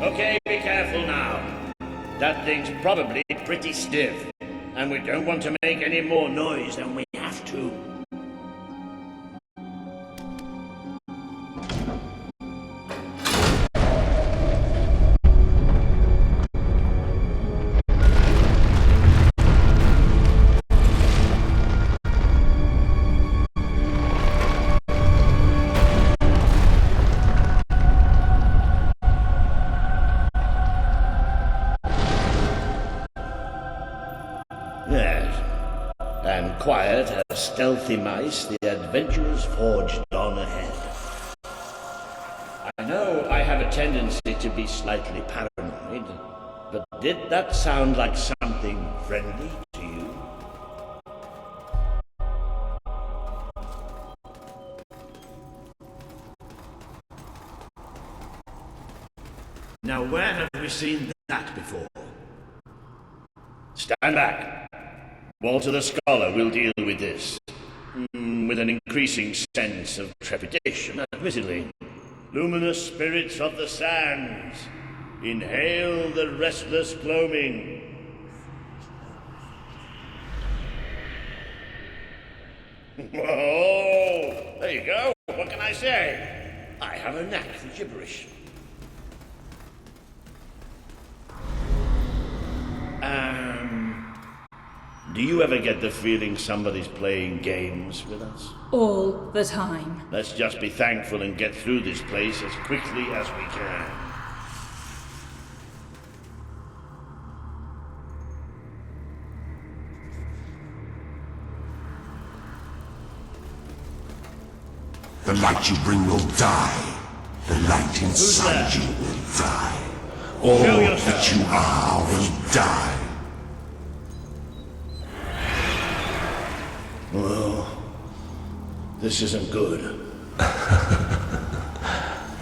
Okay, be careful now. That thing's probably pretty stiff, and we don't want to make any more noise than we have to. Yes, and quiet as stealthy mice, the adventurers forged on ahead. I know I have a tendency to be slightly paranoid, but did that sound like something friendly to you? Now where have we seen that before? Stand back. Walter the Scholar will deal with this. With an increasing sense of trepidation, admittedly. Luminous spirits of the sands, inhale the restless gloaming. Oh, there you go. What can I say? I have a knack for gibberish. Do you ever get the feeling somebody's playing games with us? All the time. Let's just be thankful and get through this place as quickly as we can. The light you bring will die. The light inside you will die. All that you are will die. Well, this isn't good.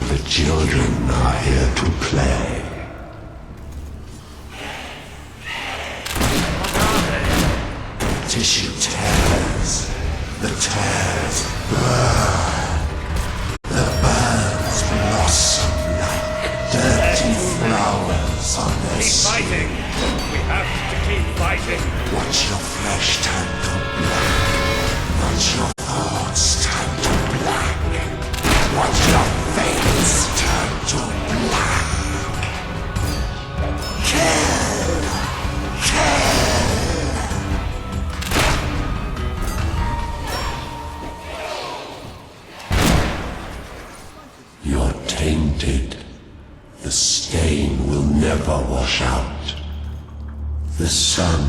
The children are here to play. Tissue tears. The tears burn. The burns blossom like dirty flowers on their skin. Keep fighting! We have to keep fighting! Watch your flesh turn to blood. Watch your thoughts turn to black. Watch your face turn to black. Kill! Kill! You're tainted. The stain will never wash out. The sun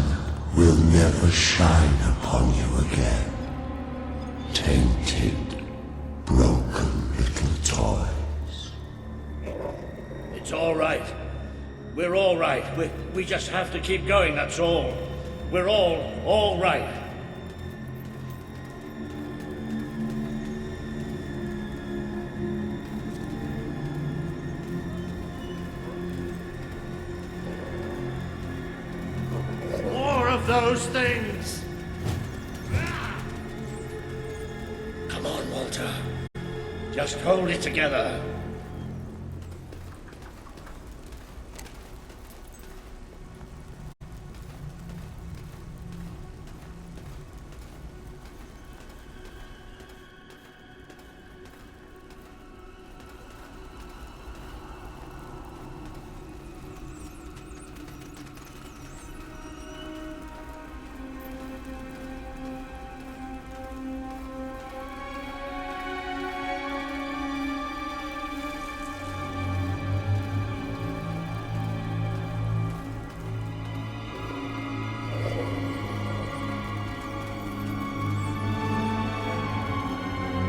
will never shine upon you again. Tainted, broken little toys. It's all right. We're all right. We just have to keep going, that's all. We're all right. More of those things! Come on, Walter. Just hold it together.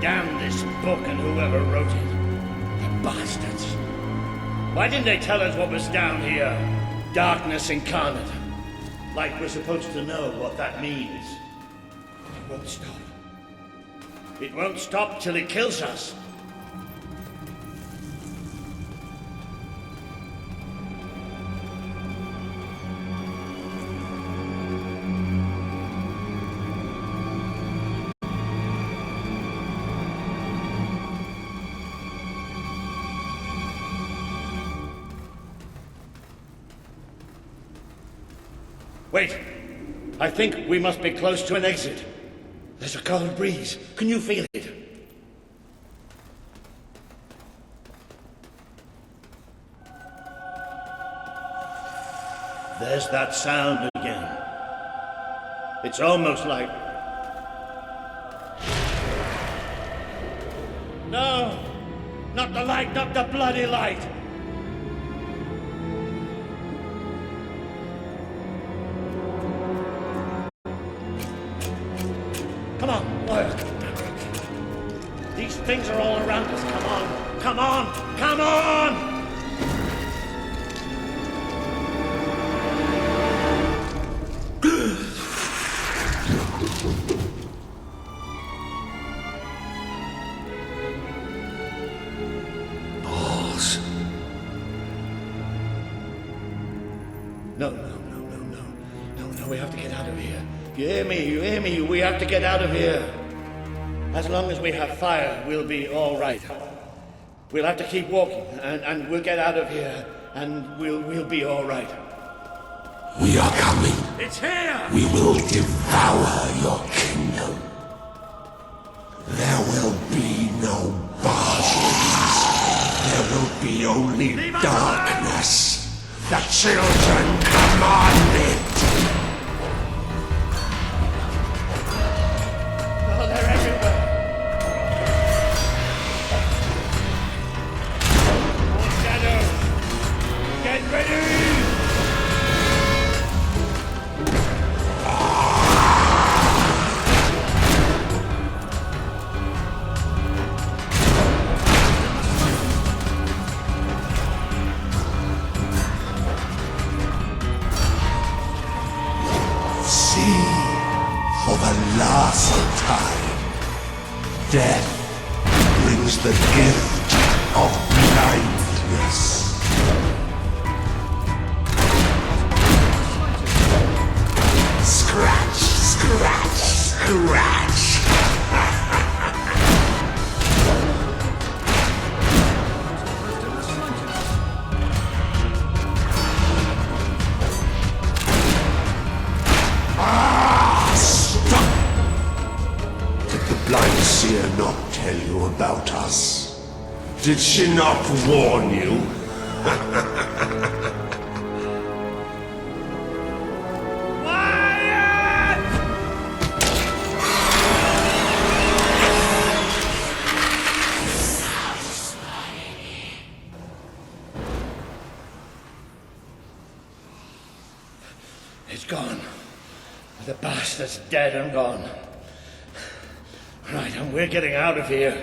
Damn this book and whoever wrote it. The bastards. Why didn't they tell us what was down here? Darkness incarnate. Like we're supposed to know what that means. It won't stop. It won't stop till it kills us. Wait. I think we must be close to an exit. There's a cold breeze. Can you feel it? There's that sound again. It's almost like... No! Not the light, not the bloody light! Come on, work. These things are all around us. Come on, come on, come on! Balls. No, we have to get out of here. You hear me? We have to get out of here. As long as we have fire, we'll be all right. We'll have to keep walking, and we'll get out of here, and we'll be all right. We are coming. It's here! We will devour your kingdom. There will be no bodies. There will be only darkness. The children command it. Oh, they're everywhere. More shadows. Get ready! For the last time, death brings the gift of blindness. Scratch, scratch, scratch. Blind seer not tell you about us? Did she not warn you? It's gone. The bastard's dead and gone. Right, and we're getting out of here.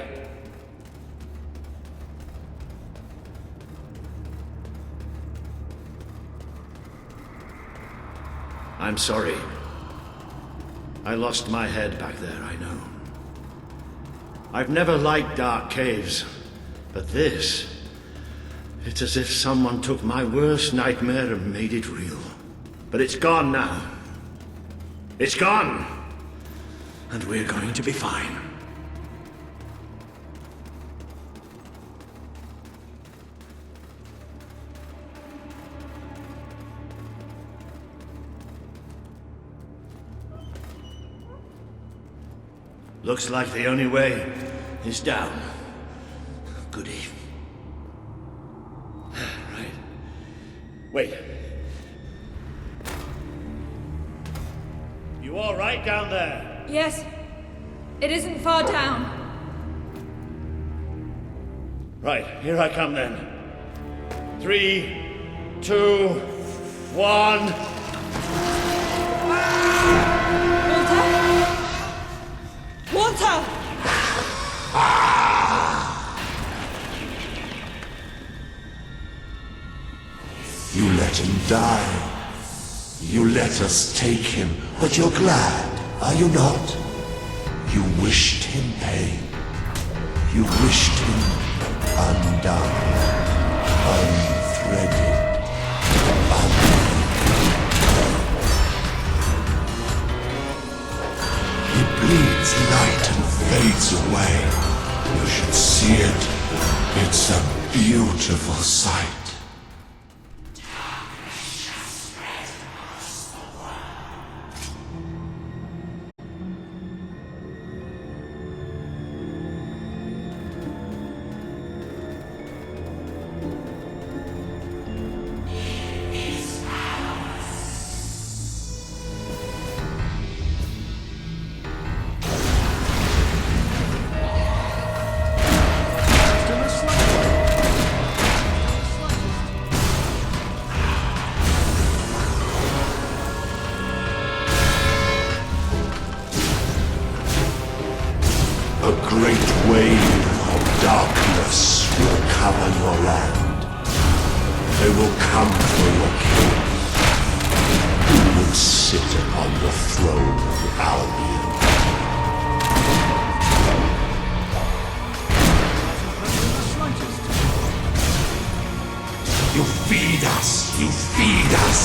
I'm sorry. I lost my head back there, I know. I've never liked dark caves, but this... It's as if someone took my worst nightmare and made it real. But it's gone now. It's gone! And we're going to be fine. Looks like the only way is down. Goody. Right. Wait. You all right down there? Yes. It isn't far down. Right, here I come then. 3, 2, 1. Walter? Walter! You let him die. You let us take him, but you're glad, are you not? You wished him pain. You wished him undone, unthreaded, He bleeds light and fades away. You should see it. It's a beautiful sight. Darkness shall spread across the world. come for your king. Who would sit upon the throne of Albion? You feed us! You feed us!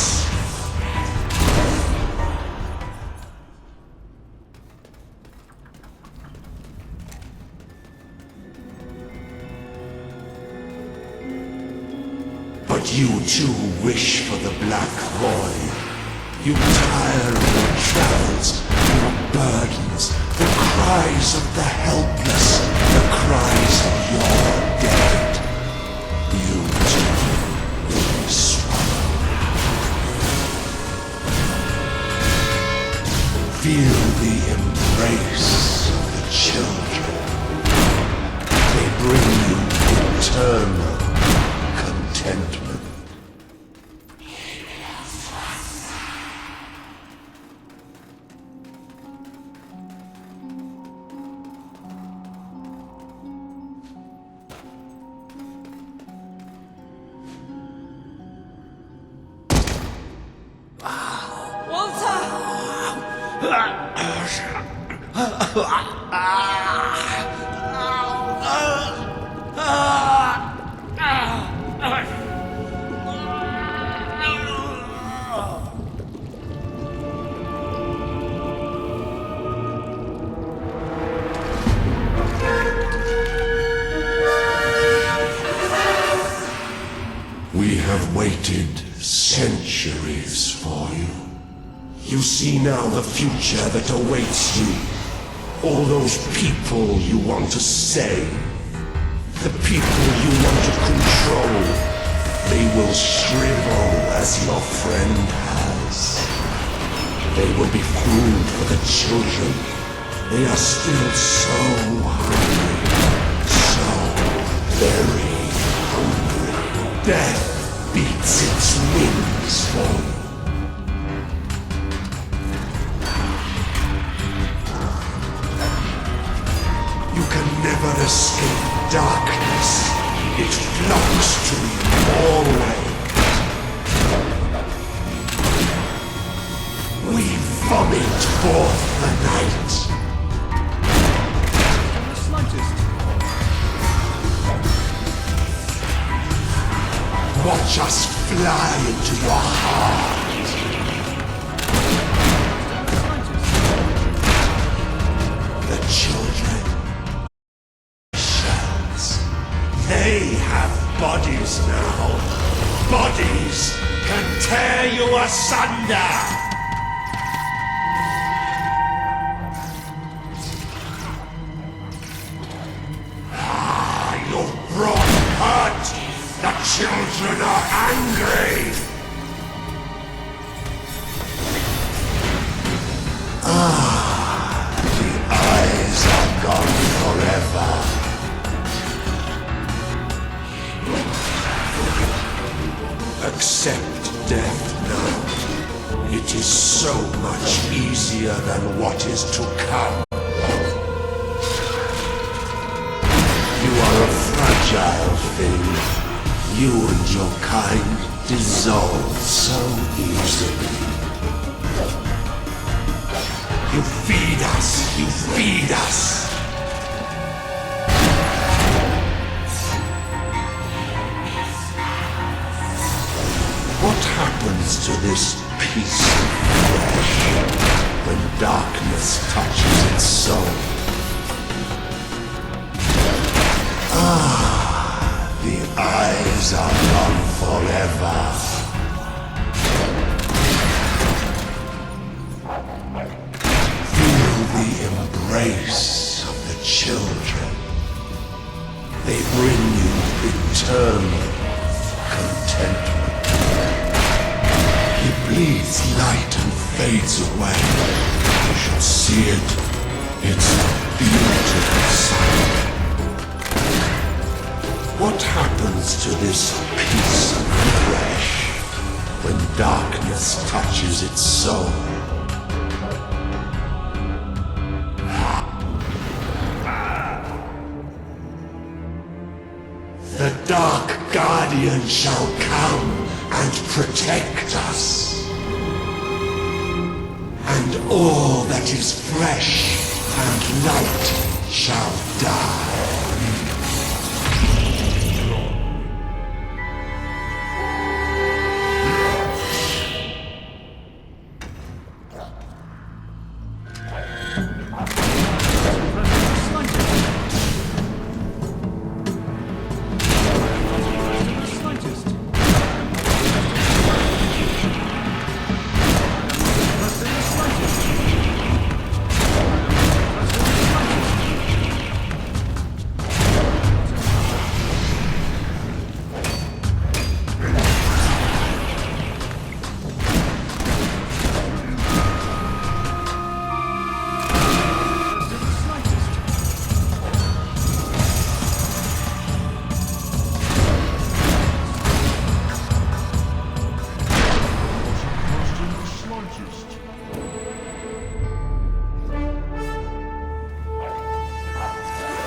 But you too wish for the Black Void. You tire of your travels, your burdens, the cries of the helpless, the cries of your dead. You too will be swallowed. Feel the embrace of the children. They bring you eternal contentment. Walter! We have waited centuries for you. You see now the future that awaits you. All those people you want to save, the people you want to control, they will shrivel as your friend has. They will be food for the children. They are still so hungry, so very hungry. Death beats its wings for you. You can never escape darkness. It flocks to you always. We vomit forth the night. Watch us fly into your heart. The children. Shells. They have bodies now. Bodies can tear you asunder. You've brought hurt. The children are angry! The eyes are gone forever. Accept death now. It is so much easier than what is to come. You are a fragile thing. You and your kind dissolve so easily. You feed us, you feed us. What happens to this piece of flesh when darkness touches its soul? The eyes are gone forever. Feel the embrace of the children. They bring you eternal contentment. He bleeds light and fades away. You should see it. It's a beautiful sight. What happens to this piece of flesh when darkness touches its soul? The Dark Guardian shall come protect us. And all that is fresh and light shall die.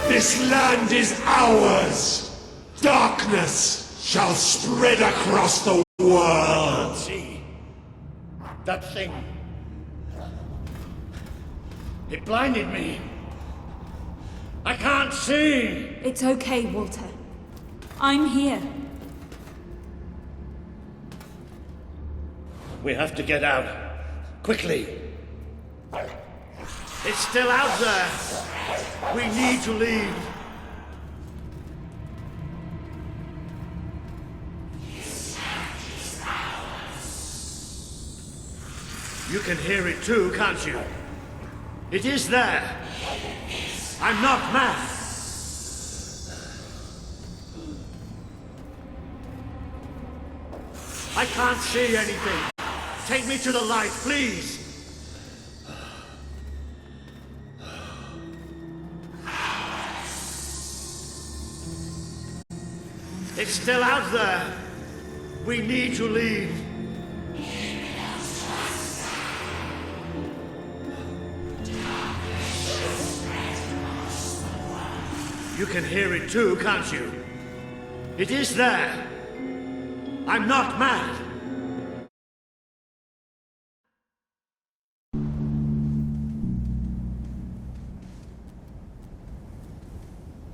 This land is ours! Darkness shall spread across the world! See? That thing. It blinded me. I can't see! It's okay, Walter. I'm here. We have to get out. Quickly. It's still out there. We need to leave. You can hear it too, can't you? It is there. I'm not mad. I can't see anything. Take me to the light, please. It's still out there. We need to leave. You can hear it too, can't you? It is there. I'm not mad.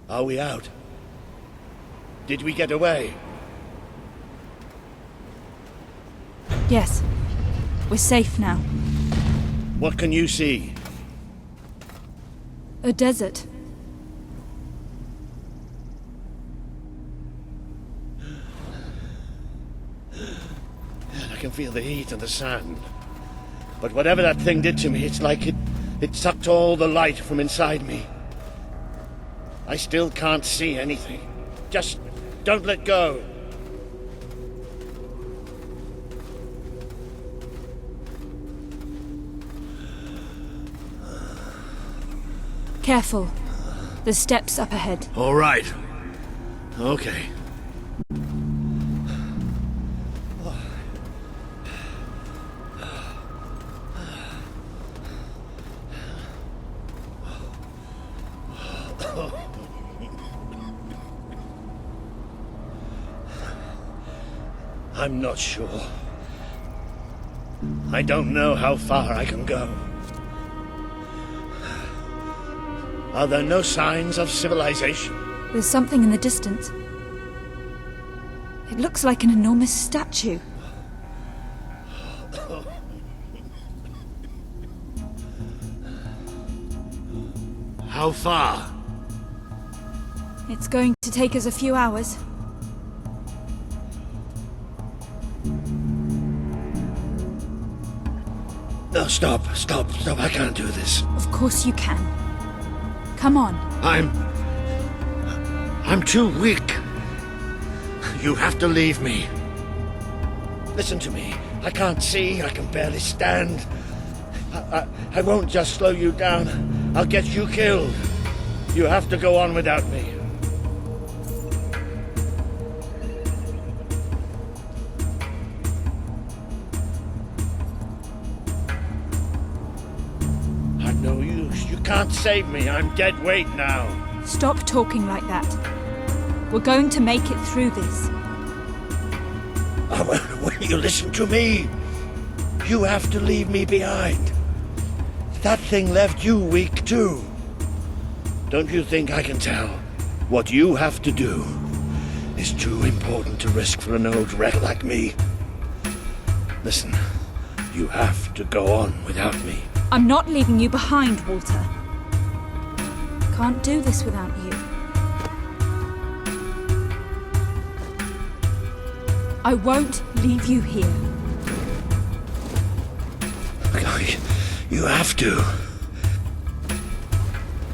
Are we out? Did we get away? Yes. We're safe now. What can you see? A desert. I can feel the heat and the sand. But whatever that thing did to me, it's like it sucked all the light from inside me. I still can't see anything. Just don't let go. Careful. There's steps up ahead. All right. Okay. I'm not sure. I don't know how far I can go. Are there no signs of civilization? There's something in the distance. It looks like an enormous statue. How far? It's going to take us a few hours. No, stop. I can't do this. Of course you can. Come on. I'm too weak. You have to leave me. Listen to me. I can't see. I can barely stand. I won't just slow you down. I'll get you killed. You have to go on without me. I'm no use. You can't save me. I'm dead weight now. Stop talking like that. We're going to make it through this. Oh, You listen to me. You have to leave me behind. That thing left you weak too. Don't you think I can tell? What you have to do is too important to risk for an old wreck like me. Listen, you have to go on without me. I'm not leaving you behind, Walter. Can't do this without you. I won't leave you here. You have to.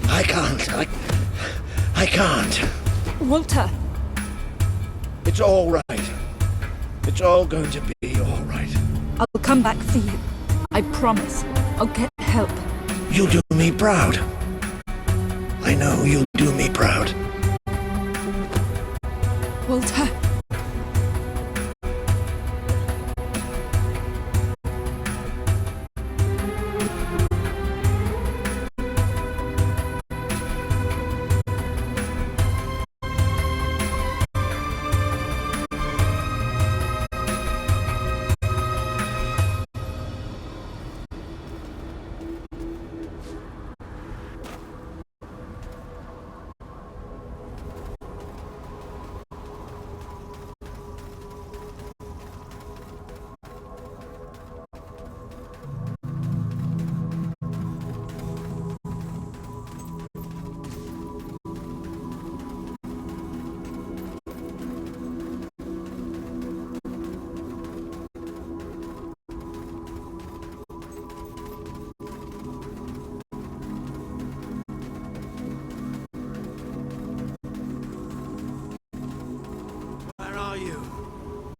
I can't. I can't. Walter! It's all right. It's all going to be all right. I'll come back for you. I promise. I'll get help. You do me proud. I know you'll do me proud. Walter.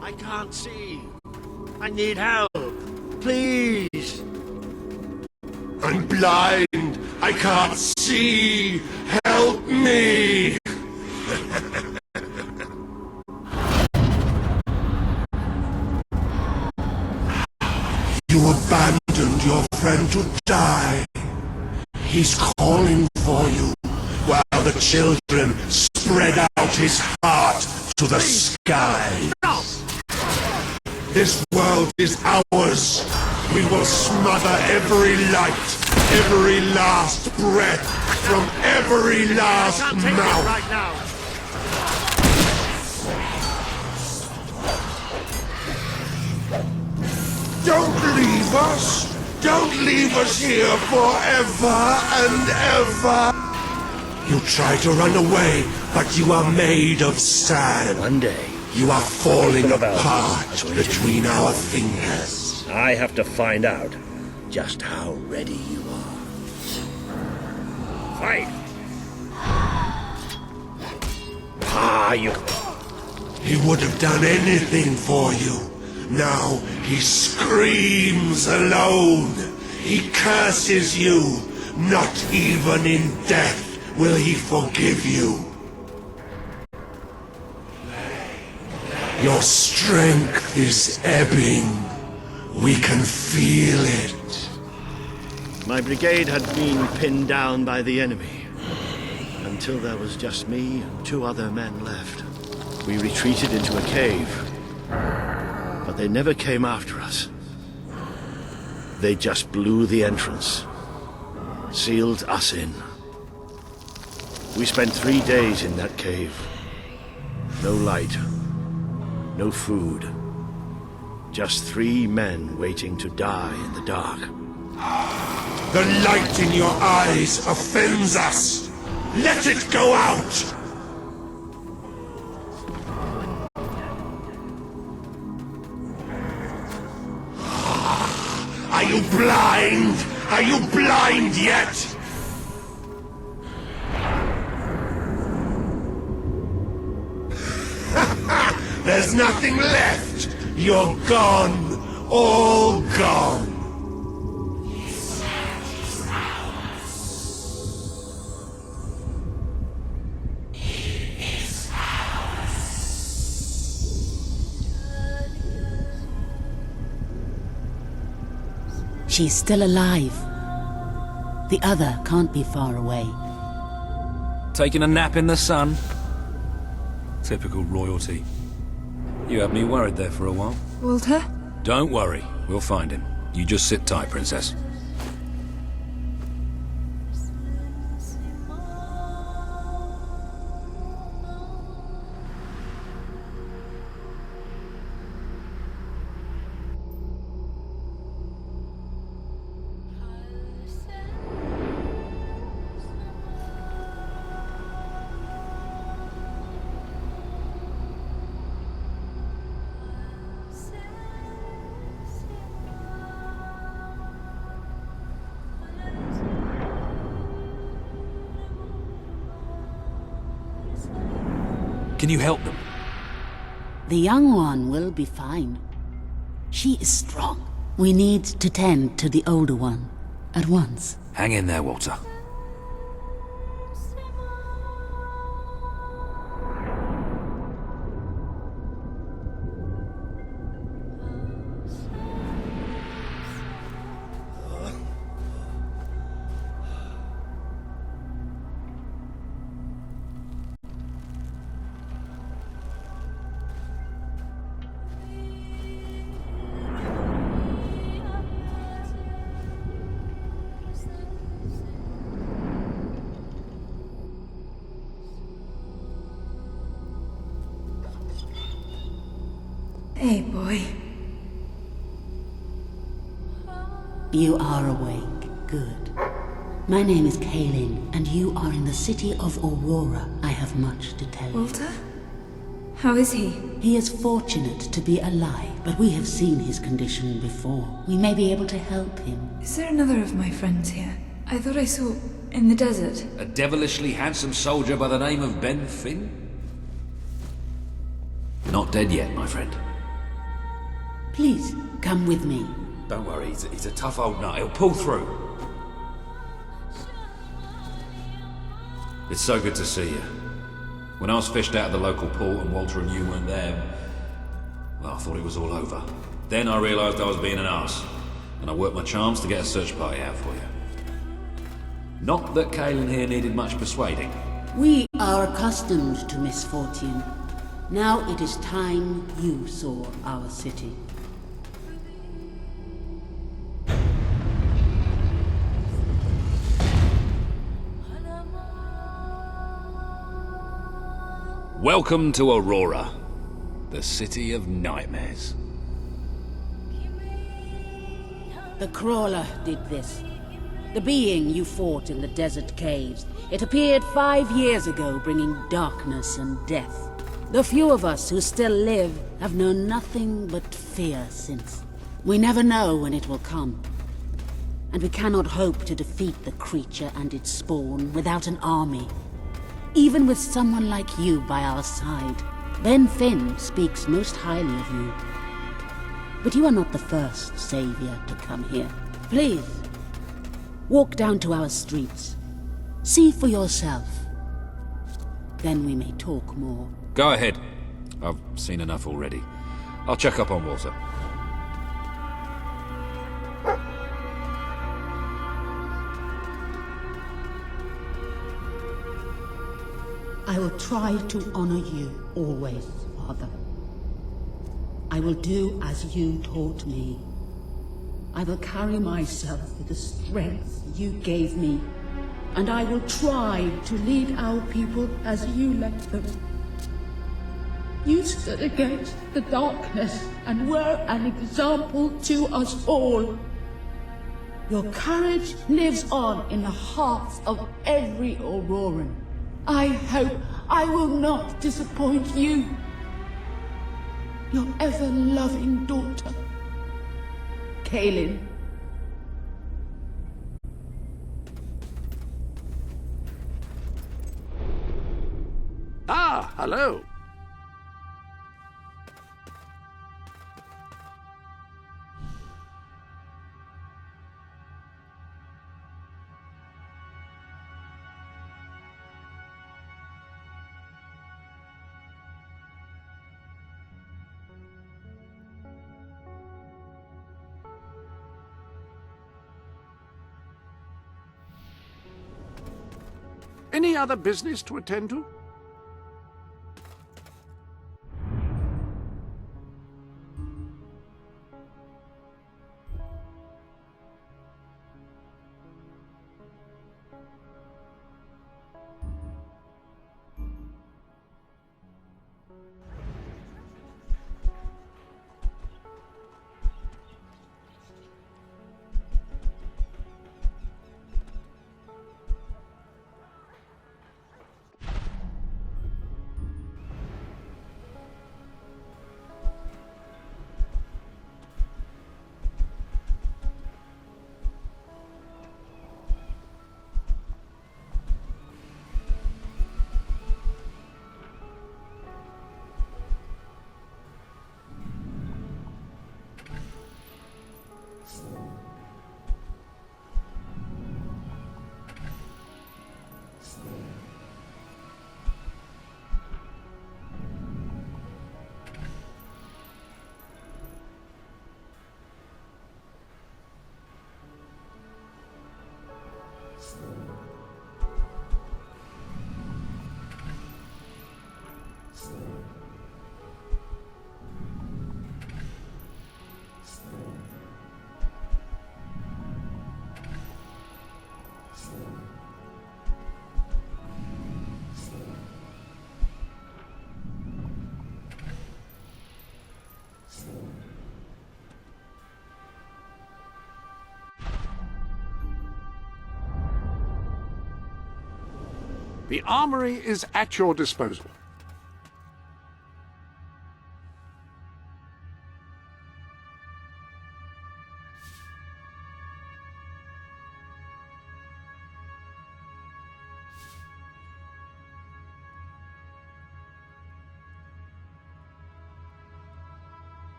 I can't see. I need help. Please. I'm blind. I can't see. Help me. You abandoned your friend to die. He's calling for you while the children spread out his heart to the sky. This world is ours. We will smother every light, every last breath from every last mouth. Right now. Don't leave us. Don't leave us here forever and ever. You try to run away, but you are made of sand. One day, You are falling apart between our fingers. I have to find out just how ready you are. Fight! You... He would have done anything for you. Now he screams alone. He curses you. Not even in death will he forgive you. Your strength is ebbing. We can feel it. My brigade had been pinned down by the enemy, until there was just me and 2 other men left. We retreated into a cave, but they never came after us. They just blew the entrance, sealed us in. We spent 3 days in that cave. No light, no food. Just 3 men waiting to die in the dark. The light in your eyes offends us. Let it go out! Are you blind? Are you blind yet? There's nothing left. You're gone. All gone. She's still alive. The other can't be far away. Taking a nap in the sun? Typical royalty. You had me worried there for a while. Walter? Don't worry, we'll find him. You just sit tight, Princess. Can you help them? The young one will be fine. She is strong. We need to tend to the older one at once. Hang in there, Walter. Hey, boy. You are awake. Good. My name is Kaelin, and you are in the city of Aurora. I have much to tell you. Walter? How is he? He is fortunate to be alive, but we have seen his condition before. We may be able to help him. Is there another of my friends here? I thought I saw in the desert. A devilishly handsome soldier by the name of Ben Finn? Not dead yet, my friend. Please, come with me. Don't worry, he's a tough old nut. He'll pull through. It's so good to see you. When I was fished out of the local port and Walter and you weren't there, well, I thought it was all over. Then I realised I was being an arse, and I worked my charms to get a search party out for you. Not that Kaelin here needed much persuading. We are accustomed to misfortune. Now it is time you saw our city. Welcome to Aurora, the city of nightmares. The Crawler did this. The being you fought in the desert caves. It appeared 5 years ago, bringing darkness and death. The few of us who still live have known nothing but fear since. We never know when it will come. And we cannot hope to defeat the creature and its spawn without an army. Even with someone like you by our side. Ben Finn speaks most highly of you. But you are not the first savior to come here. Please, walk down to our streets. See for yourself. Then we may talk more. Go ahead. I've seen enough already. I'll check up on Walter. I will try to honor you always, Father. I will do as you taught me. I will carry myself with the strength you gave me, and I will try to lead our people as you led them. You stood against the darkness and were an example to us all. Your courage lives on in the hearts of every Auroran. I hope I will not disappoint you. Your ever-loving daughter, Kaelin. Ah, hello. Any other business to attend to? The armory is at your disposal.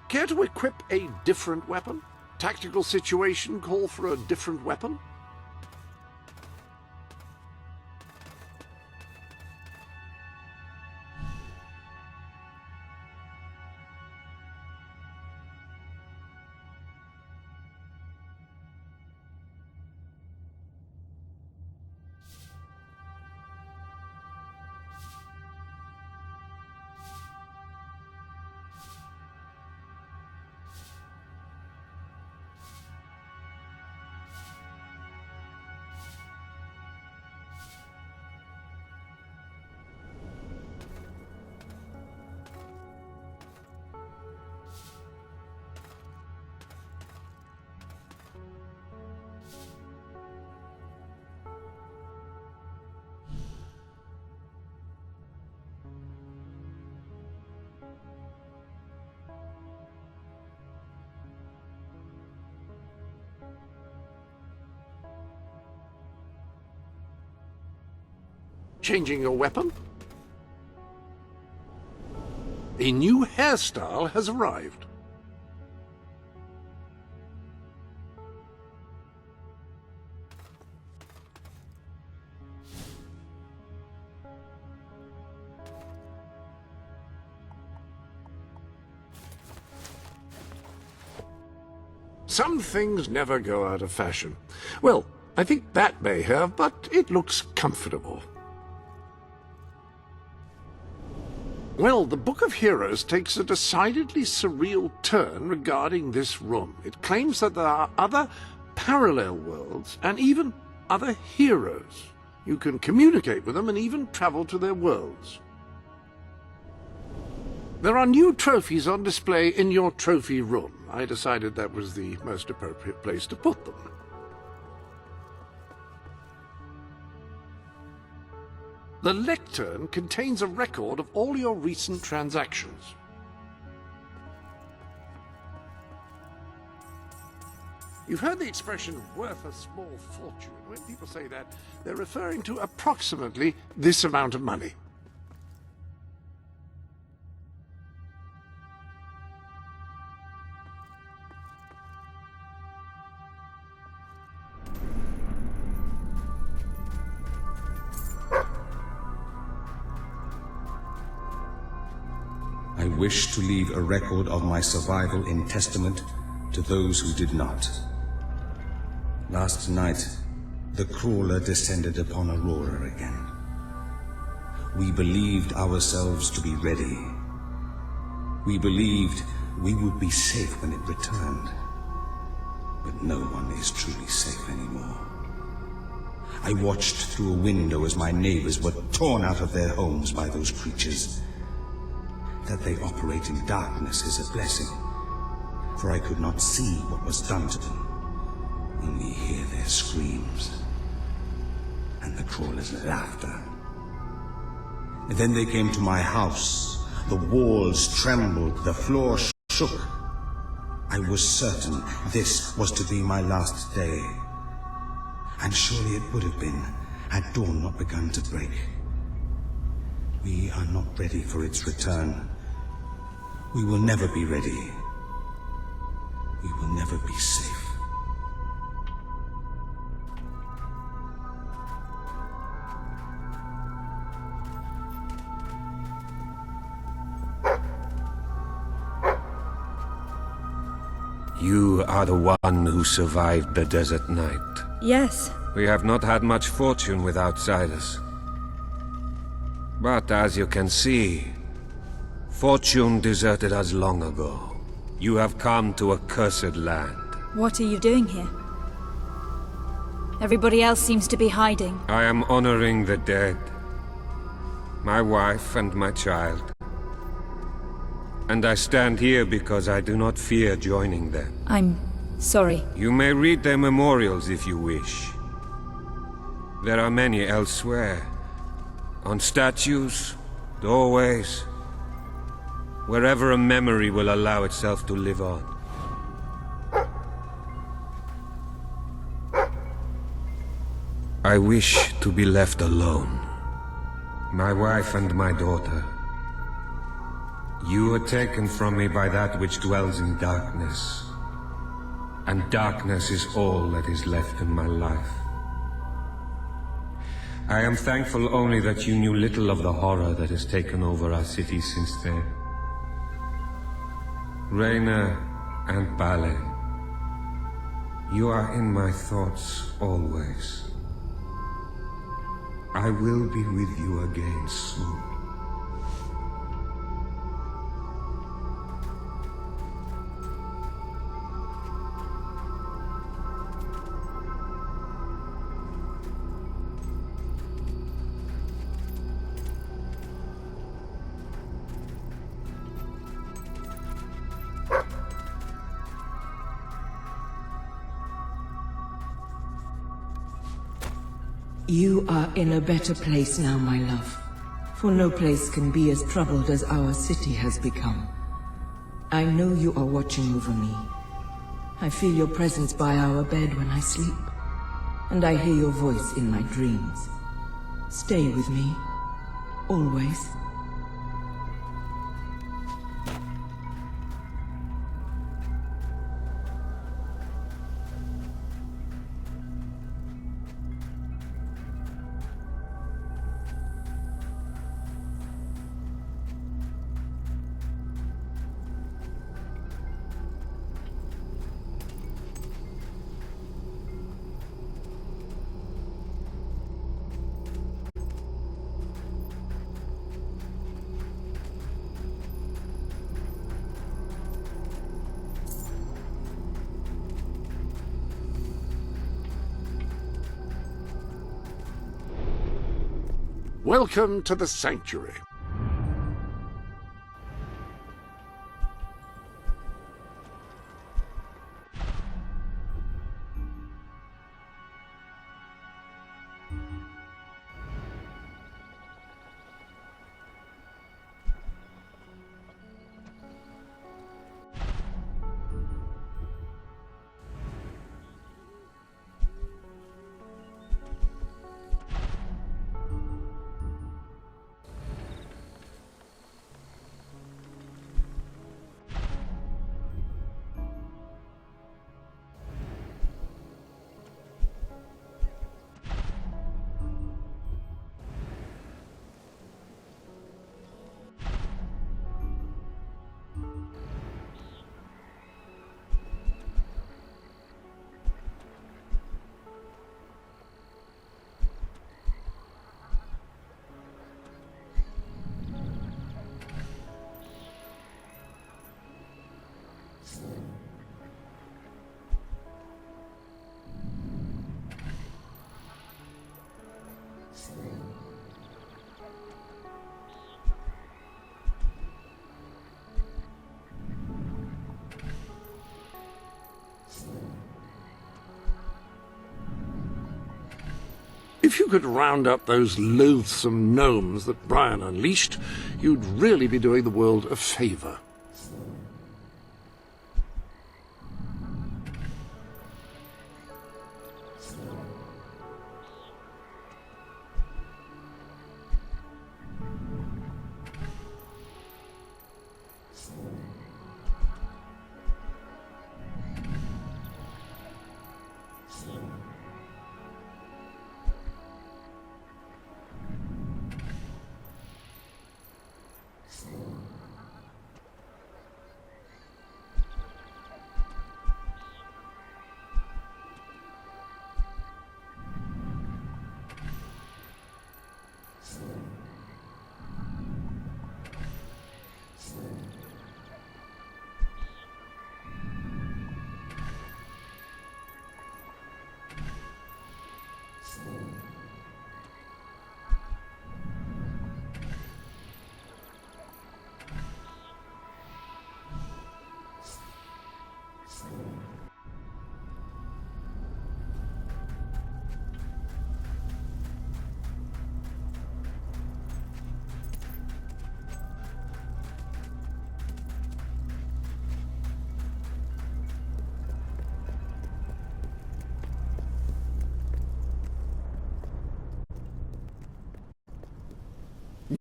Care to equip a different weapon? Tactical situation call for a different weapon? Changing your weapon? A new hairstyle has arrived. Some things never go out of fashion. Well, I think that may have, but it looks comfortable. Well, the Book of Heroes takes a decidedly surreal turn regarding this room. It claims that there are other parallel worlds and even other heroes. You can communicate with them and even travel to their worlds. There are new trophies on display in your trophy room. I decided that was the most appropriate place to put them. The lectern contains a record of all your recent transactions. You've heard the expression worth a small fortune. When people say that, they're referring to approximately this amount of money. I wish to leave a record of my survival in testament to those who did not. Last night, the crawler descended upon Aurora again. We believed ourselves to be ready. We believed we would be safe when it returned. But no one is truly safe anymore. I watched through a window as my neighbors were torn out of their homes by those creatures. That they operate in darkness is a blessing, for I could not see what was done to them, only hear their screams and the crawler's laughter. And then they came to my house. The walls trembled, the floor shook. I was certain this was to be my last day. And surely it would have been, had dawn not begun to break. We are not ready for its return. We will never be ready. We will never be safe. You are the one who survived the desert night. Yes. We have not had much fortune with outsiders. But as you can see, fortune deserted us long ago. You have come to a cursed land. What are you doing here? Everybody else seems to be hiding. I am honoring the dead. My wife and my child. And I stand here because I do not fear joining them. I'm sorry. You may read their memorials if you wish. There are many elsewhere. On statues, doorways, wherever a memory will allow itself to live on. I wish to be left alone. My wife and my daughter. You were taken from me by that which dwells in darkness. And darkness is all that is left in my life. I am thankful only that you knew little of the horror that has taken over our city since then. Reina and Bale, you are in my thoughts always. I will be with you again soon. You are in a better place now, my love. For no place can be as troubled as our city has become. I know you are watching over me. I feel your presence by our bed when I sleep. And I hear your voice in my dreams. Stay with me. Always. Welcome to the Sanctuary. If you could round up those loathsome gnomes that Brian unleashed, you'd really be doing the world a favor.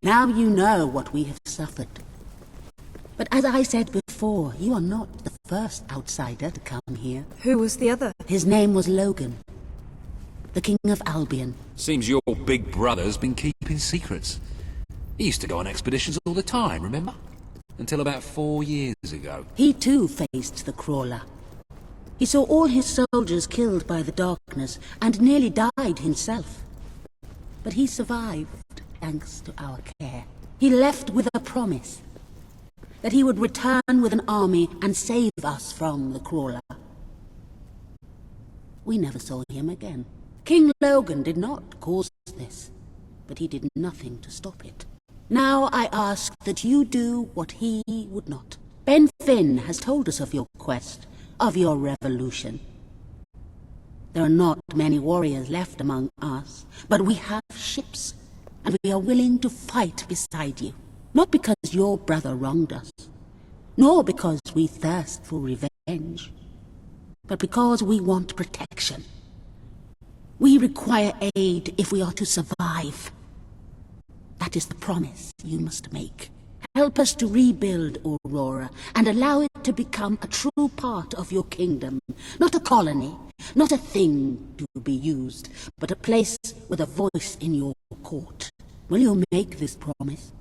Now you know what we have suffered. But as I said before, you are not the first outsider to come here. Who was the other? His name was Logan, the King of Albion. Seems your big brother's been keeping secrets. He used to go on expeditions all the time, remember? Until about 4 years ago. He too faced the Crawler. He saw all his soldiers killed by the darkness and nearly died himself. But he survived, thanks to our care. He left with a promise that he would return with an army and save us from the Crawler. We never saw him again. King Logan did not cause this, but he did nothing to stop it. Now I ask that you do what he would not. Ben Finn has told us of your quest, of your revolution. There are not many warriors left among us, but we have ships, and we are willing to fight beside you. Not because your brother wronged us, nor because we thirst for revenge, but because we want protection. We require aid if we are to survive. That is the promise you must make. Help us to rebuild Aurora and allow it to become a true part of your kingdom. Not a colony, not a thing to be used, but a place with a voice in your court. Will you make this promise?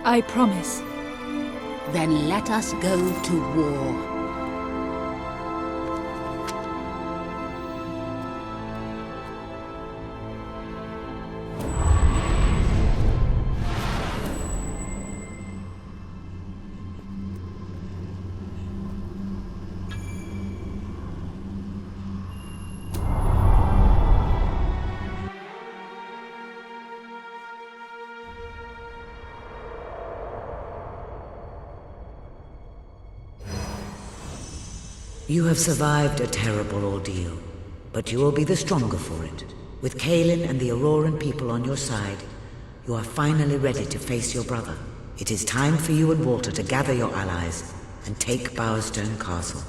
I promise. Then let us go to war. You have survived a terrible ordeal, but you will be the stronger for it. With Kaelin and the Auroran people on your side, you are finally ready to face your brother. It is time for you and Walter to gather your allies and take Bowerstone Castle.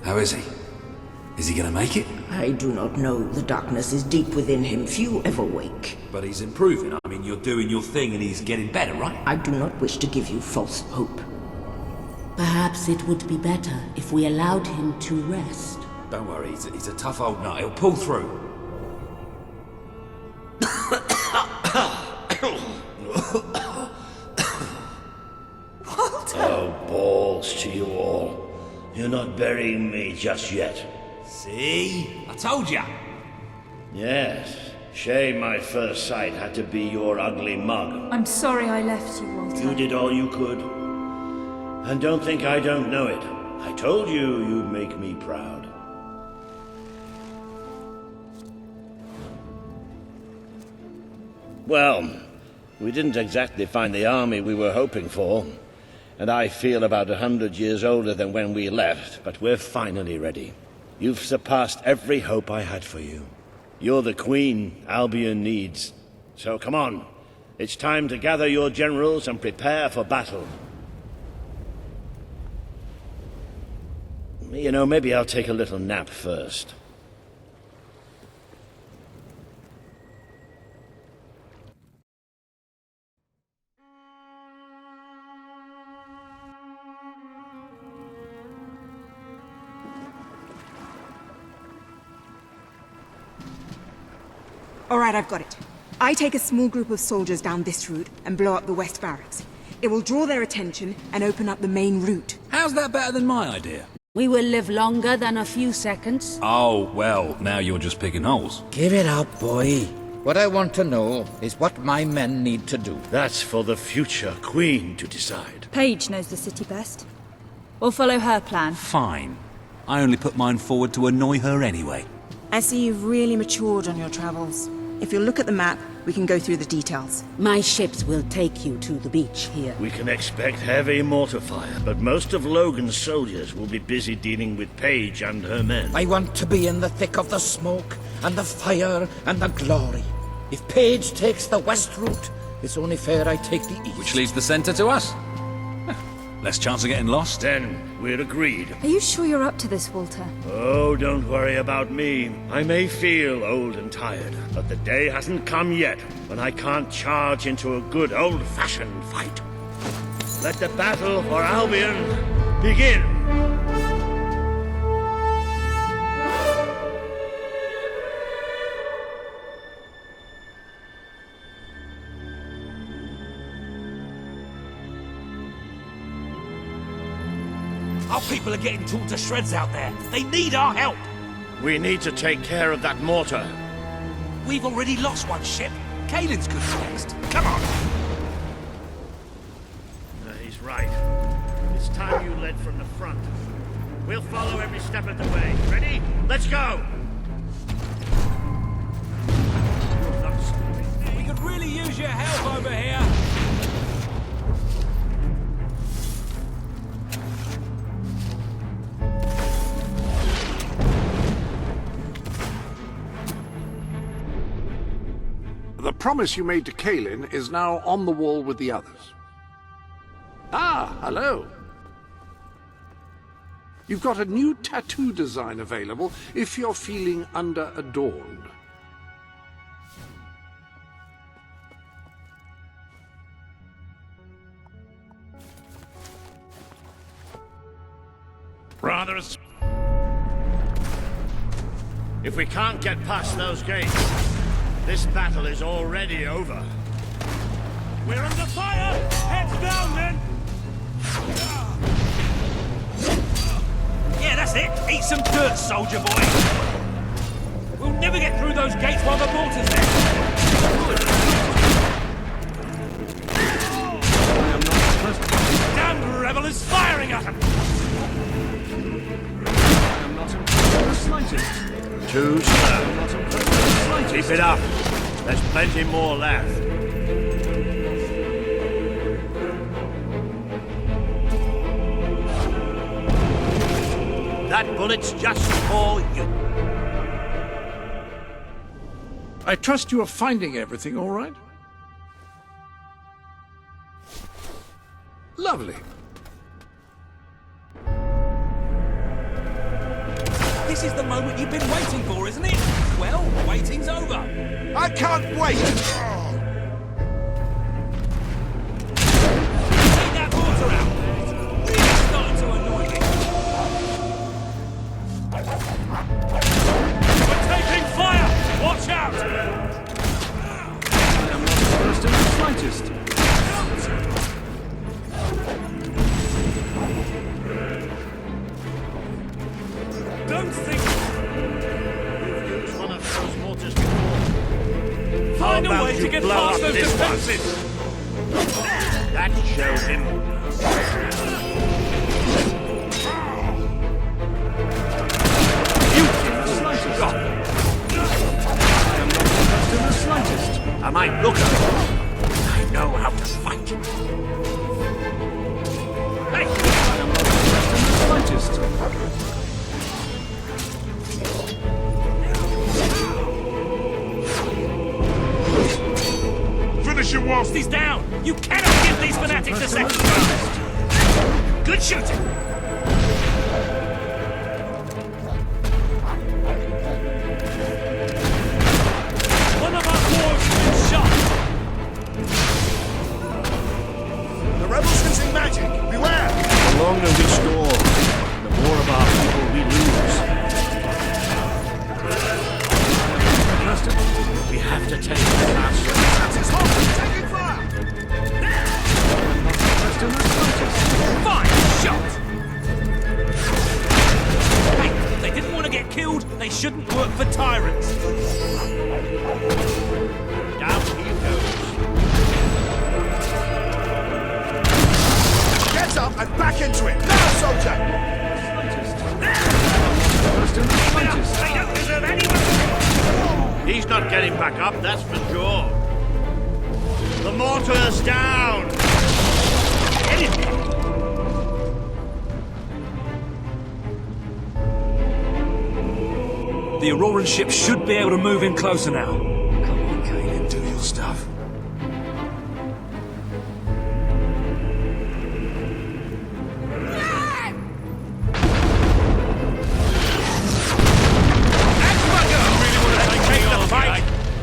How is he? Is he gonna make it? I do not know. The darkness is deep within him. Few ever wake. But he's improving. I mean, you're doing your thing and he's getting better, right? I do not wish to give you false hope. Perhaps it would be better if we allowed him to rest. Don't worry, he's a tough old nut. He'll pull through. Oh, balls to you all. You're not burying me just yet. See? I told ya! Yes. Shame my first sight had to be your ugly mug. I'm sorry I left you, Walter. You did all you could. And don't think I don't know it. I told you you'd make me proud. Well, we didn't exactly find the army we were hoping for. And I feel about 100 years older than when we left, but we're finally ready. You've surpassed every hope I had for you. You're the queen Albion needs. So come on. It's time to gather your generals and prepare for battle. You know, maybe I'll take a little nap first. All right, I've got it. I take a small group of soldiers down this route and blow up the west barracks. It will draw their attention and open up the main route. How's that better than my idea? We will live longer than a few seconds. Oh, well, now you're just picking holes. Give it up, boy. What I want to know is what my men need to do. That's for the future queen to decide. Paige knows the city best. We'll follow her plan. Fine. I only put mine forward to annoy her anyway. I see you've really matured on your travels. If you'll look at the map, we can go through the details. My ships will take you to the beach here. We can expect heavy mortar fire, but most of Logan's soldiers will be busy dealing with Paige and her men. I want to be in the thick of the smoke, and the fire, and the glory. If Paige takes the west route, it's only fair I take the east. Which leaves the center to us. Less chance of getting lost. Then we're agreed. Are you sure you're up to this, Walter? Oh, don't worry about me. I may feel old and tired, but the day hasn't come yet when I can't charge into a good old-fashioned fight. Let the battle for Albion begin. Our people are getting torn to shreds out there. They need our help. We need to take care of that mortar. We've already lost one ship. Kaelin's could be next. Come on. He's right. It's time you led from the front. We'll follow every step of the way. Ready? Let's go! We could really use your help over here. The promise you made to Kaelin is now on the wall with the others. Ah, hello. You've got a new tattoo design available if you're feeling under-adorned. Brothers, if we can't get past those gates, this battle is already over. We're under fire! Heads down, men! Yeah, that's it. Eat some dirt, soldier boy. We'll never get through those gates while the mortar's there. Damn rebel is firing at him! I am not impressed in the slightest. Too slow. Keep it up. There's plenty more left. That bullet's just for you. I trust you are finding everything all right? Lovely. This is the moment you've been waiting for, isn't it? Well, waiting's over. I can't wait! Take that mortar out. Really starting to annoy me. We're taking fire! Watch out! I am not first in the slightest. Don't think... You've used one of those mortars before. Find a How way about to you get blow past up those this one? defenses! That shows him. You in the slightest. I am not first in the slightest. I might look at it. I know how to fight. Hey! I am not first in the slightest. Finish him off! He's down! You cannot give these fanatics a second chance! Good shooting! One of our boys has been shot! The rebels can see magic. Beware! The longer we store, the more of our people we lose. We have to take the last shot. It's hot! Taking fire! First in the slightest. Fine shot! Hey, if they didn't want to get killed, they shouldn't work for tyrants. Down he goes. Get up and back into it! Now, soldier! First in the slightest. They don't deserve any weapons! He's not getting back up, that's for sure. The mortar's down! Get him! The Auroran ship should be able to move in closer now. Come on, Kaelin, do your stuff.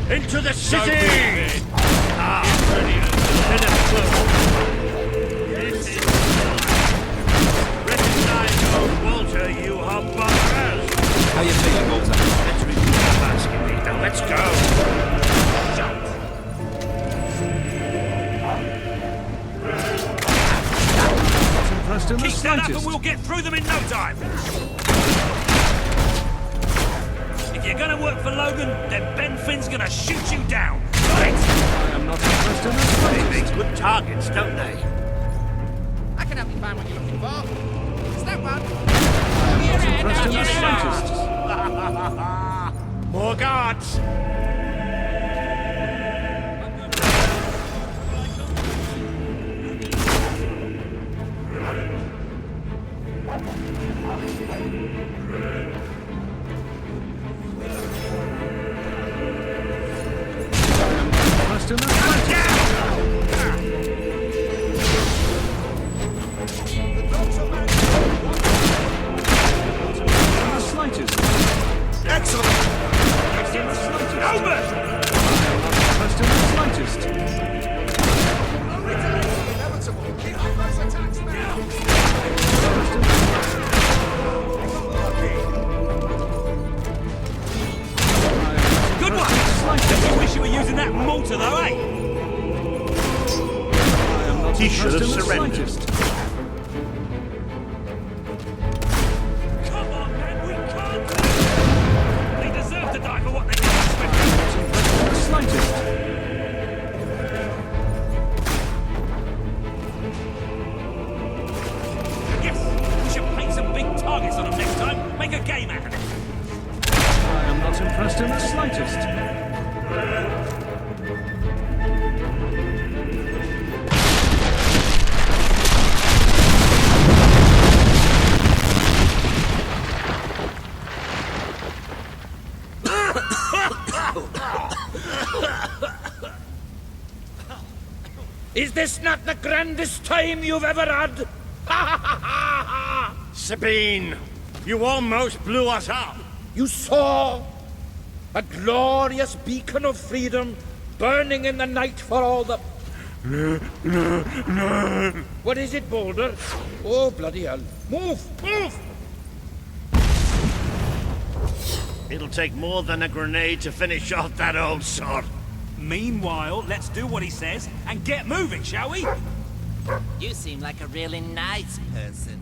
Into the city! Recognize old Walter, you hobbuggers! How you feeling, Walter? Let's repeat the basket. Now let's go! First in the Keep that up slightest. and we'll get through them in no time! If you're gonna work for Logan, then Ben Finn's gonna shoot you down! Got it? I am not first in the They slightest. make good targets, don't they? I can help you find what you're looking for. It's that one. First in the slightest. More guards! First in the slightest. The slightest. Excellent! Over! First in the slightest. Good one! Don't you wish you were using that mortar though, eh? I am not He should first have in the surrendered. slightest. Come on, man, we can't do it! They deserve to die for what they did to Smith. First in the slightest. Yes, we should paint some big targets on them next time. Make a game out of it. I am not impressed in the slightest. Is this not the grandest time you've ever had? Sabine, you almost blew us up. You saw a glorious beacon of freedom burning in the night for all the... What is it, Boulder? Oh, bloody hell. Move! Move! It'll take more than a grenade to finish off that old sod. Meanwhile, let's do what he says and get moving, shall we? You seem like a really nice person.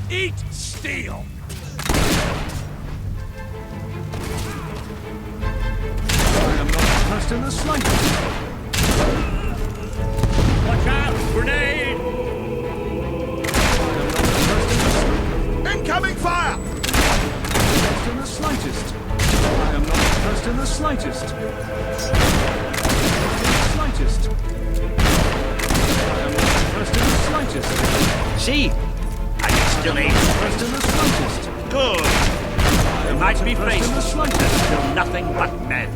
Eat steel! I am not impressed in the slightest. Watch out! Grenade! Incoming fire! Impressed in the slightest. I am not impressed in the slightest. Slightest. I am not impressed in the slightest. See? Still ain't Impressed in the slightest. good. You might be impressed in the faced slightest. still nothing but men.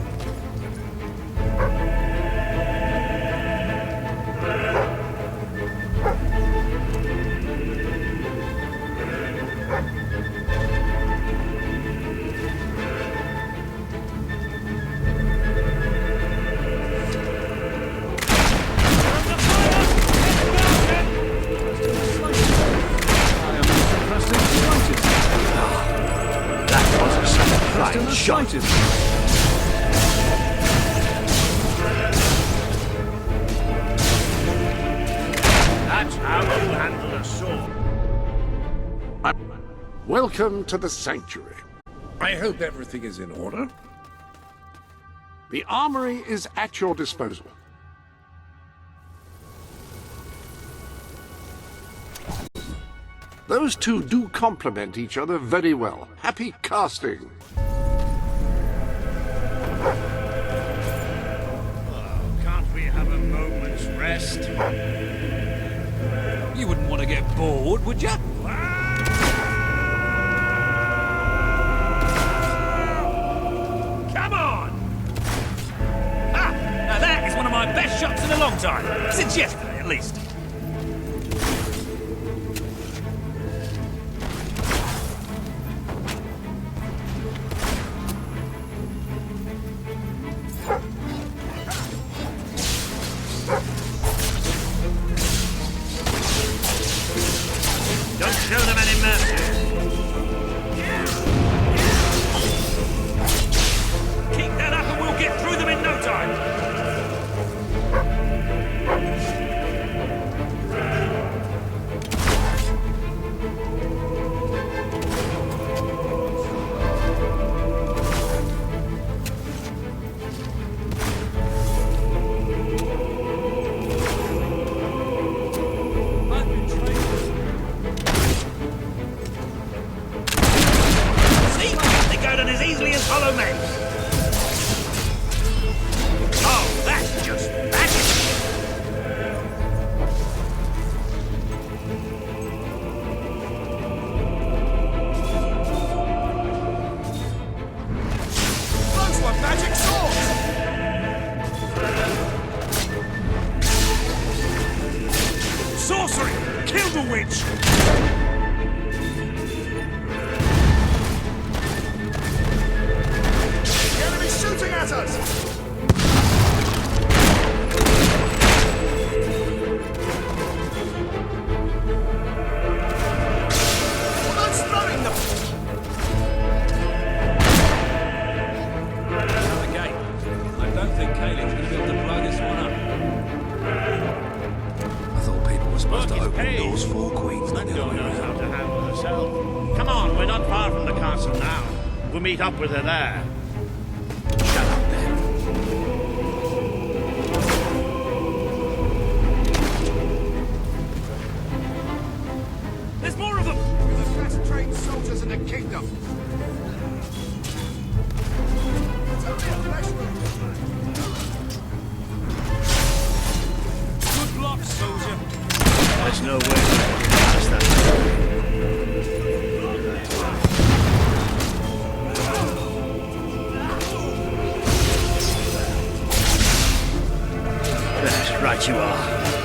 That was a satisfying shot. That's how you handle a sword. Welcome to the sanctuary. I hope everything is in order. The armory is at your disposal. Those two do complement each other very well. Happy casting. Oh, can't we have a moment's rest? You wouldn't want to get bored, would you? Come on! Ah! Now that is one of my best shots in a long time. Since yesterday, at least. Don't show them any mercy. Keep that up and we'll get through them in no time. I've been trained. See? They go down as easily as hollow men. Oh, that's just magic! Those were magic swords! Sorcery! Kill the witch! The enemy's shooting at us! Well, that's throwing them! Another gate. I don't think Caelin's going to be able to blow this one up. I thought people were supposed to Look, open it's doors Paige. for queens, not the That other way girl knows how around. to handle herself. Come on, we're not far from the castle now. We'll meet up with her there. Shut up, then. mark, soldier. There's no way we're getting past that. Yes, right you are.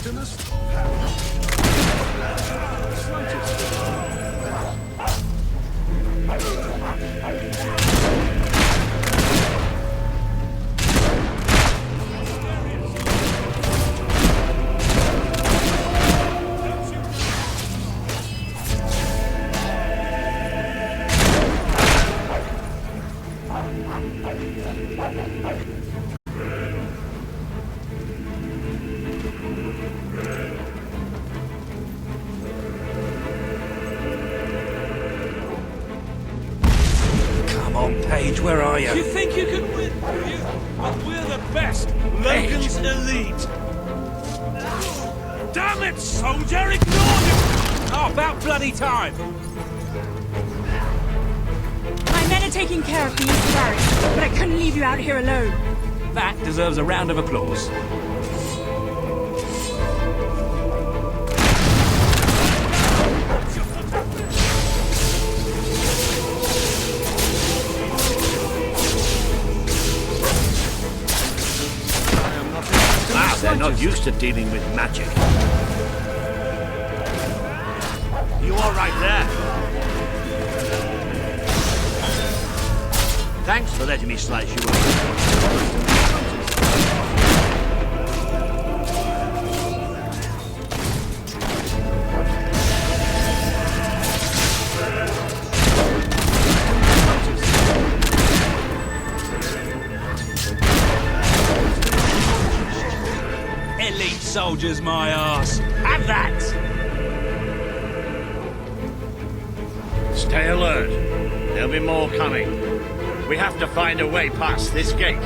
In the slightest. Come on, Paige, where are you? You think you can win, do you? But we're the best. Logan's elite. Damn it, soldier! Ignore him! Oh, about bloody time! My men are taking care of the East Barracks, but I couldn't leave you out here alone. That deserves a round of applause. Wow, they're not used to dealing with magic. You all right there? Thanks for letting me slice you up. Elite soldiers, my ass. Have that! Stay alert. There'll be more coming. We have to find a way past this gate.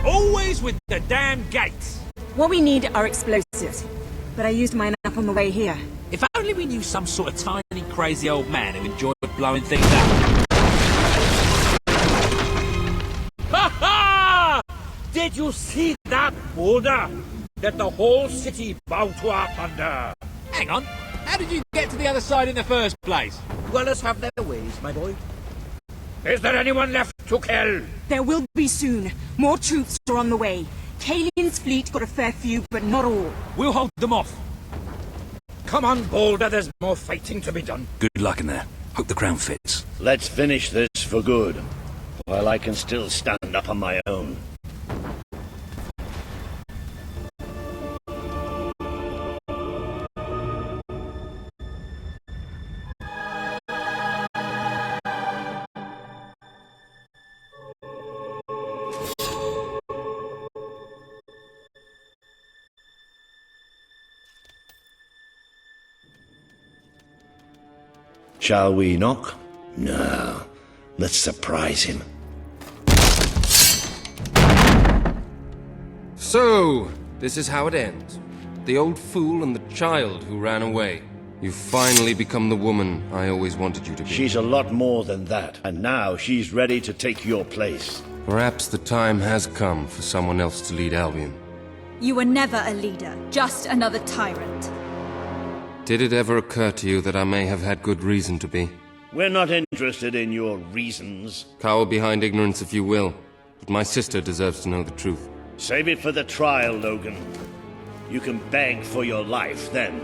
Always with the damn gates. What we need are explosives, but I used mine up on the way here. If only we knew some sort of tiny, crazy old man who enjoyed blowing things up. Ha ha! Did you see that boulder that the whole city bowed to our thunder? Hang on. How did you get to the other side in the first place? Dwellers have their ways, my boy. Is there anyone left to kill? There will be soon. More troops are on the way. Kalin's fleet got a fair few, but not all. We'll hold them off. Come on, Boulder, there's more fighting to be done. Good luck in there. Hope the crown fits. Let's finish this for good, while I can still stand up on my own. Shall we knock? No. Let's surprise him. So, this is how it ends. The old fool and the child who ran away. You've finally become the woman I always wanted you to be. She's a lot more than that, and now she's ready to take your place. Perhaps the time has come for someone else to lead Albion. You were never a leader, just another tyrant. Did it ever occur to you that I may have had good reason to be? We're not interested in your reasons. Cower behind ignorance if you will, but my sister deserves to know the truth. Save it for the trial, Logan. You can beg for your life then.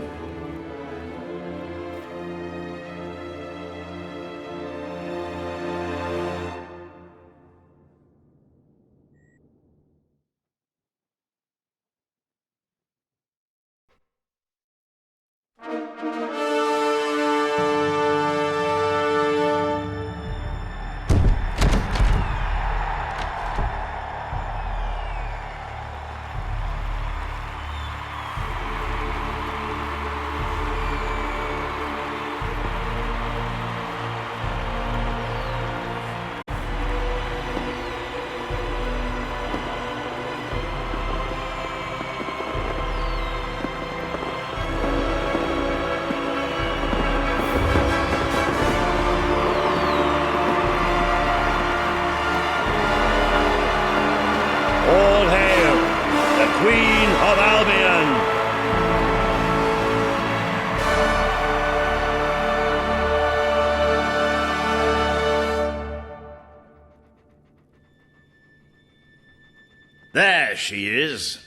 There she is.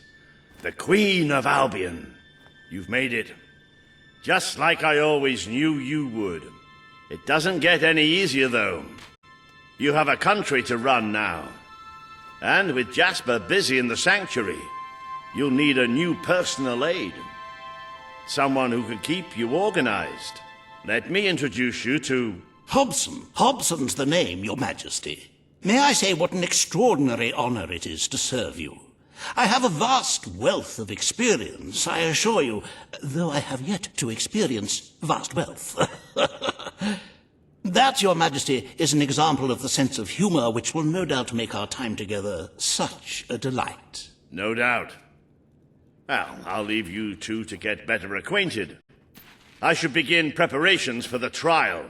The Queen of Albion. You've made it. Just like I always knew you would. It doesn't get any easier, though. You have a country to run now. And with Jasper busy in the sanctuary, you'll need a new personal aide. Someone who can keep you organized. Let me introduce you to... Hobson. Hobson's the name, Your Majesty. May I say what an extraordinary honor it is to serve you? I have a vast wealth of experience, I assure you, though I have yet to experience vast wealth. That, Your Majesty, is an example of the sense of humor which will no doubt make our time together such a delight. No doubt. Well, I'll leave you two to get better acquainted. I should begin preparations for the trial.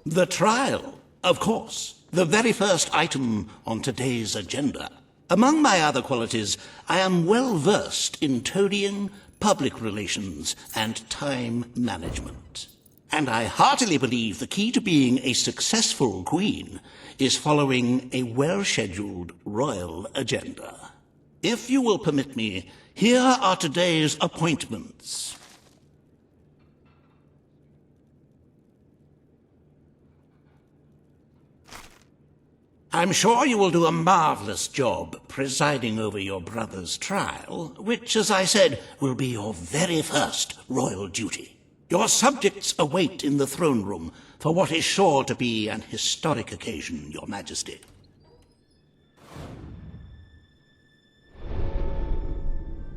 The trial? Of course. The very first item on today's agenda. Among my other qualities, I am well versed in toadying, public relations, and time management. And I heartily believe the key to being a successful queen is following a well-scheduled royal agenda. If you will permit me, here are today's appointments. I'm sure you will do a marvelous job presiding over your brother's trial, which, as I said, will be your very first royal duty. Your subjects await in the throne room for what is sure to be an historic occasion, Your Majesty.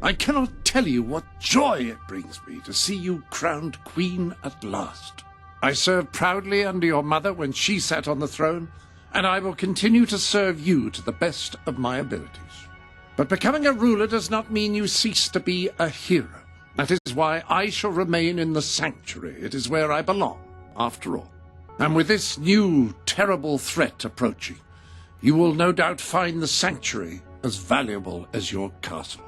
I cannot tell you what joy it brings me to see you crowned queen at last. I served proudly under your mother when she sat on the throne, and I will continue to serve you to the best of my abilities. But becoming a ruler does not mean you cease to be a hero. That is why I shall remain in the sanctuary. It is where I belong, after all. And with this new, terrible threat approaching, you will no doubt find the sanctuary as valuable as your castle.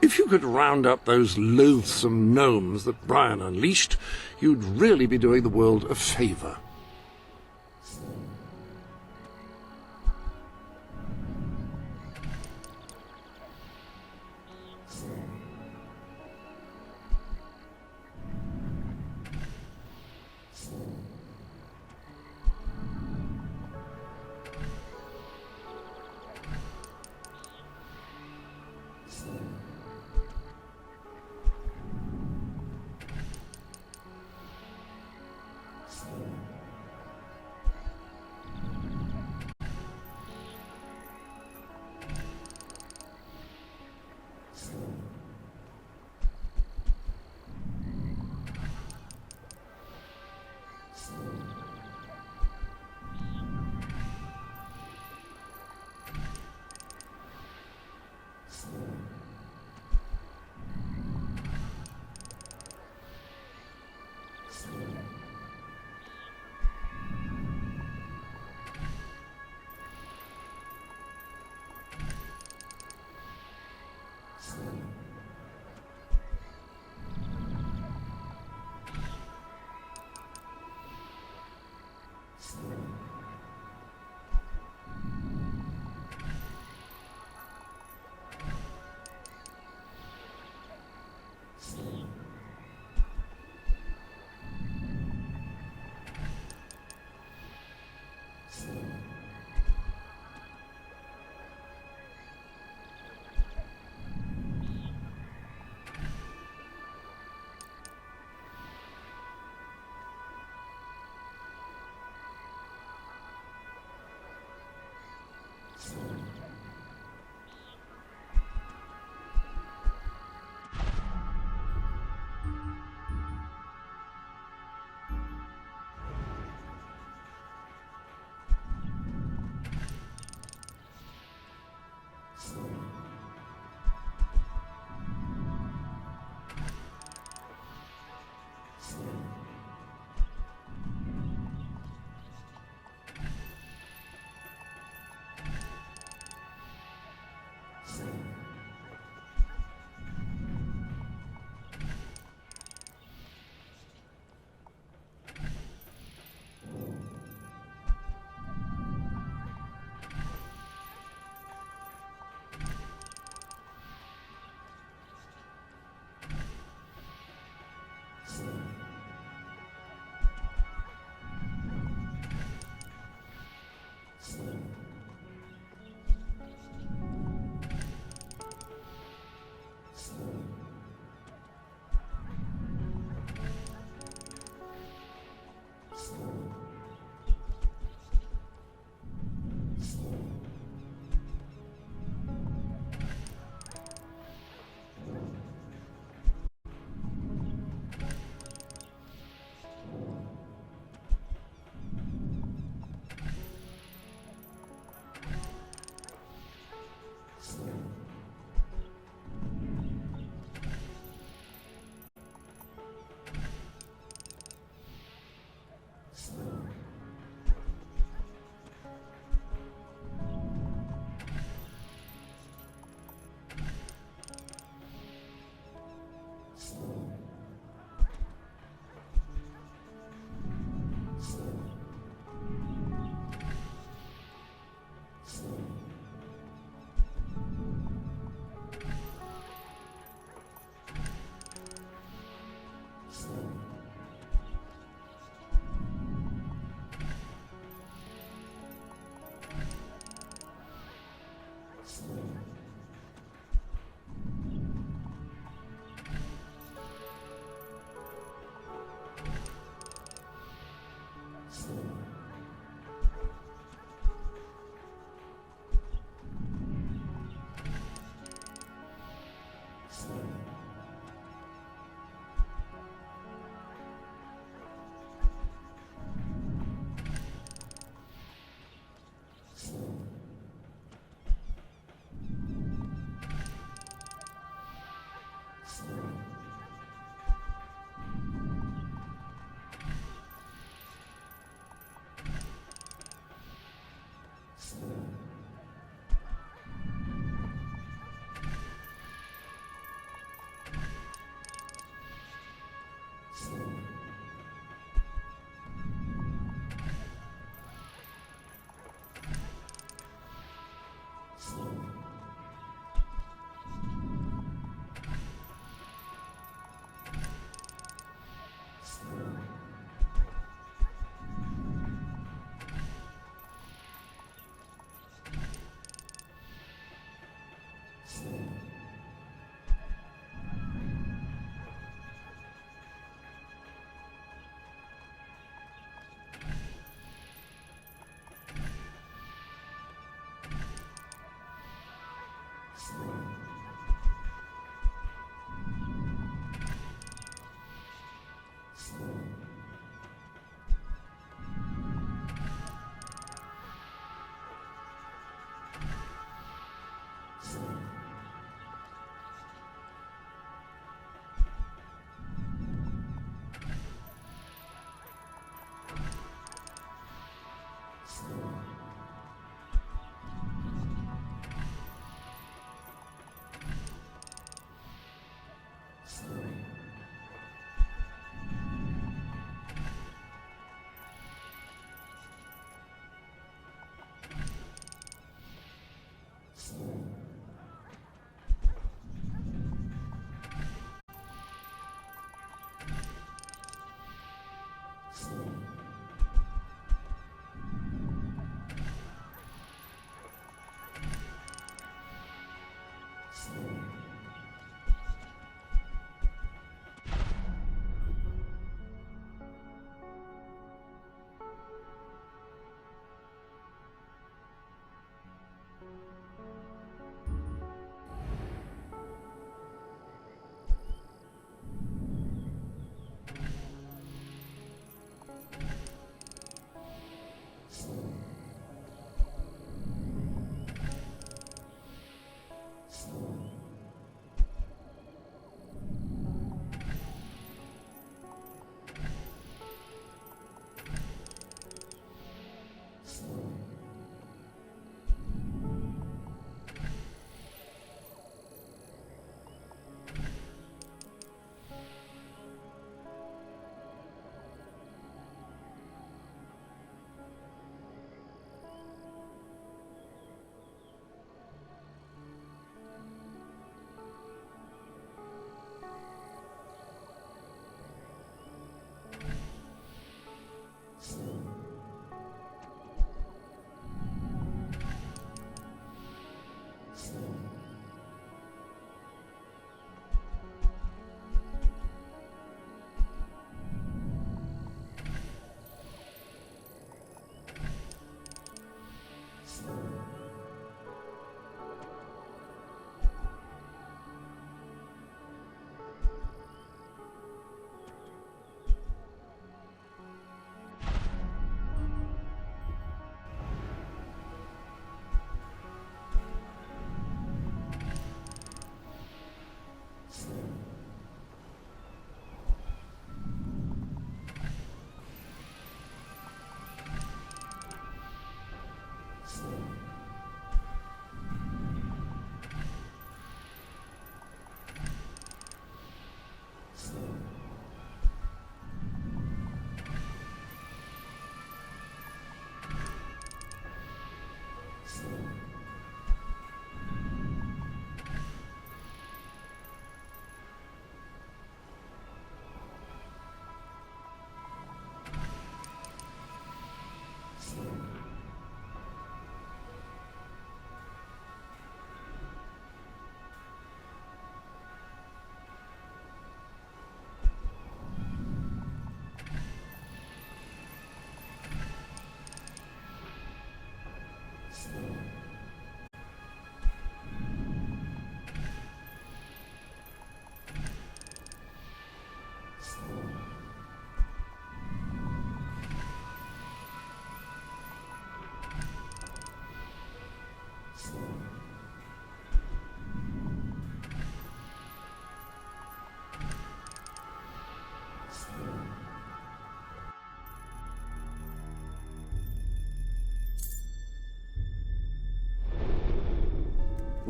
If you could round up those loathsome gnomes that Brian unleashed, you'd really be doing the world a favor.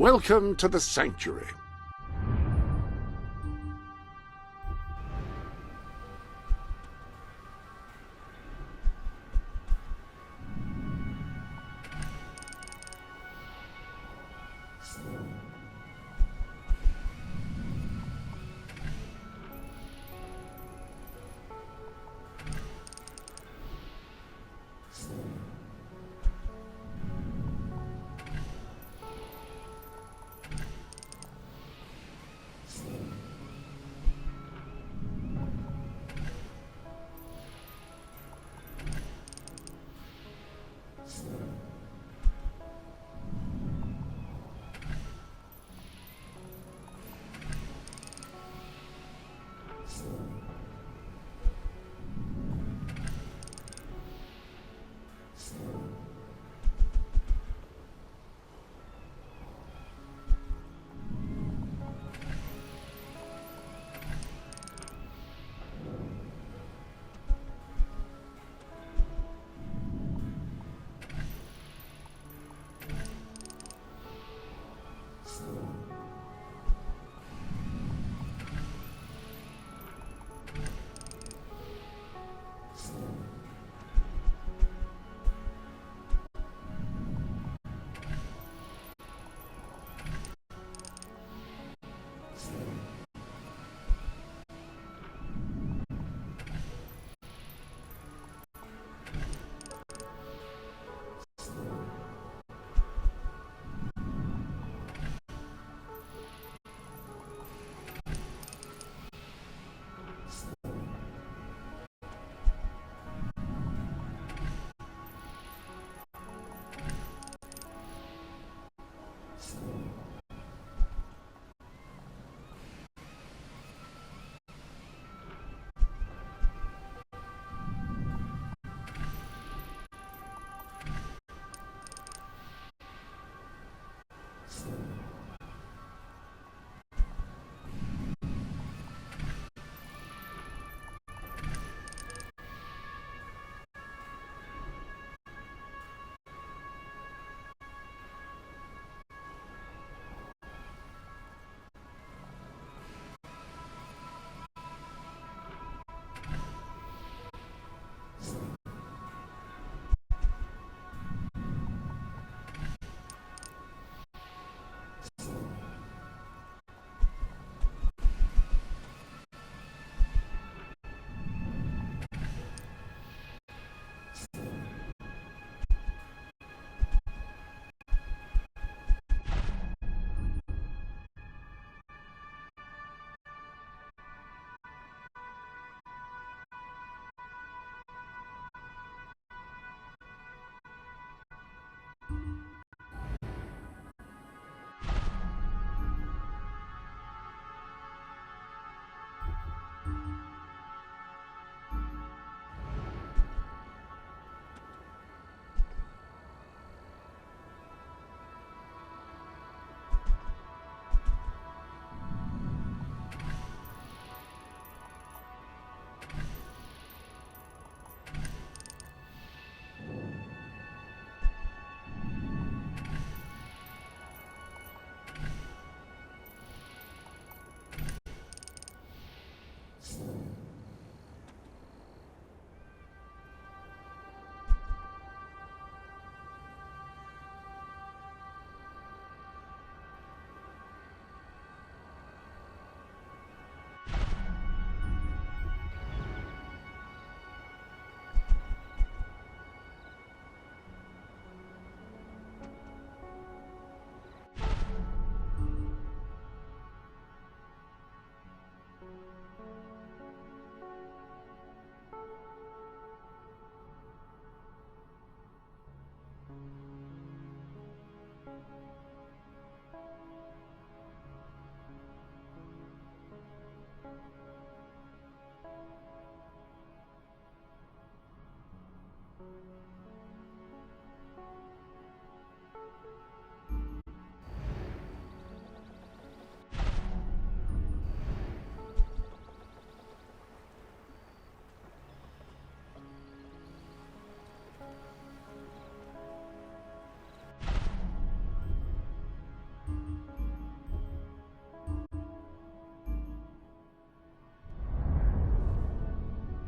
Welcome to the Sanctuary.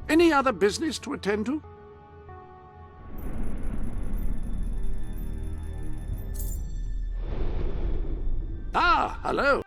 Any other business to attend to? Ah, hello.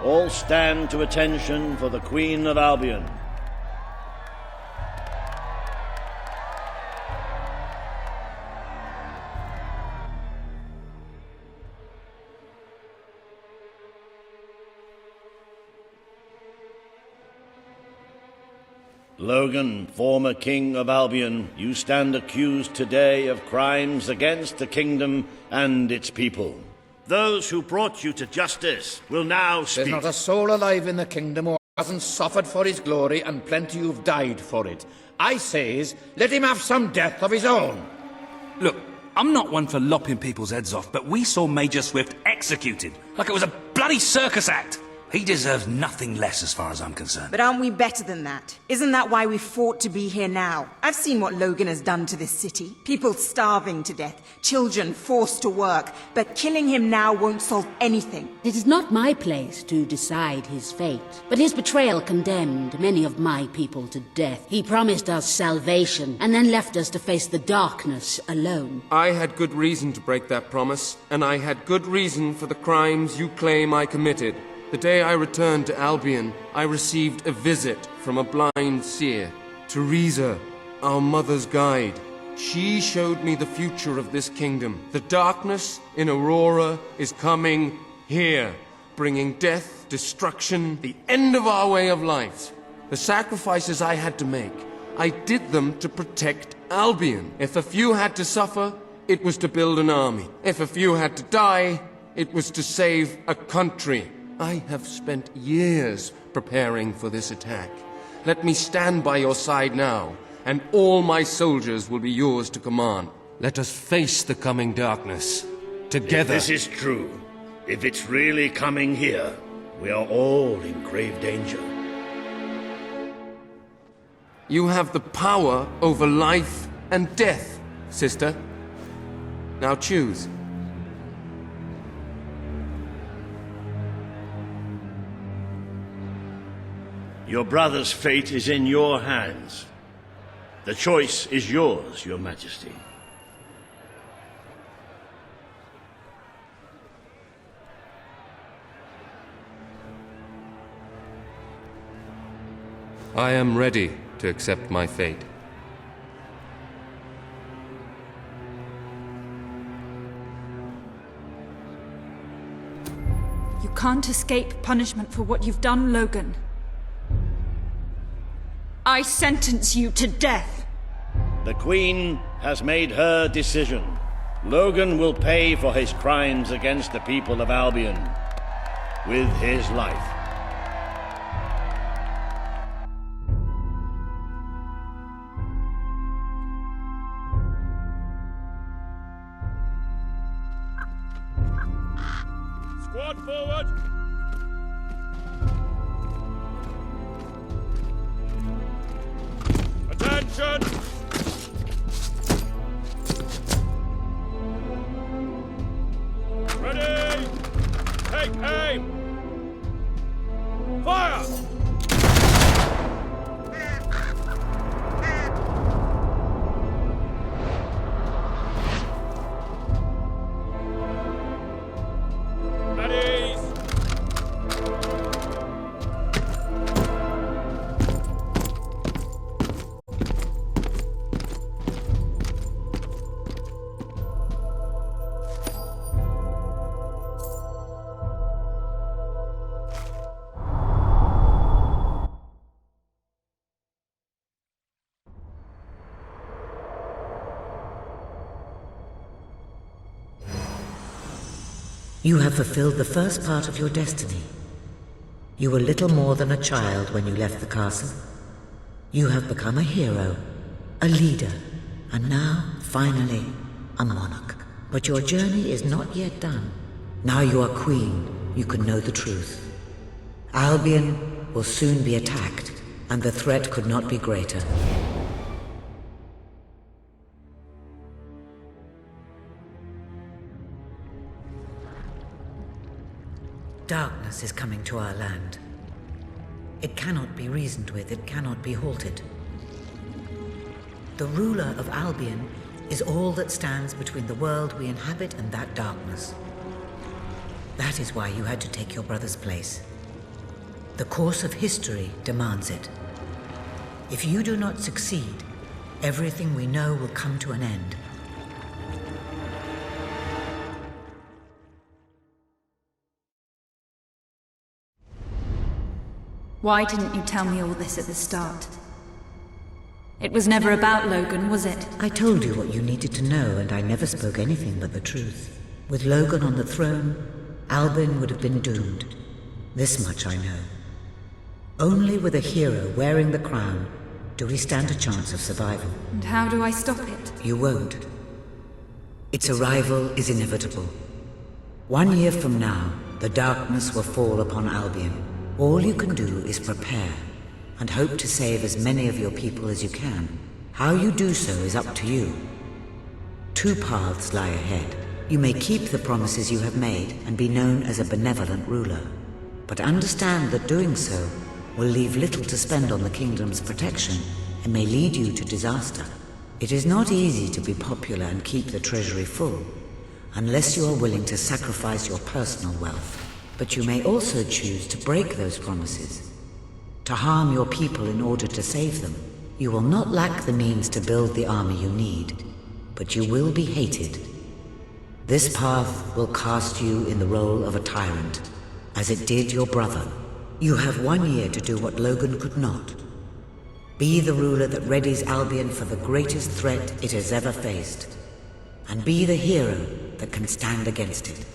All stand to attention for the Queen of Albion. Logan, former King of Albion, you stand accused today of crimes against the kingdom and its people. Those who brought you to justice will now speak. There's not a soul alive in the kingdom who hasn't suffered for his glory, and plenty who've died for it. I says, let him have some death of his own. Look, I'm not one for lopping people's heads off, but we saw Major Swift executed like it was a bloody circus act. He deserves nothing less as far as I'm concerned. But aren't we better than that? Isn't that why we fought to be here now? I've seen what Logan has done to this city. People starving to death, children forced to work. But killing him now won't solve anything. It is not my place to decide his fate, but his betrayal condemned many of my people to death. He promised us salvation, and then left us to face the darkness alone. I had good reason to break that promise, and I had good reason for the crimes you claim I committed. The day I returned to Albion, I received a visit from a blind seer, Teresa, our mother's guide. She showed me the future of this kingdom. The darkness in Aurora is coming here, bringing death, destruction, the end of our way of life. The sacrifices I had to make, I did them to protect Albion. If a few had to suffer, it was to build an army. If a few had to die, it was to save a country. I have spent years preparing for this attack. Let me stand by your side now, and all my soldiers will be yours to command. Let us face the coming darkness, together. If this is true, if it's really coming here, we are all in grave danger. You have the power over life and death, sister. Now choose. Your brother's fate is in your hands. The choice is yours, Your Majesty. I am ready to accept my fate. You can't escape punishment for what you've done, Logan. I sentence you to death. The Queen has made her decision. Logan will pay for his crimes against the people of Albion with his life. Squad forward! Fire! At ease! You have fulfilled the first part of your destiny. You were little more than a child when you left the castle. You have become a hero, a leader, and now, finally, a monarch. But your journey is not yet done. Now you are queen, you can know the truth. Albion will soon be attacked, and the threat could not be greater. Darkness is coming to our land. It cannot be reasoned with, it cannot be halted. The ruler of Albion is all that stands between the world we inhabit and that darkness. That is why you had to take your brother's place. The course of history demands it. If you do not succeed, everything we know will come to an end. Why didn't you tell me all this at the start? It was never about Logan, was it? I told you what you needed to know, and I never spoke anything but the truth. With Logan on the throne, Albion would have been doomed. This much I know. Only with a hero wearing the crown do we stand a chance of survival. And how do I stop it? You won't. Its arrival is inevitable. 1 year from now, the darkness will fall upon Albion. All you can do is prepare, and hope to save as many of your people as you can. How you do so is up to you. 2 paths lie ahead. You may keep the promises you have made and be known as a benevolent ruler. But understand that doing so will leave little to spend on the kingdom's protection and may lead you to disaster. It is not easy to be popular and keep the treasury full, unless you are willing to sacrifice your personal wealth. But you may also choose to break those promises, to harm your people in order to save them. You will not lack the means to build the army you need, but you will be hated. This path will cast you in the role of a tyrant, as it did your brother. You have 1 year to do what Logan could not. Be the ruler that readies Albion for the greatest threat it has ever faced, and be the hero that can stand against it.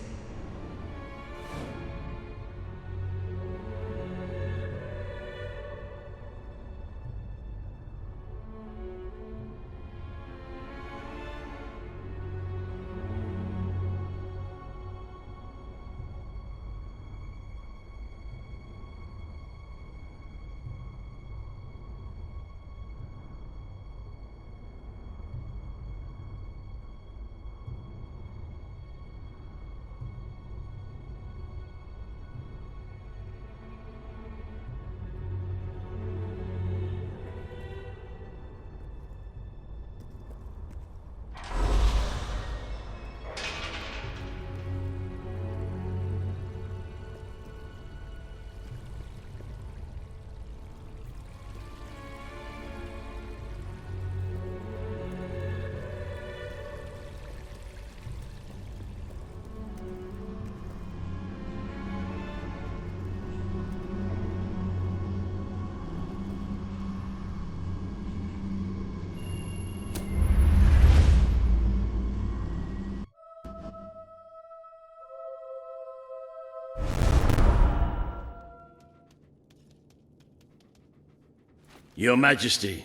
Your Majesty,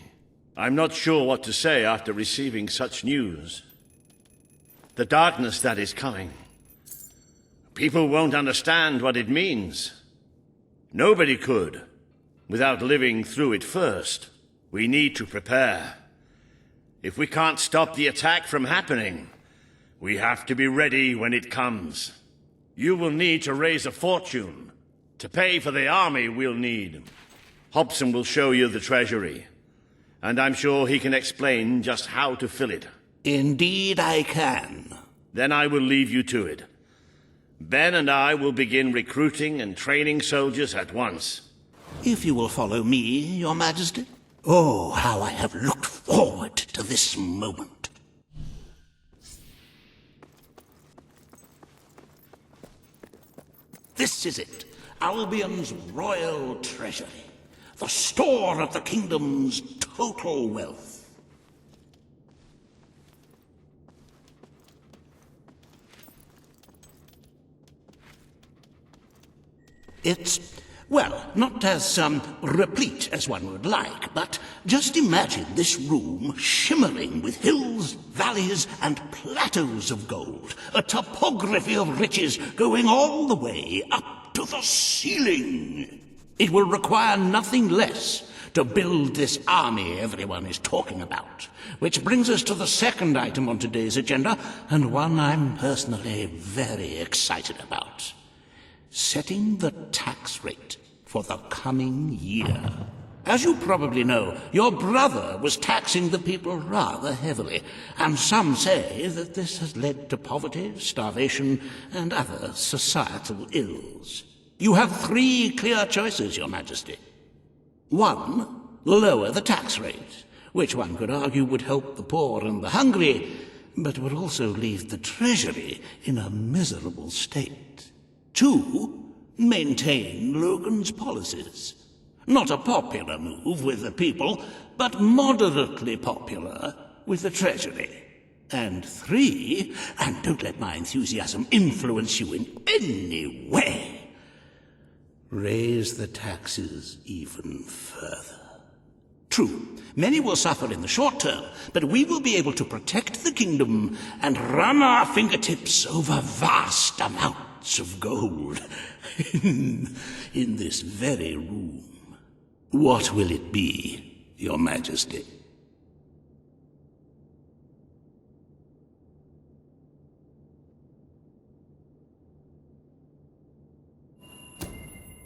I'm not sure what to say after receiving such news. The darkness that is coming. People won't understand what it means. Nobody could, without living through it first. We need to prepare. If we can't stop the attack from happening, we have to be ready when it comes. You will need to raise a fortune To pay for the army we'll need, Hobson will show you the treasury. And I'm sure he can explain just how to fill it. Indeed I can. Then I will leave you to it. Ben and I will begin recruiting and training soldiers at once. If you will follow me, Your Majesty. Oh, how I have looked forward to this moment. This is it, Albion's royal treasury, the store of the kingdom's total wealth. It's, well, not as replete as one would like, but just imagine this room shimmering with hills, valleys, and plateaus of gold, a topography of riches going all the way up to the ceiling. It will require nothing less to build this army everyone is talking about. Which brings us to the second item on today's agenda, and one I'm personally very excited about. Setting the tax rate for the coming year. As you probably know, your brother was taxing the people rather heavily, and some say that this has led to poverty, starvation, and other societal ills. You have 3 clear choices, Your Majesty. 1, lower the tax rate, which one could argue would help the poor and the hungry, but would also leave the treasury in a miserable state. 2, maintain Logan's policies. Not a popular move with the people, but moderately popular with the Treasury. And 3, and don't let my enthusiasm influence you in any way, raise the taxes even further. True, many will suffer in the short term, but we will be able to protect the kingdom and run our fingertips over vast amounts of gold in this very room. What will it be, Your Majesty?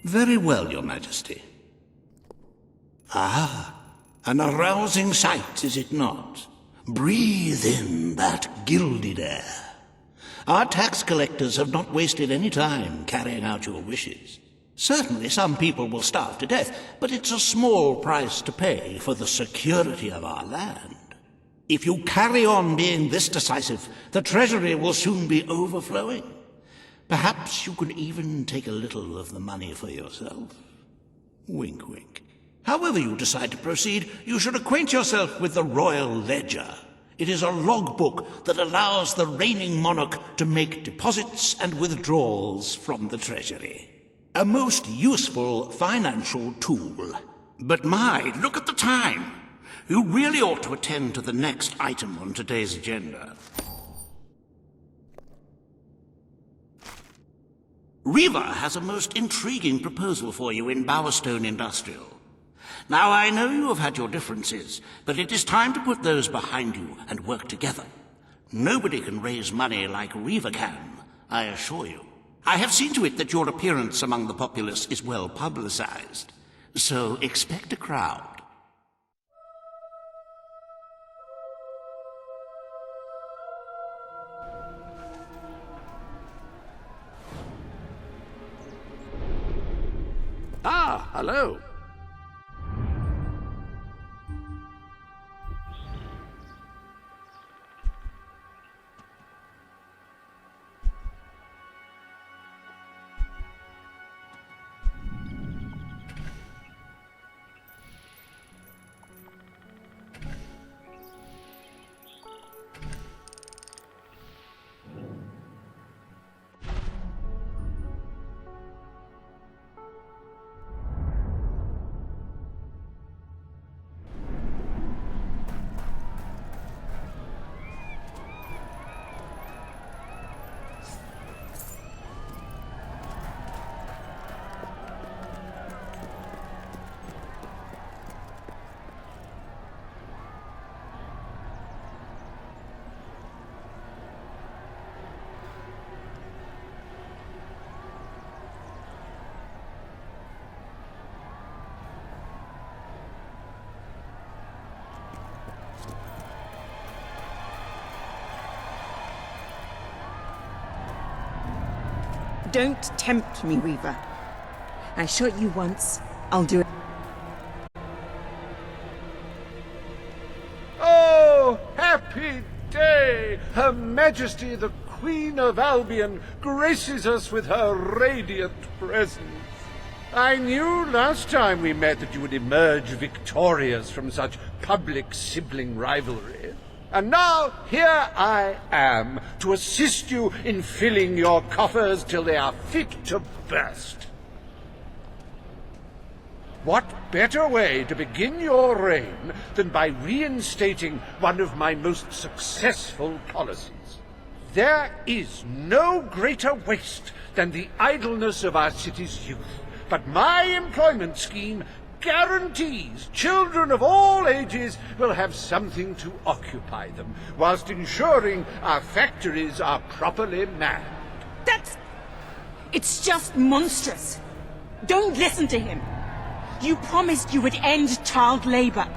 Very well, Your Majesty. Ah, an arousing sight, is it not? Breathe in that gilded air. Our tax collectors have not wasted any time carrying out your wishes. Certainly some people will starve to death, but it's a small price to pay for the security of our land. If you carry on being this decisive, the treasury will soon be overflowing. Perhaps you could even take a little of the money for yourself. Wink, wink. However you decide to proceed, you should acquaint yourself with the Royal Ledger. It is a logbook that allows the reigning monarch to make deposits and withdrawals from the treasury. A most useful financial tool. But my, look at the time. You really ought to attend to the next item on today's agenda. Reva has a most intriguing proposal for you in Bowerstone Industrial. Now, I know you have had your differences, but it is time to put those behind you and work together. Nobody can raise money like Reva can, I assure you. I have seen to it that your appearance among the populace is well publicized, so expect a crowd. Ah, hello. Don't tempt me, Weaver. I shot you once, I'll do it. Oh, happy day! Her Majesty the Queen of Albion graces us with her radiant presence. I knew last time we met that you would emerge victorious from such public sibling rivalry. And now here I am to assist you in filling your coffers till they are fit to burst. What better way to begin your reign than by reinstating one of my most successful policies? There is no greater waste than the idleness of our city's youth, but my employment scheme guarantees children of all ages will have something to occupy them, whilst ensuring our factories are properly manned. It's just monstrous. Don't listen to him. You promised you would end child labor.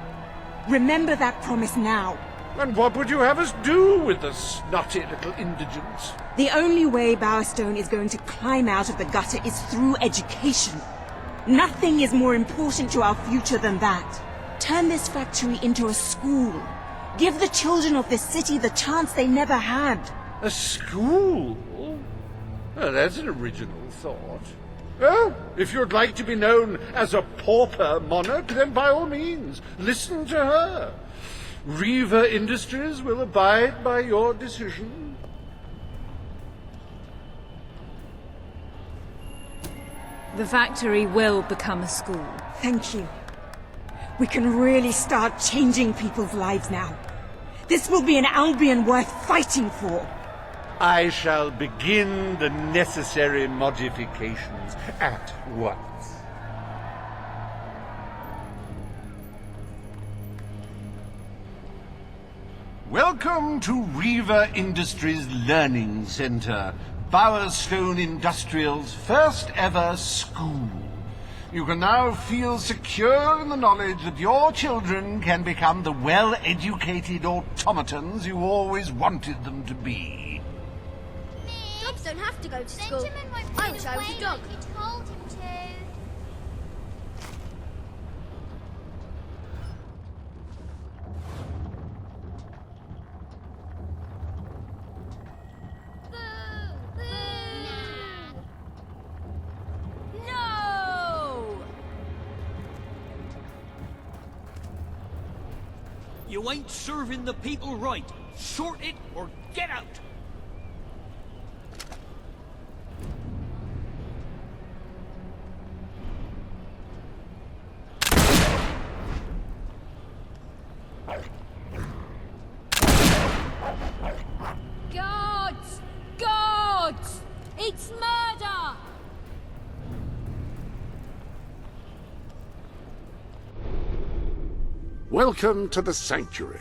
Remember that promise now. And what would you have us do with the snotty little indigents? The only way Bowerstone is going to climb out of the gutter is through education. Nothing is more important to our future than that. Turn this factory into a school. Give the children of this city the chance they never had. A school? Oh, that's an original thought. Oh, if you'd like to be known as a pauper monarch, then by all means, listen to her. Reaver Industries will abide by your decision. The factory will become a school. Thank you. We can really start changing people's lives now. This will be an Albion worth fighting for. I shall begin the necessary modifications at once. Welcome to Reaver Industries Learning Center, Bowerstone Industrial's first ever school. You can now feel secure in the knowledge that your children can become the well-educated automatons you always wanted them to be. Dogs don't have to go to school. I wish I was a dog. We told him to. No! You ain't serving the people right. Sort it or get out! Gods! Gods! It's murder! Welcome to the Sanctuary.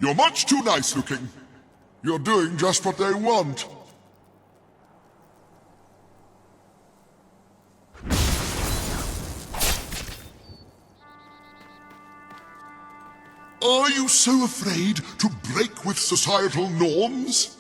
You're much too nice looking. You're doing just what they want. Are you so afraid to break with societal norms?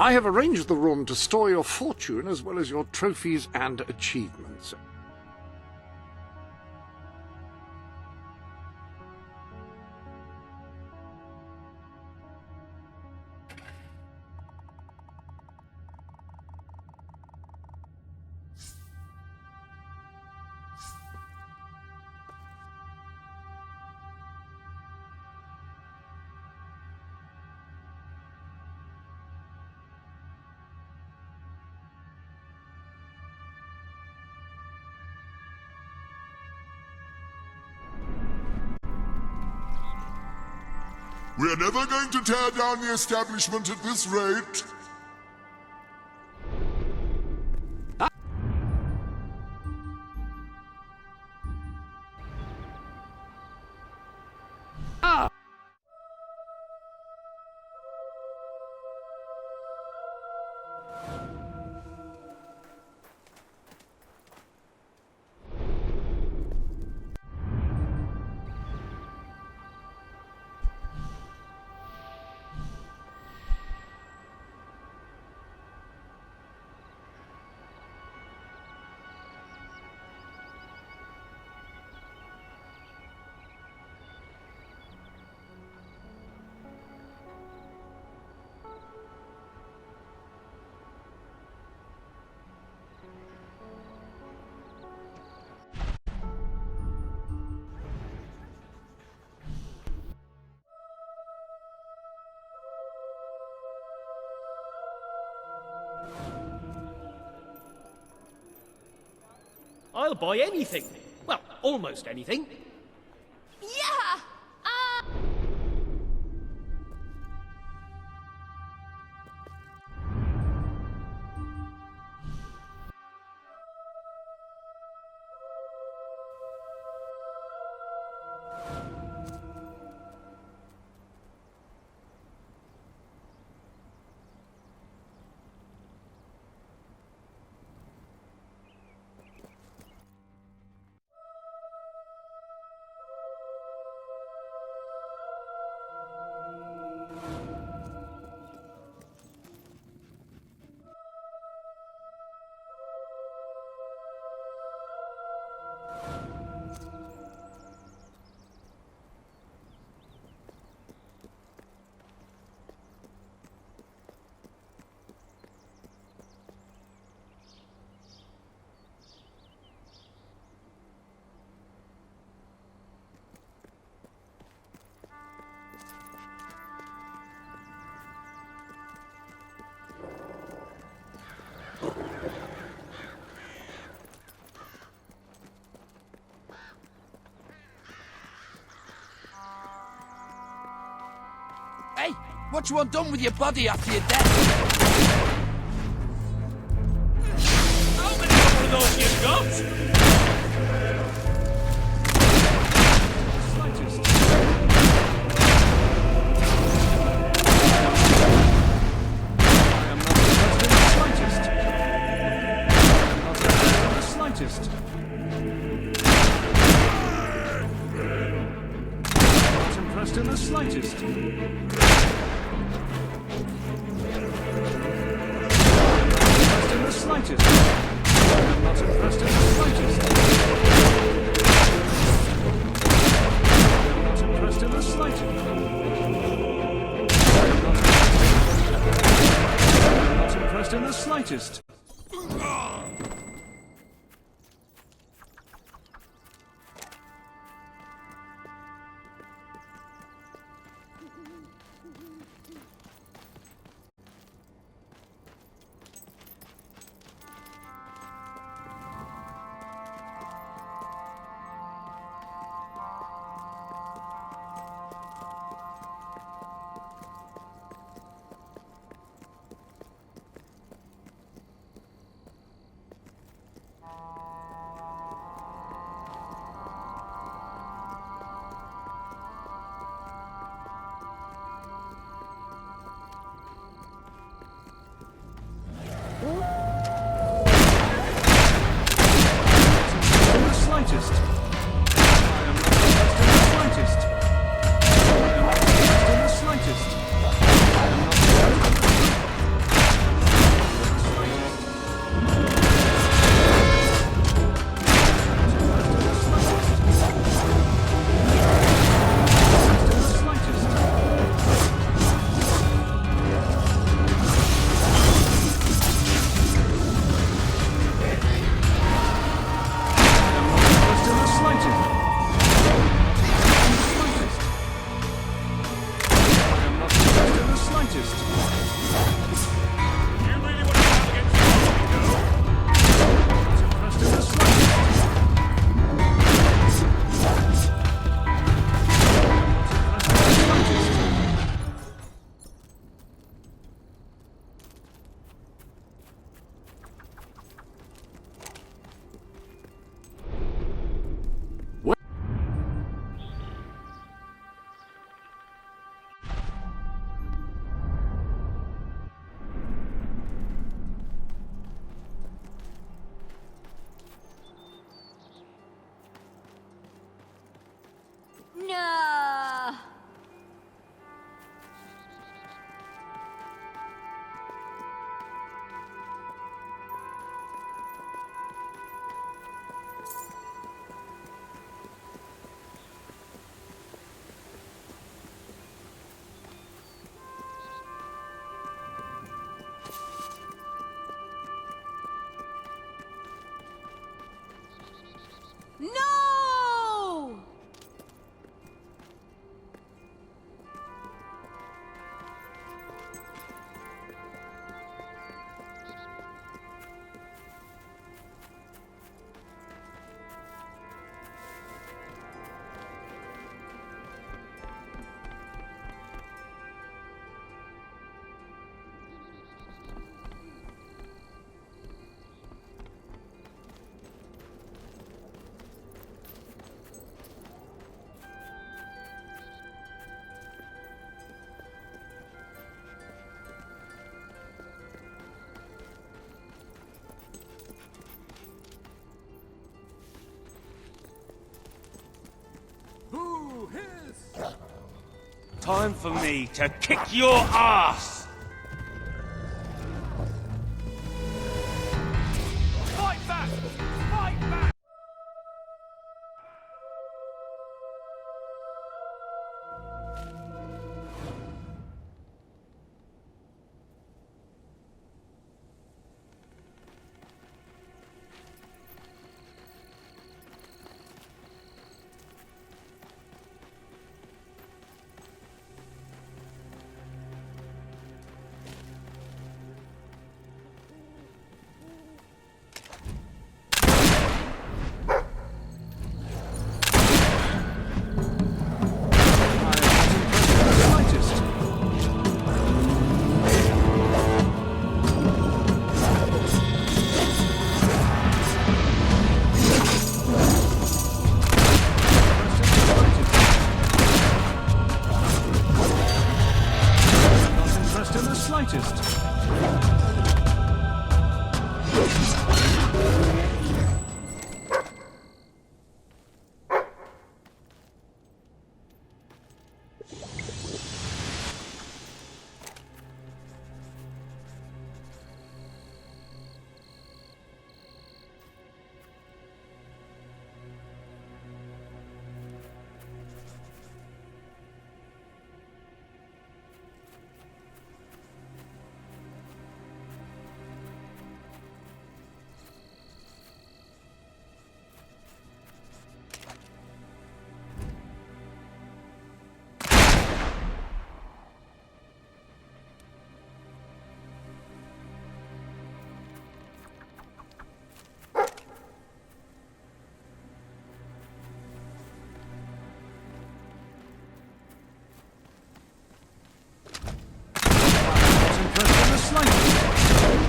I have arranged the room to store your fortune as well as your trophies and achievements. We're never going to tear down the establishment at this rate. I'll buy anything. Well, almost anything. Yeah! Hey, what you want done with your body after you're dead? How many more of those you got? In the slightest. In the slightest. I'm not impressed in the slightest. I'm not impressed in the slightest. I'm not impressed in the slightest. Time for me to kick your ass! Fight back! Fight back!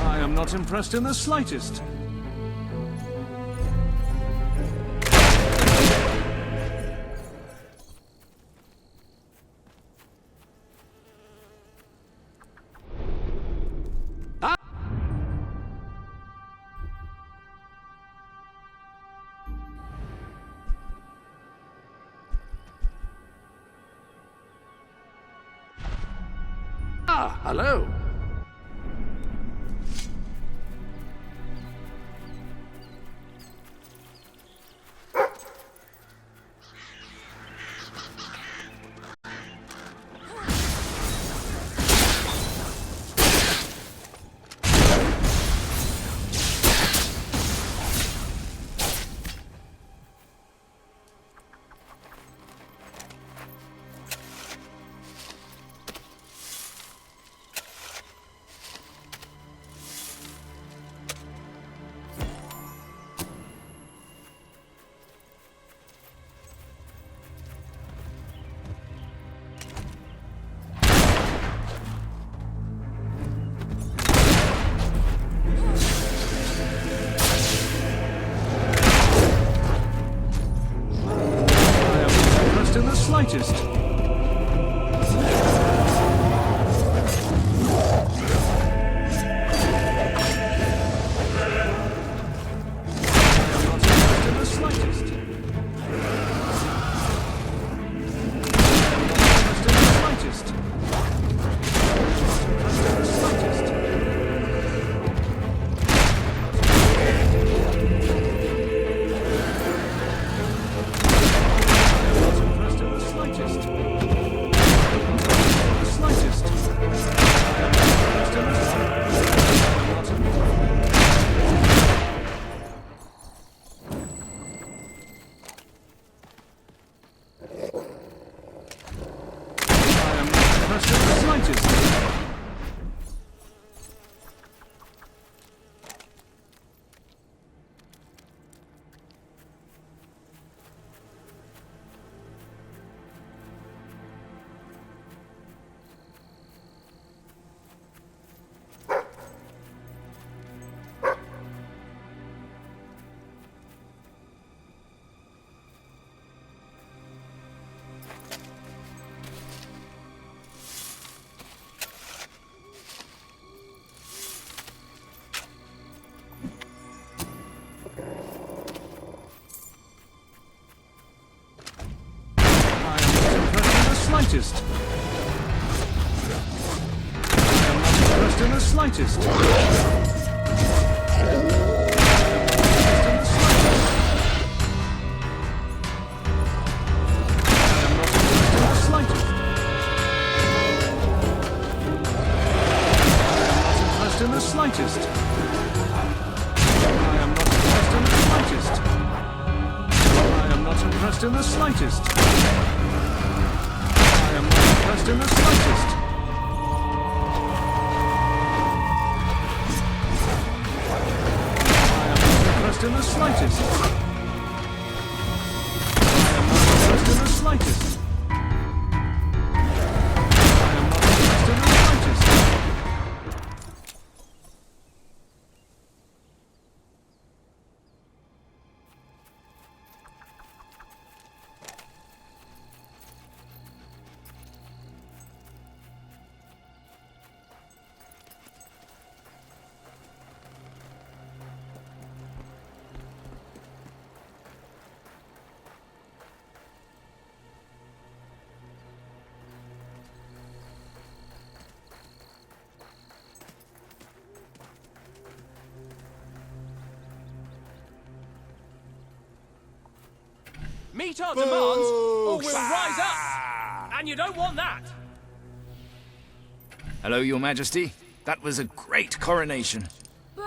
I am not impressed in the slightest. Ah, hello. Slightest. in the slightest. In the slightest. I am not impressed in the slightest. I am not impressed in the slightest. I am not impressed in the slightest. I am not impressed in the slightest. I am not impressed in the slightest. I am not impressed in the slightest. Meet our demands, or we'll rise up! And you don't want that! Hello, Your Majesty. That was a great coronation. Boo!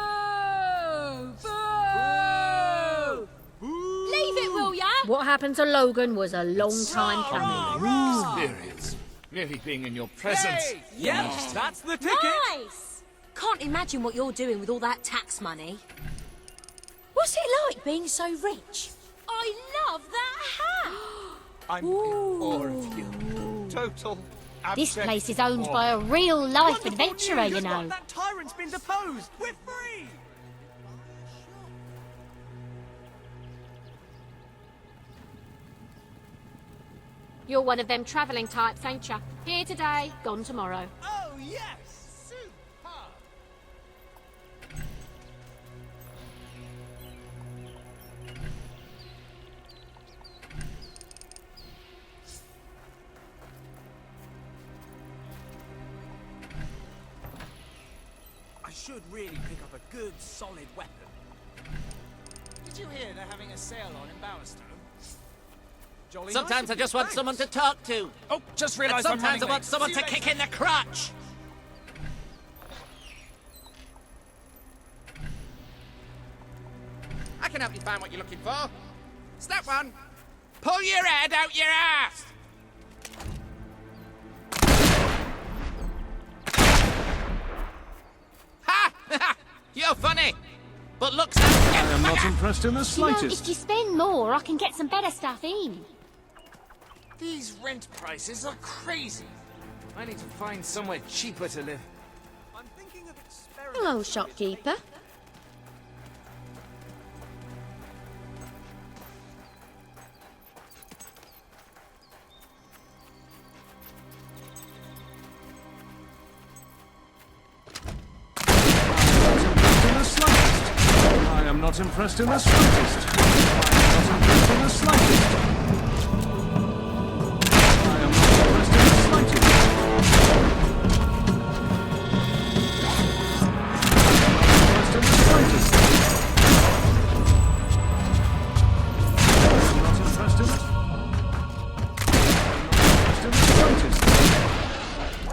Boo! Leave it, will ya? What happened to Logan was a long time coming. Experience. Really being in your presence. Hey! Yep, that's the ticket! Nice! Can't imagine what you're doing with all that tax money. What's it like being so rich? I love that hat! I'm in awe of you. Total, This abject place is owned awe. by a real-life Wonderful adventurer, news, you it's know. like that tyrant's been deposed! We're free! You're one of them travelling types, ain't ya? Here today, gone tomorrow. Oh, yes! Superb! I should really pick up a good, solid weapon. Did you hear they're having a sale on in Bowerstone? Jolly Sometimes nice I just want thanks. someone to talk to. Oh, just And realised I'm sometimes I running want late. someone See to you kick later. in the crotch. I can help you find what you're looking for. Step one, pull your head out your ass. Ha! You're funny, but looks like I am not impressed in the You know, slightest. if you spend more, I can get some better stuff in. These rent prices are crazy. I need to find somewhere cheaper to live. I'm thinking of experimenting. Hello, shopkeeper. I am not impressed in the slightest. I am not impressed in the slightest. I am not impressed in the slightest. I am not impressed in the slightest.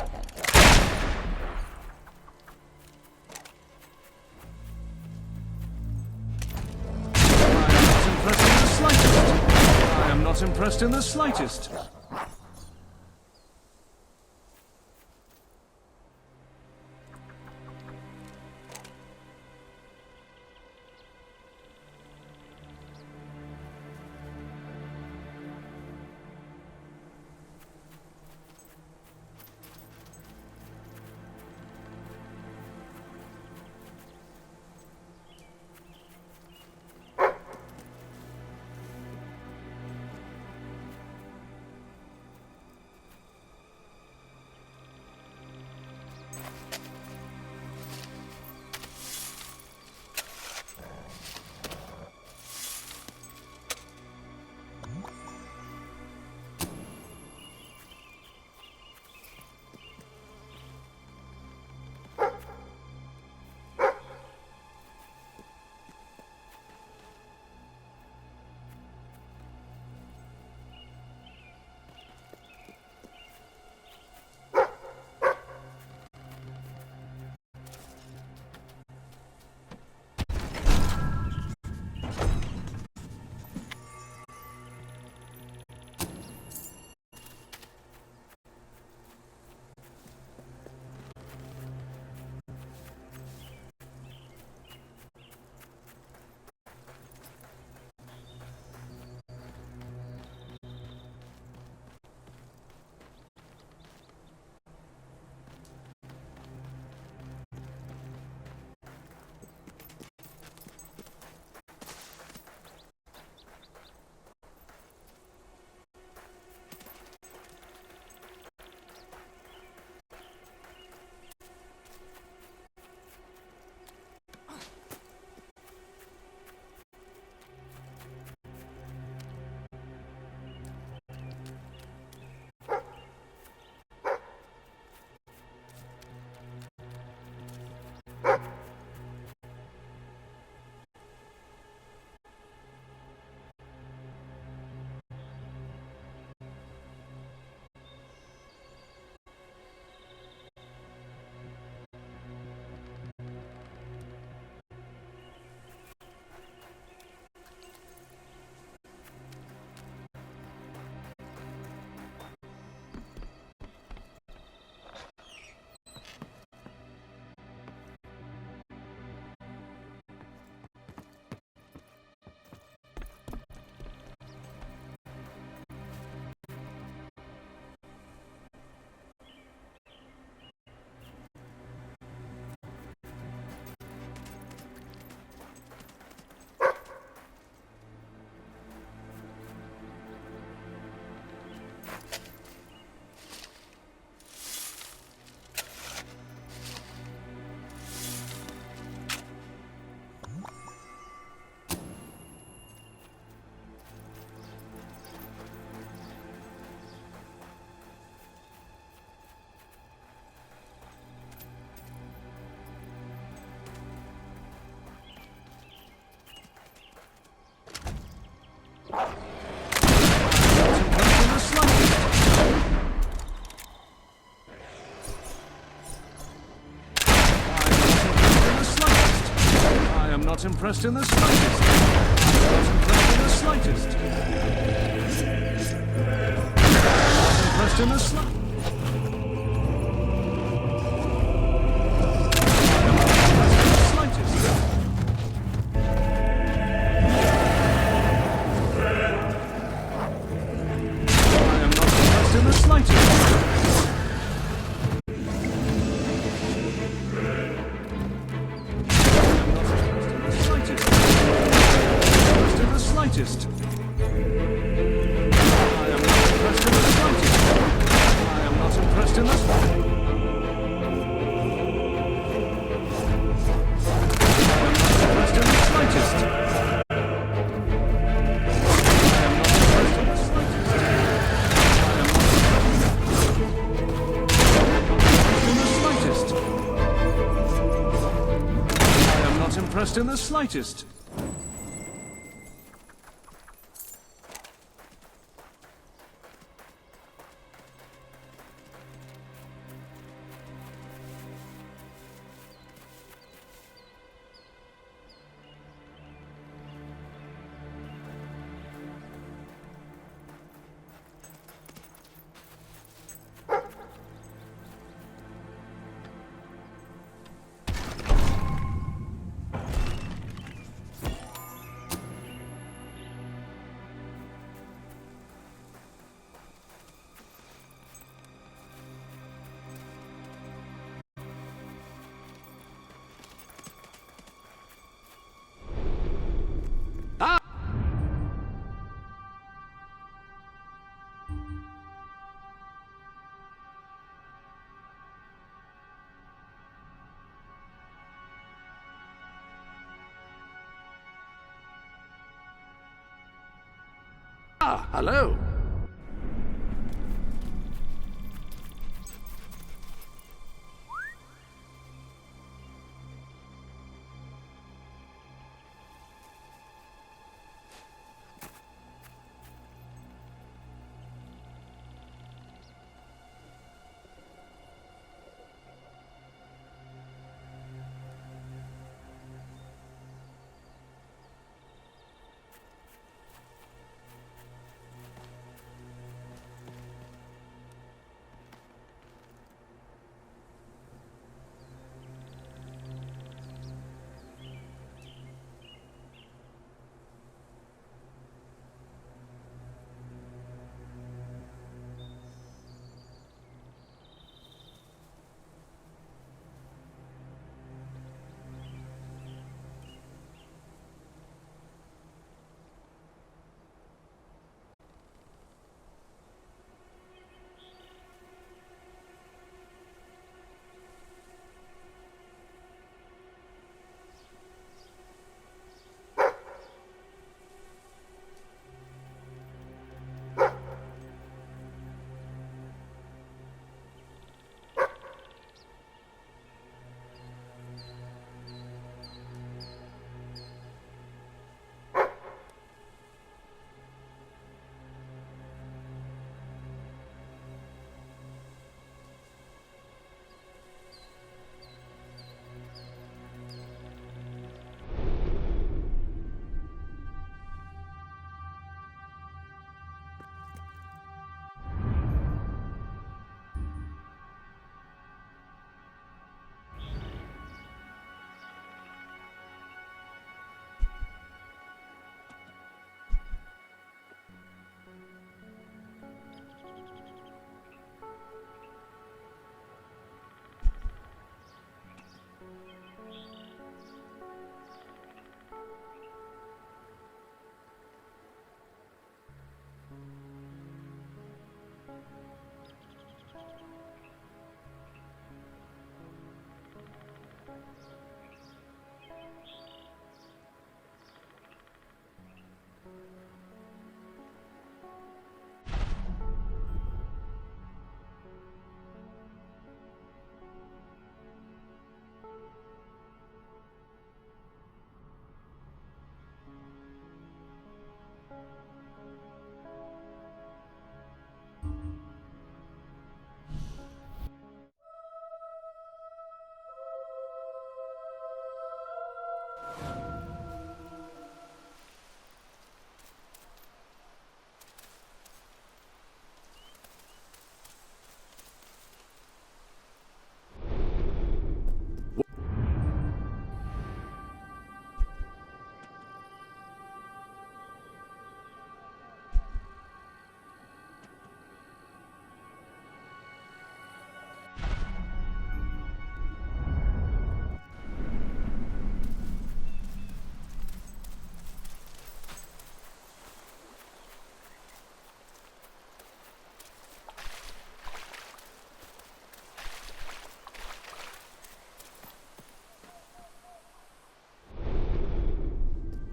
I am not impressed in the slightest. I am not impressed in the slightest. not impressed in the slightest. I am not impressed in the slightest. Not impressed in the slightest. In the slightest. Ah, hello.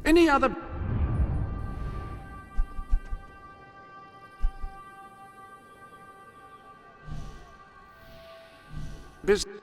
Any other... business?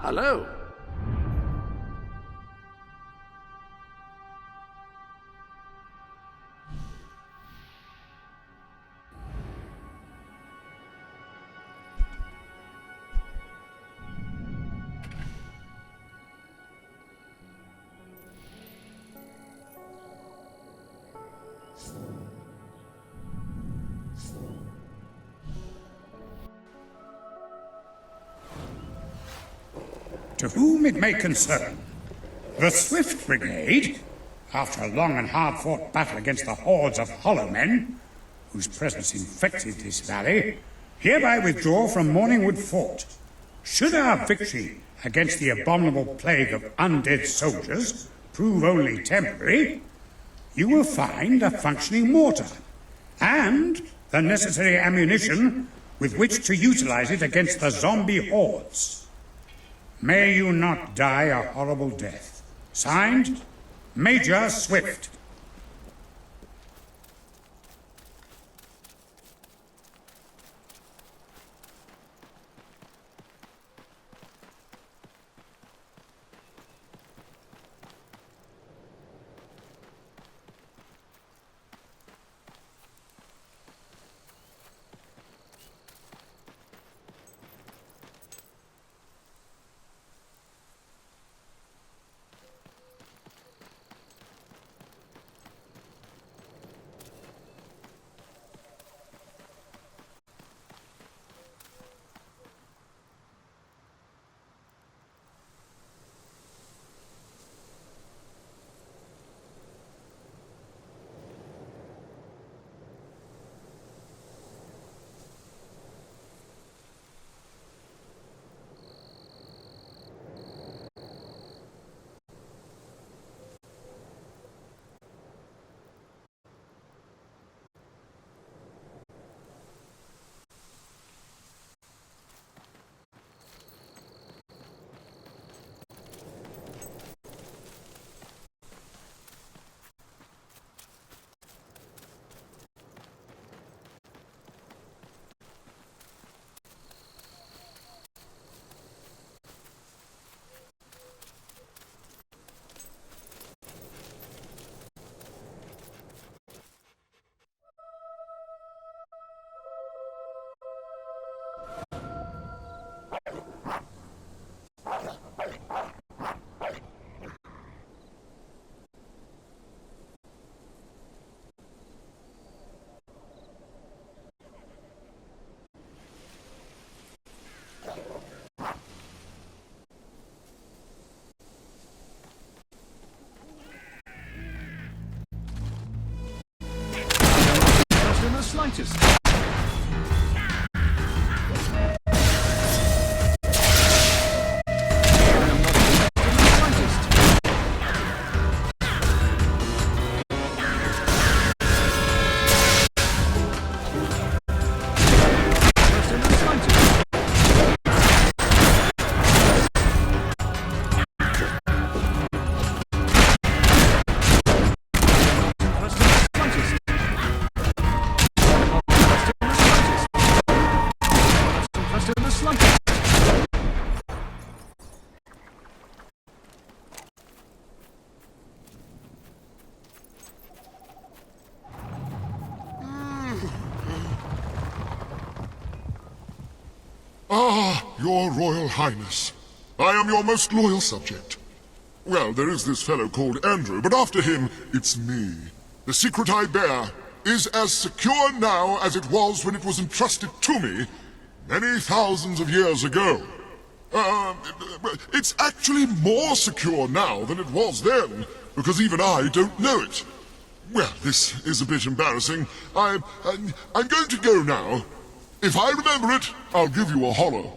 hello. To whom it may concern, the Swift Brigade, after a long and hard-fought battle against the hordes of Hollow Men, whose presence infected this valley, hereby withdraw from Morningwood Fort. Should our victory against the abominable plague of undead soldiers prove only temporary, you will find a functioning mortar, and the necessary ammunition with which to utilize it against the zombie hordes. May you not die a horrible death. Signed, Major Swift. Slightest. Ah, your Royal Highness. I am your most loyal subject. Well, there is this fellow called Andrew, but after him, it's me. The secret I bear is as secure now as it was when it was entrusted to me many thousands of years ago. It's actually more secure now than it was then, because even I don't know it. Well, this is a bit embarrassing. I'm going to go now. If I remember it, I'll give you a hollow.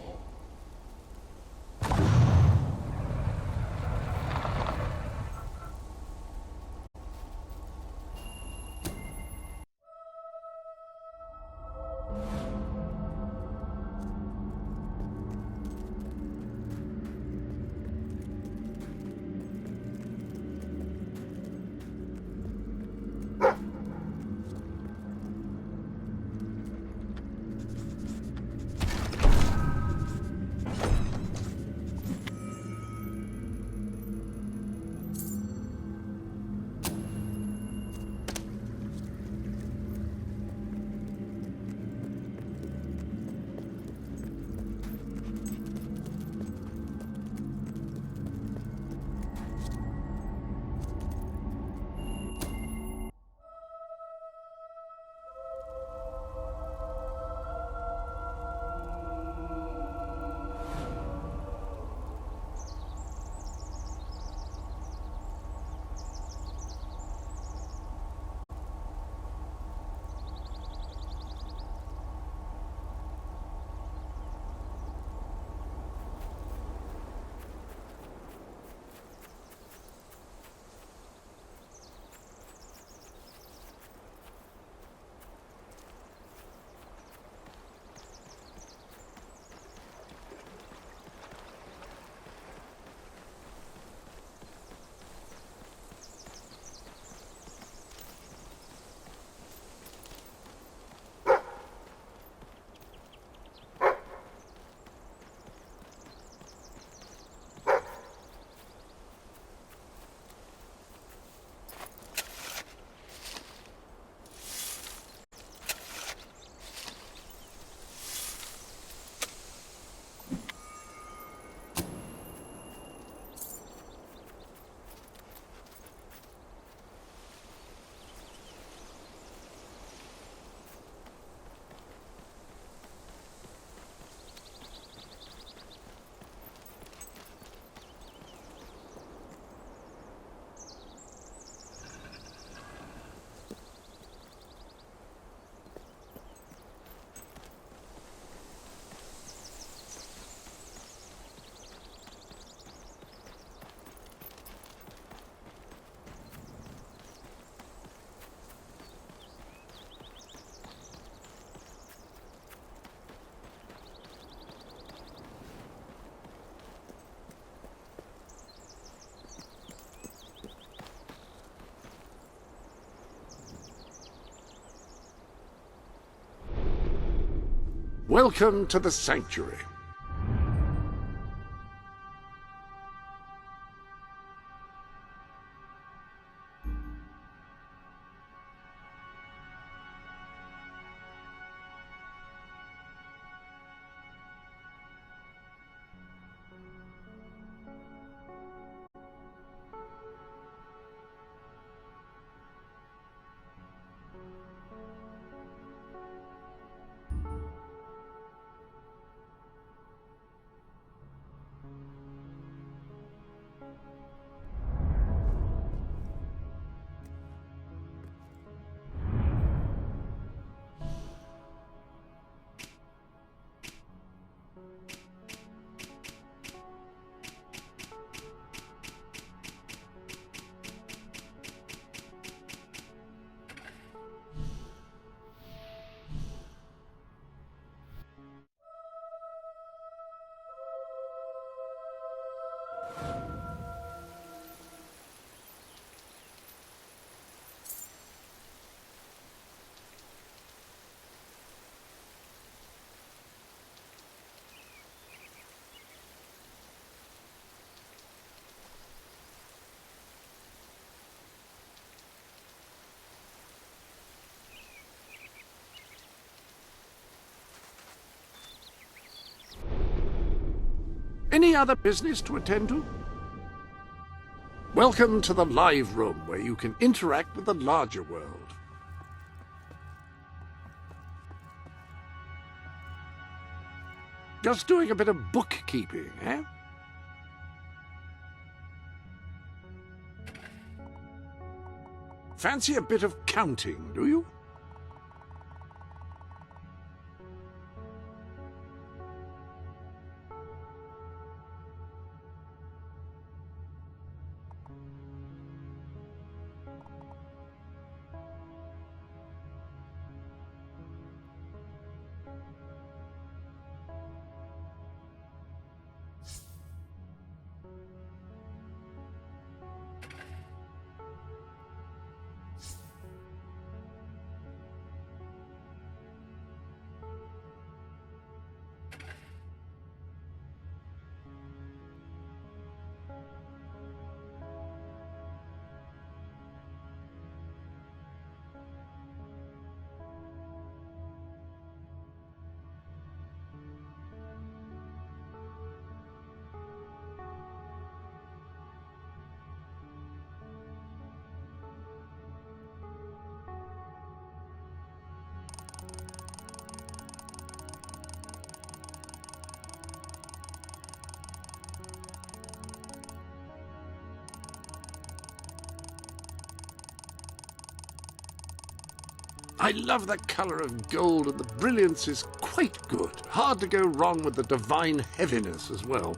Welcome to the Sanctuary. Any other business to attend to? Welcome to the live room, where you can interact with the larger world. Just doing a bit of bookkeeping, eh? Fancy a bit of counting, do you? I love that colour of gold, and the brilliance is quite good. Hard to go wrong with the divine heaviness as well.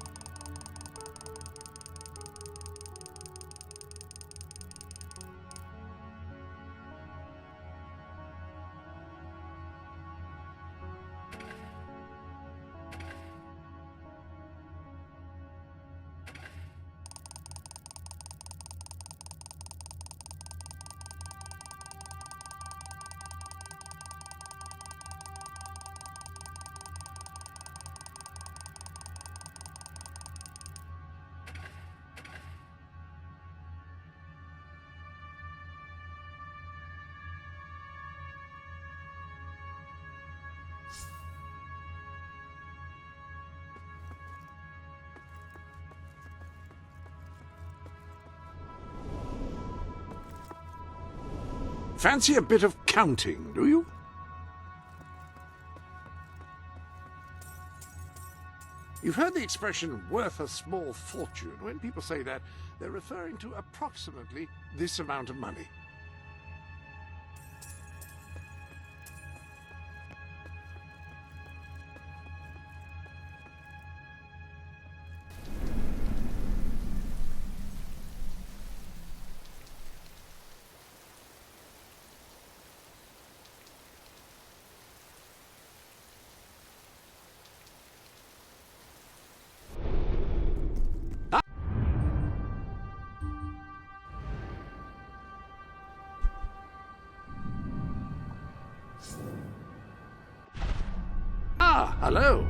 Fancy a bit of counting, do you? You've heard the expression, worth a small fortune. When people say that, they're referring to approximately this amount of money. Ah, hello.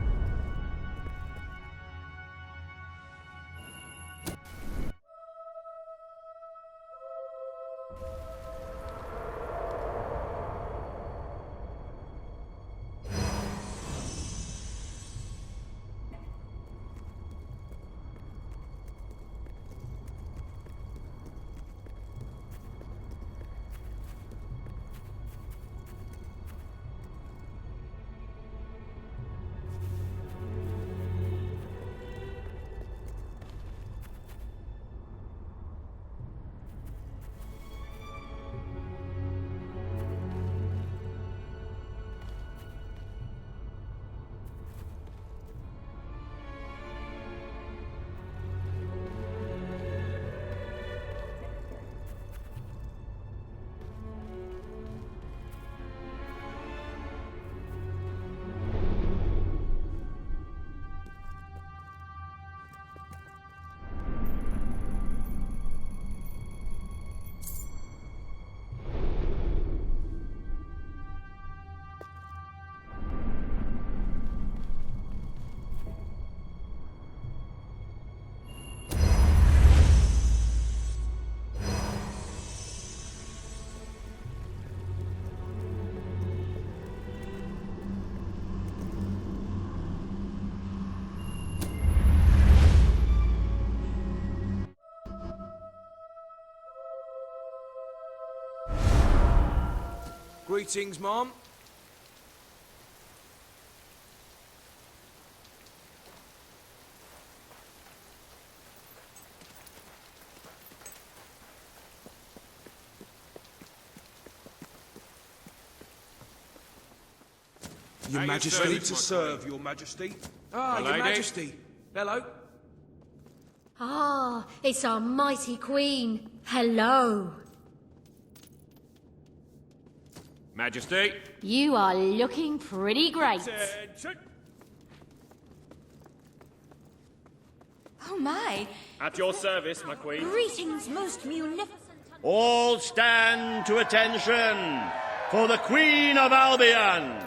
Greetings, Mom. Your Majesty. Ready to serve, Your Majesty. Ah, Your Majesty. Hello. Ah, it's our mighty queen. Hello. Majesty. You are looking pretty great. Attention. Oh my. At your service, my queen. Greetings, most munificent. All stand to attention for the Queen of Albion.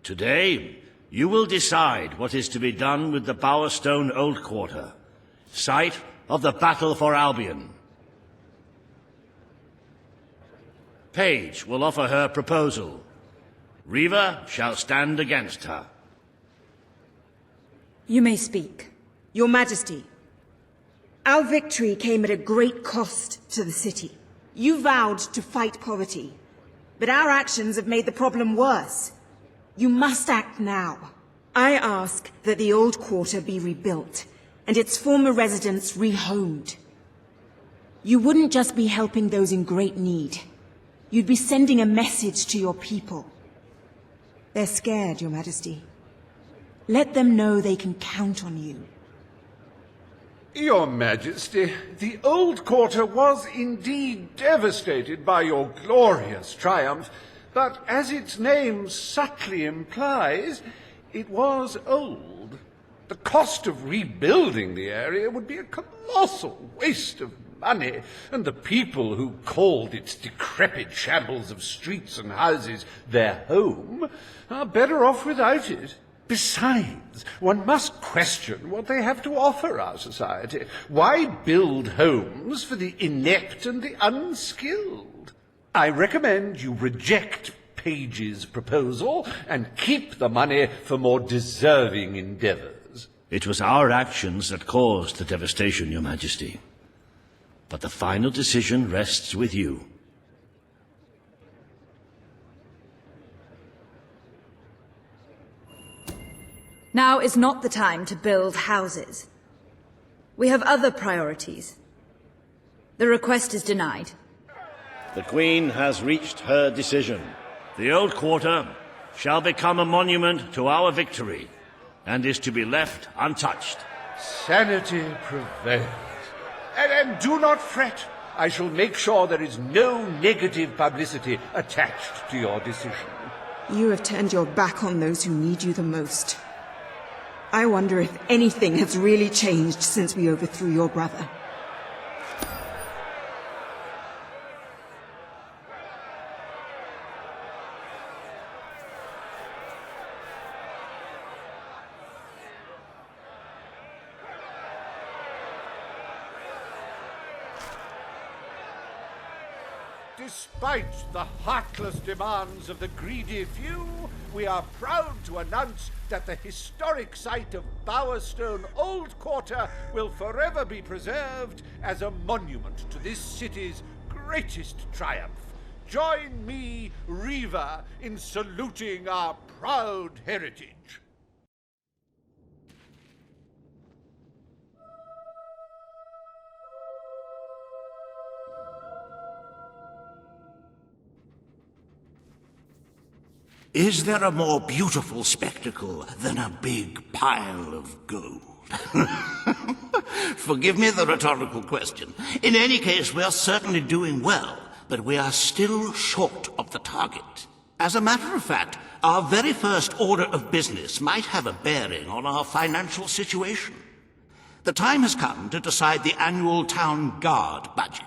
Today, you will decide what is to be done with the Bowerstone Old Quarter, site of the battle for Albion. Paige will offer her proposal. Reva shall stand against her. You may speak. Your Majesty, our victory came at a great cost to the city. You vowed to fight poverty, but our actions have made the problem worse. You must act now. I ask that the Old Quarter be rebuilt, and its former residents rehomed. You wouldn't just be helping those in great need. You'd be sending a message to your people. They're scared, Your Majesty. Let them know they can count on you. Your Majesty, the Old Quarter was indeed devastated by your glorious triumph, but as its name subtly implies, it was old. The cost of rebuilding the area would be a colossal waste of money, and the people who called its decrepit shambles of streets and houses their home are better off without it. Besides, one must question what they have to offer our society. Why build homes for the inept and the unskilled? I recommend you reject Paige's proposal and keep the money for more deserving endeavors. It was our actions that caused the devastation, Your Majesty. But the final decision rests with you. Now is not the time to build houses. We have other priorities. The request is denied. The Queen has reached her decision. The Old Quarter shall become a monument to our victory, and is to be left untouched. Sanity prevails. And do not fret. I shall make sure there is no negative publicity attached to your decision. You have turned your back on those who need you the most. I wonder if anything has really changed since we overthrew your brother. Despite the heartless demands of the greedy few, we are proud to announce that the historic site of Bowerstone Old Quarter will forever be preserved as a monument to this city's greatest triumph. Join me, Reaver, in saluting our proud heritage. Is there a more beautiful spectacle than a big pile of gold? Forgive me the rhetorical question. In any case, we are certainly doing well, but we are still short of the target. As a matter of fact, our very first order of business might have a bearing on our financial situation. The time has come to decide the annual town guard budget.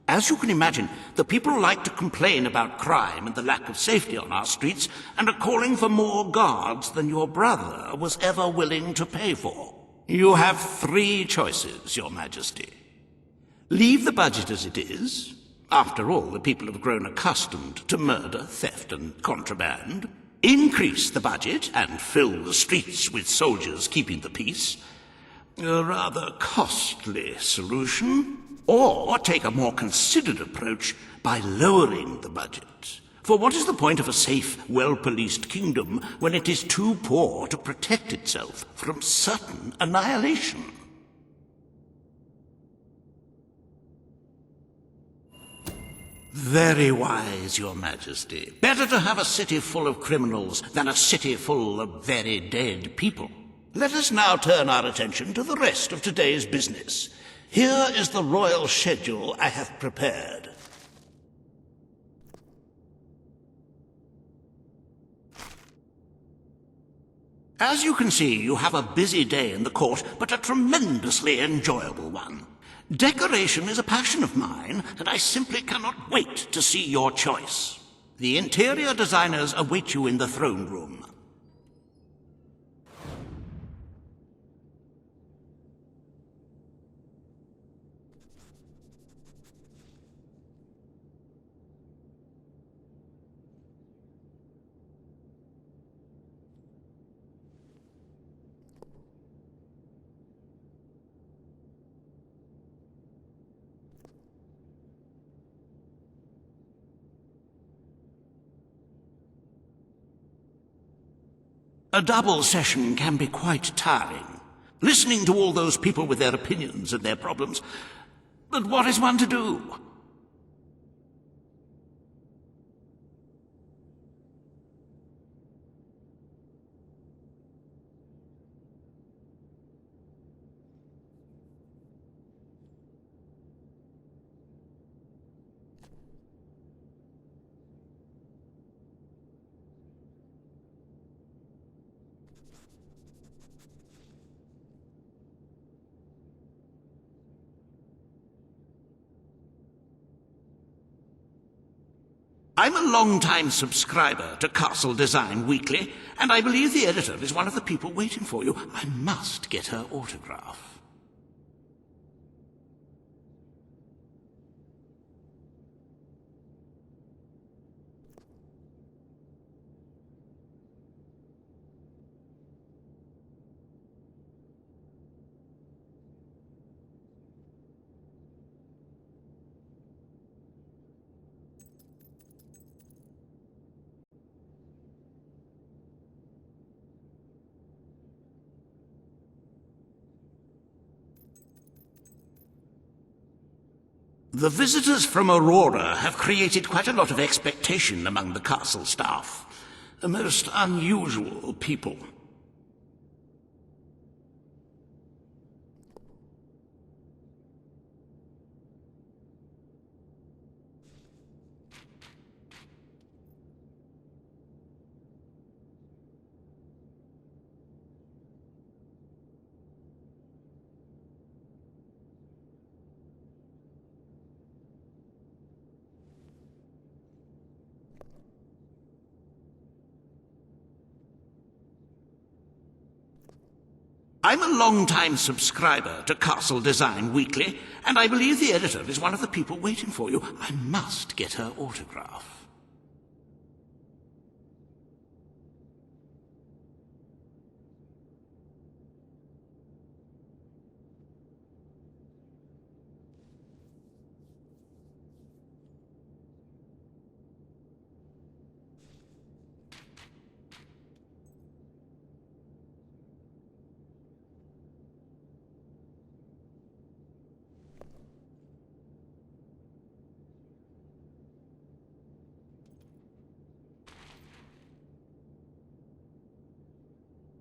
As you can imagine, the people like to complain about crime and the lack of safety on our streets, and are calling for more guards than your brother was ever willing to pay for. You have 3 choices, Your Majesty. Leave the budget as it is. After all, the people have grown accustomed to murder, theft, and contraband. Increase the budget and fill the streets with soldiers keeping the peace. A rather costly solution. Or take a more considered approach by lowering the budget. For what is the point of a safe, well-policed kingdom when it is too poor to protect itself from certain annihilation? Very wise, Your Majesty. Better to have a city full of criminals than a city full of very dead people. Let us now turn our attention to the rest of today's business. Here is the royal schedule I have prepared. As you can see, you have a busy day in the court, but a tremendously enjoyable one. Decoration is a passion of mine, and I simply cannot wait to see your choice. The interior designers await you in the throne room. A double session can be quite tiring, listening to all those people with their opinions and their problems. But what is one to do? I'm a long-time subscriber to Castle Design Weekly, and I believe the editor is one of the people waiting for you. I must get her autograph. The visitors from Aurora have created quite a lot of expectation among the castle staff. A most unusual people. I'm a long-time subscriber to Castle Design Weekly, and I believe the editor is one of the people waiting for you. I must get her autograph.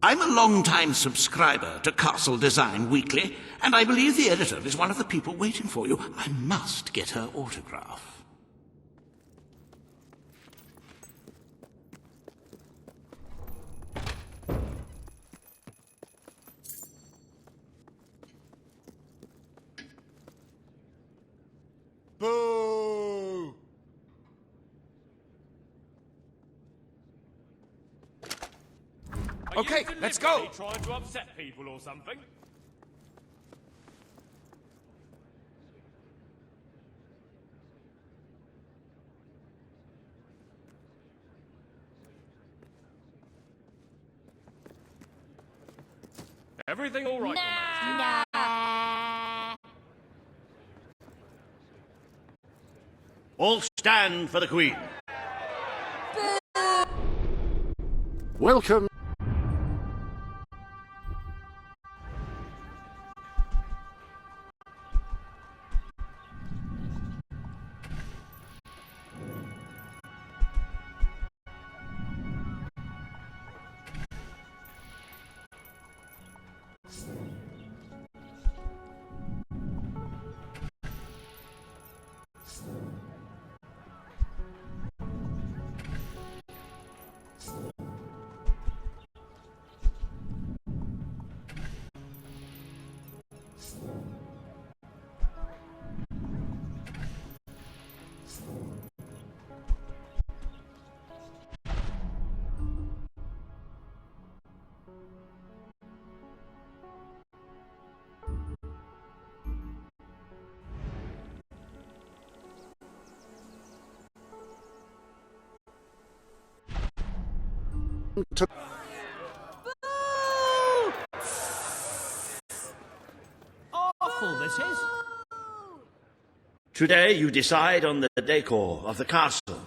I'm a long-time subscriber to Castle Design Weekly, and I believe the editor is one of the people waiting for you. I must get her autograph. Boo! Okay, let's go. Trying to upset people or something? Everything all right? Nah. All stand for the Queen. Welcome. Awful, this is. Today you decide on the decor of the castle.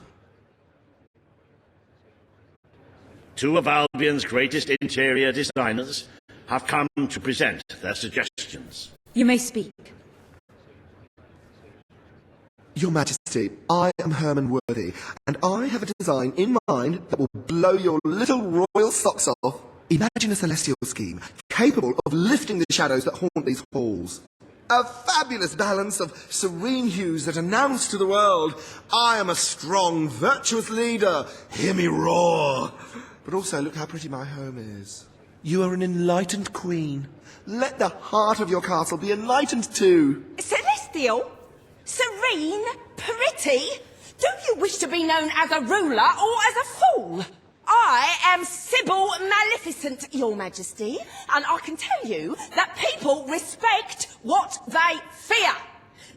Two of Albion's greatest interior designers have come to present their suggestions. You may speak. Your Majesty, I am Herman Worthy, and I have a design in mind that will blow your little royal socks off. Imagine a celestial scheme capable of lifting the shadows that haunt these halls. A fabulous balance of serene hues that announce to the world, I am a strong, virtuous leader. Hear me roar. But also, look how pretty my home is. You are an enlightened queen. Let the heart of your castle be enlightened too. Celestial? Serene? Pretty? Do you wish to be known as a ruler or as a fool? I am Sybil Maleficent, Your Majesty, and I can tell you that people respect what they fear.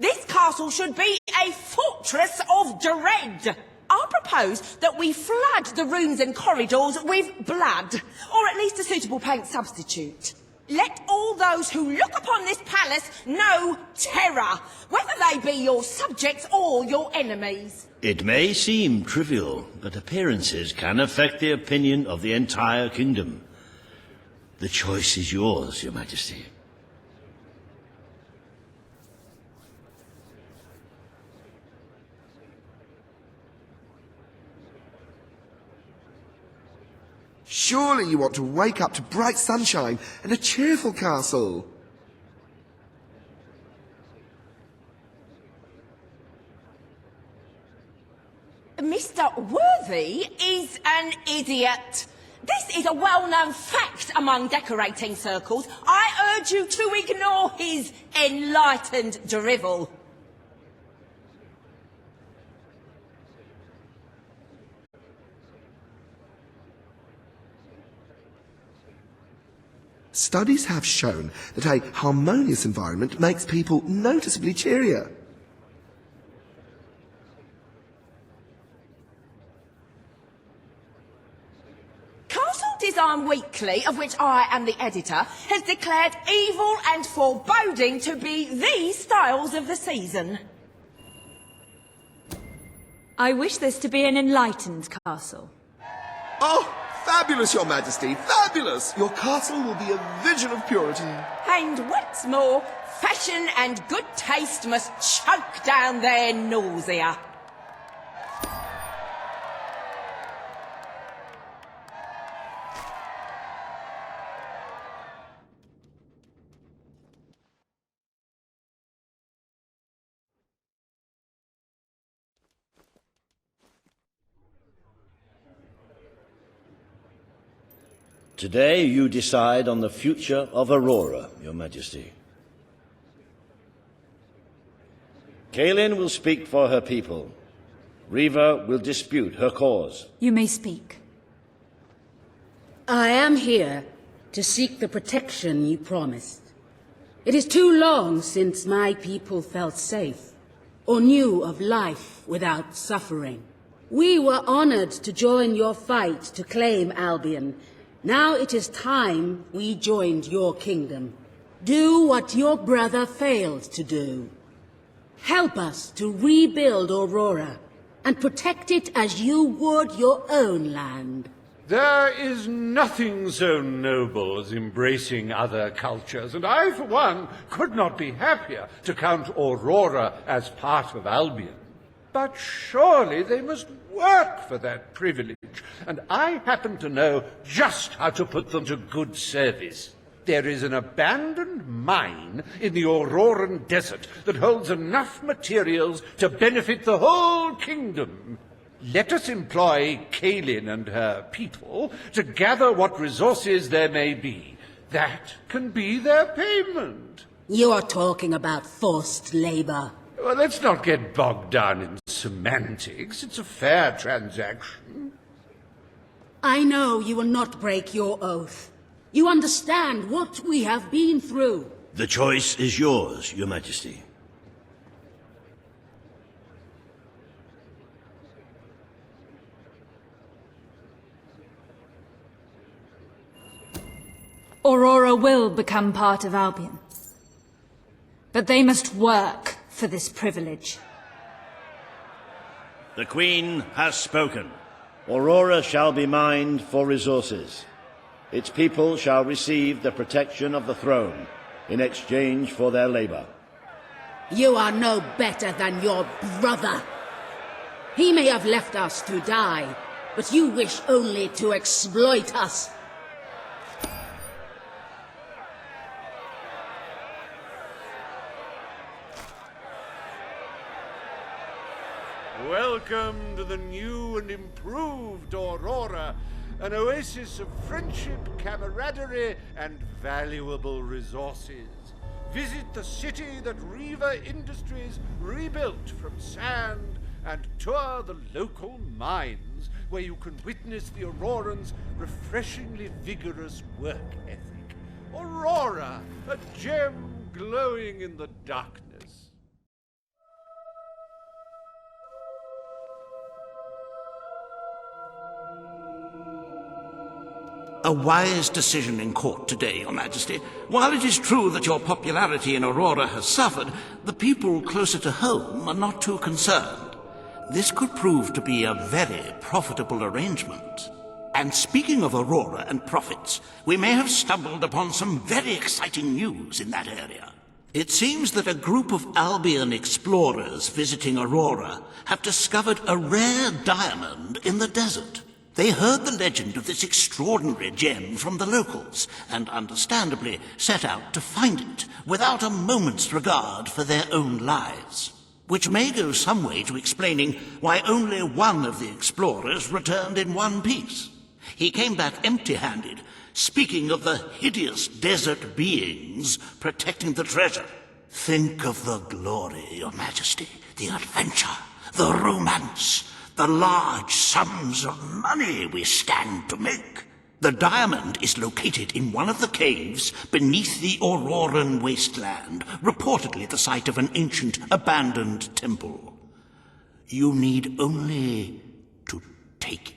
This castle should be a fortress of dread. I propose that we flood the rooms and corridors with blood, or at least a suitable paint substitute. Let all those who look upon this palace know terror, whether they be your subjects or your enemies. It may seem trivial, but appearances can affect the opinion of the entire kingdom. The choice is yours, Your Majesty. Surely you want to wake up to bright sunshine and a cheerful castle. Mr. Worthy is an idiot. This is a well-known fact among decorating circles. I urge you to ignore his enlightened drivel. Studies have shown that a harmonious environment makes people noticeably cheerier. Castle Design Weekly, of which I am the editor, has declared evil and foreboding to be the styles of the season. I wish this to be an enlightened castle. Oh, fabulous, Your Majesty, fabulous! Your castle will be a vision of purity. And what's more, fashion and good taste must choke down their nausea. Today you decide on the future of Aurora, Your Majesty. Kaelin will speak for her people. Riva will dispute her cause. You may speak. I am here to seek the protection you promised. It is too long since my people felt safe, or knew of life without suffering. We were honored to join your fight to claim Albion. Now it is time we joined your kingdom. Do what your brother failed to do. Help us to rebuild Aurora and protect it as you would your own land. There is nothing so noble as embracing other cultures, and I, for one, could not be happier to count Aurora as part of Albion. But surely they must work for that privilege, and I happen to know just how to put them to good service. There is an abandoned mine in the Auroran desert that holds enough materials to benefit the whole kingdom. Let us employ Kaelin and her people to gather what resources there may be. That can be their payment. You are talking about forced labor. Well, let's not get bogged down in semantics. It's a fair transaction. I know you will not break your oath. You understand what we have been through. The choice is yours, Your Majesty. Aurora will become part of Albion. But they must work for this privilege. The Queen has spoken. Aurora shall be mined for resources. Its people shall receive the protection of the throne in exchange for their labor. You are no better than your brother. He may have left us to die, but you wish only to exploit us. Welcome to the new and improved Aurora, an oasis of friendship, camaraderie, and valuable resources. Visit the city that Riva Industries rebuilt from sand and tour the local mines, where you can witness the Aurorans' refreshingly vigorous work ethic. Aurora, a gem glowing in the darkness. A wise decision in court today, Your Majesty. While it is true that your popularity in Aurora has suffered, the people closer to home are not too concerned. This could prove to be a very profitable arrangement. And speaking of Aurora and profits, we may have stumbled upon some very exciting news in that area. It seems that a group of Albion explorers visiting Aurora have discovered a rare diamond in the desert. They heard the legend of this extraordinary gem from the locals, and understandably set out to find it, without a moment's regard for their own lives. Which may go some way to explaining why only one of the explorers returned in one piece. He came back empty-handed, speaking of the hideous desert beings protecting the treasure. Think of the glory, Your Majesty, the adventure, the romance, the large sums of money we stand to make. The diamond is located in one of the caves beneath the Auroran wasteland, reportedly the site of an ancient, abandoned temple. You need only to take it.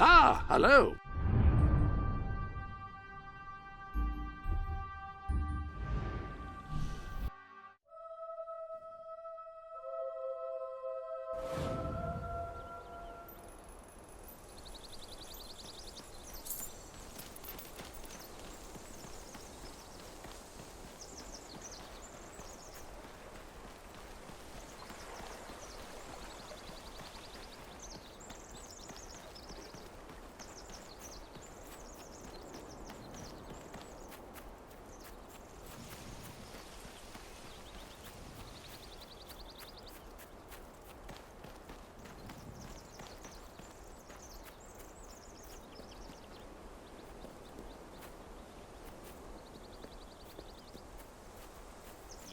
Ah, hello.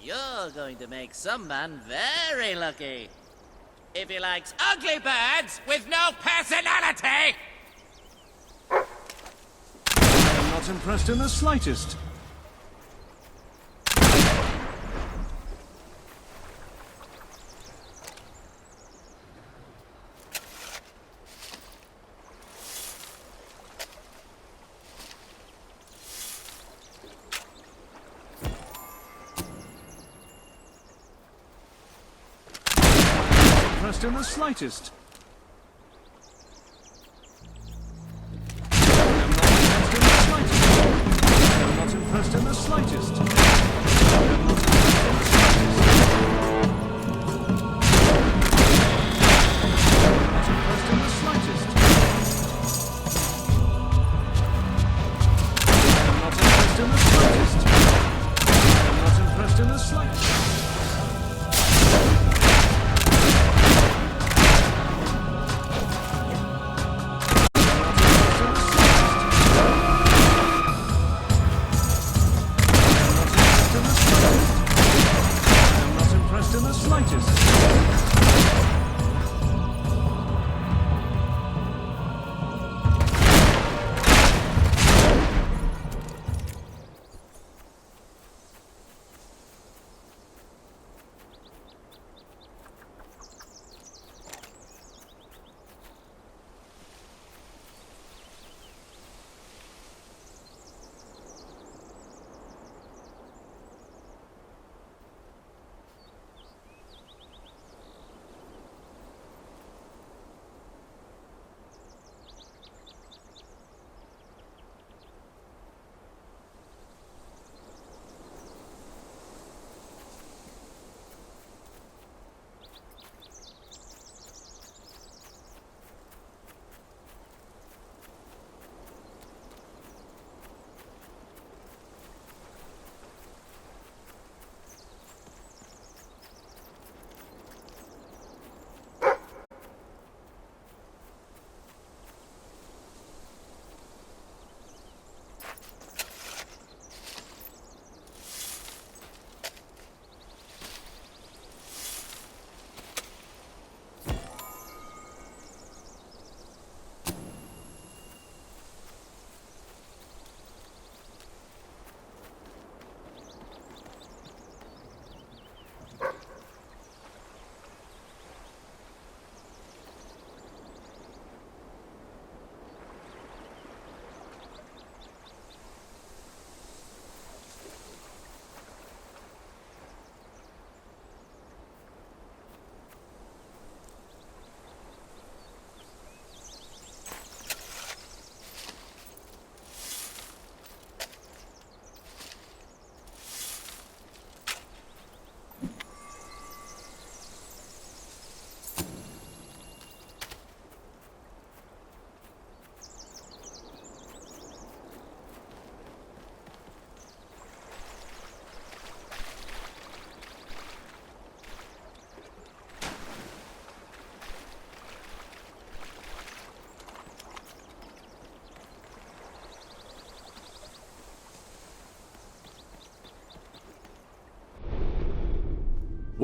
You're going to make some man very lucky. If he likes ugly birds with no personality! I am not impressed in the slightest. In the slightest. I am not impressed in the slightest. I am not impressed in the slightest. I am not impressed in the slightest. I am not impressed in the slightest.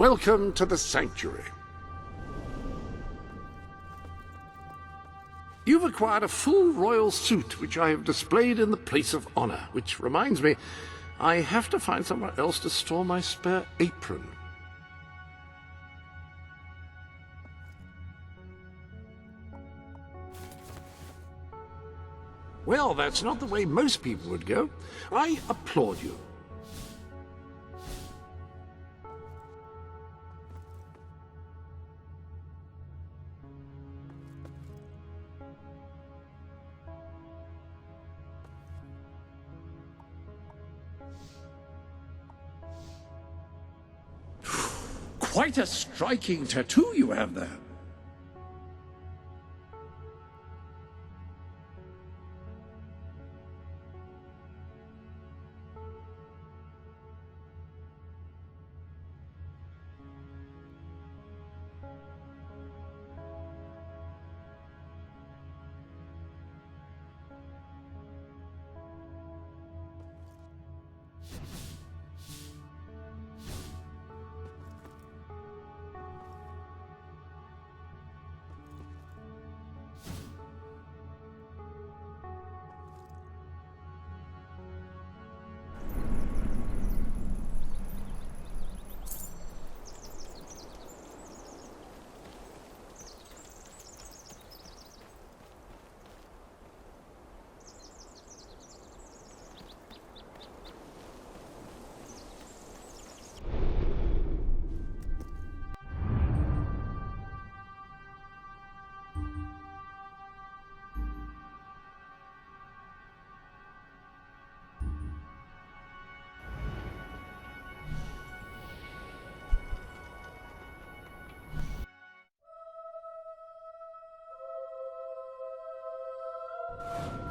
Welcome to the sanctuary. You've acquired a full royal suit, which I have displayed in the place of honor, which reminds me, I have to find somewhere else to store my spare apron. Well, that's not the way most people would go. I applaud you. Quite a striking tattoo you have there.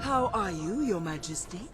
How are you, Your Majesty?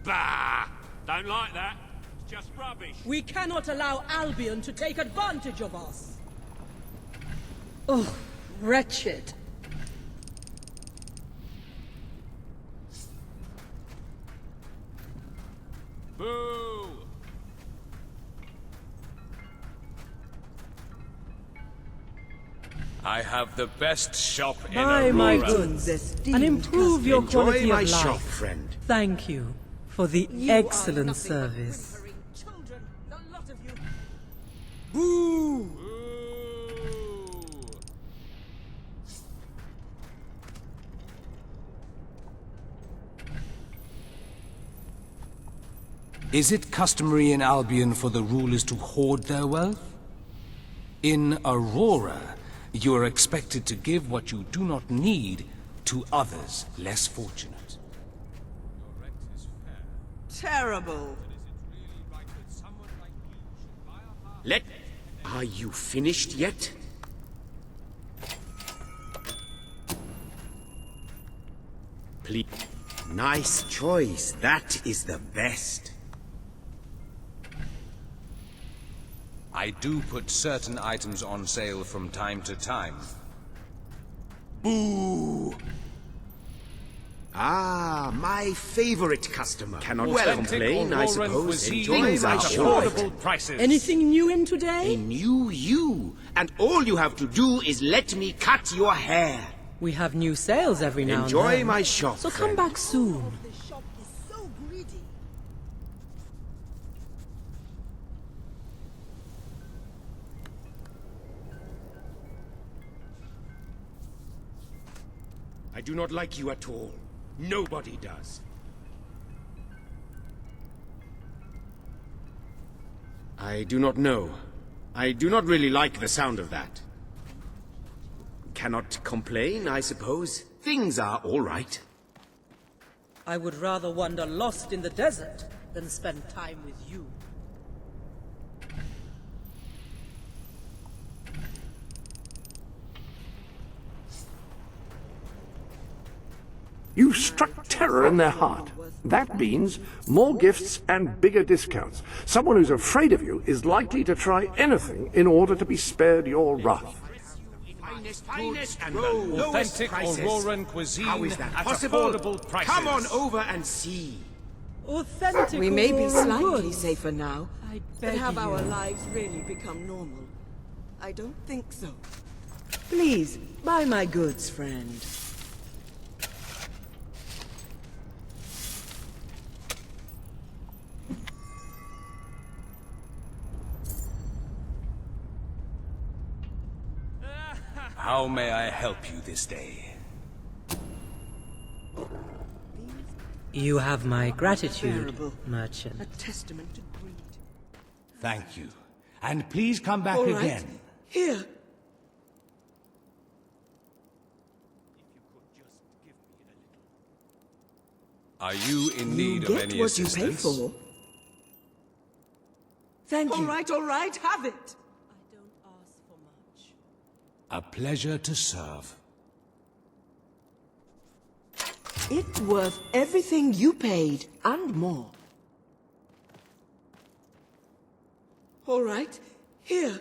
Bah! Don't like that. It's just rubbish. We cannot allow Albion to take advantage of us. Oh, wretched. Boo! I have the best shop in Buy Aurora. my goods and improve your quality Enjoy my of life. shop, friend. Thank you for the excellent service. Boo! Is it customary in Albion for the rulers to hoard their wealth? In Aurora, you are expected to give what you do not need to others less fortunate. Terrible. Are you finished yet? Please. Nice choice. That is the best. I do put certain items on sale from time to time. Boo! Ah, my favorite customer. Cannot well complain, I suppose. Enjoy my shop. Anything new in today? A new you. And all you have to do is let me cut your hair. We have new sales every now and then. Enjoy my shop, So come back soon. I do not like you at all. Nobody does. I do not know. I do not really like the sound of that. Cannot complain, I suppose. Things are all right. I would rather wander lost in the desert than spend time with you. You struck terror in their heart. That means more gifts and bigger discounts. Someone who's afraid of you is likely to try anything in order to be spared your wrath. Finest and the lowest Authentic prices. Auroran cuisine How is that at possible? affordable prices. Come on over and see. Authentic. We may be Auroran slightly goods. safer now, I but beg have our you. lives really become normal? I don't think so. Please, buy my goods, friend. How may I help you this day? You have my gratitude, merchant. A testament to greed. Thank you. And please come back All right. again. Here. Are you in need You of get any what you assistance? pay for. Thank you. All right, have it. A pleasure to serve. It's worth everything you paid, and more. All right, here.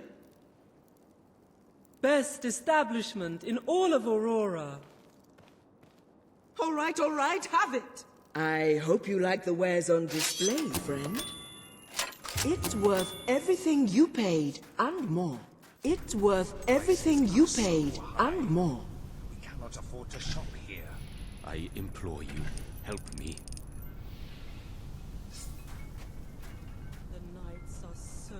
Best establishment in all of Aurora. All right, have it. I hope you like the wares on display, friend. It's worth everything you paid, and more. It's worth everything you paid, and more. We cannot afford to shop here. I implore you, help me. The nights are so...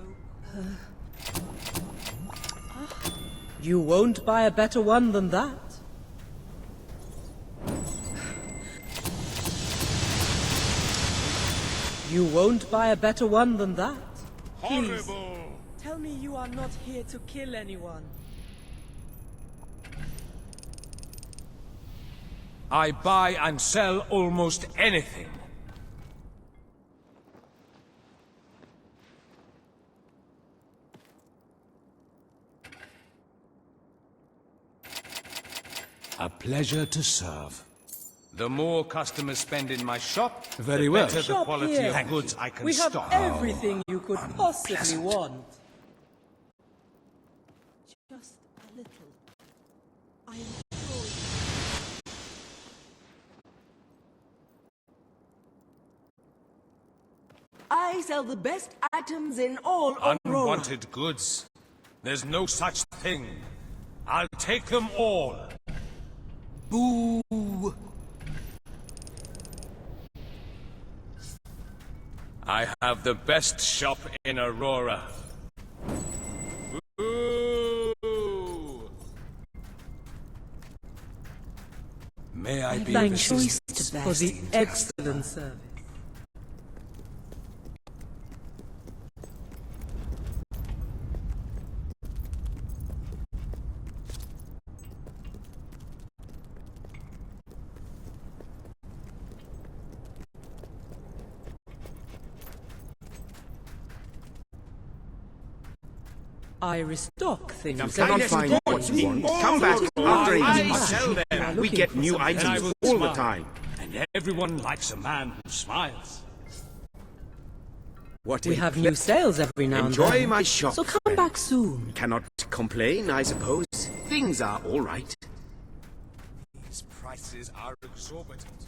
You won't buy a better one than that. You won't buy a better one than that. Please, tell me you are not here to kill anyone. I buy and sell almost anything. A pleasure to serve. The more customers spend in my shop, the better the Shop quality here. of goods I can We have stock. everything you could possibly want. Just a little. I am sure. I sell the best items in all Aurora. Unwanted goods. There's no such thing. I'll take them all. Boo! I have the best shop in Aurora. Ooh. May I be of Thank you assistance? for the excellent service. I restock things. You cannot find what you want. Come back after a sell there. We get new items all the time. And everyone likes a man who smiles. What We have new sales every now and then. Enjoy my shop. So come back soon. Cannot complain, I suppose. Things are all right. These prices are exorbitant.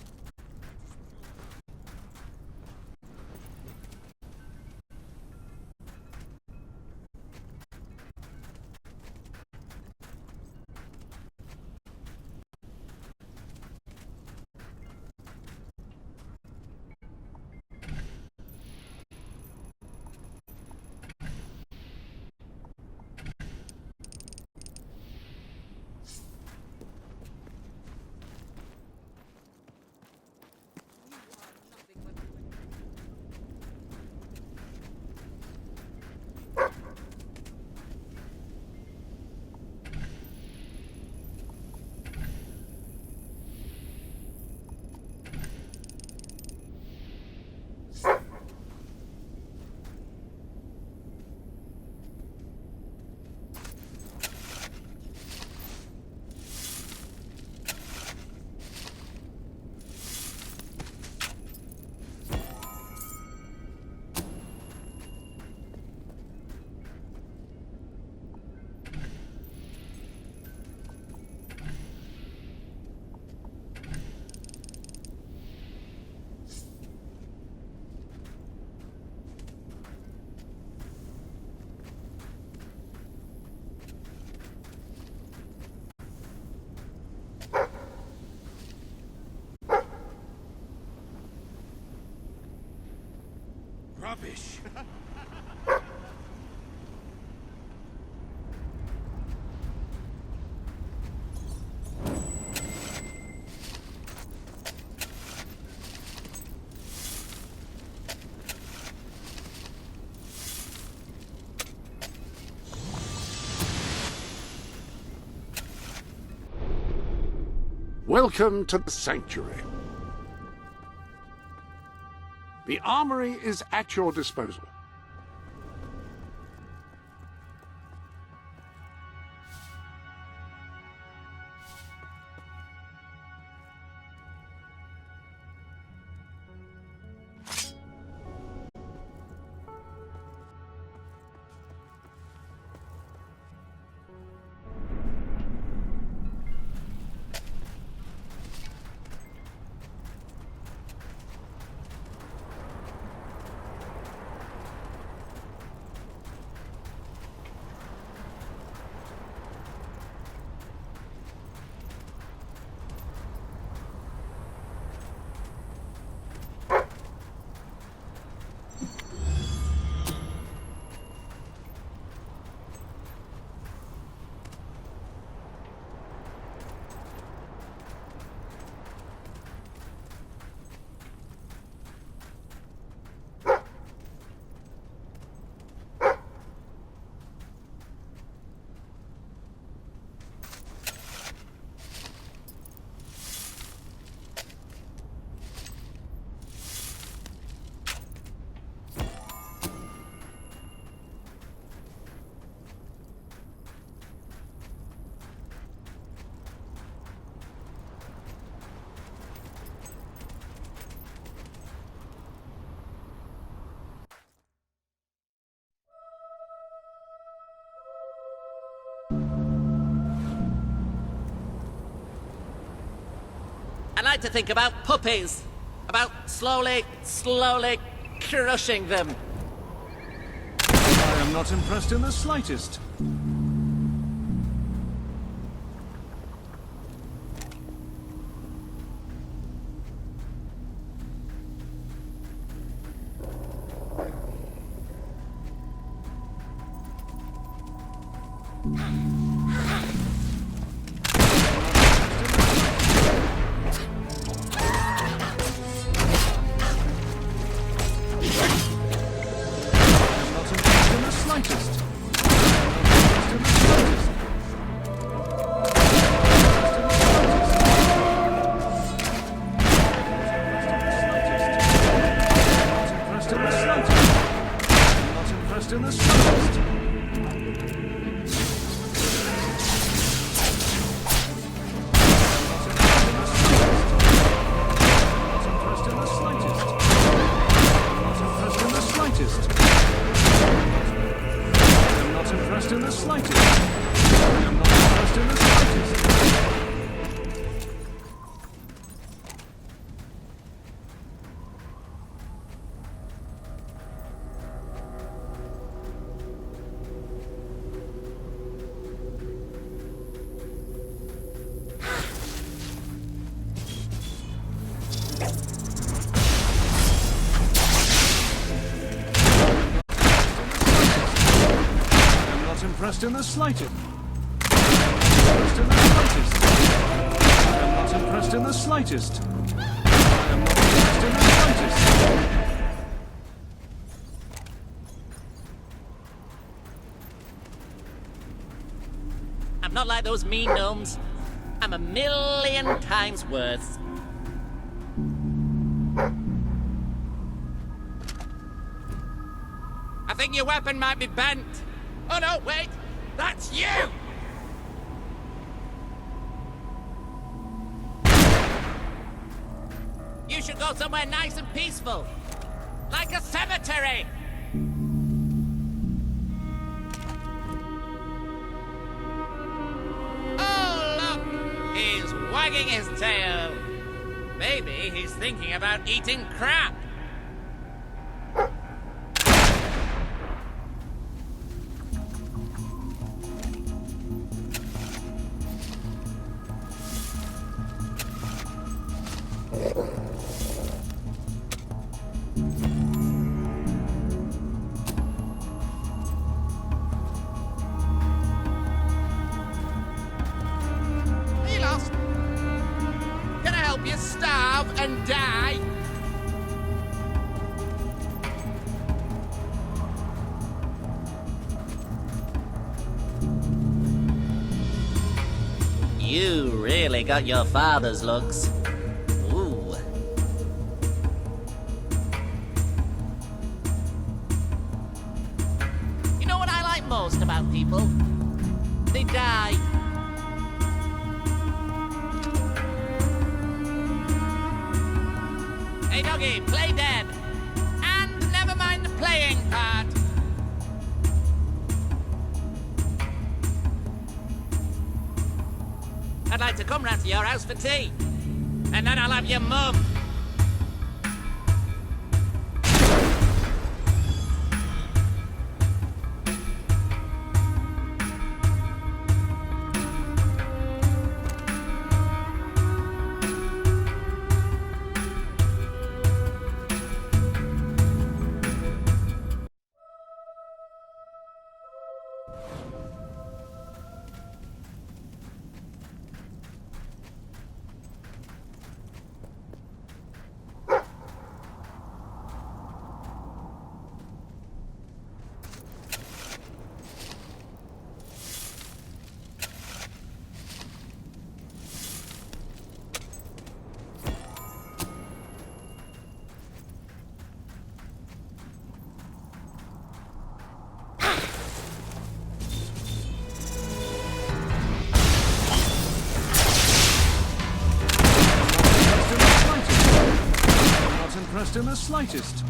rubbish. Welcome to the sanctuary. The armory is at your disposal. I like to think about puppies. About slowly crushing them. I am not impressed in the slightest. Impressed in the slightest. I am not impressed in the slightest. I am not impressed in the slightest. I'm not like those mean gnomes. I'm a million times worse. I think your weapon might be bent. Oh no, wait! That's you! You should go somewhere nice and peaceful. Like a cemetery! Oh, look! He's wagging his tail. Maybe he's thinking about eating crap. and die? You really got your father's looks. Ooh. You know what I like most about people? They die. Hey, doggy, play dead. And never mind the playing part. I'd like to come round to your house for tea. And then I'll have your mum. Impressed in the slightest.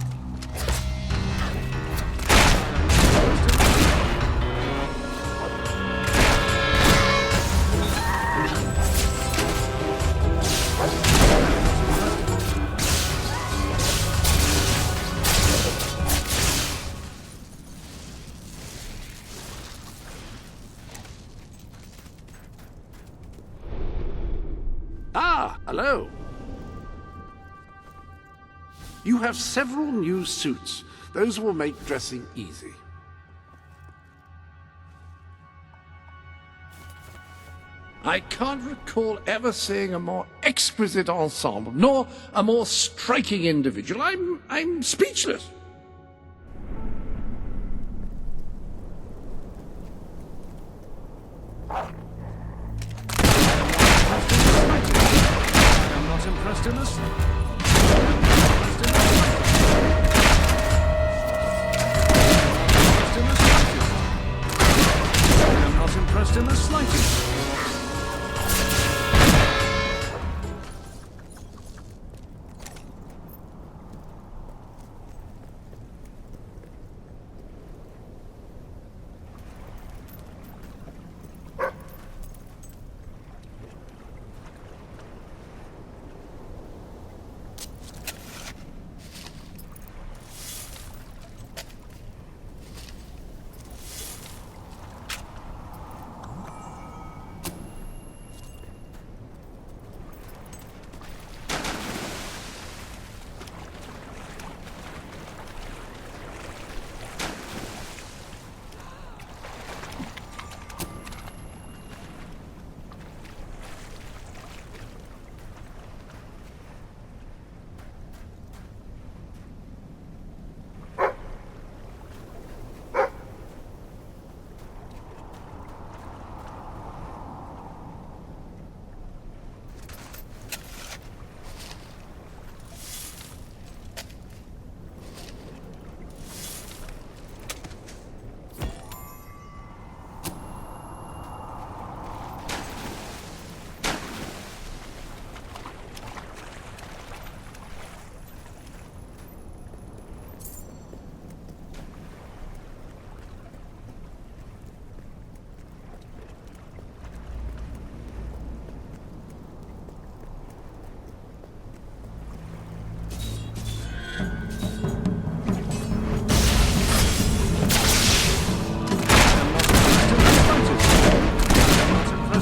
Ah, hello. You have several new suits. Those will make dressing easy. I can't recall ever seeing a more exquisite ensemble, nor a more striking individual. I'm speechless. I'm not impressed in this. Impressed in the slightest.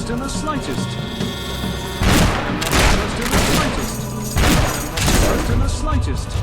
In the slightest. I'm not impressed in the slightest. I'm not impressed in the slightest.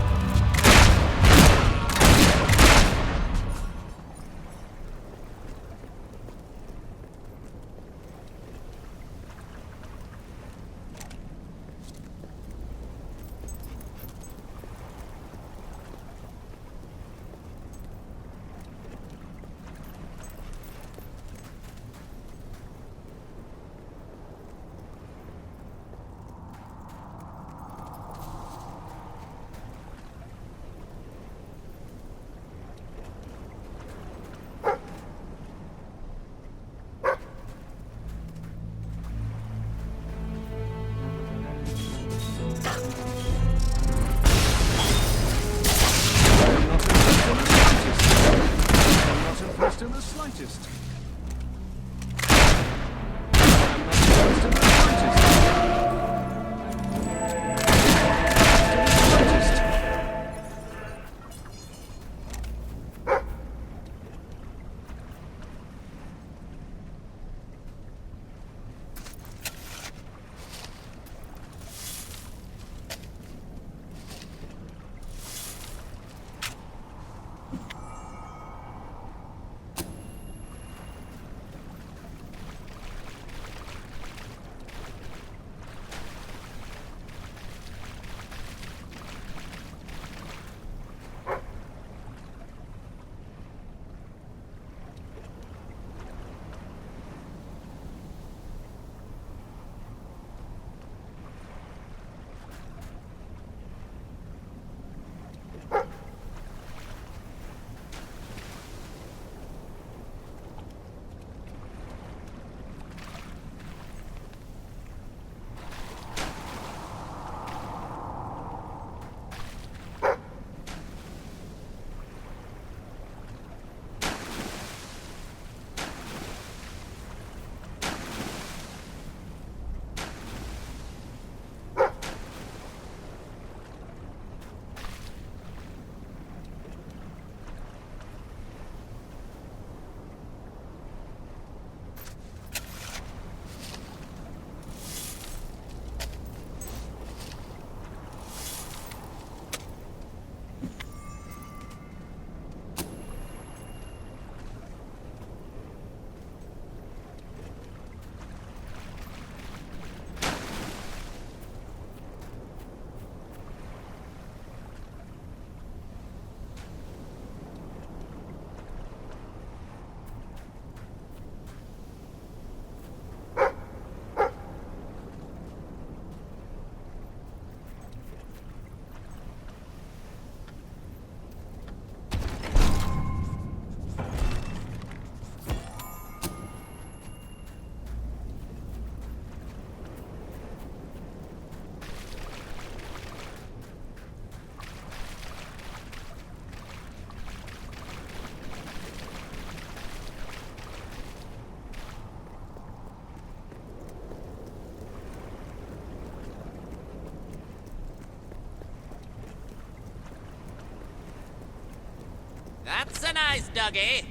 That's a nice doggy.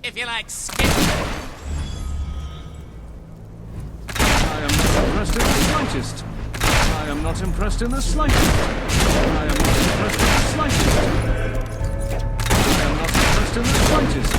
If you like skin. I am not impressed in the slightest. I am not impressed in the slightest. I am not impressed in the slightest. I am not impressed in the slightest.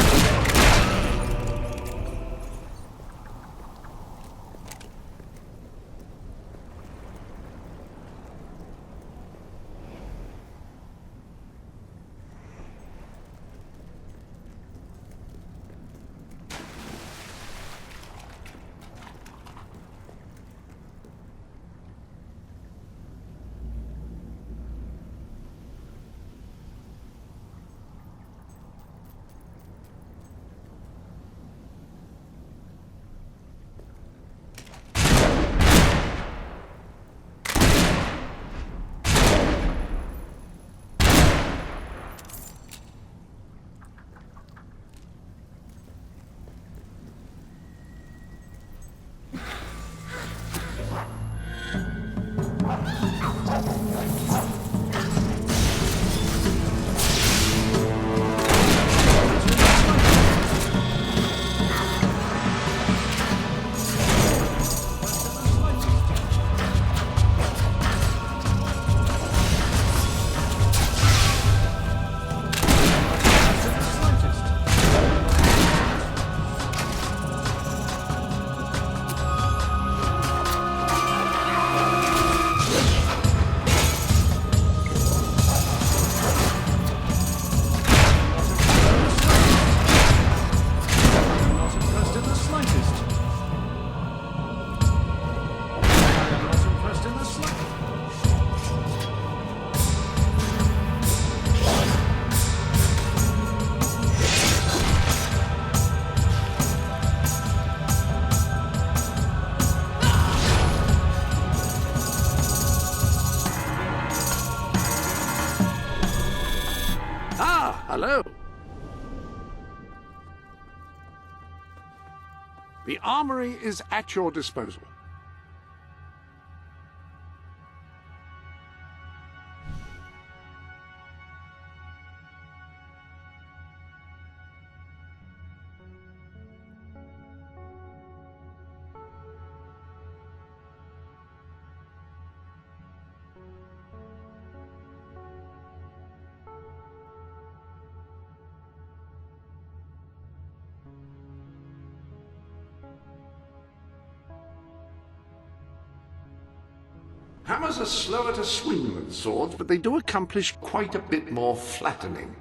Hello. The armory is at your disposal. Hammers are slower to swing than swords, but they do accomplish quite a bit more flattening.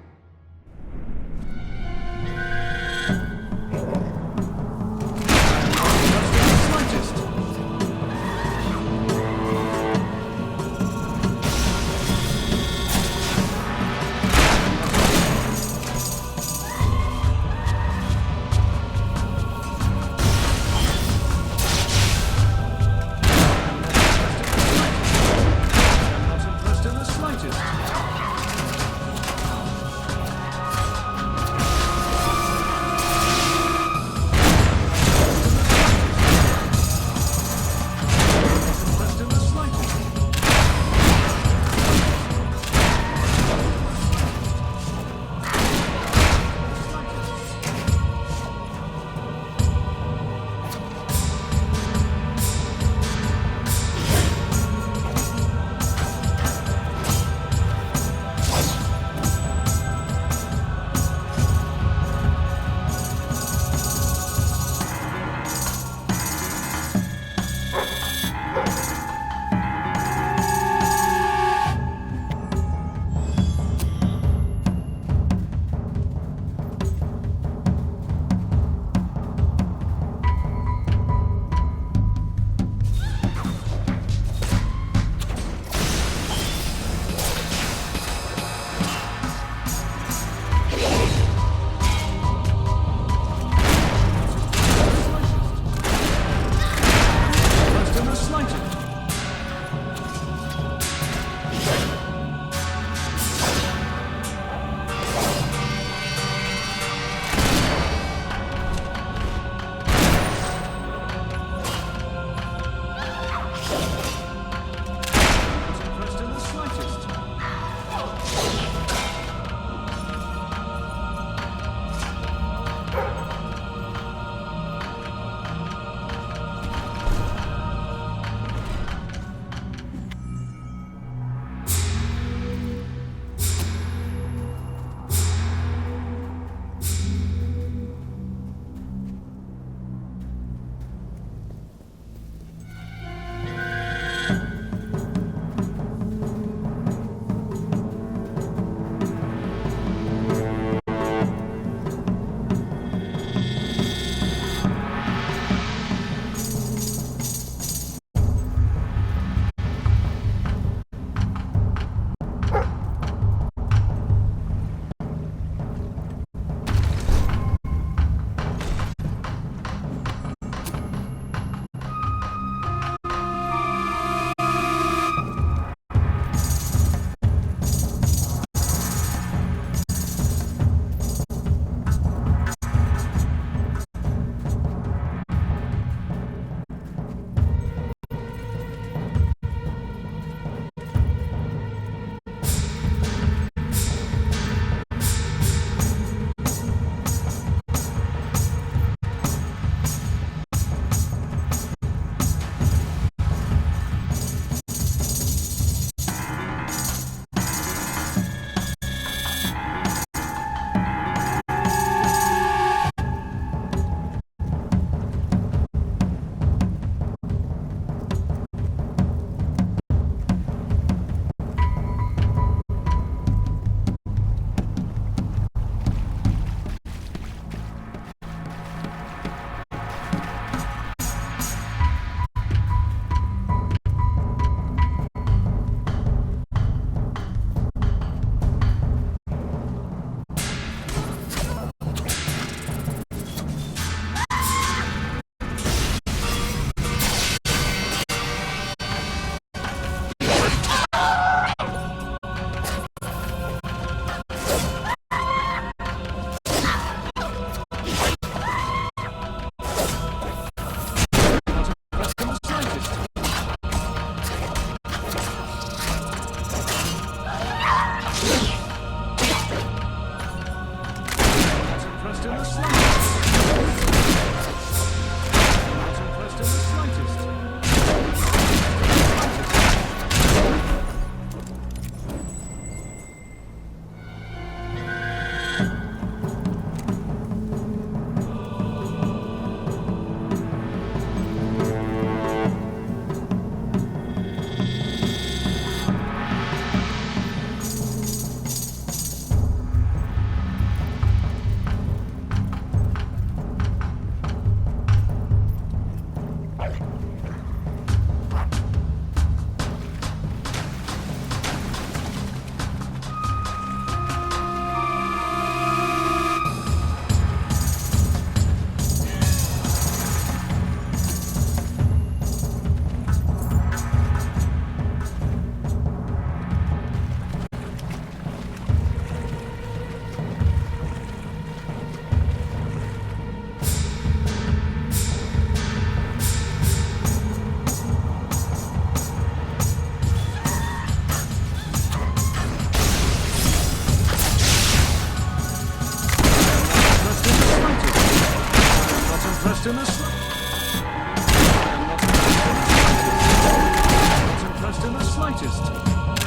impressed in the slightest. I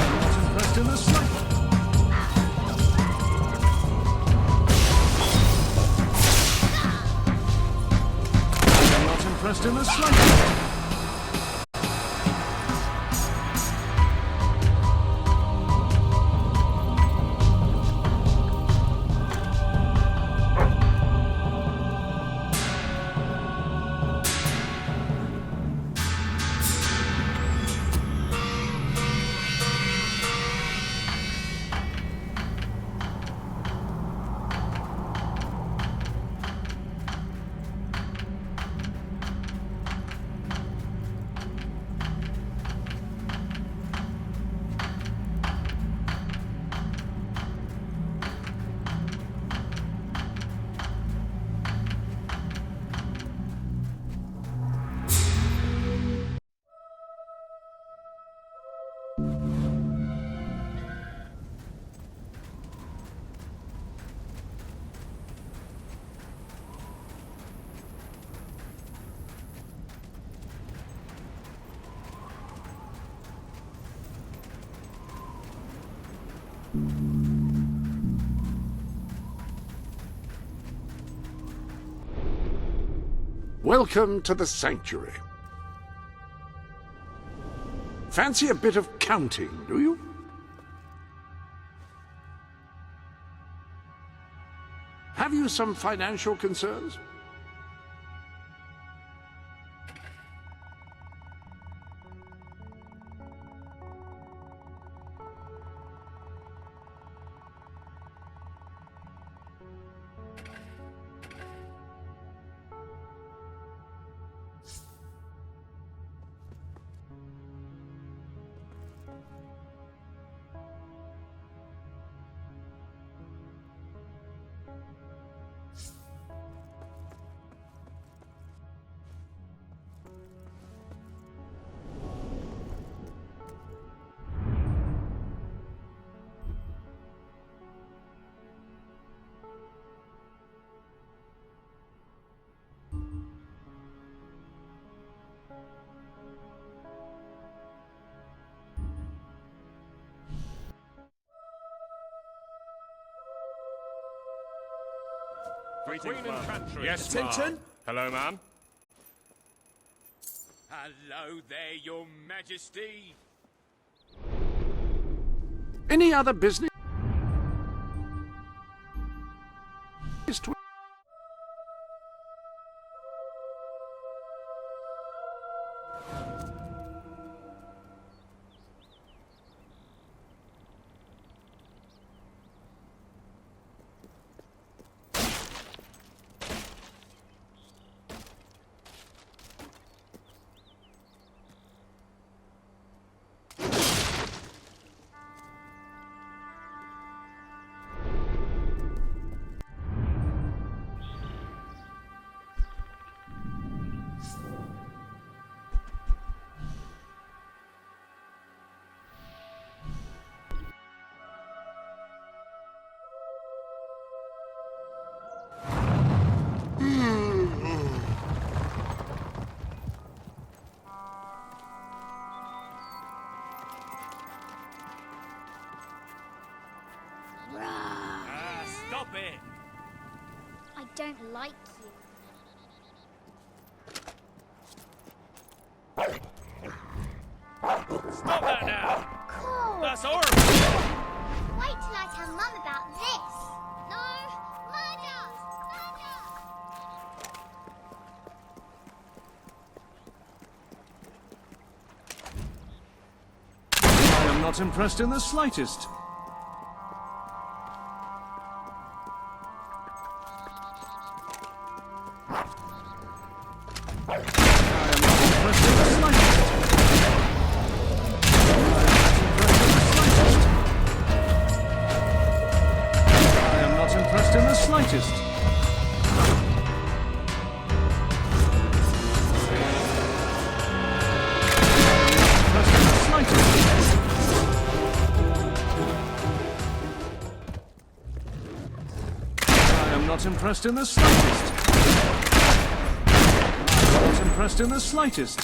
am not impressed in the slightest. Impressed in the slightest. Welcome to the sanctuary. Fancy a bit of counting, do you? Have you some financial concerns? Queen and country. Yes, Attention. Hello, ma'am. Hello there, your majesty. Any other business? Stop it! I don't like you. Stop that now! Cool. That's horrible! Wait till I tell Mum about this. No, murder! I am not impressed in the slightest. not impressed in the slightest. I am not impressed in the slightest.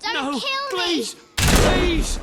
Don't kill me! Please! Please!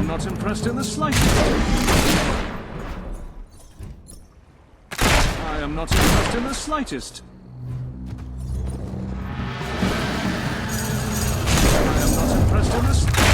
Not impressed in the slightest. I am not impressed in the slightest. I am not impressed in the slightest.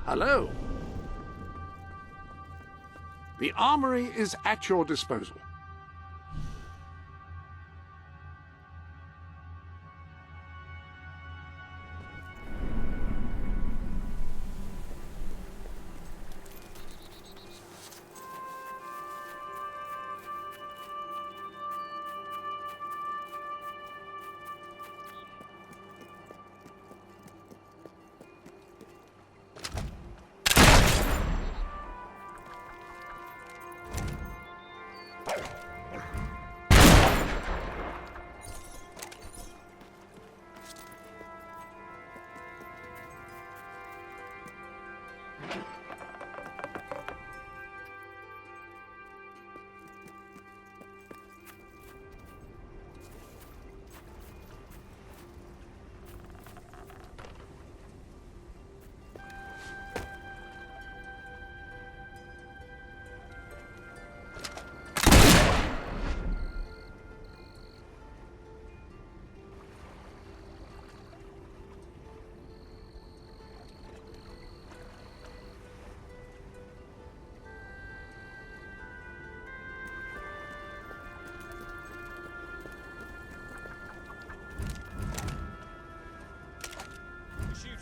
Hello. The armory is at your disposal.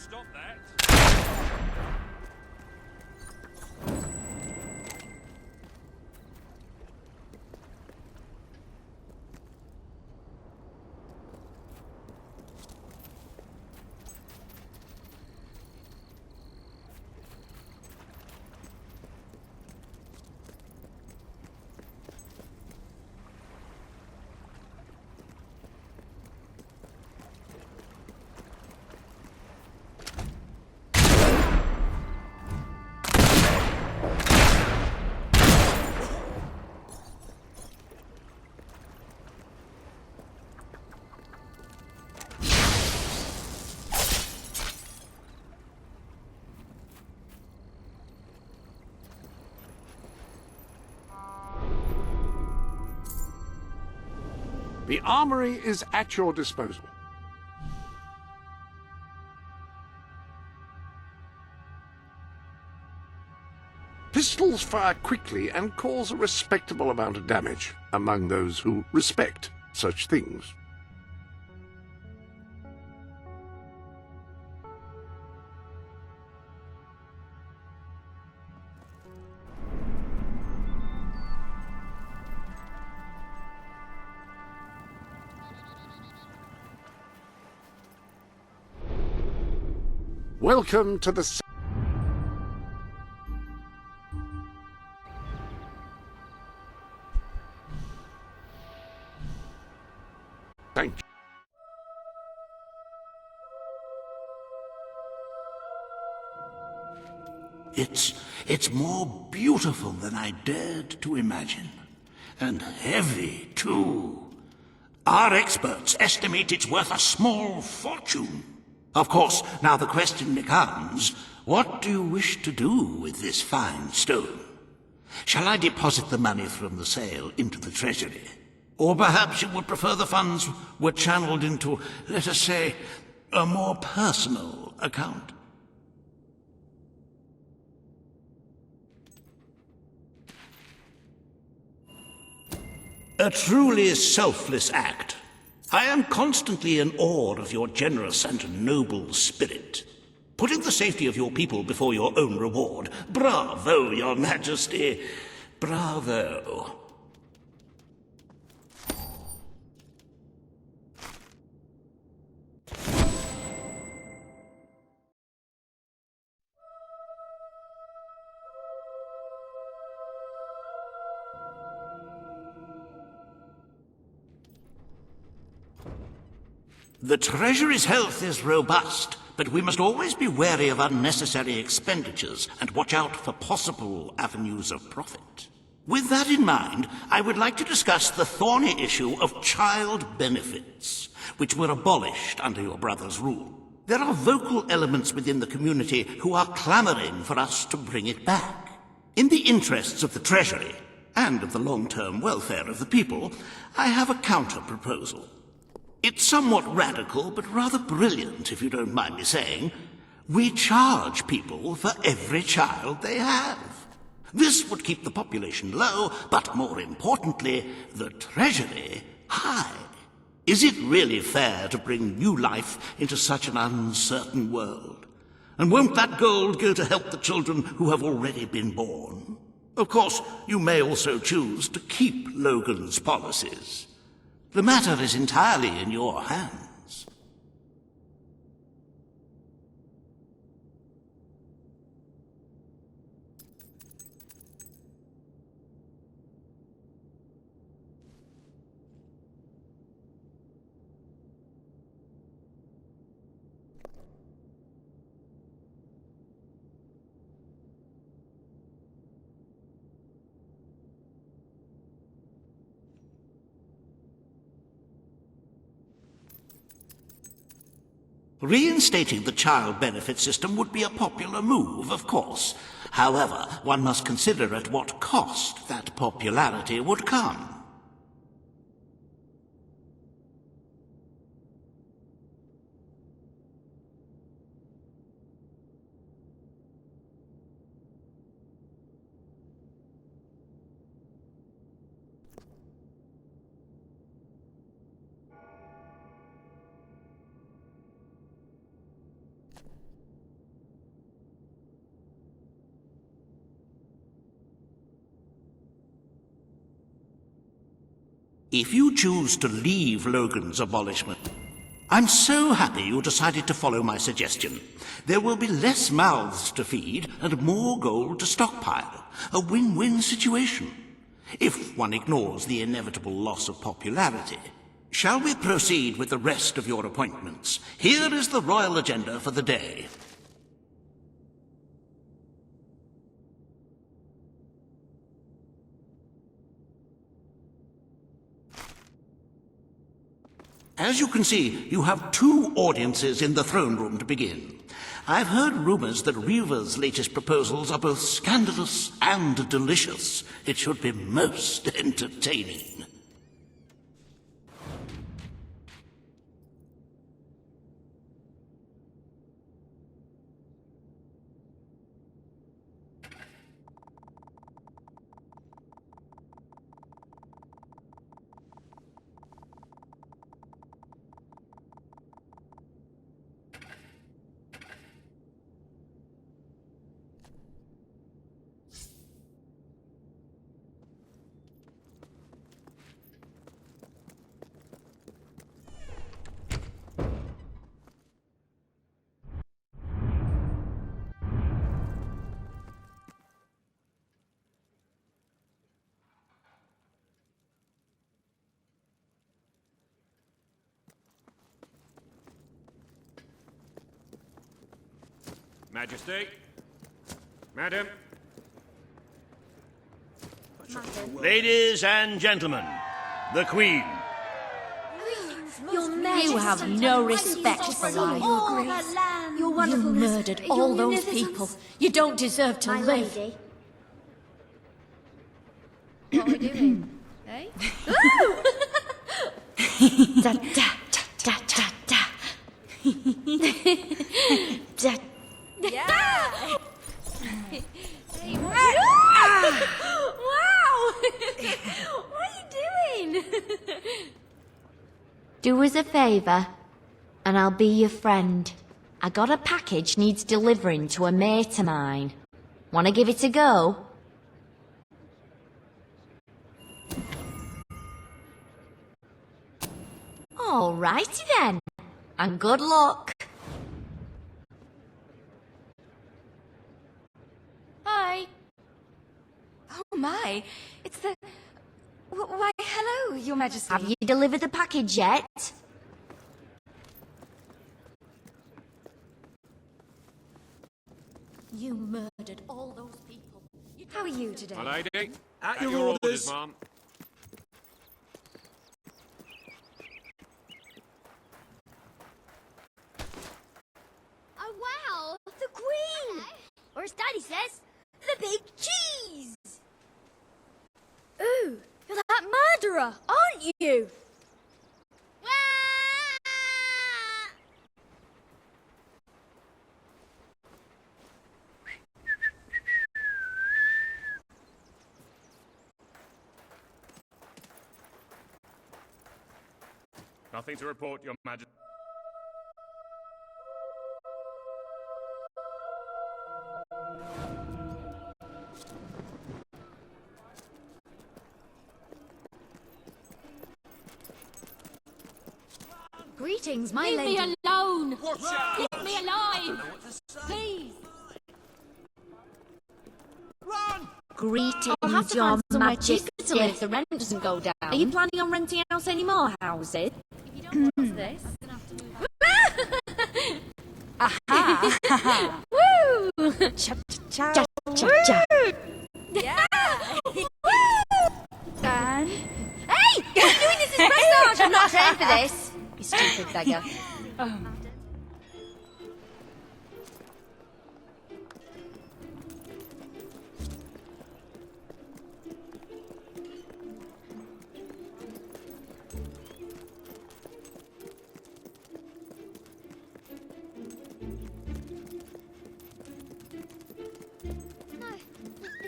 stop that. The armory is at your disposal. Pistols fire quickly and cause a respectable amount of damage among those who respect such things. Welcome to the... Thank you. It's more beautiful than I dared to imagine. And heavy, too. Our experts estimate it's worth a small fortune. Of course, now the question becomes, what do you wish to do with this fine stone? Shall I deposit the money from the sale into the treasury? Or perhaps you would prefer the funds were channeled into, let us say, a more personal account? A truly selfless act. I am constantly in awe of your generous and noble spirit. Putting the safety of your people before your own reward. Bravo, Your Majesty. Bravo. The Treasury's health is robust, but we must always be wary of unnecessary expenditures and watch out for possible avenues of profit. With that in mind, I would like to discuss the thorny issue of child benefits, which were abolished under your brother's rule. There are vocal elements within the community who are clamoring for us to bring it back. In the interests of the Treasury, and of the long-term welfare of the people, I have a counter-proposal. It's somewhat radical, but rather brilliant, if you don't mind me saying. We charge people for every child they have. This would keep the population low, but more importantly, the treasury high. Is it really fair to bring new life into such an uncertain world? And won't that gold go to help the children who have already been born? Of course, you may also choose to keep Logan's policies. The matter is entirely in your hands. Reinstating the child benefit system would be a popular move, of course. However, one must consider at what cost that popularity would come. If you choose to leave Logan's abolishment, I'm so happy you decided to follow my suggestion. There will be less mouths to feed and more gold to stockpile. A win-win situation, if one ignores the inevitable loss of popularity. Shall we proceed with the rest of your appointments? Here is the royal agenda for the day. As you can see, you have 2 audiences in the throne room to begin. I've heard rumors that Reaver's latest proposals are both scandalous and delicious. It should be most entertaining. Majesty. Madam. Ladies and gentlemen, the Queen. You have no respect for life. You murdered all those people. You don't deserve to live. Lady. What are we doing? Eh? Da, da, da, da, da. Da. Yeah! Hey, wow! What are you doing? Do us a favour, and I'll be your friend. I got a package needs delivering to a mate of mine. Wanna give it a go? Alrighty then, and good luck. Hi. Oh my, it's the... Why, hello, Your Majesty. Have you delivered the package yet? You murdered all those people. How are you today? My lady. At your orders. Ma'am. Oh wow! The Queen! Or as Daddy says, the big cheese! Ooh, you're that murderer, aren't you? Nothing to report, Your Majesty. Greetings, my Leave lady. me alone! Watch out! Leave me alive! Please! Run! Greetings, I'll have to Your find somewhere Majesty. cheaper to live if the rent doesn't go down. Are you planning on renting out any more houses? If you don't want this, then have to move. Aha! Woo! Cha cha Cha cha cha. Yeah! And... Hey! What are you doing? This is prestige! I'm not trained for this! You stupid beggar. Oh.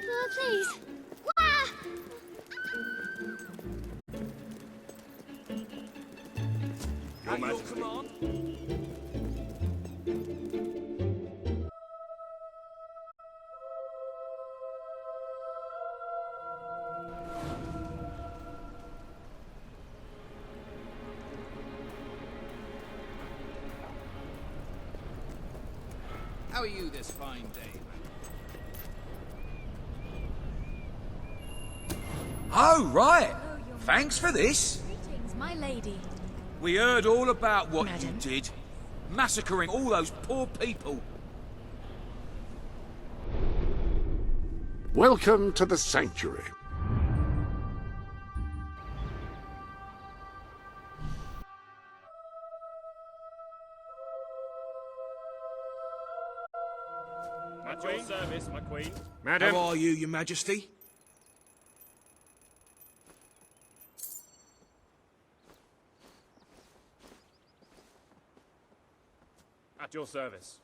No, please. Wah! Your Majesty. How are you this fine day? Oh, right. Thanks for this. Greetings, my lady. We heard all about what Madam. you did. Massacring all those poor people. Welcome to the Sanctuary. At your service, my queen. How are you, Your Majesty? At your service.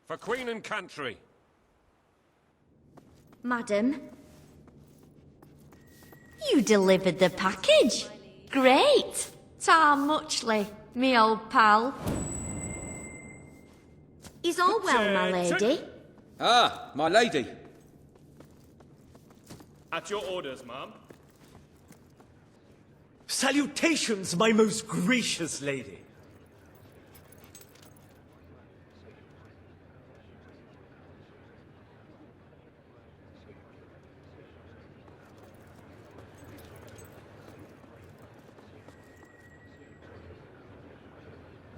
For queen and country. Madam? You delivered the package. Great. Ta muchly, me old pal. Is all well, my lady? Ah, my lady. At your orders, ma'am. Salutations, my most gracious lady.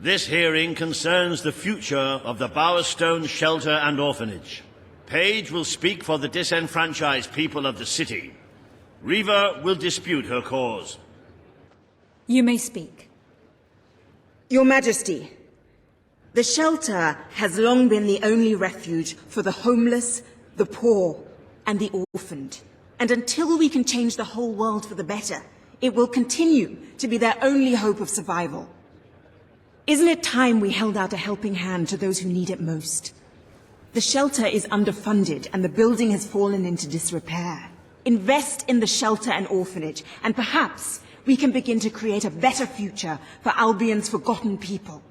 This hearing concerns the future of the Bowerstone Shelter and Orphanage. Paige will speak for the disenfranchised people of the city. Reva will dispute her cause. You may speak. Your Majesty, the shelter has long been the only refuge for the homeless, the poor, and the orphaned. And until we can change the whole world for the better, it will continue to be their only hope of survival. Isn't it time we held out a helping hand to those who need it most? The shelter is underfunded and the building has fallen into disrepair. Invest in the shelter and orphanage, and perhaps we can begin to create a better future for Albion's forgotten people.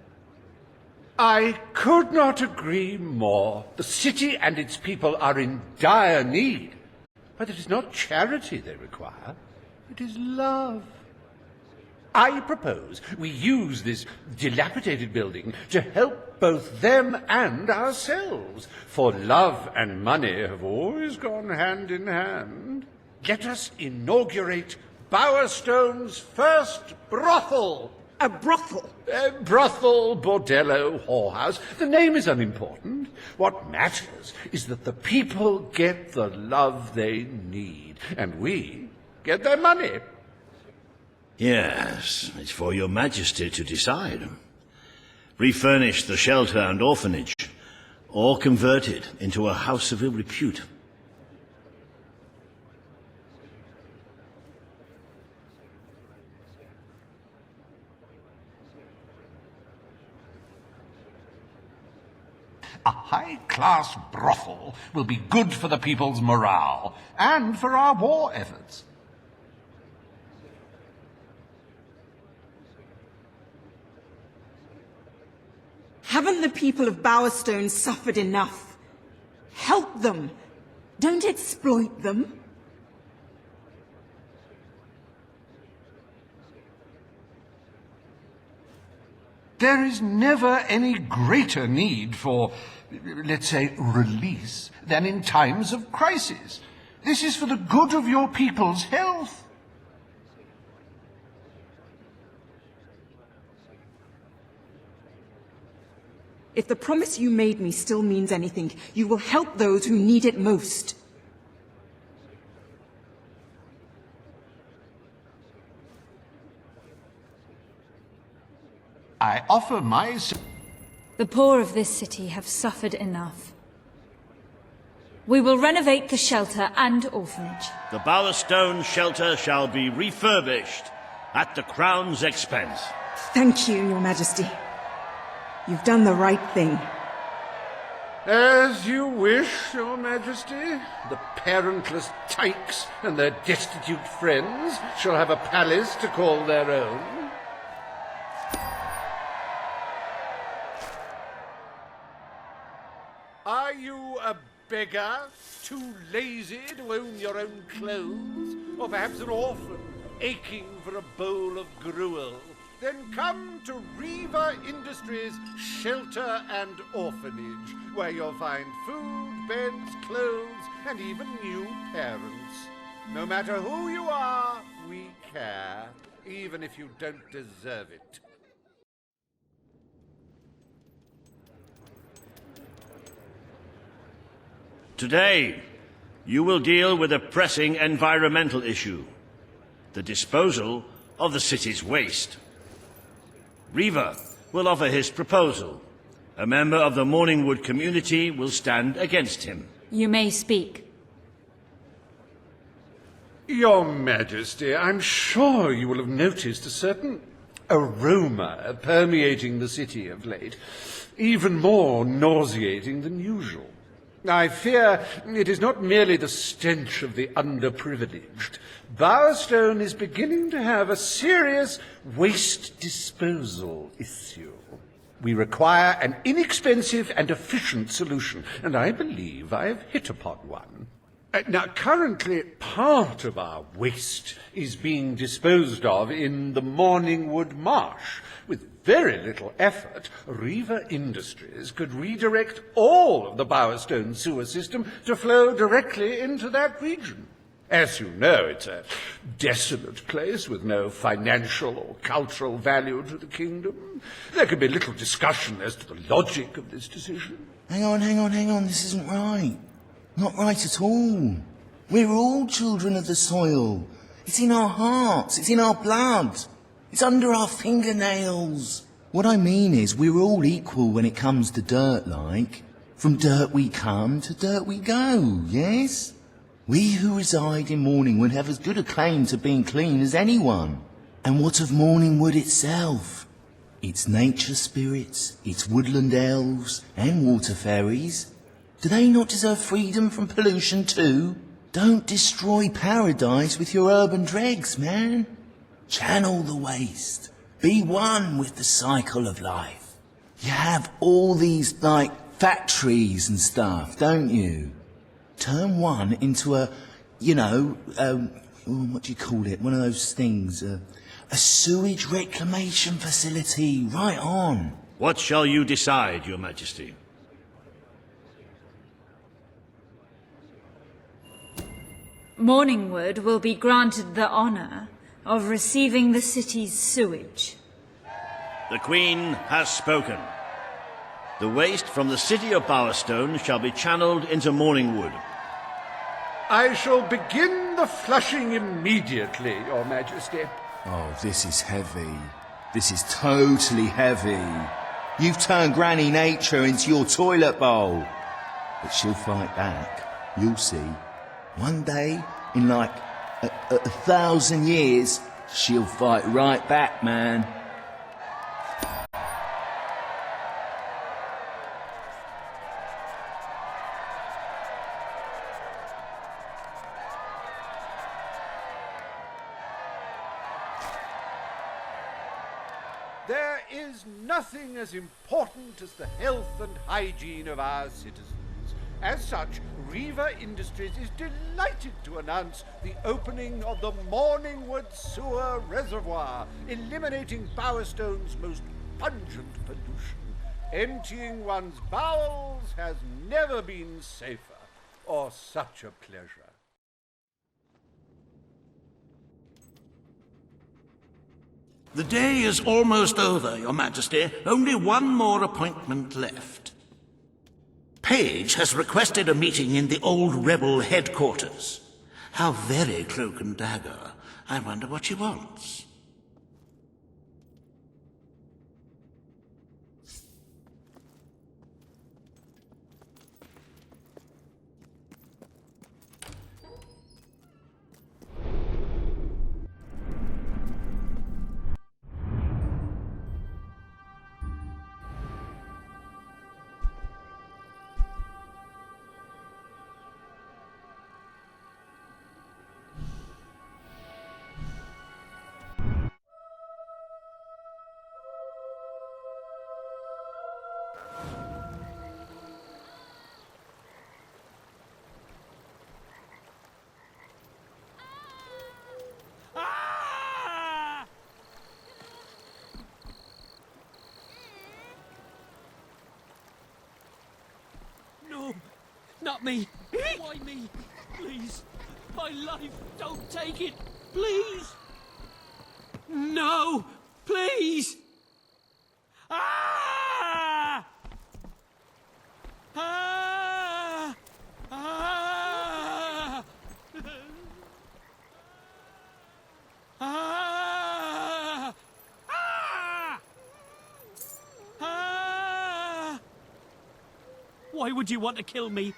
I could not agree more. The city and its people are in dire need. But it is not charity they require. It is love. I propose we use this dilapidated building to help both them and ourselves, for love and money have always gone hand in hand. Let us inaugurate Bowerstone's first brothel. A brothel? Brothel, bordello, whorehouse. The name is unimportant. What matters is that the people get the love they need, and we get their money. Yes, it's for your majesty to decide. Refurnish the shelter and orphanage, or convert it into a house of ill repute. A high-class brothel will be good for the people's morale, and for our war efforts. Haven't the people of Bowerstone suffered enough? Help them. Don't exploit them. There is never any greater need for, let's say, release than in times of crisis. This is for the good of your people's health. If the promise you made me still means anything, you will help those who need it most. I offer my... The poor of this city have suffered enough. We will renovate the shelter and orphanage. The Bowerstone Shelter shall be refurbished at the Crown's expense. Thank you, Your Majesty. You've done the right thing. As you wish, Your Majesty. The parentless tykes and their destitute friends shall have a palace to call their own. Are you a beggar, too lazy to own your own clothes, or perhaps an orphan aching for a bowl of gruel? Then come to Riva Industries Shelter and Orphanage, where you'll find food, beds, clothes, and even new parents. No matter who you are, we care, even if you don't deserve it. Today, you will deal with a pressing environmental issue: the disposal of the city's waste. Riva will offer his proposal. A member of the Morningwood community will stand against him. You may speak. Your Majesty, I'm sure you will have noticed a certain aroma permeating the city of late, even more nauseating than usual. I fear it is not merely the stench of the underprivileged. Bowerstone is beginning to have a serious waste disposal issue. We require an inexpensive and efficient solution, and I believe I have hit upon one. Now, currently, part of our waste is being disposed of in the Morningwood Marsh. With very little effort, Riva Industries could redirect all of the Bowerstone sewer system to flow directly into that region. As you know, it's a desolate place with no financial or cultural value to the kingdom. There could be little discussion as to the logic of this decision. Hang on, this isn't right. Not right at all. We're all children of the soil. It's in our hearts, it's in our blood. It's under our fingernails. What I mean is, we're all equal when it comes to dirt, like. From dirt we come, to dirt we go, yes? We who reside in Morningwood have as good a claim to being clean as anyone. And what of Morningwood itself? Its nature spirits, its woodland elves, and water fairies. Do they not deserve freedom from pollution too? Don't destroy paradise with your urban dregs, man. Channel the waste. Be one with the cycle of life. You have all these, like, factories and stuff, don't you? Turn one into a, what do you call it? One of those things, a sewage reclamation facility. Right on. What shall you decide, Your Majesty? Morningwood will be granted the honor of receiving the city's sewage. The Queen has spoken. The waste from the city of Bowerstone shall be channeled into Morningwood. I shall begin the flushing immediately, Your Majesty. Oh, this is heavy. This is totally heavy. You've turned Granny Nature into your toilet bowl. But she'll fight back. You'll see. One day, in like a 1,000 years, she'll fight right back, man. There is nothing as important as the health and hygiene of our citizens. As such, Riva Industries is delighted to announce the opening of the Morningwood Sewer Reservoir, eliminating Bowerstone's most pungent pollution. Emptying one's bowels has never been safer, or such a pleasure. The day is almost over, Your Majesty. Only one more appointment left. Page has requested a meeting in the old rebel headquarters. How very cloak and dagger. I wonder what she wants. Not me! Why me? Please! My life! Don't take it! Please! No! Please! Ah! Ah! Ah! Ah! Ah! Ah! Why would you want to kill me?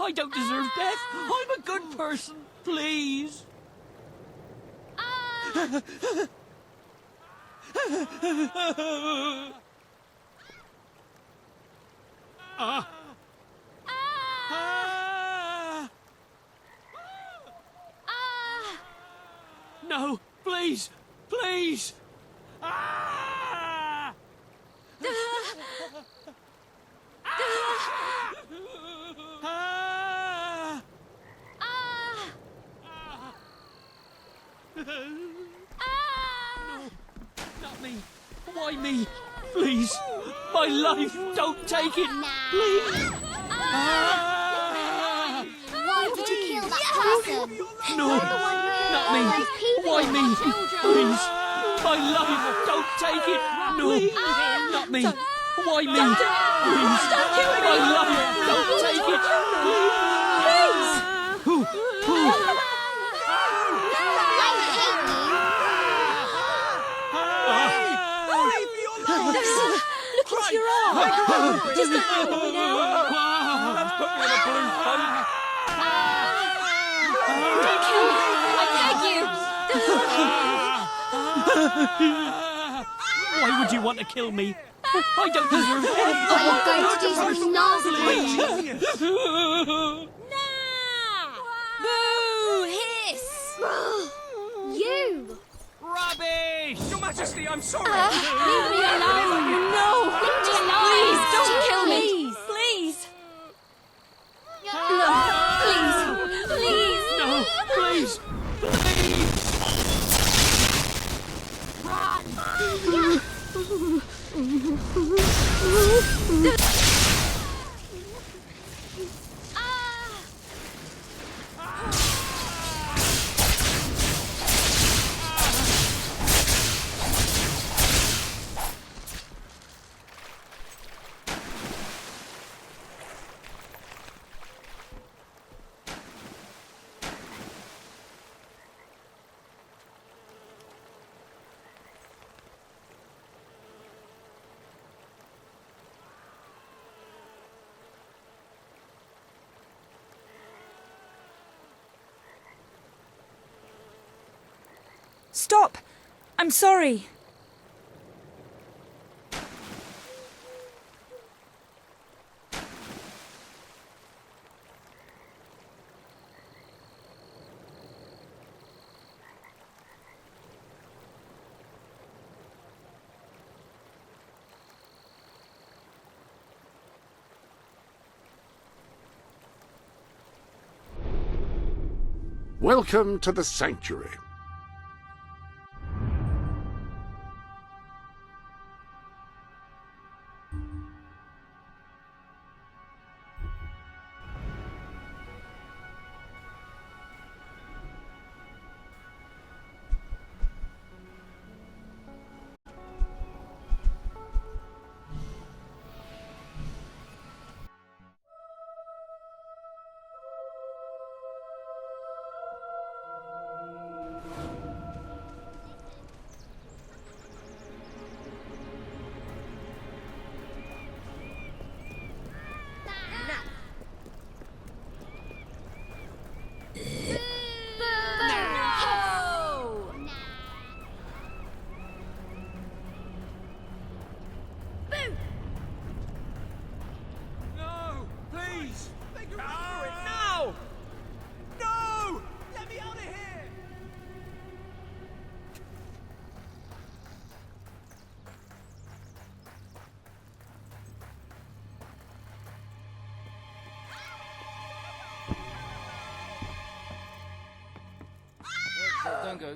I don't deserve death. I'm a good person. Please. Ah. Ah. No, please, please. Ah. Ah. No, not me. Why me? Please, my life. Don't take it. Please. Ah. Why did you kill that person? No, not me. Why me? Please, my life. Don't take it. No, not me. Why me? Please, my life. Don't take it. Please. Who? Look into your arm! Just a boy now! That's put me in a blue funk. Don't kill me! I beg you! Why would you want to kill me? I don't deserve it. Are you going to do something nasty? Boo! Hiss! You! Rubbish! Your Majesty, I'm sorry! Leave me alone! No! Leave me alone! Please, don't kill me! Please! No! Please! Please! No, please! Stop! I'm sorry. Welcome to the Sanctuary.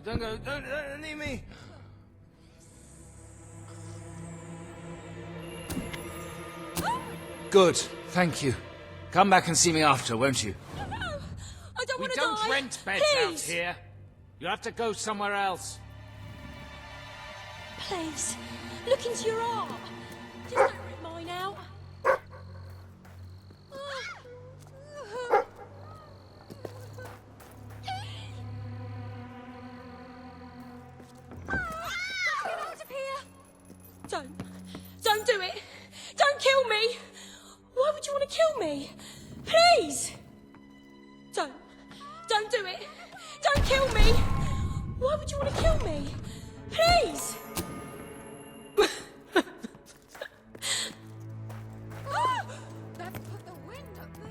Don't go, don't leave me! Good, thank you. Come back and see me after, won't you? I don't We want to don't die. rent beds out Please. here. You have to go somewhere else. Please, look into your art. Just don't rip mine out. Get out of here. Don't do it. Don't kill me. Why would you want to kill me? Please. Don't do it. Don't kill me. Why would you want to kill me? Please. That's put the wind up me.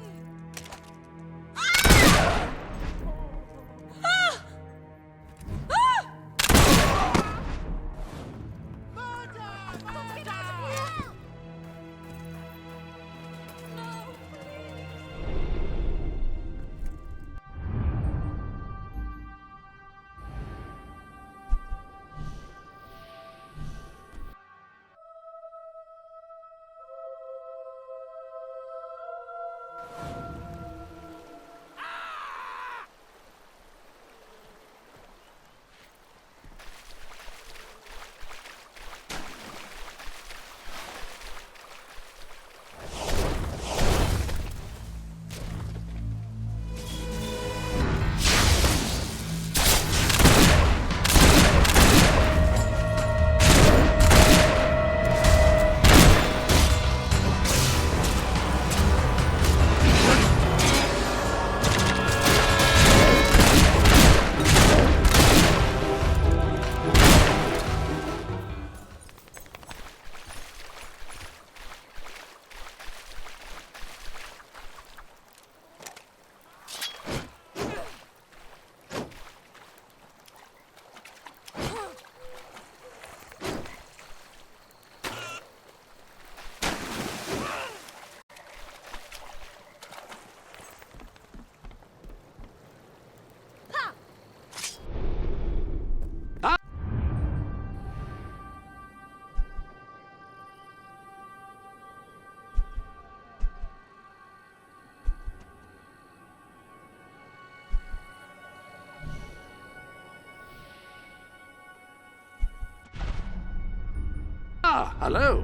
Ah, hello.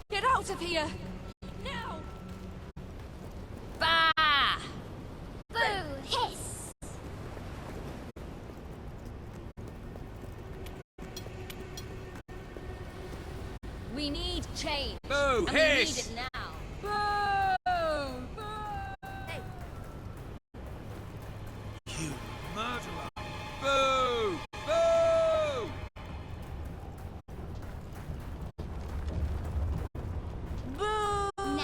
Get out of here! Now! Bah! Boo! Hiss! We need change. Boo! And Hiss! we need it now. Boo! Hey. You murderer! Boo! Boo! Boo! Nah.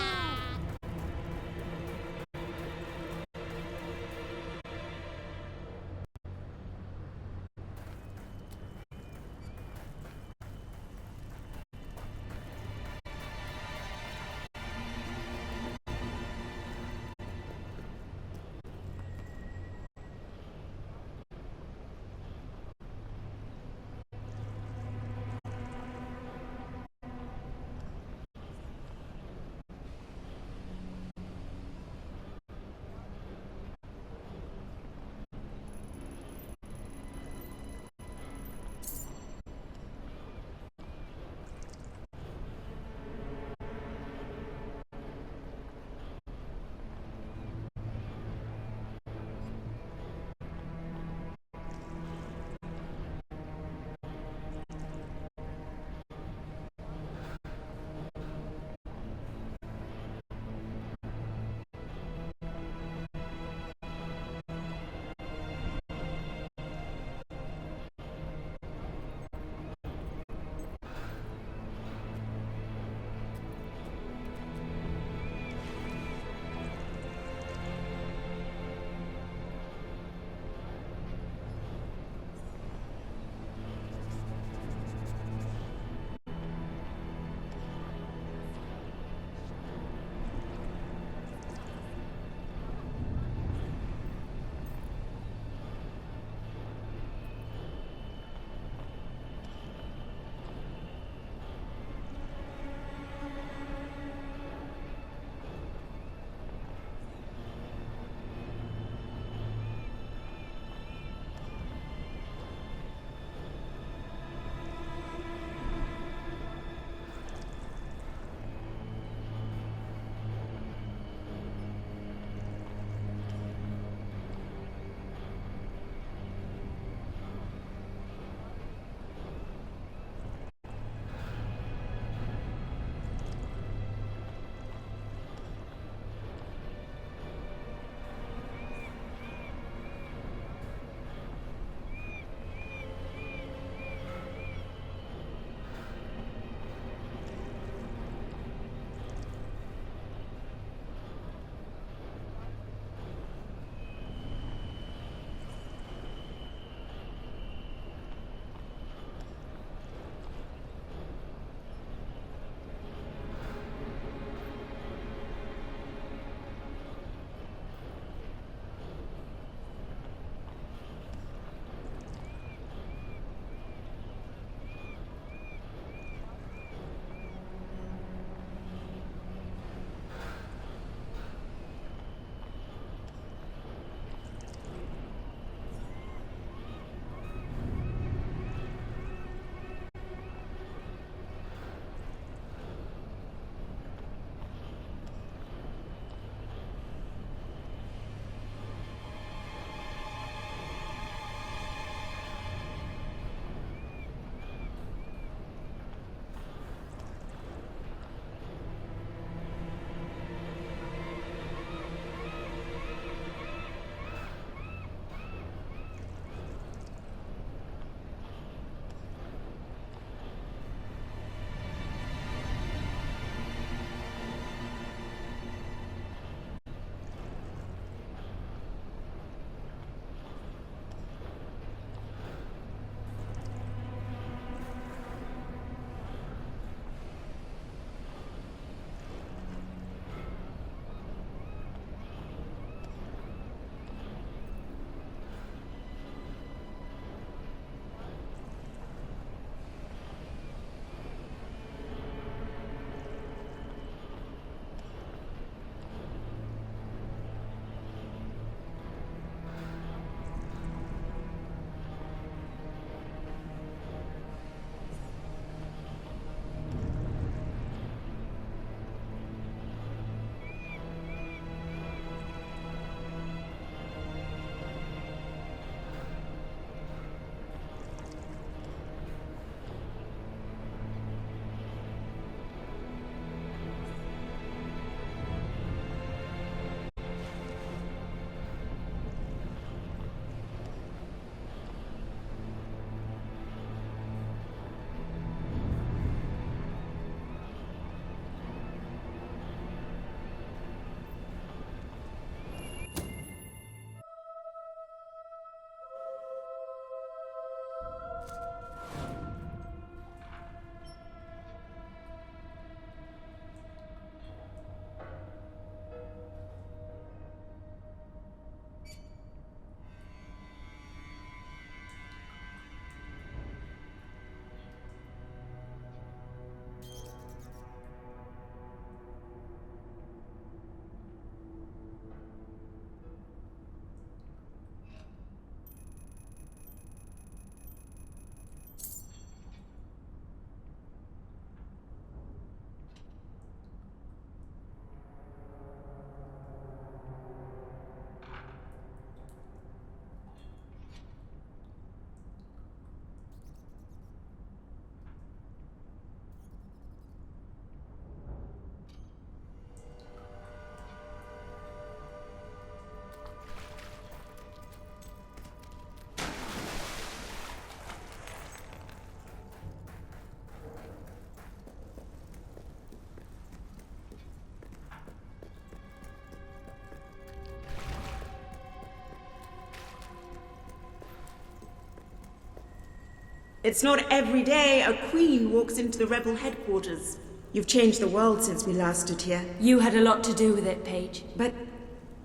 It's not every day a queen walks into the rebel headquarters. You've changed the world since we last stood here. You had a lot to do with it, Paige. But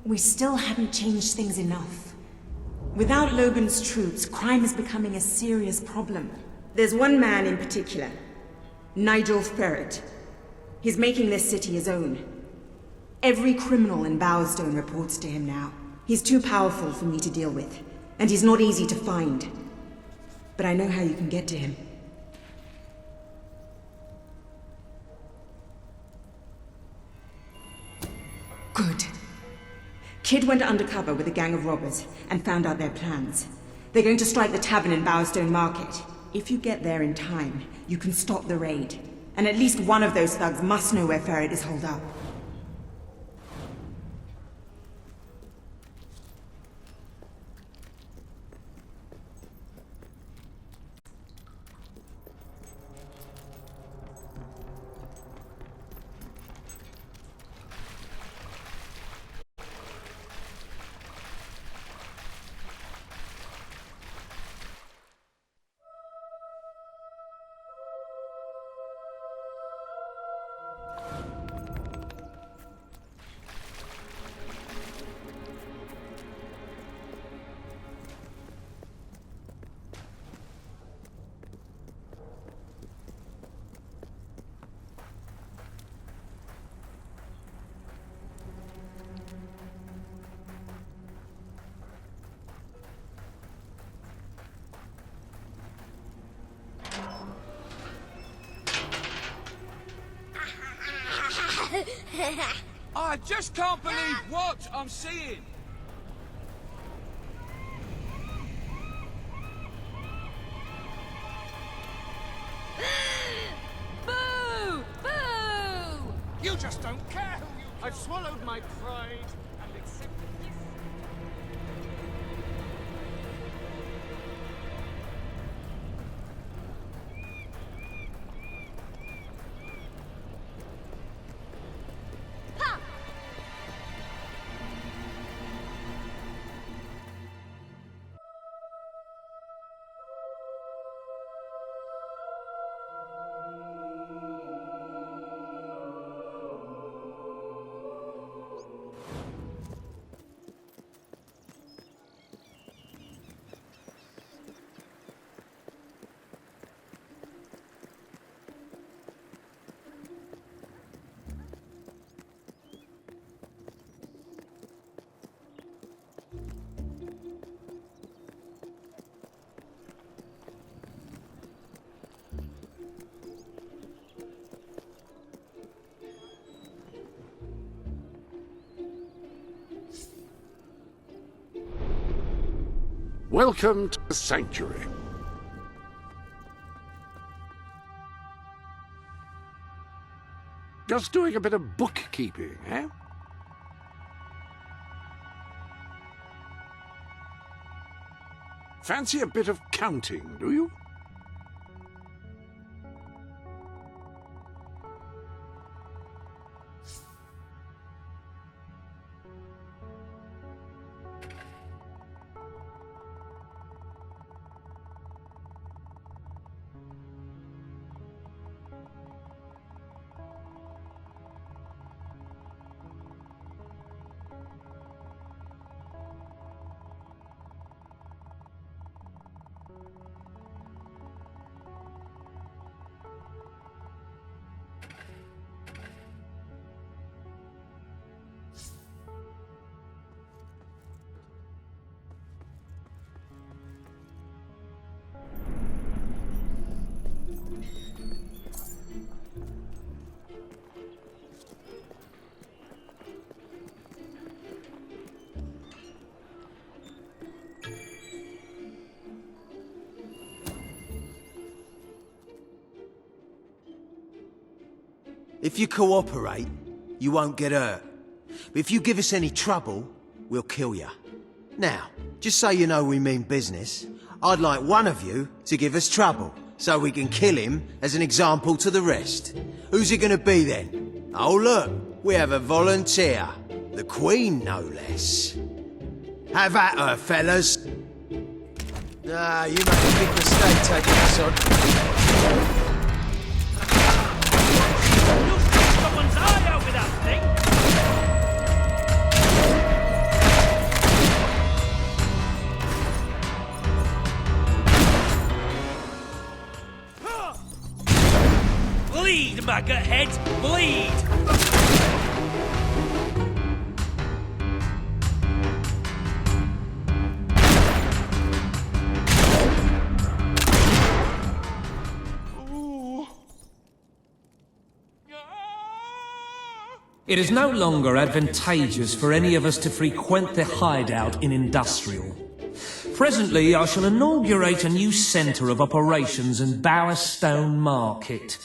we still haven't changed things enough. Without Logan's troops, crime is becoming a serious problem. There's one man in particular, Nigel Ferret. He's making this city his own. Every criminal in Bowerstone reports to him now. He's too powerful for me to deal with, and he's not easy to find. But I know how you can get to him. Good. Kid went undercover with a gang of robbers and found out their plans. They're going to strike the tavern in Bowerstone Market. If you get there in time, you can stop the raid. And at least one of those thugs must know where Ferret is holed up. I just can't believe what I'm seeing. Boo! Boo! You just don't care who you... I've swallowed my pride and accepted this. Welcome to the Sanctuary. Just doing a bit of bookkeeping, eh? Fancy a bit of counting, do you? If you cooperate, you won't get hurt. But if you give us any trouble, we'll kill you. Now, just so you know we mean business, I'd like one of you to give us trouble, so we can kill him as an example to the rest. Who's it gonna be then? Oh look, we have a volunteer. The Queen, no less. Have at her, fellas. Nah, you made a big mistake taking us on. You'll shoot someone's eye out with that thing! Bleed, maggot head! Bleed! It is no longer advantageous for any of us to frequent the hideout in Industrial. Presently, I shall inaugurate a new centre of operations in Bowerstone Market.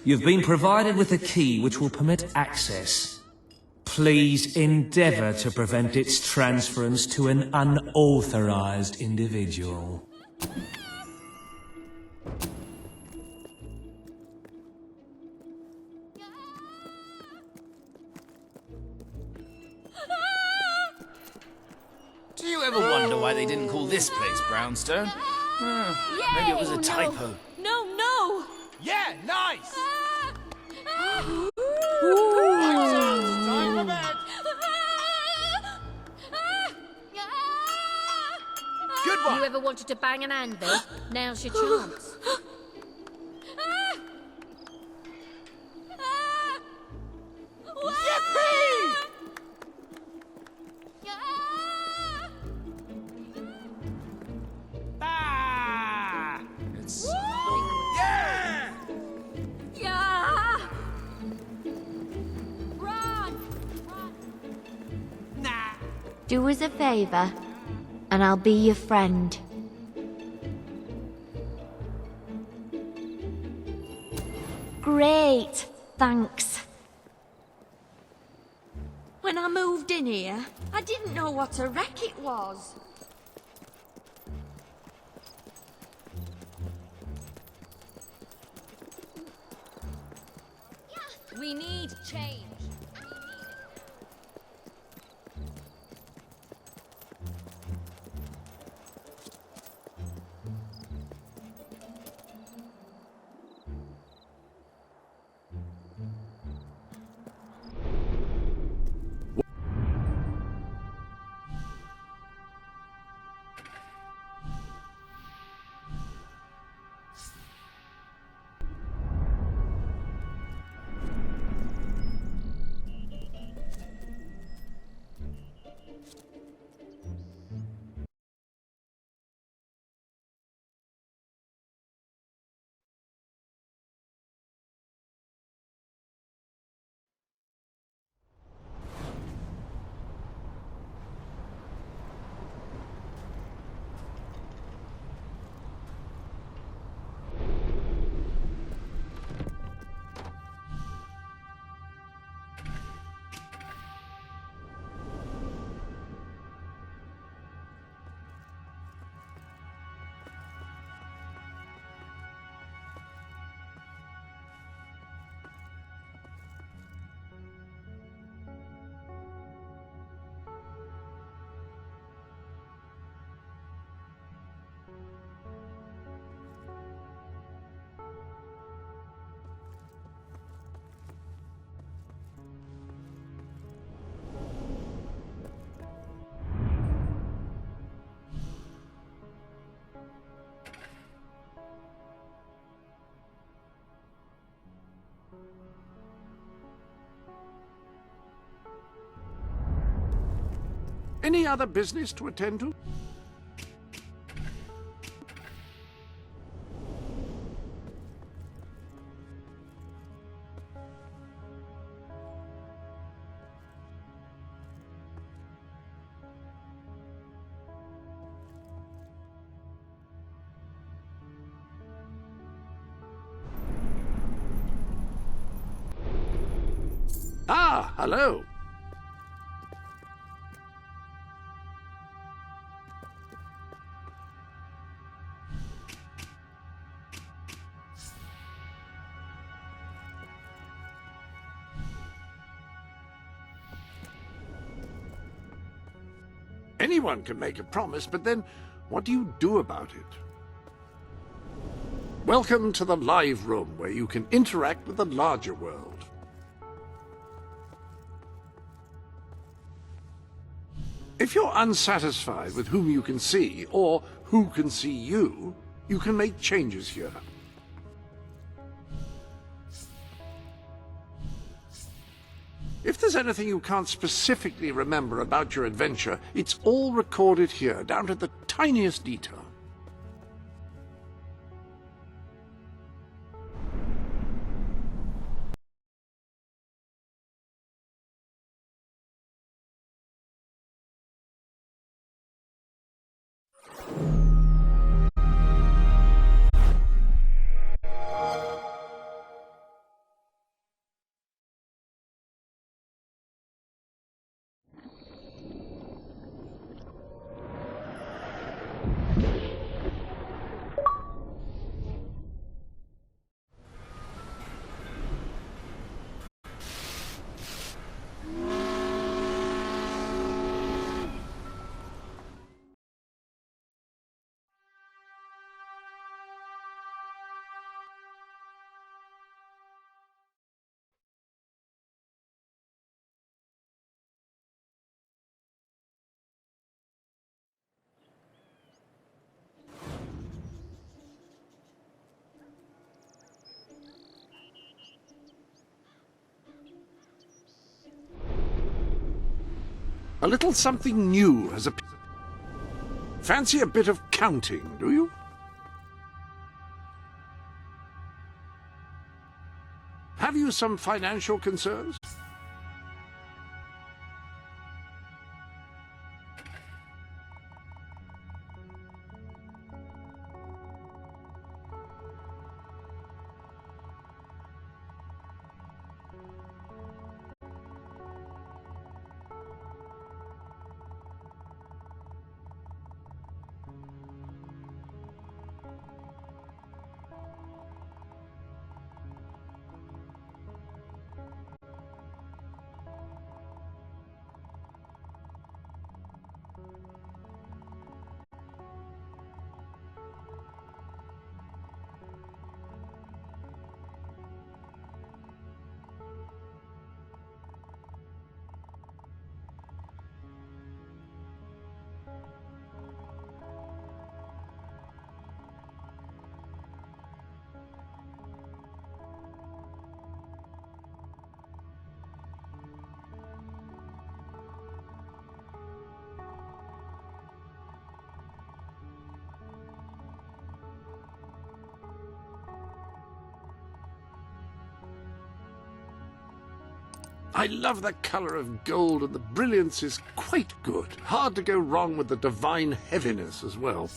You've been provided with a key which will permit access. Please endeavour to prevent its transference to an unauthorised individual. Do you ever wonder why they didn't call this place Brownstone? Maybe it was a typo. No! Yeah, nice! Time for bed! Good one! You ever wanted to bang an anvil? Now's your chance. Yippee! Ah! It's... Yeah! Yeah! Run! Nah! Do us a favour, and I'll be your friend. Great, thanks. When I moved in here, I didn't know what a wreck it was. We need change. Any other business to attend to? Ah, hello. Anyone can make a promise, but then What do you do about it? Welcome to the live room, where you can interact with the larger world. If you're unsatisfied with whom you can see, or who can see you, you can make changes here. If there's anything you can't specifically remember about your adventure, it's all recorded here, down to the tiniest detail. A little something new has appeared. Fancy a bit of counting, do you? Have you some financial concerns? I love the colour of gold, and the brilliance is quite good. Hard to go wrong with the divine heaviness as well.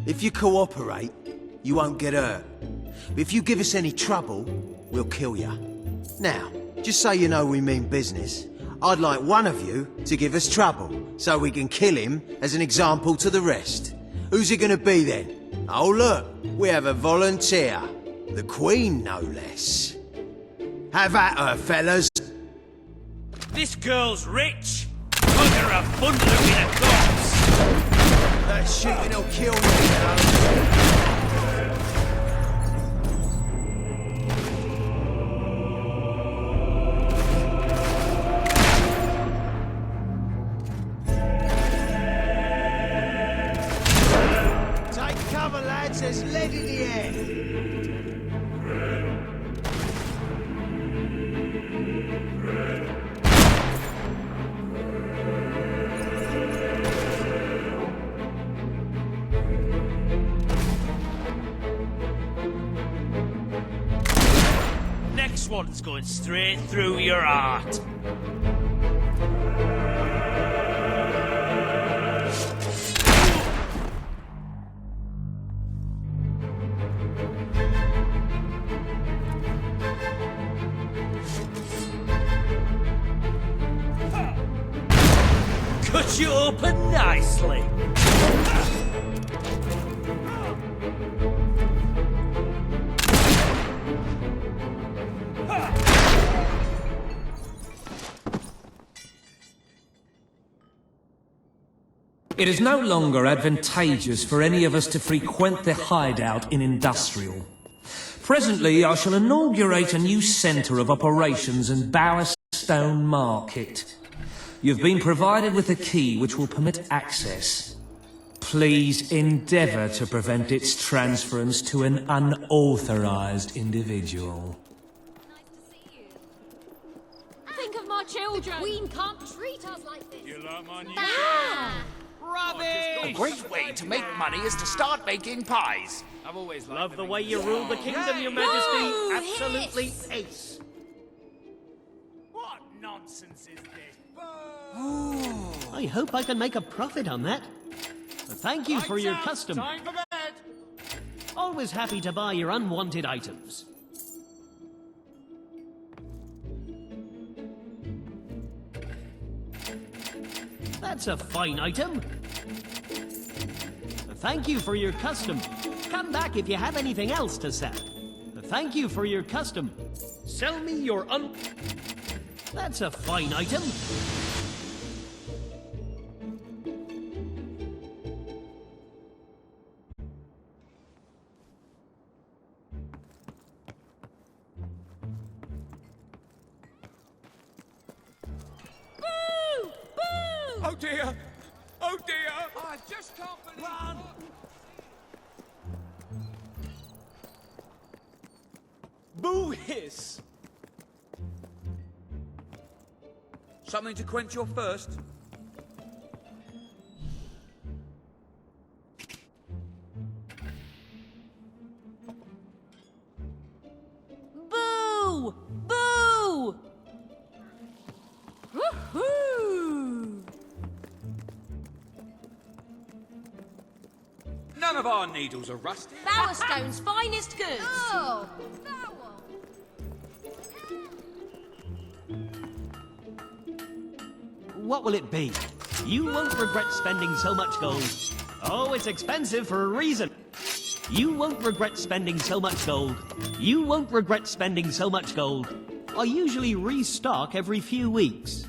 If you cooperate, you won't get hurt. But if you give us any trouble, we'll kill you. Now, just so you know we mean business, I'd like one of you to give us trouble, so we can kill him as an example to the rest. Who's it gonna be then? Oh look, we have a volunteer. The Queen, no less. Have at her, fellas. This girl's rich. Put her a bundle in a corpse. That shooting will kill me, you know. Take cover, lads. That's as lead in the air. Next one's going straight through your heart. Cut you open nicely. It is no longer advantageous for any of us to frequent the hideout in Industrial. Presently, I shall inaugurate a new centre of operations in Bowerstone Market. You've been provided with a key which will permit access. Please endeavour to prevent its transference to an unauthorised individual. Think of my children. The Queen can't treat us like this. You like my new Rubbish! A great way to make money is to start making pies. I've always loved the way you rule the kingdom, Your Majesty. Absolutely ace. What nonsense is this? I hope I can make a profit on that. Thank you for your custom. Time for bed. Always happy to buy your unwanted items. That's a fine item. Thank you for your custom. Come back if you have anything else to sell. Thank you for your custom. Sell me your That's a fine item. Oh dear! Oh dear! I just can't believe Boo hiss! Something to quench your thirst? Boo! Boo! Woohoo! None of our needles are rusty. Bowerstone's finest goods. Oh, What will it be? You won't regret spending so much gold. Oh, it's expensive for a reason. You won't regret spending so much gold. You won't regret spending so much gold. I usually restock every few weeks.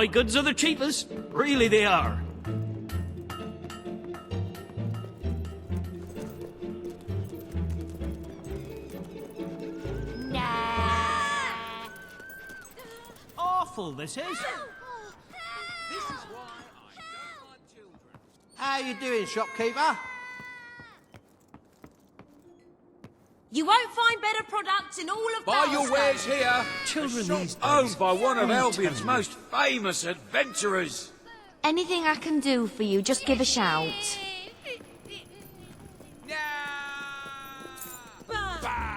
My goods are the cheapest. Really, they are. Awful, this is. This is why I don't like children. How you doing, shopkeeper? You won't find better products in all of Buy your Bowerstone. wares here. Children these days. Owned by one of Let me Albion's tell you. most famous adventurers. Anything I can do for you, just give a shout.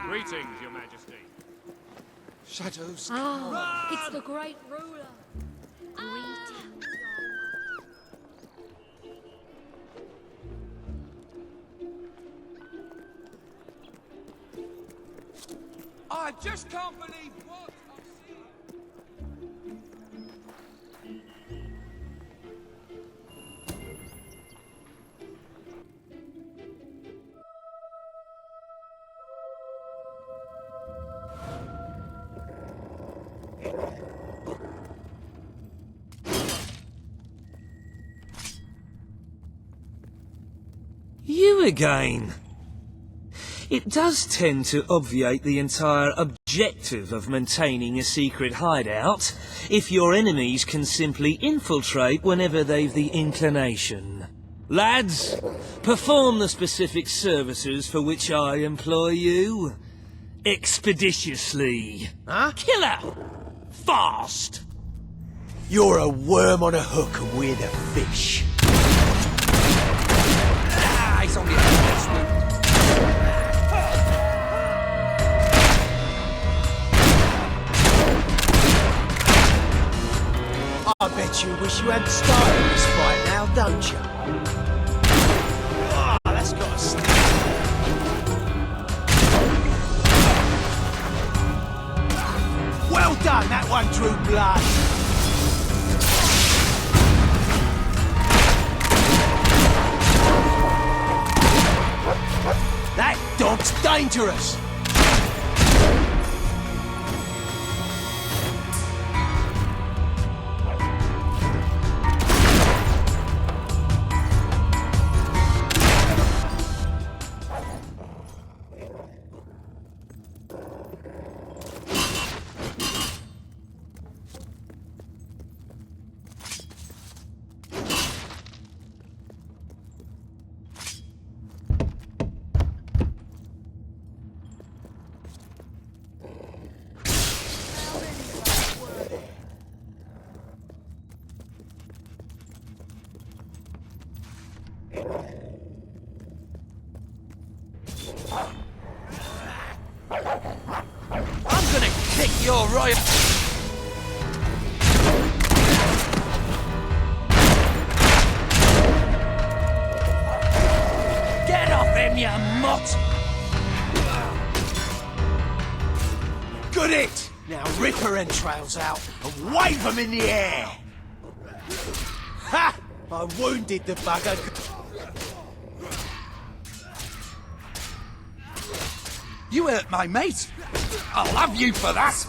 Greetings, Your Majesty. Shadows. oh, it's the great ruler. Greetings. I just can't believe what I'm seeing. again. It does tend to obviate the entire objective of maintaining a secret hideout, if your enemies can simply infiltrate whenever they've the inclination. Lads, perform the specific services for which I employ you. Expeditiously. Huh? Killer! Fast! You're a worm on a hook and we're the fish. Ah, he's on the other. I bet you wish you hadn't started this fight now, don't you? Ah, that's got a sting. Well done, that one drew blood. That dog's dangerous. I'm gonna kick your royal... Get off him, you mutt! Good it! Now rip her entrails out and wave them in the air! Ha! I wounded the bugger. You hurt my mate! I'll have you for that!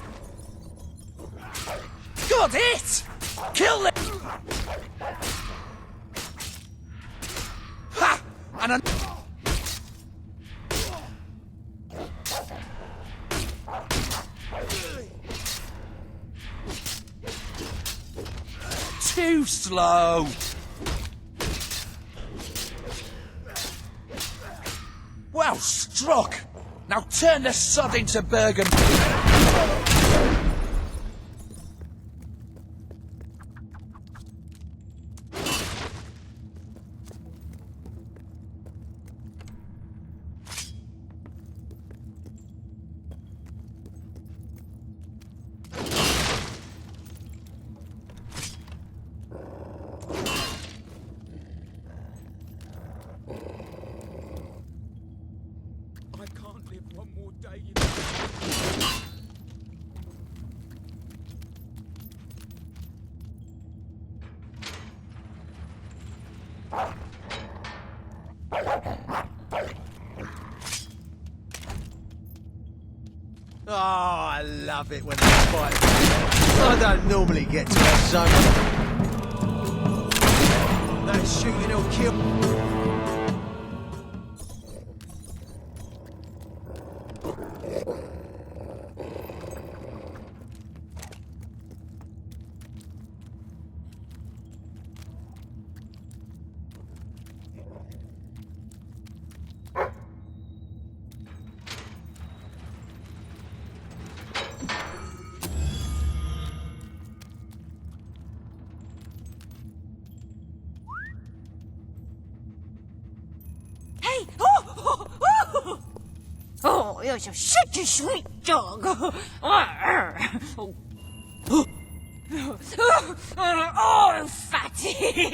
Good hit! Kill him! Ha! And an... Too slow! Well struck! Now turn the sod into Bergen. Oh, I love it when they fight. I don't normally get to have so much. That shooting will kill. Oh, you're such a sweet dog. Oh, fatty.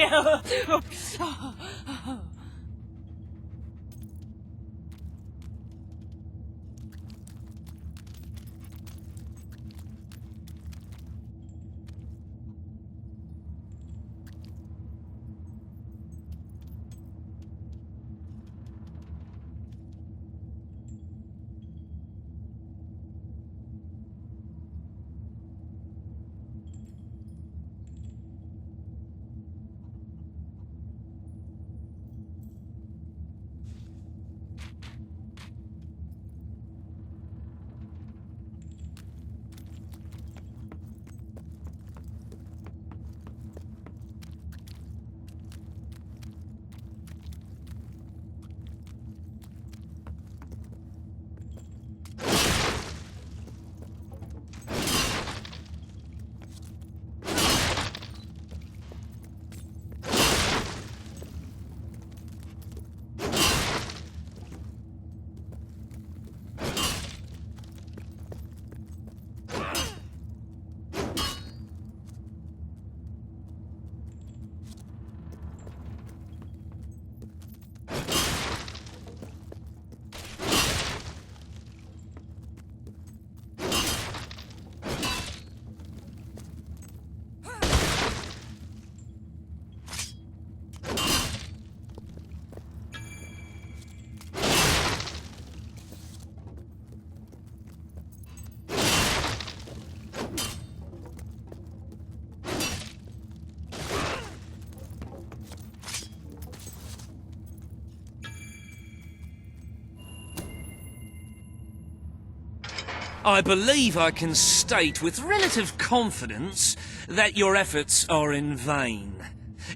I believe I can state with relative confidence that your efforts are in vain.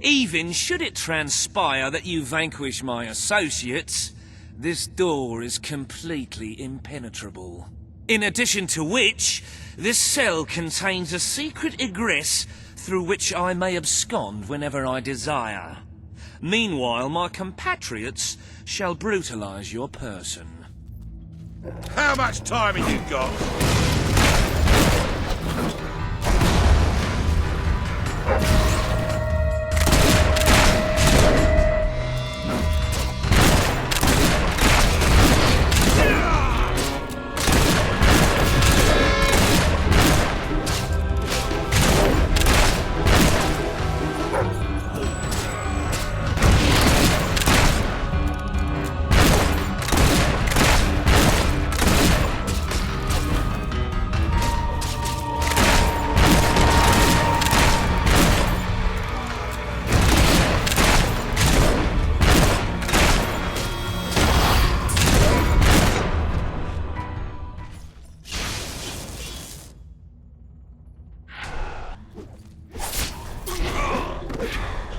Even should it transpire that you vanquish my associates, this door is completely impenetrable. In addition to which, this cell contains a secret egress through which I may abscond whenever I desire. Meanwhile, my compatriots shall brutalize your person. How much time have you got?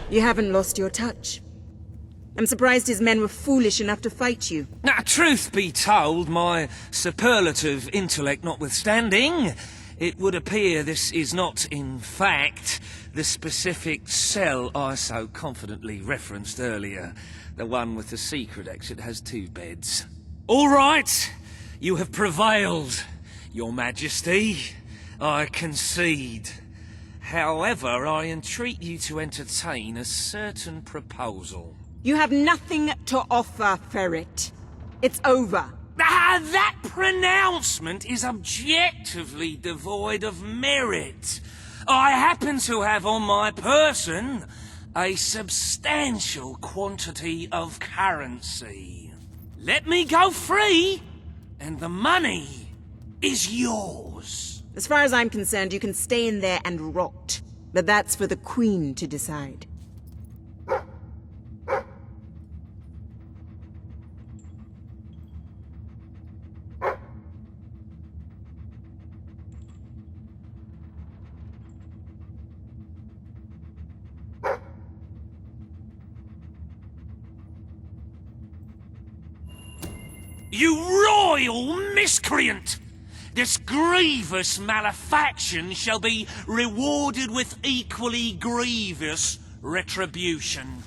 You haven't lost your touch. I'm surprised his men were foolish enough to fight you. Now, truth be told, my superlative intellect notwithstanding, it would appear this is not, in fact, the specific cell I so confidently referenced earlier. The one with the secret exit has 2 beds. All right, you have prevailed, Your Majesty. I concede. However, I entreat you to entertain a certain proposal. You have nothing to offer, Ferret. It's over. That pronouncement is objectively devoid of merit. I happen to have on my person a substantial quantity of currency. Let me go free, and the money is yours. As far as I'm concerned, you can stay in there and rot. But that's for the Queen to decide. You royal miscreant! This grievous malefaction shall be rewarded with equally grievous retribution.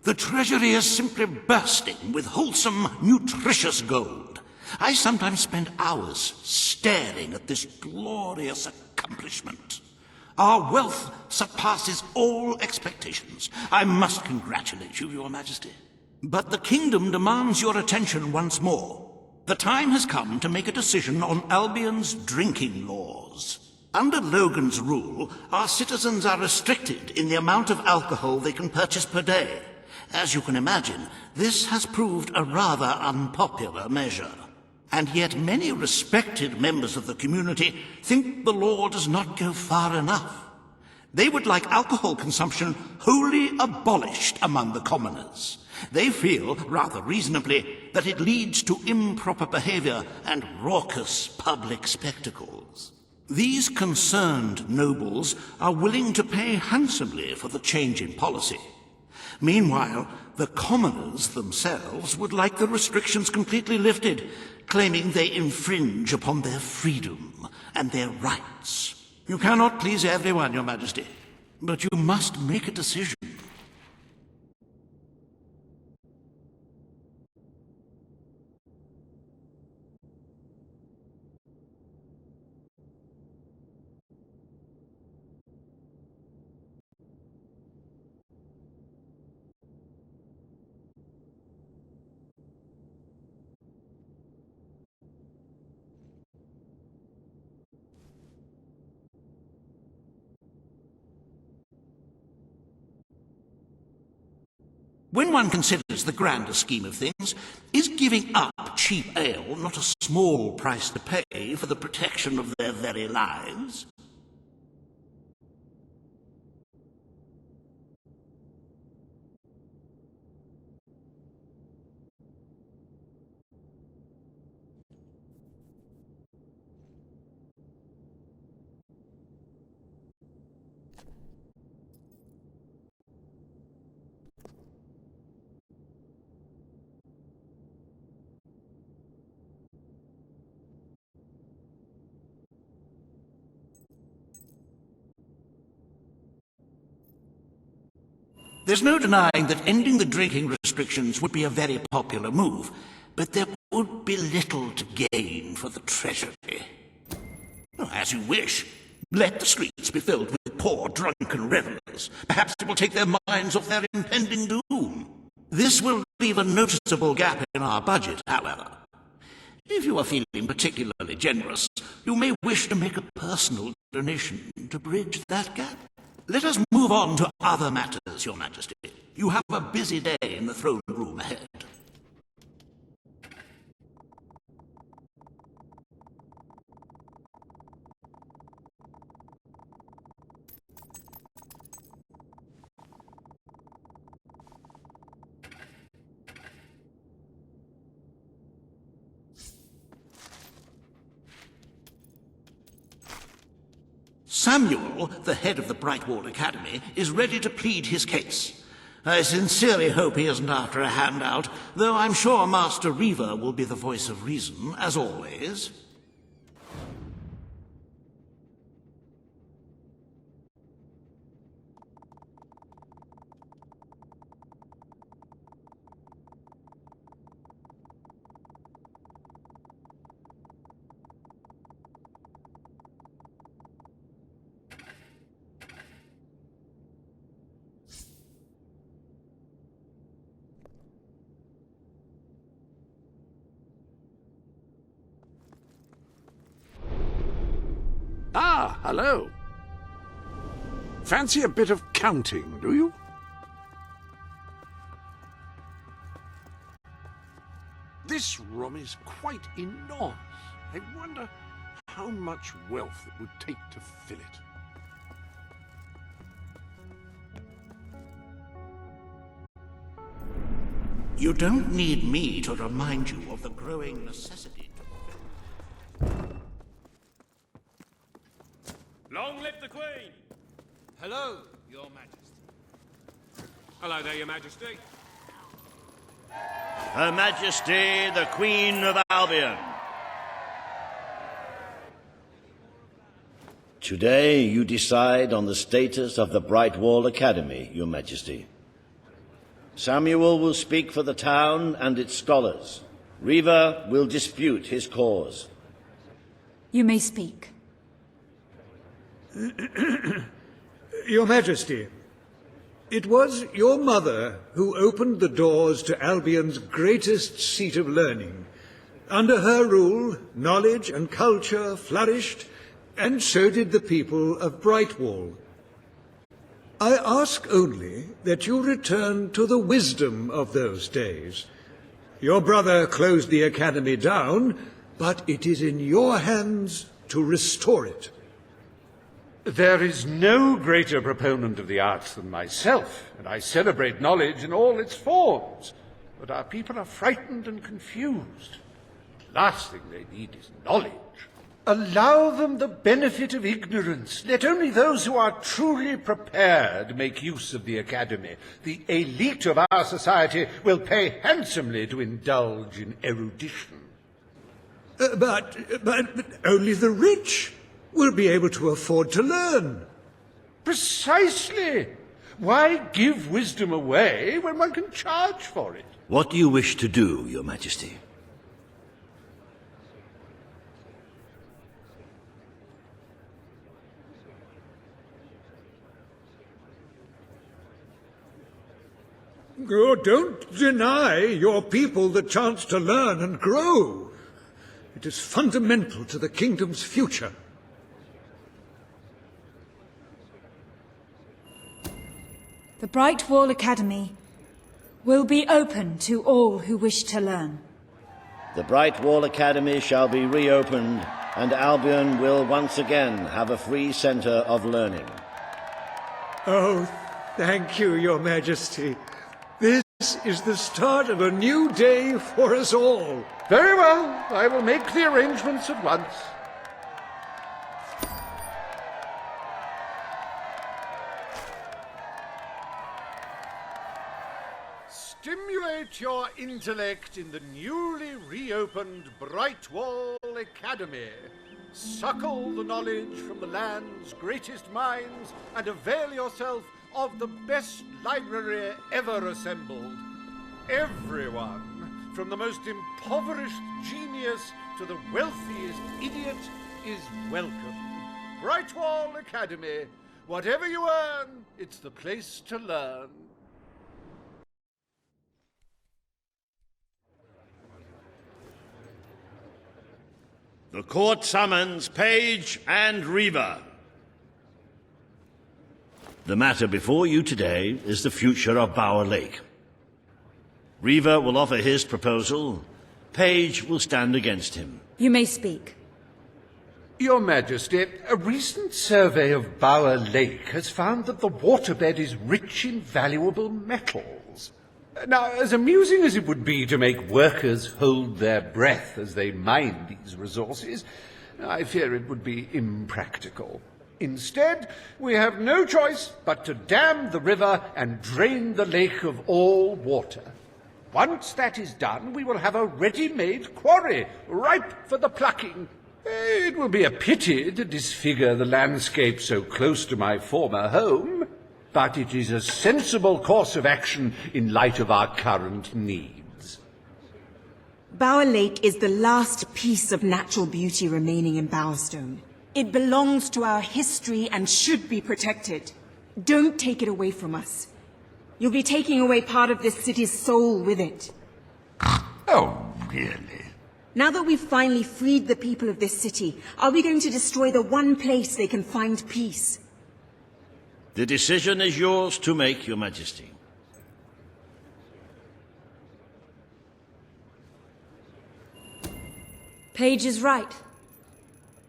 The treasury is simply bursting with wholesome, nutritious gold. I sometimes spend hours staring at this glorious accomplishment. Our wealth surpasses all expectations. I must congratulate you, Your Majesty. But the kingdom demands your attention once more. The time has come to make a decision on Albion's drinking laws. Under Logan's rule, our citizens are restricted in the amount of alcohol they can purchase per day. As you can imagine, this has proved a rather unpopular measure. And yet many respected members of the community think the law does not go far enough. They would like alcohol consumption wholly abolished among the commoners. They feel, rather reasonably, that it leads to improper behavior and raucous public spectacles. These concerned nobles are willing to pay handsomely for the change in policy. Meanwhile, the commoners themselves would like the restrictions completely lifted, claiming they infringe upon their freedom and their rights. You cannot please everyone, Your Majesty, but you must make a decision. When one considers the grander scheme of things, is giving up cheap ale not a small price to pay for the protection of their very lives? There's no denying that ending the drinking restrictions would be a very popular move, but there would be little to gain for the treasury. As you wish. Let the streets be filled with poor, drunken revelers. Perhaps it will take their minds off their impending doom. This will leave a noticeable gap in our budget, however. If you are feeling particularly generous, you may wish to make a personal donation to bridge that gap. Let us move on to other matters, Your Majesty. You have a busy day in the throne room ahead. Samuel, the head of the Brightwall Academy, is ready to plead his case. I sincerely hope he isn't after a handout, though I'm sure Master Reaver will be the voice of reason, as always. Ah, hello. Fancy a bit of counting, do you? This room is quite enormous. I wonder how much wealth it would take to fill it. You don't need me to remind you of the growing necessity to... Long live the Queen! Hello, Your Majesty. Hello there, Your Majesty. Her Majesty, the Queen of Albion. Today you decide on the status of the Brightwall Academy, Your Majesty. Samuel will speak for the town and its scholars. Reaver will dispute his cause. You may speak. Your Majesty, it was your mother who opened the doors to Albion's greatest seat of learning. Under her rule, knowledge and culture flourished, and so did the people of Brightwall. I ask only that you return to the wisdom of those days. Your brother closed the academy down, but it is in your hands to restore it. There is no greater proponent of the arts than myself, and I celebrate knowledge in all its forms. But our people are frightened and confused. The last thing they need is knowledge. Allow them the benefit of ignorance. Let only those who are truly prepared make use of the academy. The elite of our society will pay handsomely to indulge in erudition. But only the rich will be able to afford to learn. Precisely. Why give wisdom away when one can charge for it? What do you wish to do, Your Majesty? Oh, don't deny your people the chance to learn and grow. It is fundamental to the kingdom's future. The Brightwall Academy will be open to all who wish to learn. The Bright Wall Academy shall be reopened, and Albion will once again have a free centre of learning. Oh, thank you, Your Majesty. This is the start of a new day for us all. Very well. I will make the arrangements at once. Stimulate your intellect in the newly reopened Bright Wall Academy. Suckle the knowledge from the land's greatest minds and avail yourself of the best library ever assembled. Everyone, from the most impoverished genius to the wealthiest idiot, is welcome. Bright Wall Academy. Whatever you earn, it's the place to learn. The court summons Page and Reaver. The matter before you today is the future of Bower Lake. Reaver will offer his proposal. Page will stand against him. You may speak. Your Majesty, a recent survey of Bower Lake has found that the waterbed is rich in valuable metals. Now, as amusing as it would be to make workers hold their breath as they mine these resources, I fear it would be impractical. Instead, we have no choice but to dam the river and drain the lake of all water. Once that is done, we will have a ready-made quarry, ripe for the plucking. It will be a pity to disfigure the landscape so close to my former home, but it is a sensible course of action in light of our current needs. Bower Lake is the last piece of natural beauty remaining in Bowerstone. It belongs to our history and should be protected. Don't take it away from us. You'll be taking away part of this city's soul with it. Oh, really? Now that we've finally freed the people of this city, are we going to destroy the one place they can find peace? The decision is yours to make, Your Majesty. Page is right.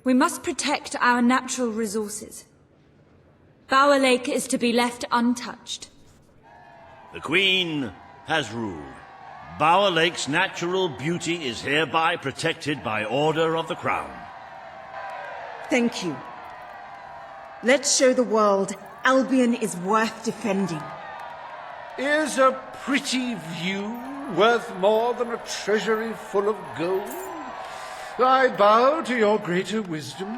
We must protect our natural resources. Bower Lake is to be left untouched. The Queen has ruled. Bower Lake's natural beauty is hereby protected by order of the Crown. Thank you. Let's show the world Albion is worth defending. Is a pretty view worth more than a treasury full of gold? I bow to your greater wisdom.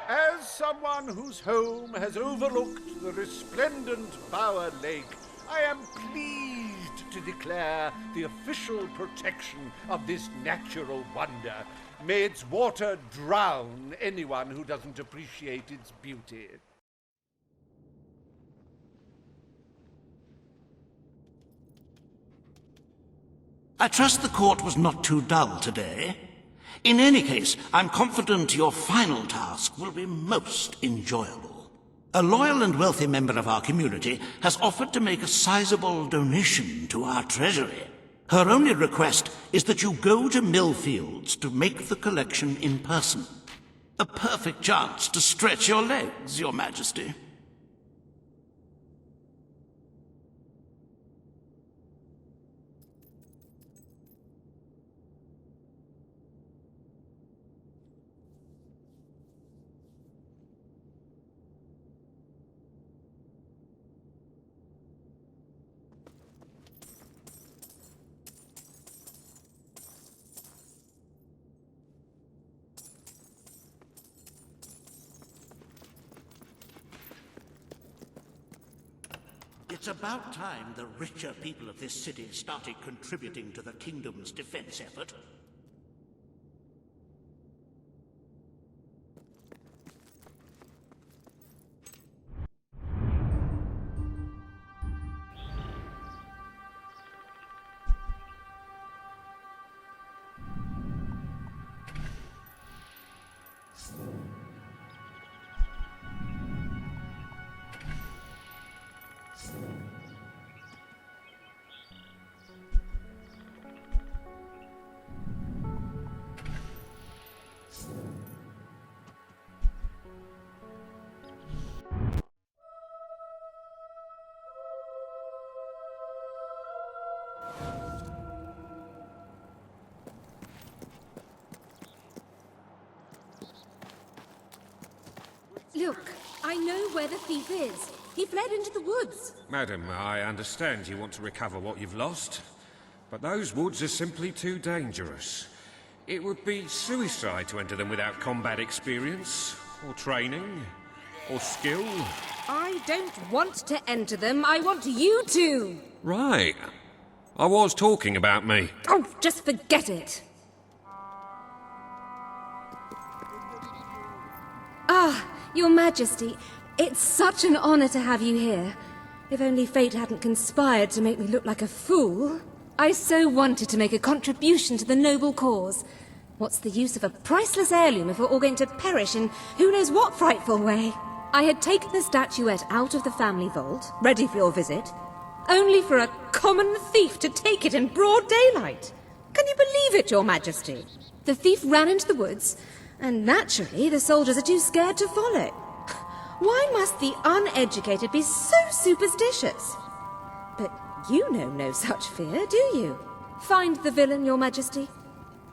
As someone whose home has overlooked the resplendent Bower Lake, I am pleased to declare the official protection of this natural wonder. May its water drown anyone who doesn't appreciate its beauty. I trust the court was not too dull today. In any case, I'm confident your final task will be most enjoyable. A loyal and wealthy member of our community has offered to make a sizable donation to our treasury. Her only request is that you go to Millfields to make the collection in person. A perfect chance to stretch your legs, Your Majesty. It's about time the richer people of this city started contributing to the kingdom's defense effort. Look, I know where the thief is. He fled into the woods. Madam, I understand you want to recover what you've lost, but those woods are simply too dangerous. It would be suicide to enter them without combat experience, or training, or skill. I don't want to enter them. I want you to. Right. I was talking about me. Oh, just forget it. Ah, Your Majesty, it's such an honor to have you here. If only fate hadn't conspired to make me look like a fool. I so wanted to make a contribution to the noble cause. What's the use of a priceless heirloom if we're all going to perish in who knows what frightful way? I had taken the statuette out of the family vault, ready for your visit, only for a common thief to take it in broad daylight. Can you believe it, Your Majesty? The thief ran into the woods, and naturally the soldiers are too scared to follow. Why must the uneducated be so superstitious? But you know no such fear, do you? Find the villain, Your Majesty.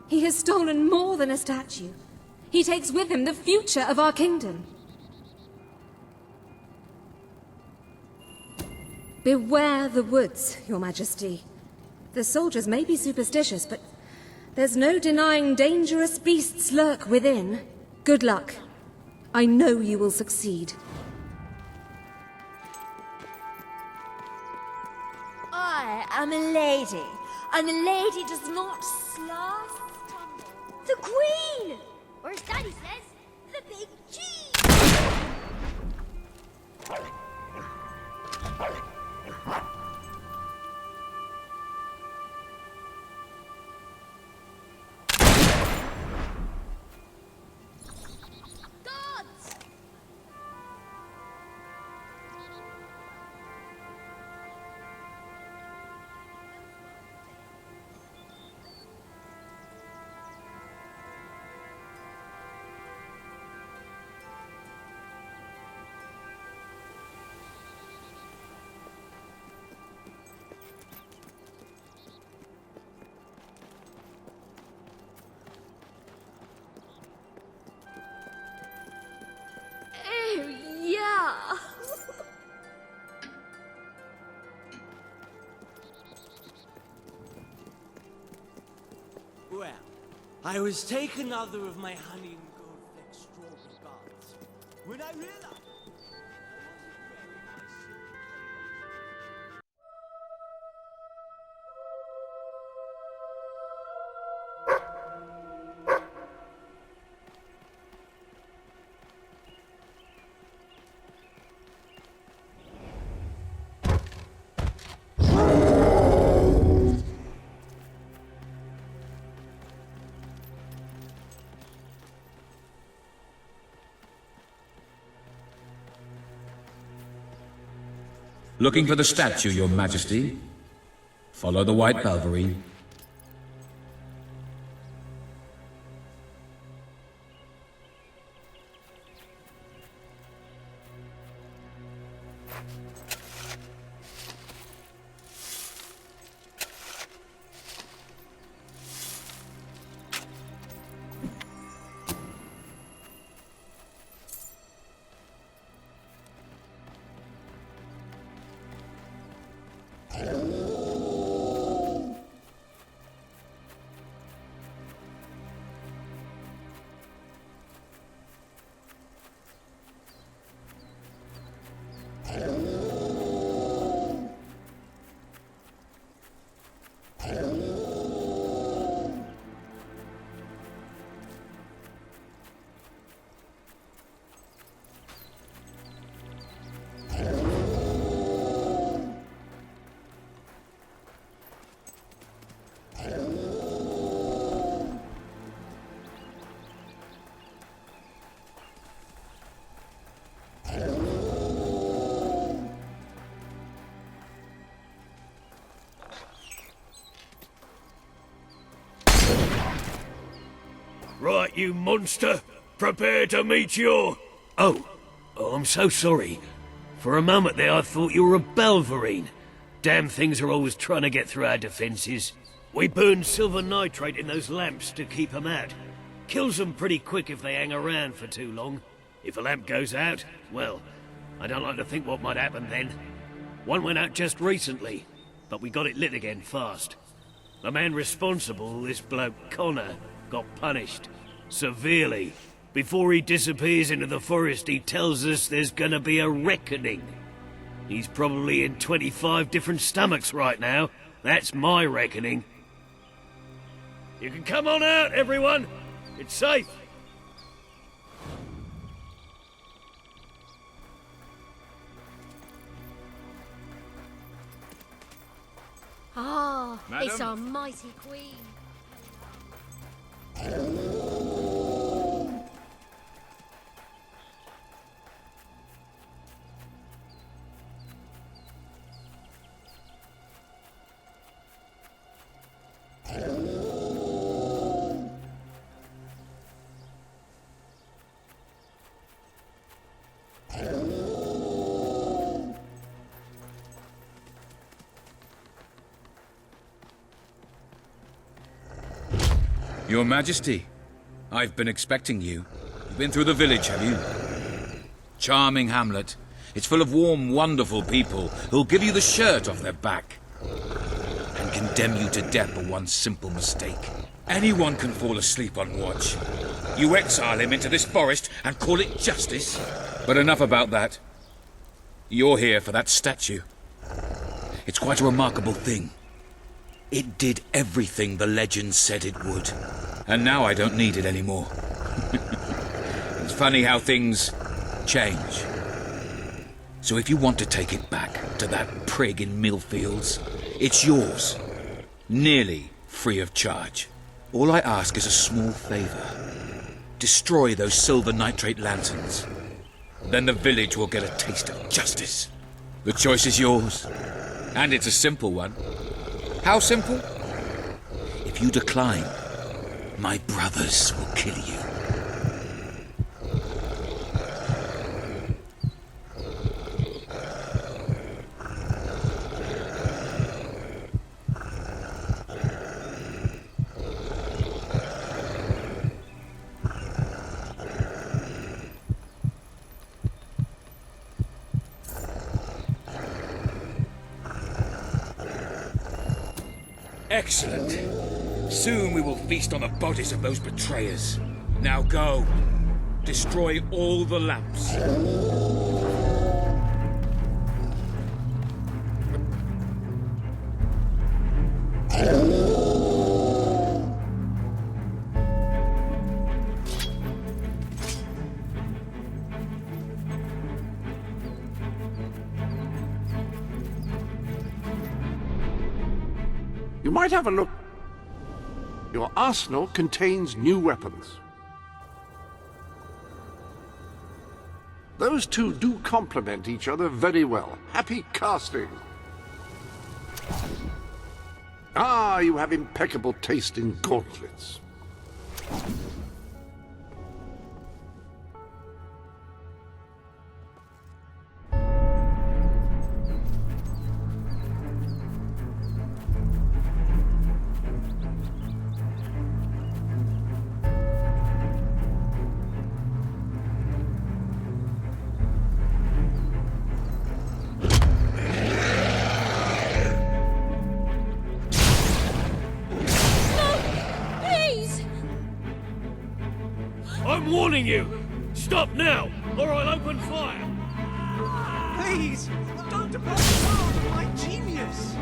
He has stolen more than a statue. He takes with him the future of our kingdom. Beware the woods, Your Majesty. The soldiers may be superstitious, but there's no denying dangerous beasts lurk within. Good luck. I know you will succeed. I am a lady, and a lady does not sloth. The Queen! Or as Daddy says, the big cheese! Well, I was taking another of my honey and gold-flecked strawberry baths when I realized... Looking for the statue, Your Majesty. Follow the white belvery. Right, you monster. Prepare to meet your... Oh, I'm so sorry. For a moment there I thought you were a Belverine. Damn things are always trying to get through our defenses. We burn silver nitrate in those lamps to keep them out. Kills them pretty quick if they hang around for too long. If a lamp goes out, well, I don't like to think what might happen then. One went out just recently, but we got it lit again fast. The man responsible, this bloke Connor, got punished. Severely. Before he disappears into the forest, he tells us there's gonna be a reckoning. He's probably in 25 different stomachs right now. That's my reckoning. You can come on out, everyone. It's safe. Ah, Madam? it's our mighty queen. Your Majesty, I've been expecting you. You've been through the village, have you? Charming hamlet. It's full of warm, wonderful people who'll give you the shirt off their back and condemn you to death for one simple mistake. Anyone can fall asleep on watch. You exile him into this forest and call it justice? But enough about that. You're here for that statue. It's quite a remarkable thing. It did everything the legend said it would. And now I don't need it anymore. It's funny how things change. So if you want to take it back to that prig in Millfields, it's yours. Nearly free of charge. All I ask is a small favor. Destroy those silver nitrate lanterns. Then the village will get a taste of justice. The choice is yours. And it's a simple one. How simple? If you decline, my brothers will kill you. Excellent. Soon we will feast on the bodies of those betrayers. Now go. Destroy all the lamps. You might have a look. Your arsenal contains new weapons. Those two do complement each other very well. Happy casting. Ah, you have impeccable taste in gauntlets. I'm warning you! Stop now, or I'll open fire! Please, don't depart the path of my genius!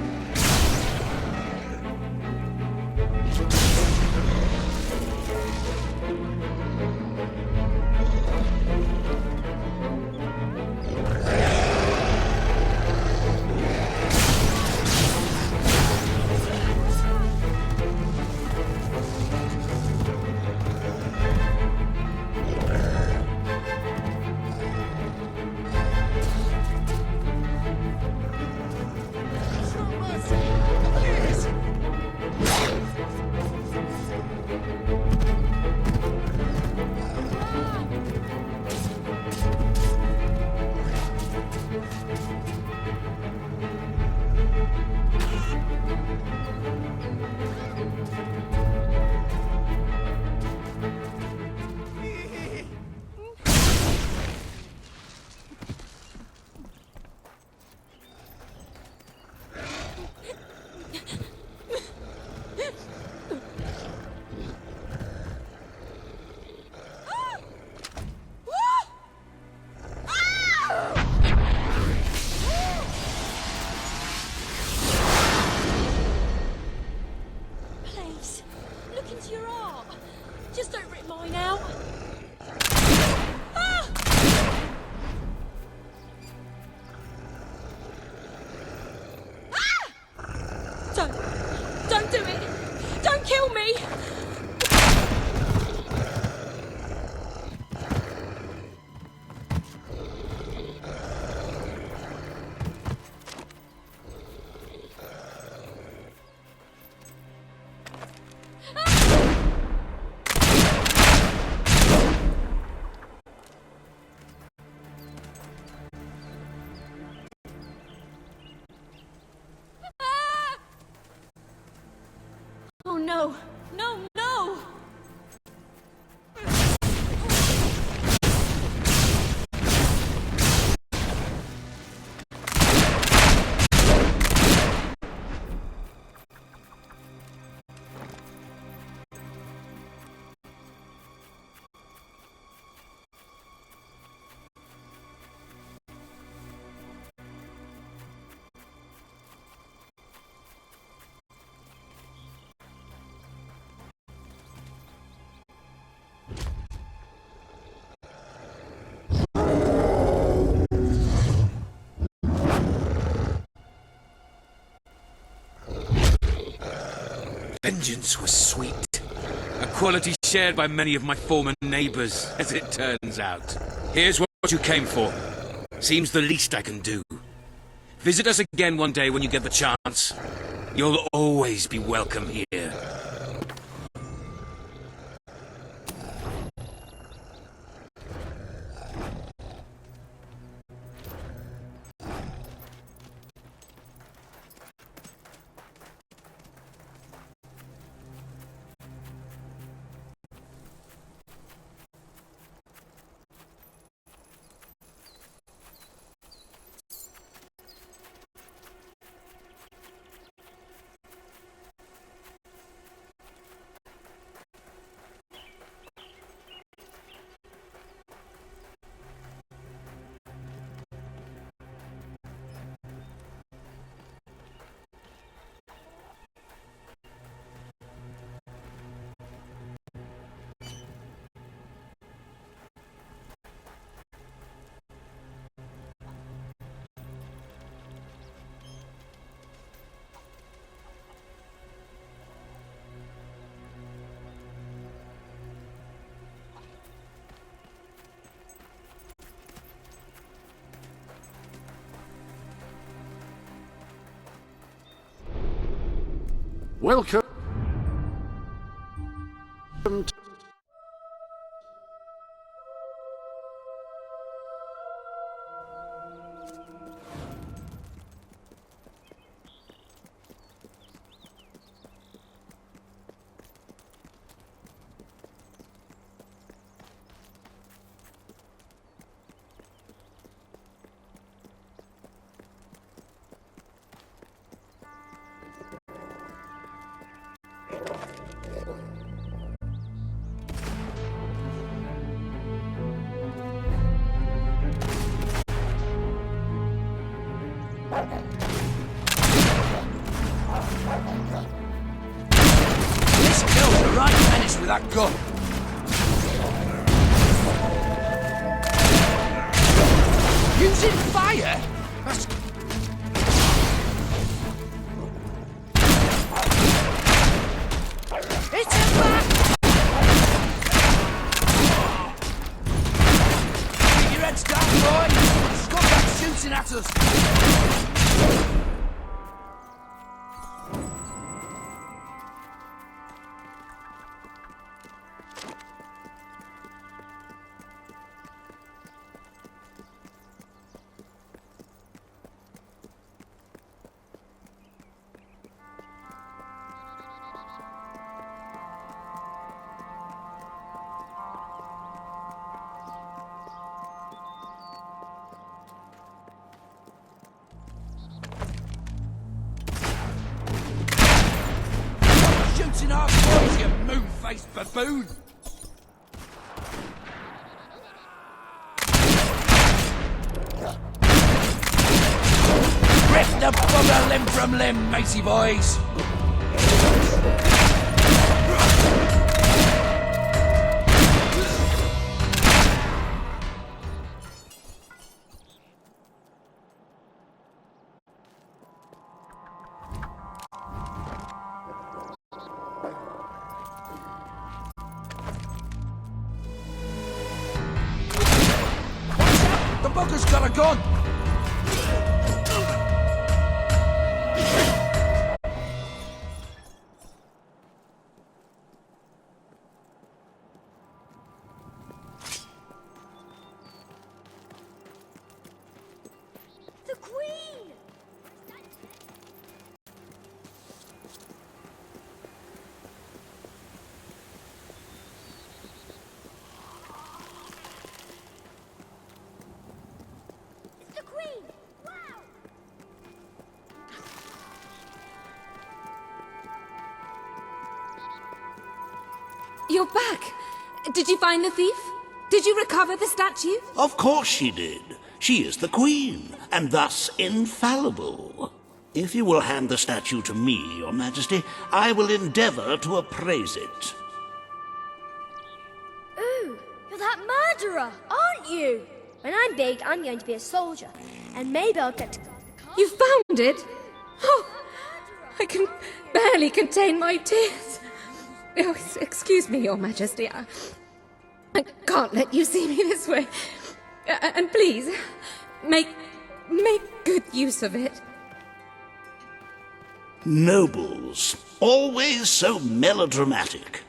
no! No, no! Vengeance was sweet. A quality shared by many of my former neighbors, as it turns out. Here's what you came for. Seems the least I can do. Visit us again one day when you get the chance. You'll always be welcome here. Welcome to This girl's a right menace with that gun. Using fire? That's... It's a back! Keep your heads down, boy! Scumbag's shooting at us! Shooting our boys, you moon-faced baboon! Rip the bugger limb from limb, matey boys! The bugger's got a gun! The Queen! Watch You're back. Did you find the thief? Did you recover the statue? Of course she did. She is the queen, and thus infallible. If you will hand the statue to me, Your Majesty, I will endeavor to appraise it. Ooh, you're that murderer, aren't you? When I'm big, I'm going to be a soldier, and maybe I'll get to guard the castle. You found it? Oh, I can barely contain my tears. Oh, excuse me, Your Majesty. I can't let you see me this way. And please, make good use of it. Nobles, always so melodramatic.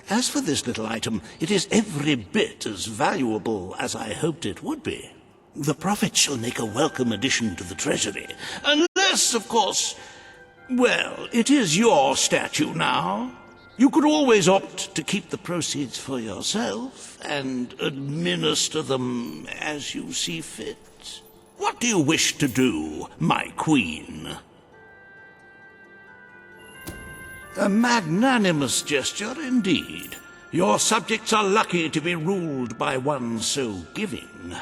As for this little item, it is every bit as valuable as I hoped it would be. The profits shall make a welcome addition to the treasury, unless, of course, well, it is your statue now. You could always opt to keep the proceeds for yourself and administer them as you see fit. What do you wish to do, my queen? A magnanimous gesture indeed. Your subjects are lucky to be ruled by one so giving.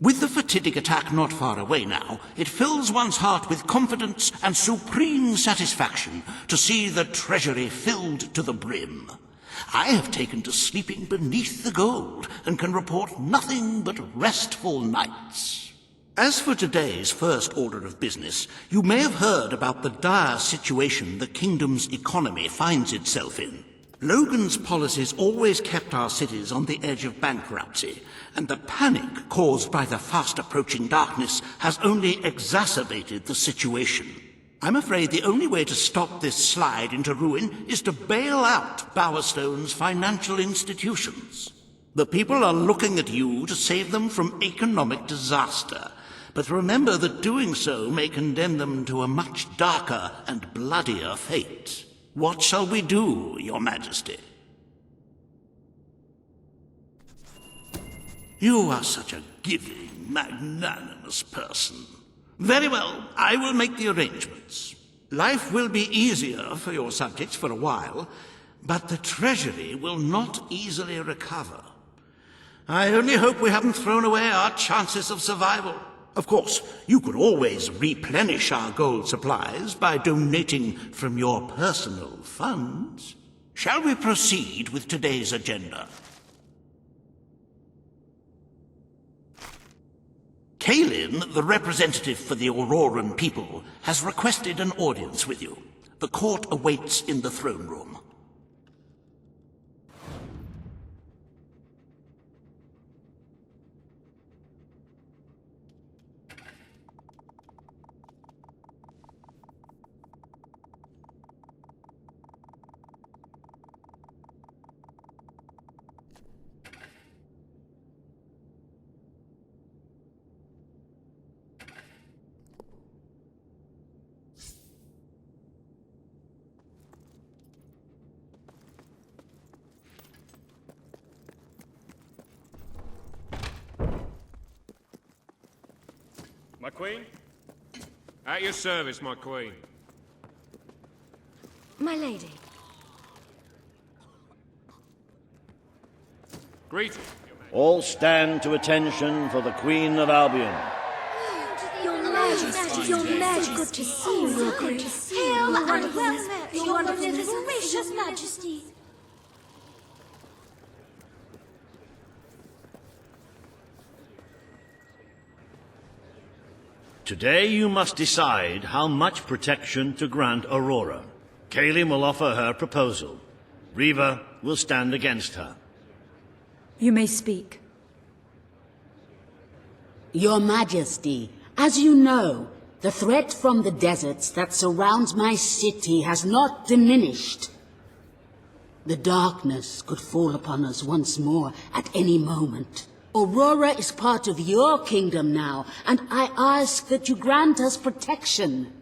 With the fatidic attack not far away now, it fills one's heart with confidence and supreme satisfaction to see the treasury filled to the brim. I have taken to sleeping beneath the gold and can report nothing but restful nights. As for today's first order of business, you may have heard about the dire situation the kingdom's economy finds itself in. Logan's policies always kept our cities on the edge of bankruptcy, and the panic caused by the fast-approaching darkness has only exacerbated the situation. I'm afraid the only way to stop this slide into ruin is to bail out Bowerstone's financial institutions. The people are looking at you to save them from economic disaster, but remember that doing so may condemn them to a much darker and bloodier fate. What shall we do, Your Majesty? You are such a giving, magnanimous person. Very well, I will make the arrangements. Life will be easier for your subjects for a while, but the treasury will not easily recover. I only hope we haven't thrown away our chances of survival. Of course, you could always replenish our gold supplies by donating from your personal funds. Shall we proceed with today's agenda? Kalin, the representative for the Auroran people, has requested an audience with you. The court awaits in the throne room. My queen? At your service, my queen. My lady. Greetings. All stand to attention for the Queen of Albion. Your Majesty, Your Majesty, good to see you, Your Grace. Hail and well met, Your wonderful gracious Majesty. Today you must decide how much protection to grant Aurora. Kalin will offer her proposal. Riva will stand against her. You may speak. Your Majesty, as you know, the threat from the deserts that surrounds my city has not diminished. The darkness could fall upon us once more at any moment. Aurora is part of your kingdom now, and I ask that you grant us protection.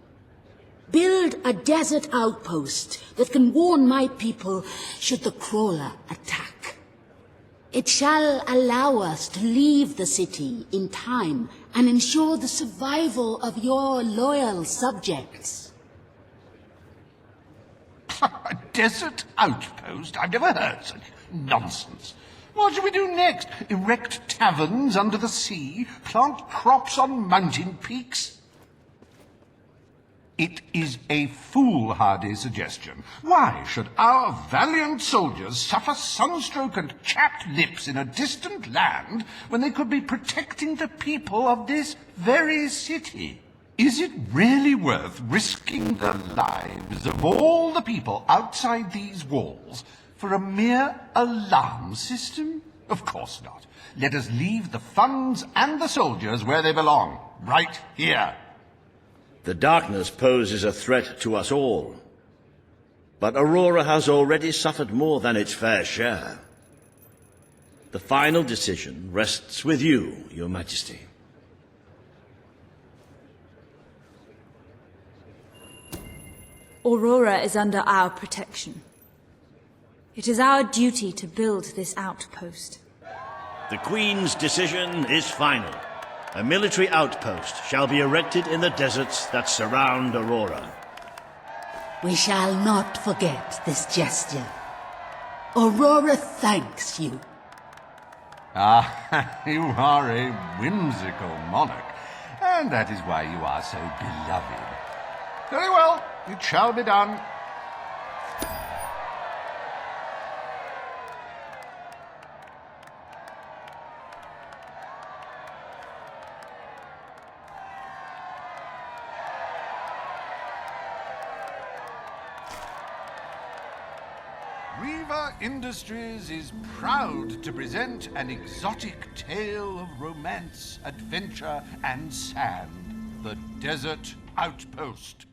Build a desert outpost that can warn my people should the crawler attack. It shall allow us to leave the city in time and ensure the survival of your loyal subjects. A desert outpost? I've never heard such nonsense. What shall we do next? Erect taverns under the sea? Plant crops on mountain peaks? It is a foolhardy suggestion. Why should our valiant soldiers suffer sunstroke and chapped lips in a distant land when they could be protecting the people of this very city? Is it really worth risking the lives of all the people outside these walls for a mere alarm system? Of course not. Let us leave the funds and the soldiers where they belong, right here. The darkness poses a threat to us all. But Aurora has already suffered more than its fair share. The final decision rests with you, Your Majesty. Aurora is under our protection. It is our duty to build this outpost. The Queen's decision is final. A military outpost shall be erected in the deserts that surround Aurora. We shall not forget this gesture. Aurora thanks you. Ah, you are a whimsical monarch, and that is why you are so beloved. Very well, it shall be done. Riva Industries is proud to present an exotic tale of romance, adventure, and sand. The Desert Outpost.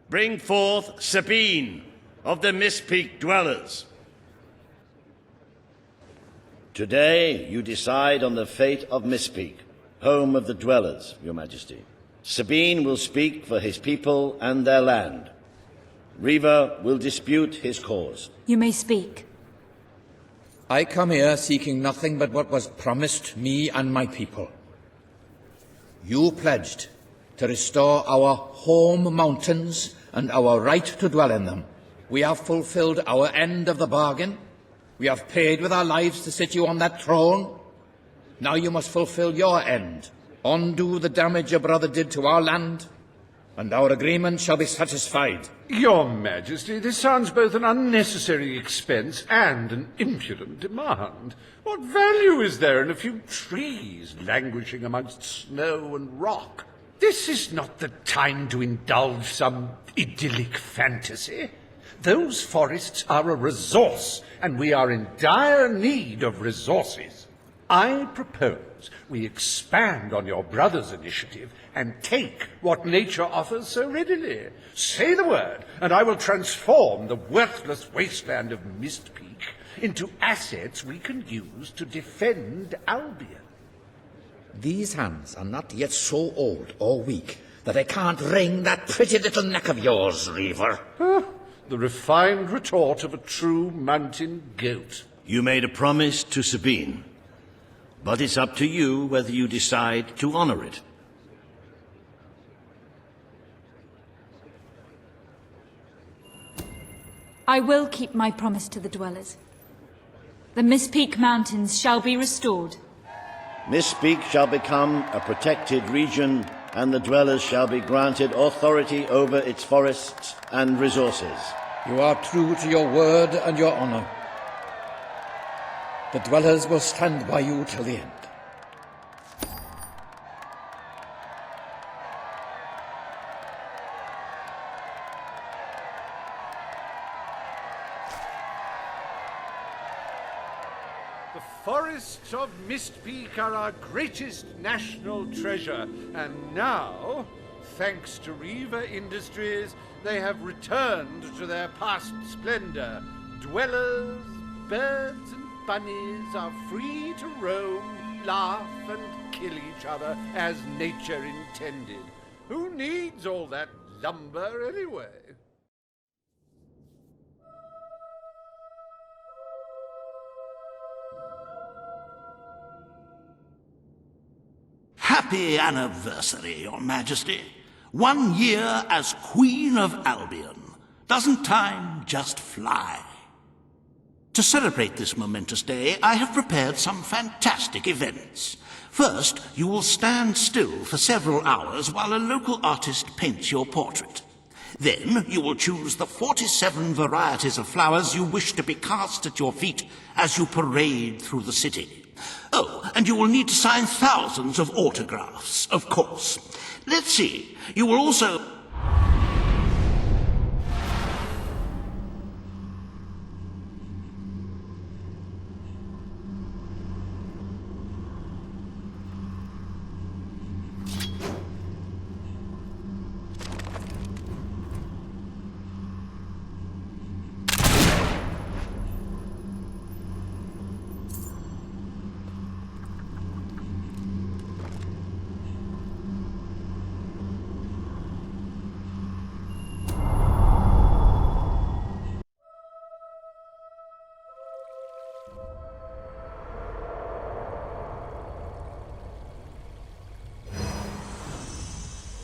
Bring forth Sabine of the Mist Peak Dwellers. Today you decide on the fate of Mist Peak, home of the Dwellers, Your Majesty. Sabine will speak for his people and their land. Riva will dispute his cause. You may speak. I come here seeking nothing but what was promised me and my people. You pledged to restore our home mountains and our right to dwell in them. We have fulfilled our end of the bargain. We have paid with our lives to sit you on that throne. Now you must fulfill your end. Undo the damage your brother did to our land, and our agreement shall be satisfied. Your Majesty, this sounds both an unnecessary expense and an impudent demand. What value is there in a few trees languishing amongst snow and rock? This is not the time to indulge some idyllic fantasy. Those forests are a resource, and we are in dire need of resources. I propose we expand on your brother's initiative and take what nature offers so readily. Say the word, and I will transform the worthless wasteland of Mist Peak into assets we can use to defend Albion. These hands are not yet so old or weak that I can't wring that pretty little neck of yours, Reaver. The refined retort of a true mountain goat. You made a promise to Sabine, but it's up to you whether you decide to honor it. I will keep my promise to the Dwellers. The Mist Peak Mountains shall be restored. Mist Peak shall become a protected region, and the Dwellers shall be granted authority over its forests and resources. You are true to your word and your honor. The Dwellers will stand by you till the end. The forests of Mist Peak are our greatest national treasure, and now, thanks to Riva Industries, they have returned to their past splendor. Dwellers, birds, and bunnies are free to roam, laugh, and kill each other as nature intended. Who needs all that lumber anyway? Happy anniversary, Your Majesty. 1 year as Queen of Albion. Doesn't time just fly? To celebrate this momentous day, I have prepared some fantastic events. First, you will stand still for several hours while a local artist paints your portrait. Then, you will choose the 47 varieties of flowers you wish to be cast at your feet as you parade through the city. Oh, and you will need to sign thousands of autographs, of course. Let's see, you will also...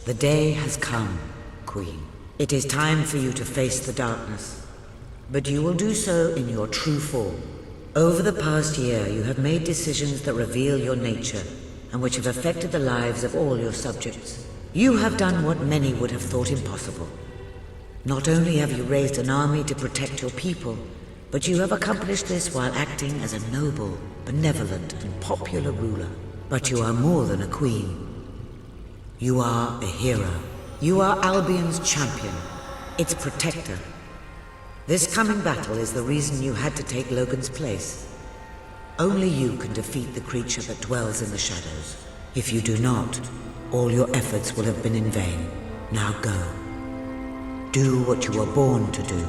The day has come, Queen. It is time for you to face the darkness. But you will do so in your true form. Over the past year, you have made decisions that reveal your nature, and which have affected the lives of all your subjects. You have done what many would have thought impossible. Not only have you raised an army to protect your people, but you have accomplished this while acting as a noble, benevolent, and popular ruler. But you are more than a queen. You are a hero. You are Albion's champion, its protector. This coming battle is the reason you had to take Logan's place. Only you can defeat the creature that dwells in the shadows. If you do not, all your efforts will have been in vain. Now go. Do what you were born to do.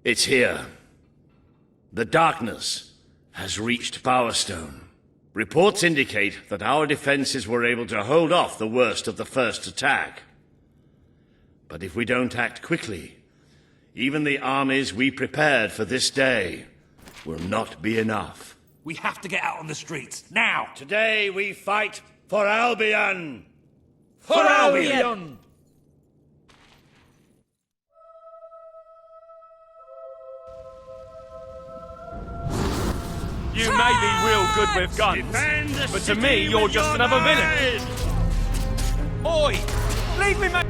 It's here. The darkness has reached Bowerstone. Reports indicate that our defenses were able to hold off the worst of the first attack. But if we don't act quickly, even the armies we prepared for this day will not be enough. We have to get out on the streets, now! Today we fight for Albion! For Albion! You may be real good with guns, but to me, you're just another villain. Oi! Leave me, mate!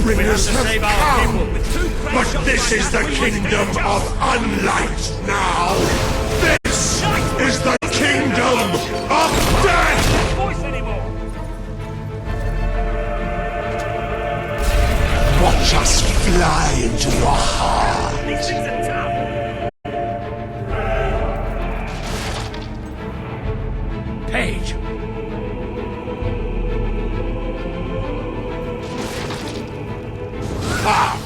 Deathbringers to save have our come! people with two But shots this like is the that. kingdom of unlight now! This is the kingdom of death! Voice anymore. Watch us fly into your heart! These things are tough. Page. Ah!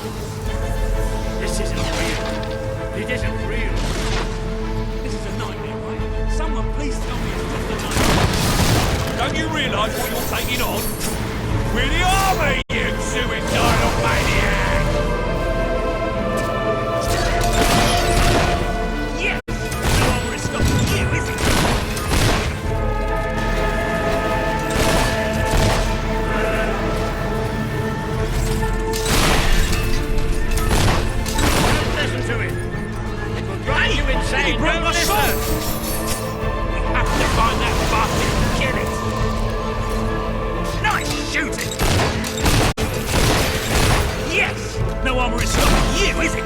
This isn't real. It isn't real. This is a nightmare, right? Someone please tell me it's just a nightmare. Don't you realise what you're taking on? We're the army, you suicidal maniac! Yes! No longer is stopping you, is it? Don't listen to him. It will drive you insane. He broke Don't my listen. phone! We have to find that bastard and kill it! Nice shooting! Yes! No armor is stopping you, is it?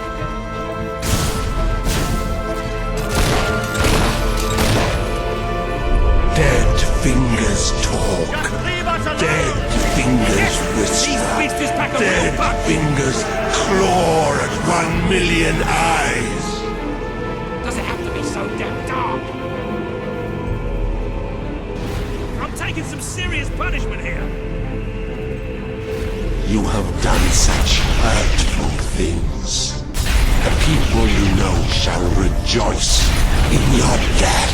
Dead fingers talk. Just leave us alone! Dead fingers whisper. These beasts pack a real Dead punch! fingers claw at 1,000,000 eyes. Does it have to be so damn dark? I'm taking some serious punishment here. You have done such hurtful things. The people you know shall rejoice in your death.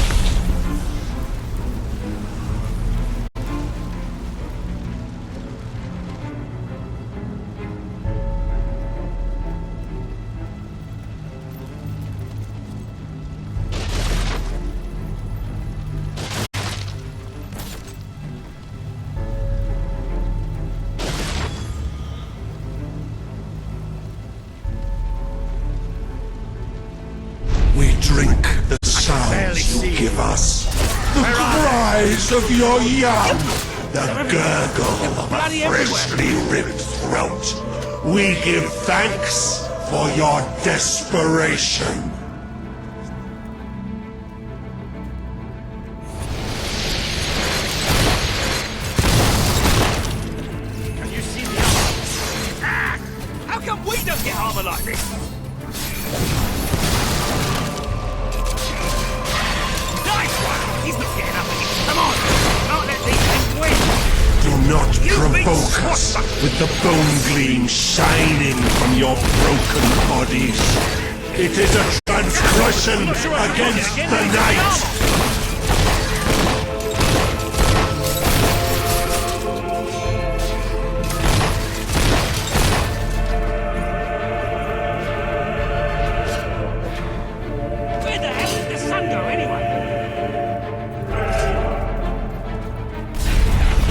We drink the sounds you give us. The cries of your young. The gurgle of a freshly ripped throat. We give thanks for your desperation. Can you see the armor? Ah! How come we don't get armor like this? Nice one! He's not getting up again. Come on! Can't let these things win! Do not You've been provoke us with the bone gleam shining from your broken bodies. It is a transgression against the night. Where the hell did the sun go anyway?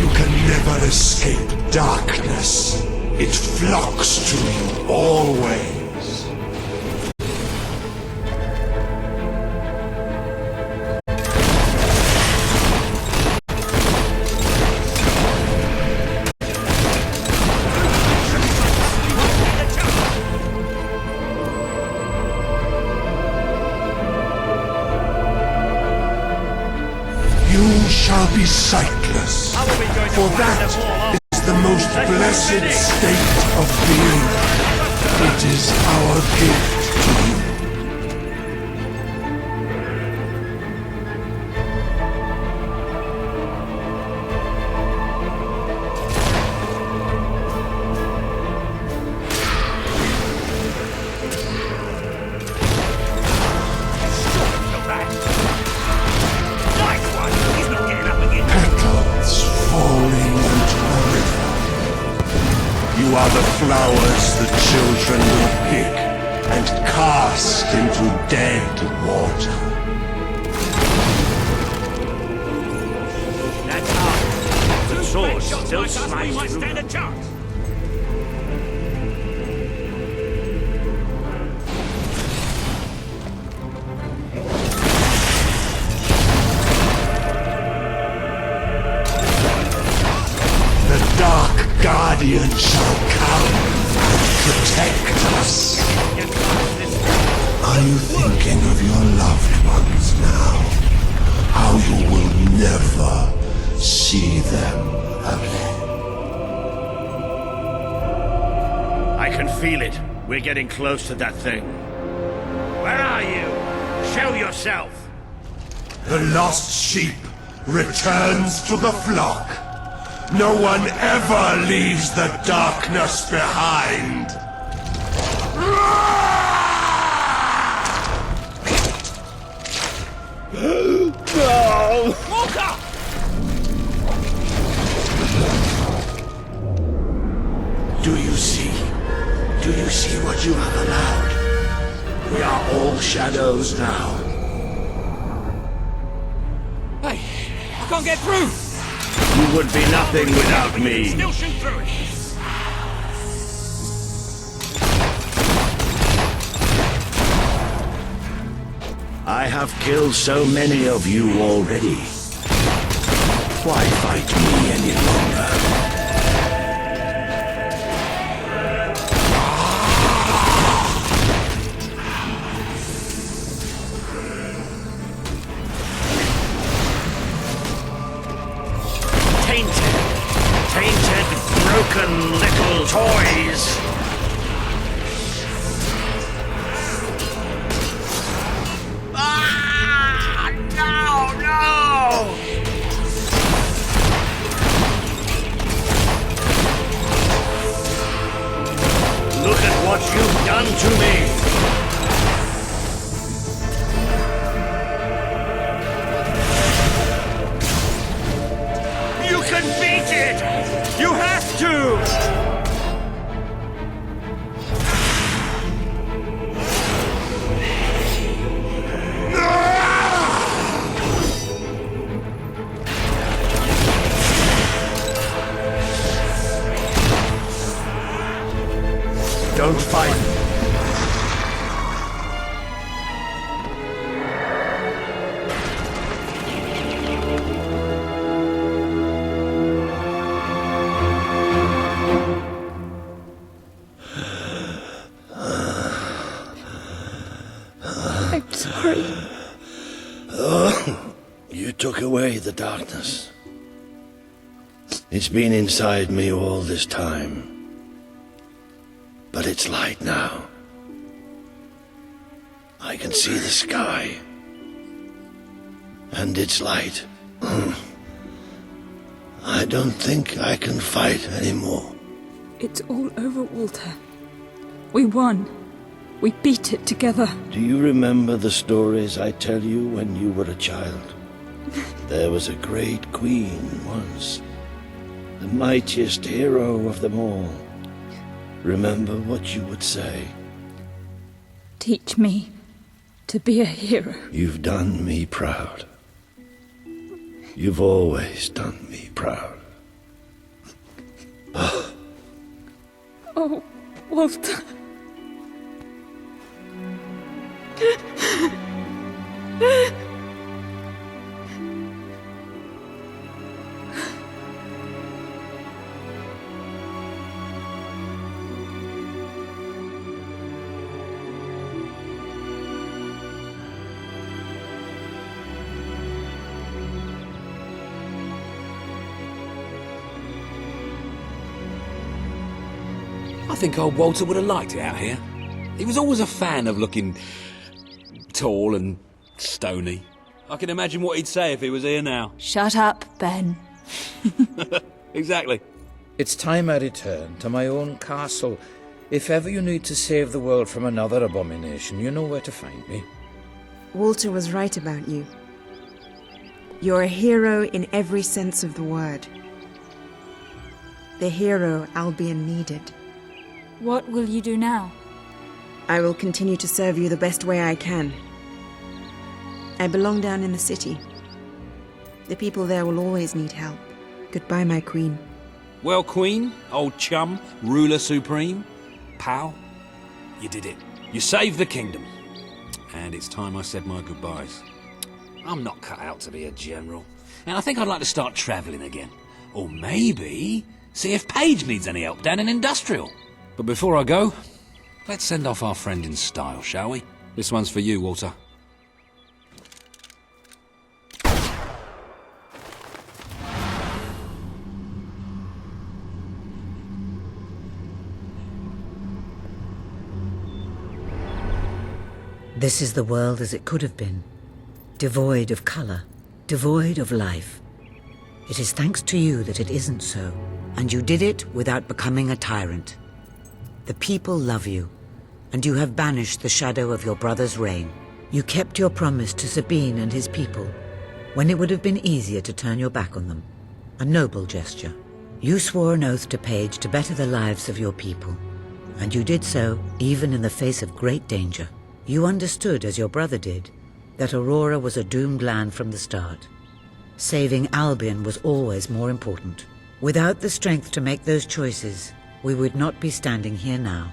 You can never escape darkness. It flocks to you always. You shall be sightless, for that is the most blessed state of being. It is our gift to you. Petals falling into a river. You are the flowers the children will pick and cast into dead water. That's hard. The sword Shots still like us, we slices might through stand a them. chance. The Dark Guardian shall come. Are you thinking of your loved ones now? How you will never see them again? I can feel it. We're getting close to that thing. Where are you? Show yourself! The lost sheep returns to the flock. No one ever leaves the darkness behind. No! Walker! Do you see? Do you see what you have allowed? We are all shadows now. Hey, I can't get through! You would be nothing without me. Still shoot through it. I have killed so many of you already. Why fight me any longer? Tainted, broken little toys! Look at what you've done to me! You can beat it! You have to! Don't fight. I'm sorry. Oh, you took away the darkness. It's been inside me all this time. But it's light now. I can see the sky. And it's light. I don't think I can fight anymore. It's all over, Walter. We won. We beat it together. Do you remember the stories I tell you when you were a child? There was a great queen once. The mightiest hero of them all. Remember what you would say. Teach me to be a hero. You've done me proud. You've always done me proud. Oh, Walter. I think old Walter would have liked it out here. He was always a fan of looking tall and stony. I can imagine what he'd say if he was here now. Shut up, Ben. Exactly. It's time I return to my own castle. If ever you need to save the world from another abomination, you know where to find me. Walter was right about you. You're a hero in every sense of the word. The hero Albion needed. What will you do now? I will continue to serve you the best way I can. I belong down in the city. The people there will always need help. Goodbye, my queen. Well, Queen, old chum, ruler supreme, pal, you did it. You saved the kingdom. And it's time I said my goodbyes. I'm not cut out to be a general. And I think I'd like to start travelling again. Or maybe see if Paige needs any help down in Industrial. But before I go, let's send off our friend in style, shall we? This one's for you, Walter. This is the world as it could have been, devoid of color, devoid of life. It is thanks to you that it isn't so, and you did it without becoming a tyrant. The people love you, and you have banished the shadow of your brother's reign. You kept your promise to Sabine and his people, when it would have been easier to turn your back on them. A noble gesture. You swore an oath to Paige to better the lives of your people, and you did so even in the face of great danger. You understood, as your brother did, that Aurora was a doomed land from the start. Saving Albion was always more important. Without the strength to make those choices, we would not be standing here now.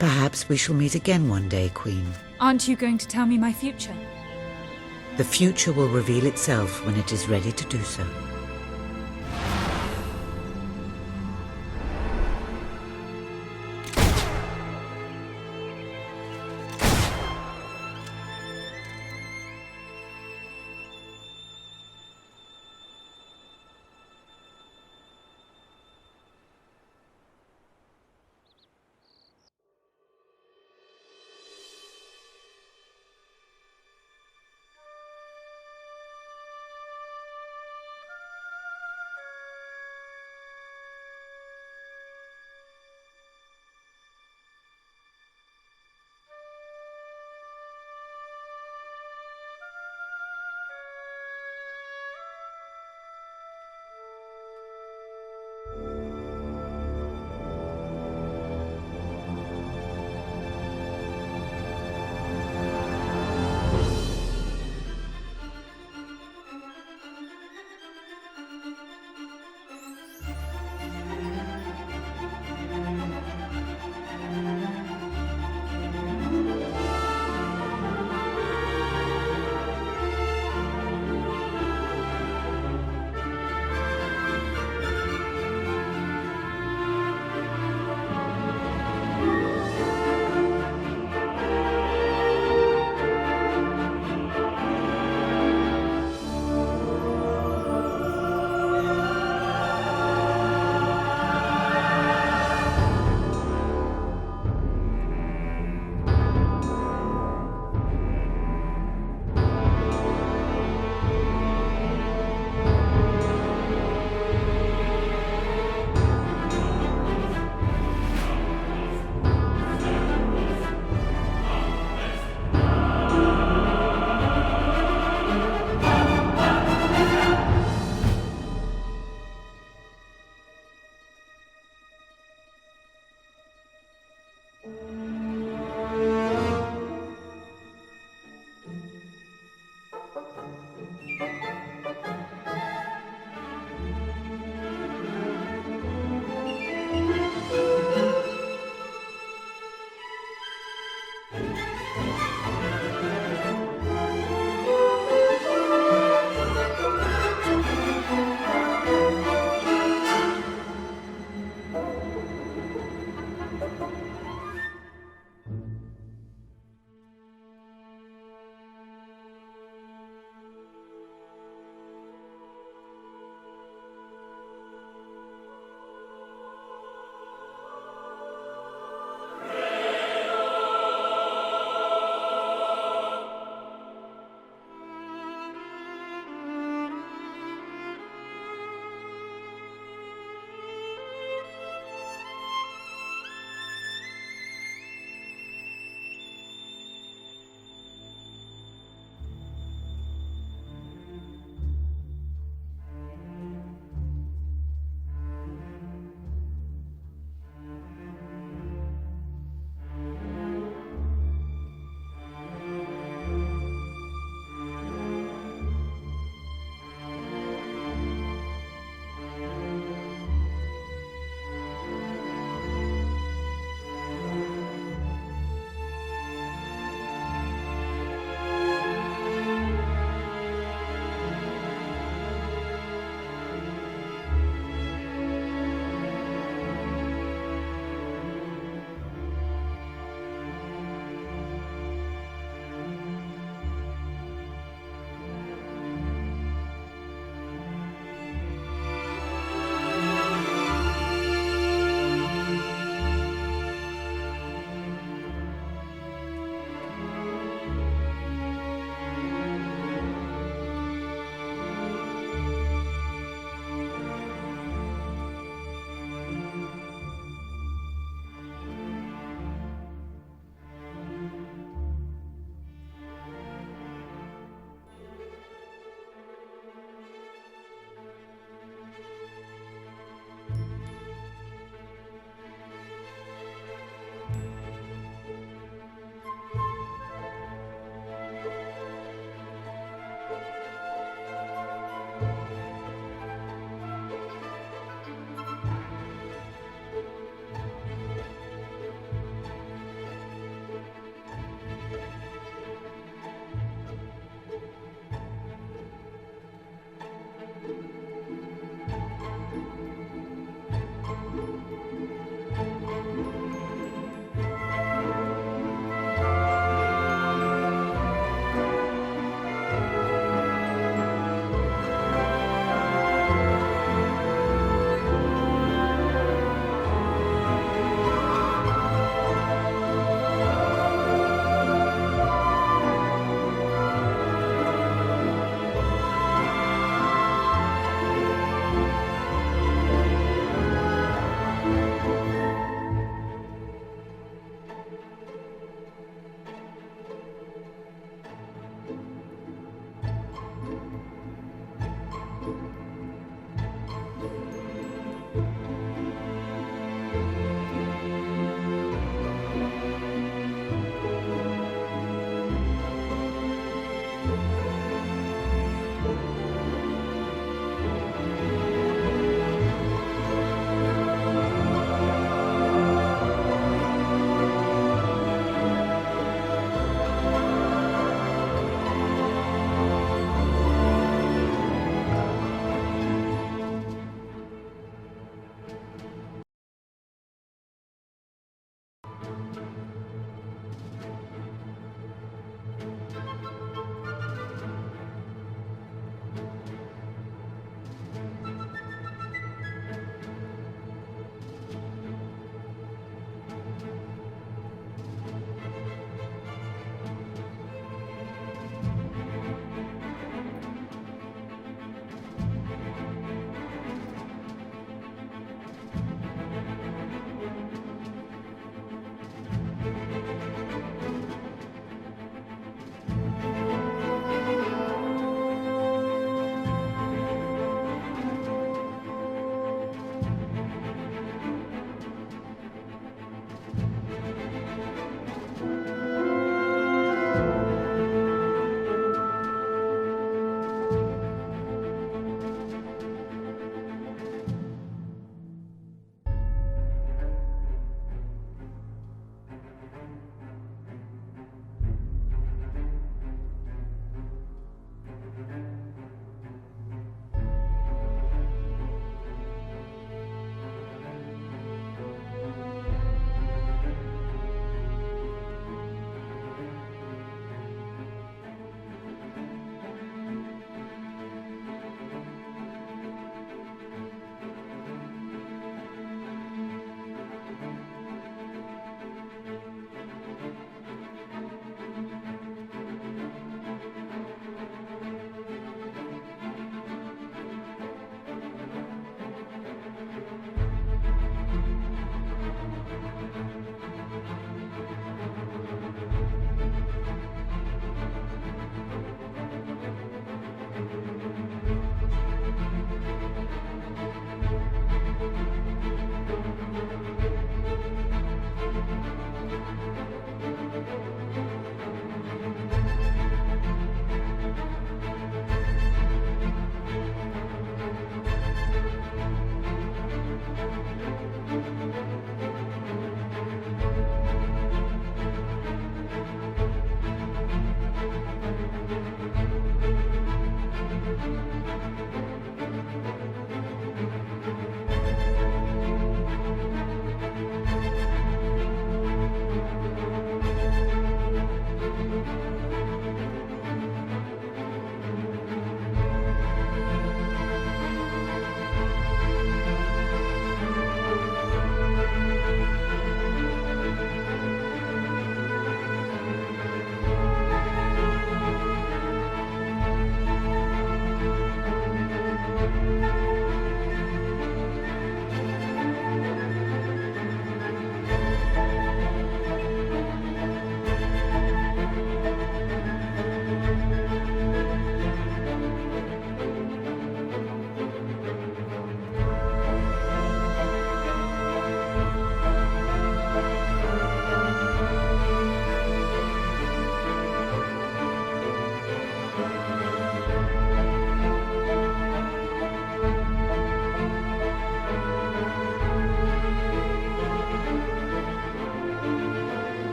Perhaps we shall meet again one day, Queen. Aren't you going to tell me my future? The future will reveal itself when it is ready to do so.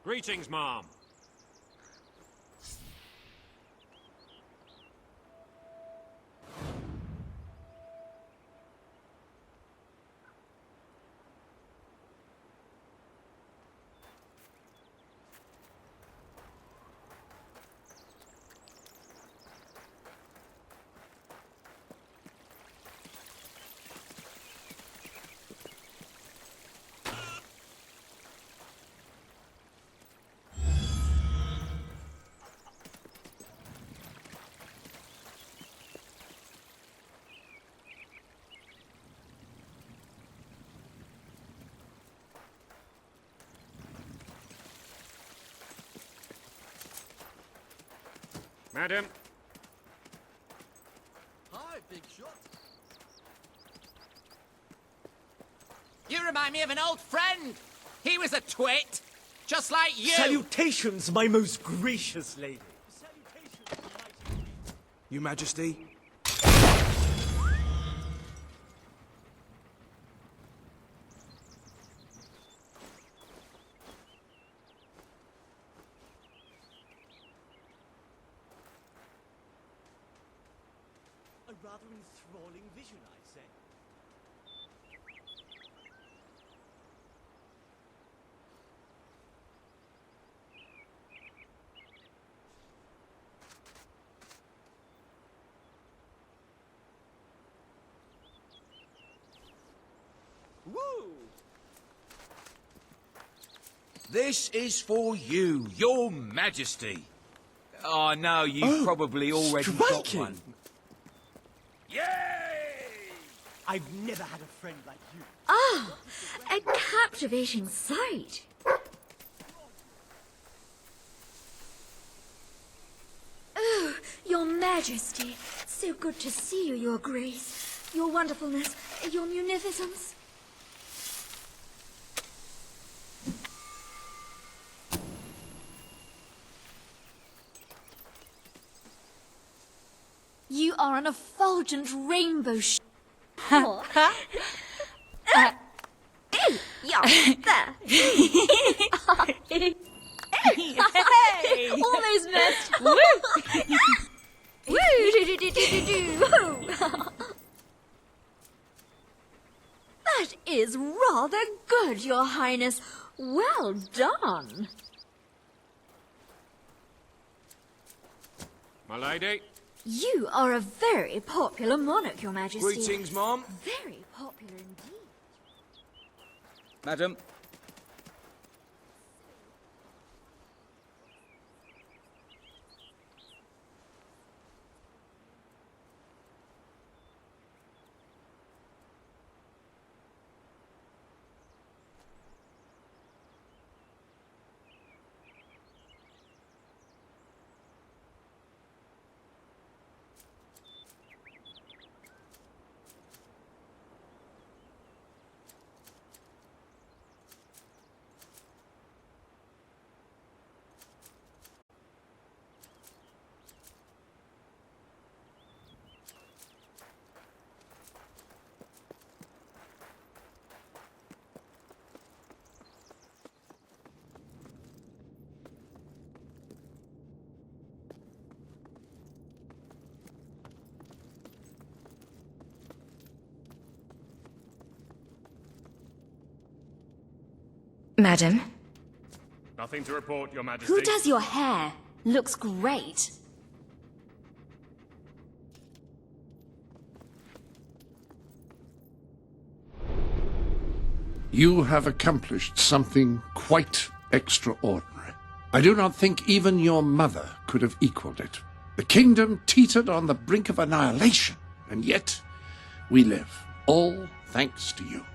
Greetings, Mom. Madam. Hi, big shot. You remind me of an old friend. He was a twit, just like you. Salutations, my most gracious lady. Your Majesty. A rather enthralling vision, I'd say. Woo! This is for you, your majesty. Oh, no, you've probably already got one. I've never had a friend like you. Ah, a captivating sight. Oh, Your Majesty, so good to see you, Your Grace, Your wonderfulness, Your munificence. You are an effulgent rainbow yeah, there. Hey! Almost missed. Woo! Woo! That is rather good, Your Highness. Well done. My lady. You are a very popular monarch, Your Majesty. Greetings, Mom. Very popular indeed. Madam. Madam? Nothing to report, Your Majesty. Who does your hair? Looks great. You have accomplished something quite extraordinary. I do not think even your mother could have equaled it. The kingdom teetered on the brink of annihilation, and yet we live, all thanks to you.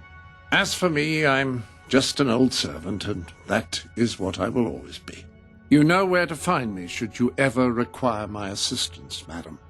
As for me, I'm just an old servant, and that is what I will always be. You know where to find me should you ever require my assistance, madam.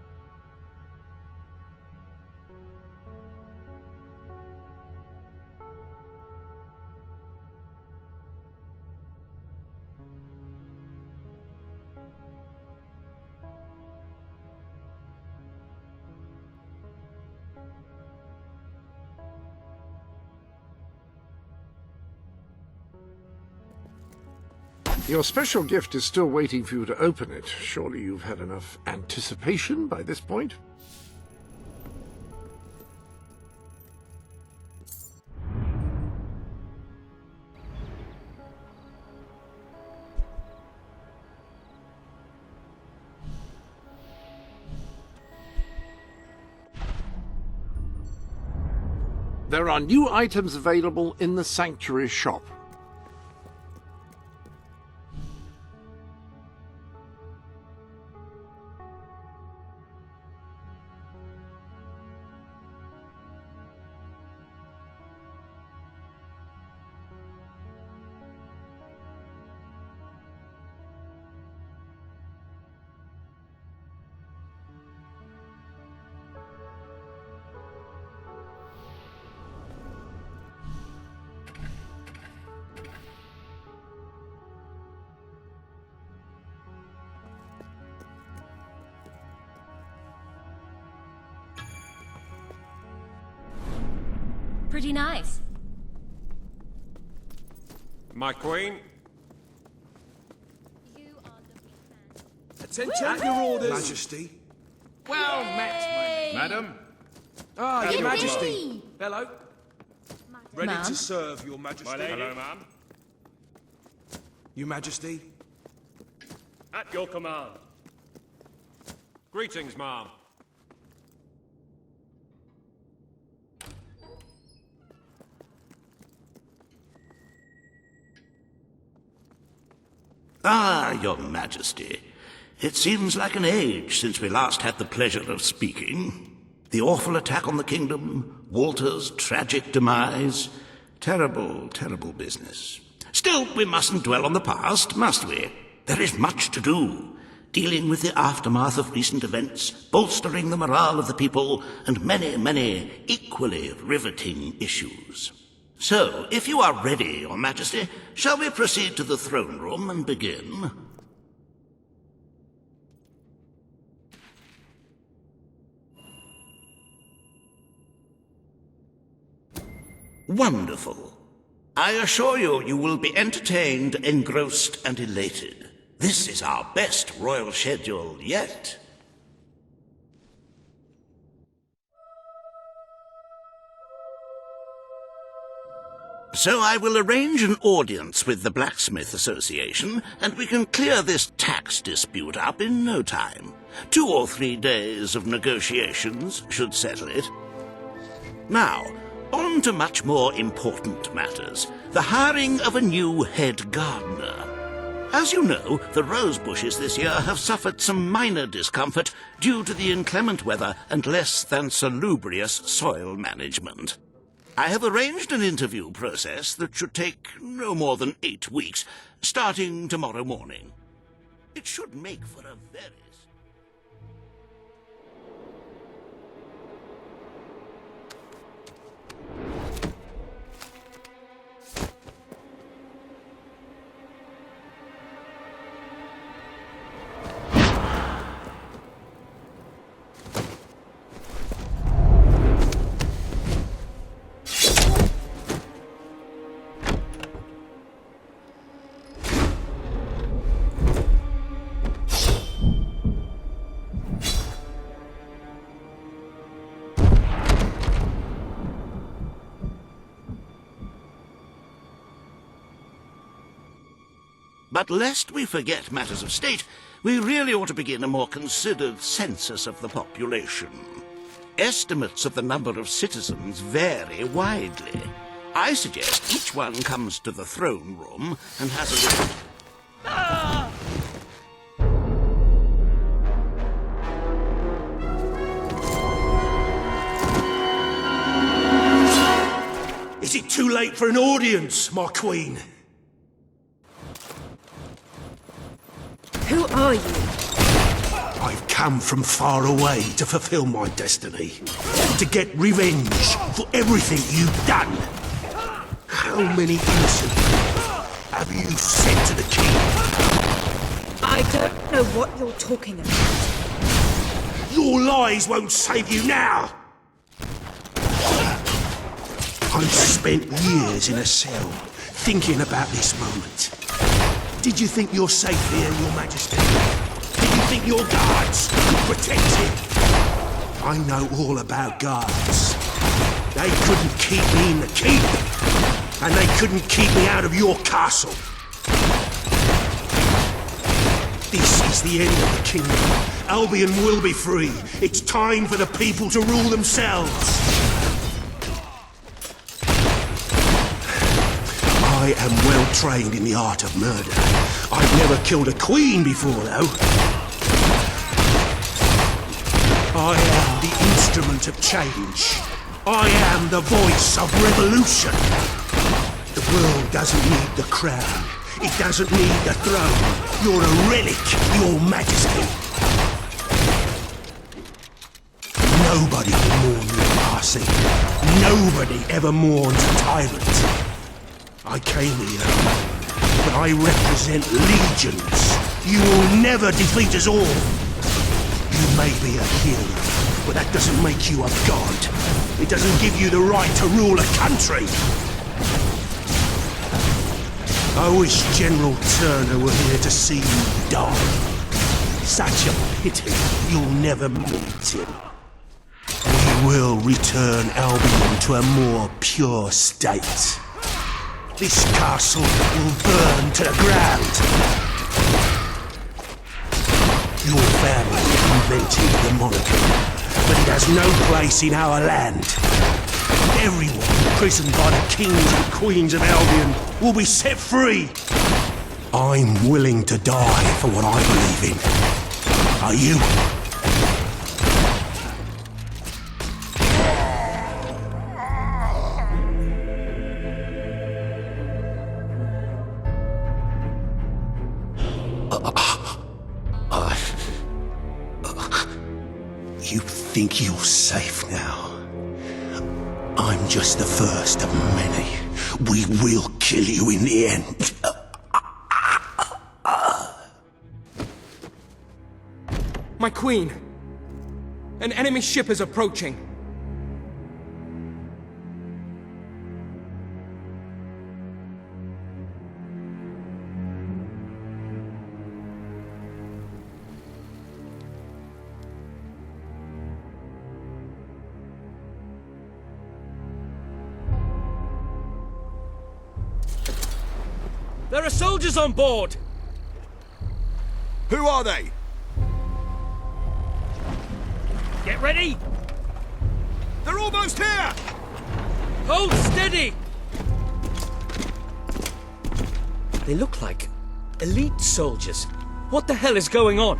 Your special gift is still waiting for you to open it. Surely you've had enough anticipation by this point? There are new items available in the Sanctuary shop. Pretty nice. My queen? Attention, at your orders. Majesty. Well met, Madam. Ah, Your Majesty. Hello. Ready Ma'am. to serve, Your Majesty. My lady. Hello, ma'am. Your Majesty. At your command. Greetings, ma'am. Ah, Your Majesty. It seems like an age since we last had the pleasure of speaking. The awful attack on the kingdom, Walter's tragic demise. Terrible, terrible business. Still, we mustn't dwell on the past, must we? There is much to do. Dealing with the aftermath of recent events, bolstering the morale of the people, and many, many equally riveting issues. So, if you are ready, Your Majesty, shall we proceed to the throne room and begin? Wonderful. I assure you, you will be entertained, engrossed, and elated. This is our best royal schedule yet. So I will arrange an audience with the Blacksmith Association, and we can clear this tax dispute up in no time. 2 or 3 days of negotiations should settle it. Now, on to much more important matters. The hiring of a new head gardener. As you know, the rose bushes this year have suffered some minor discomfort due to the inclement weather and less than salubrious soil management. I have arranged an interview process that should take no more than 8 weeks, starting tomorrow morning. It should make for a very... But lest we forget matters of state, we really ought to begin a more considered census of the population. Estimates of the number of citizens vary widely. I suggest each one comes to the throne room and has a little... Is it too late for an audience, my queen? Who are you? I've come from far away to fulfill my destiny. To get revenge for everything you've done. How many innocent have you sent to the king? I don't know what you're talking about. Your lies won't save you now! I've spent years in a cell, thinking about this moment. Did you think you're safe here, Your Majesty? Did you think your guards could protect you? I know all about guards. They couldn't keep me in the keep, and they couldn't keep me out of your castle. This is the end of the kingdom. Albion will be free. It's time for the people to rule themselves. I am well trained in the art of murder. I've never killed a queen before, though. I am the instrument of change. I am the voice of revolution. The world doesn't need the crown. It doesn't need the throne. You're a relic, Your Majesty. Nobody will mourn your passing. Nobody ever mourns a tyrant. I came here, but I represent legions. You will never defeat us all. You may be a hero, but that doesn't make you a god. It doesn't give you the right to rule a country. I wish General Turner were here to see you die. Such a pity you'll never meet him. We will return Albion to a more pure state. This castle will burn to the ground. Your family invented the monarchy, but it has no place in our land. Everyone imprisoned by the kings and queens of Albion will be set free. I'm willing to die for what I believe in. Are you? You think you're safe now? I'm just the first of many. We will kill you in the end. My queen! An enemy ship is approaching. There are soldiers on board! Who are they? Get ready! They're almost here! Hold steady! They look like elite soldiers. What the hell is going on?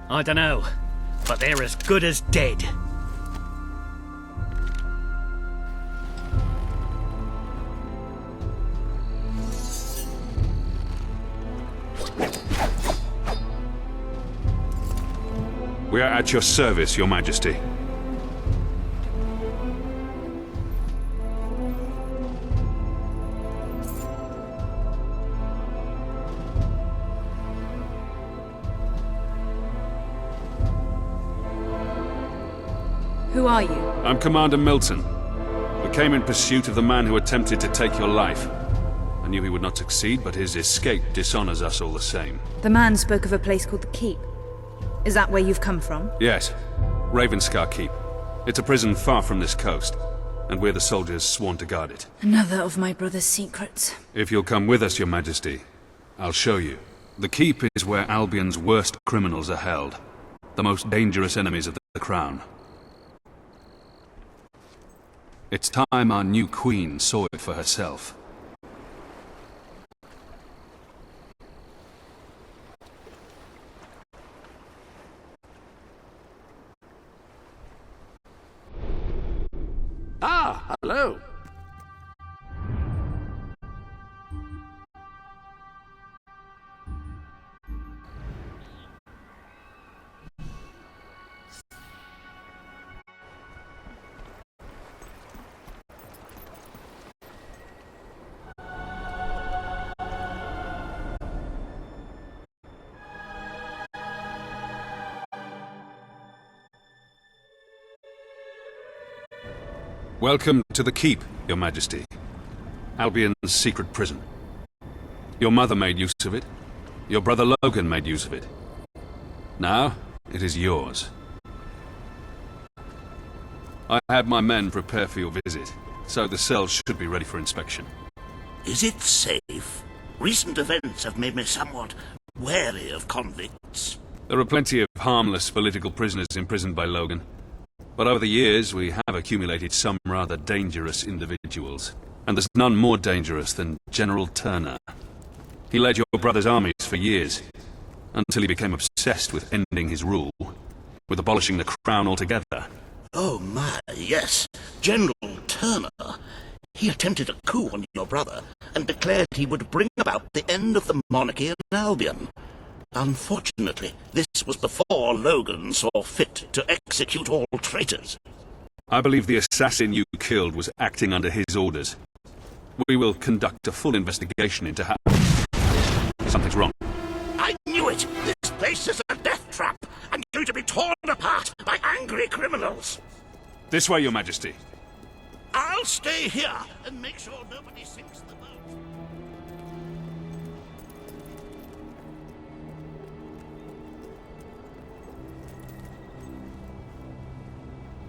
I don't know, but they're as good as dead. We are at your service, Your Majesty. Who are you? I'm Commander Milton. We came in pursuit of the man who attempted to take your life. I knew he would not succeed, but his escape dishonors us all the same. The man spoke of a place called the Keep. Is that where you've come from? Yes. Ravenscar Keep. It's a prison far from this coast, and we're the soldiers sworn to guard it. Another of my brother's secrets. If you'll come with us, Your Majesty, I'll show you. The Keep is where Albion's worst criminals are held. The most dangerous enemies of the Crown. It's time our new queen saw it for herself. Ah, hello. Welcome to the Keep, Your Majesty. Albion's secret prison. Your mother made use of it. Your brother Logan made use of it. Now, it is yours. I had my men prepare for your visit, so the cells should be ready for inspection. Is it safe? Recent events have made me somewhat wary of convicts. There are plenty of harmless political prisoners imprisoned by Logan. But over the years, we have accumulated some rather dangerous individuals. And there's none more dangerous than General Turner. He led your brother's armies for years, until he became obsessed with ending his rule, with abolishing the crown altogether. Oh my, yes. General Turner. He attempted a coup on your brother, and declared he would bring about the end of the monarchy in Albion. Unfortunately, this was before Logan saw fit to execute all traitors. I believe the assassin you killed was acting under his orders. We will conduct a full investigation into how... Something's wrong. I knew it! This place is a death trap, and going to be torn apart by angry criminals. This way, Your Majesty. I'll stay here and make sure nobody sinks the boat.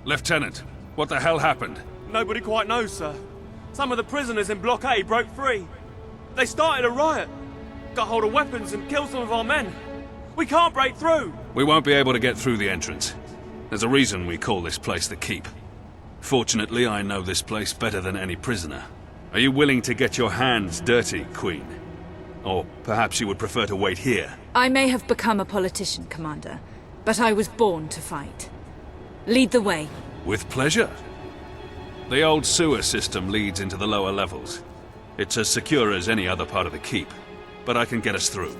Lieutenant, what the hell happened? Nobody quite knows, sir. Some of the prisoners in Block A broke free. They started a riot, got hold of weapons and killed some of our men. We can't break through. We won't be able to get through the entrance. There's a reason we call this place the Keep. Fortunately, I know this place better than any prisoner. Are you willing to get your hands dirty, Queen? Or perhaps you would prefer to wait here? I may have become a politician, Commander, but I was born to fight. Lead the way. With pleasure. The old sewer system leads into the lower levels. It's as secure as any other part of the Keep, but I can get us through.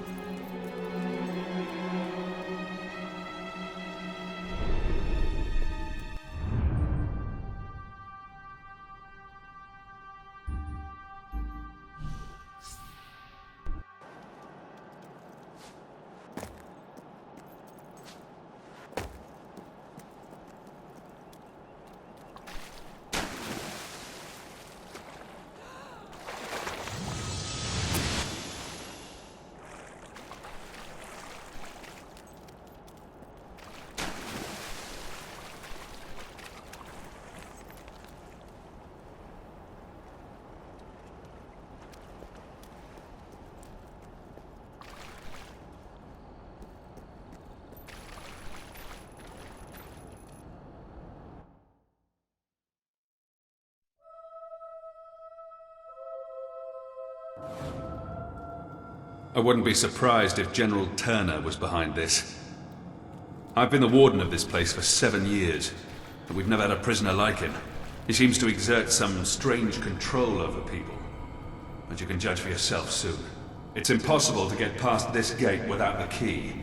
I wouldn't be surprised if General Turner was behind this. I've been the warden of this place for 7 years, and we've never had a prisoner like him. He seems to exert some strange control over people. But you can judge for yourself soon. It's impossible to get past this gate without the key,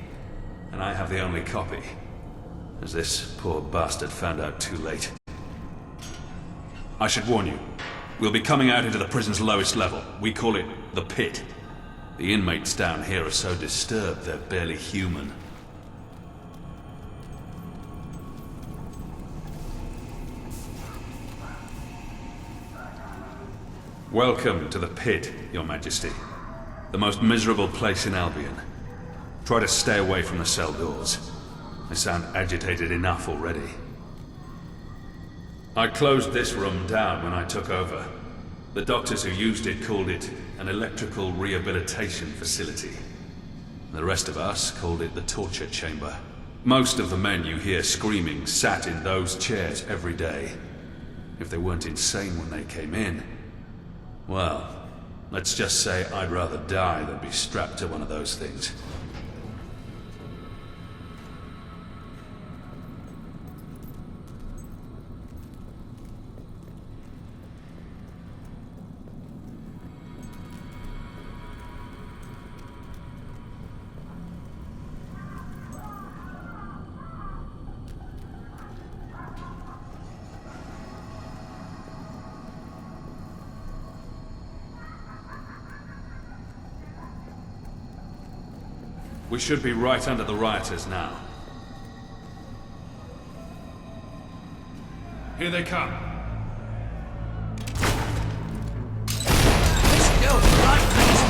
and I have the only copy, as this poor bastard found out too late. I should warn you, we'll be coming out into the prison's lowest level. We call it the Pit. The inmates down here are so disturbed they're barely human. Welcome to the Pit, Your Majesty. The most miserable place in Albion. Try to stay away from the cell doors. They sound agitated enough already. I closed this room down when I took over. The doctors who used it called it an electrical rehabilitation facility. The rest of us called it the torture chamber. Most of the men you hear screaming sat in those chairs every day. If they weren't insane when they came in, well, let's just say I'd rather die than be strapped to one of those things. We should be right under the rioters now. Here they come.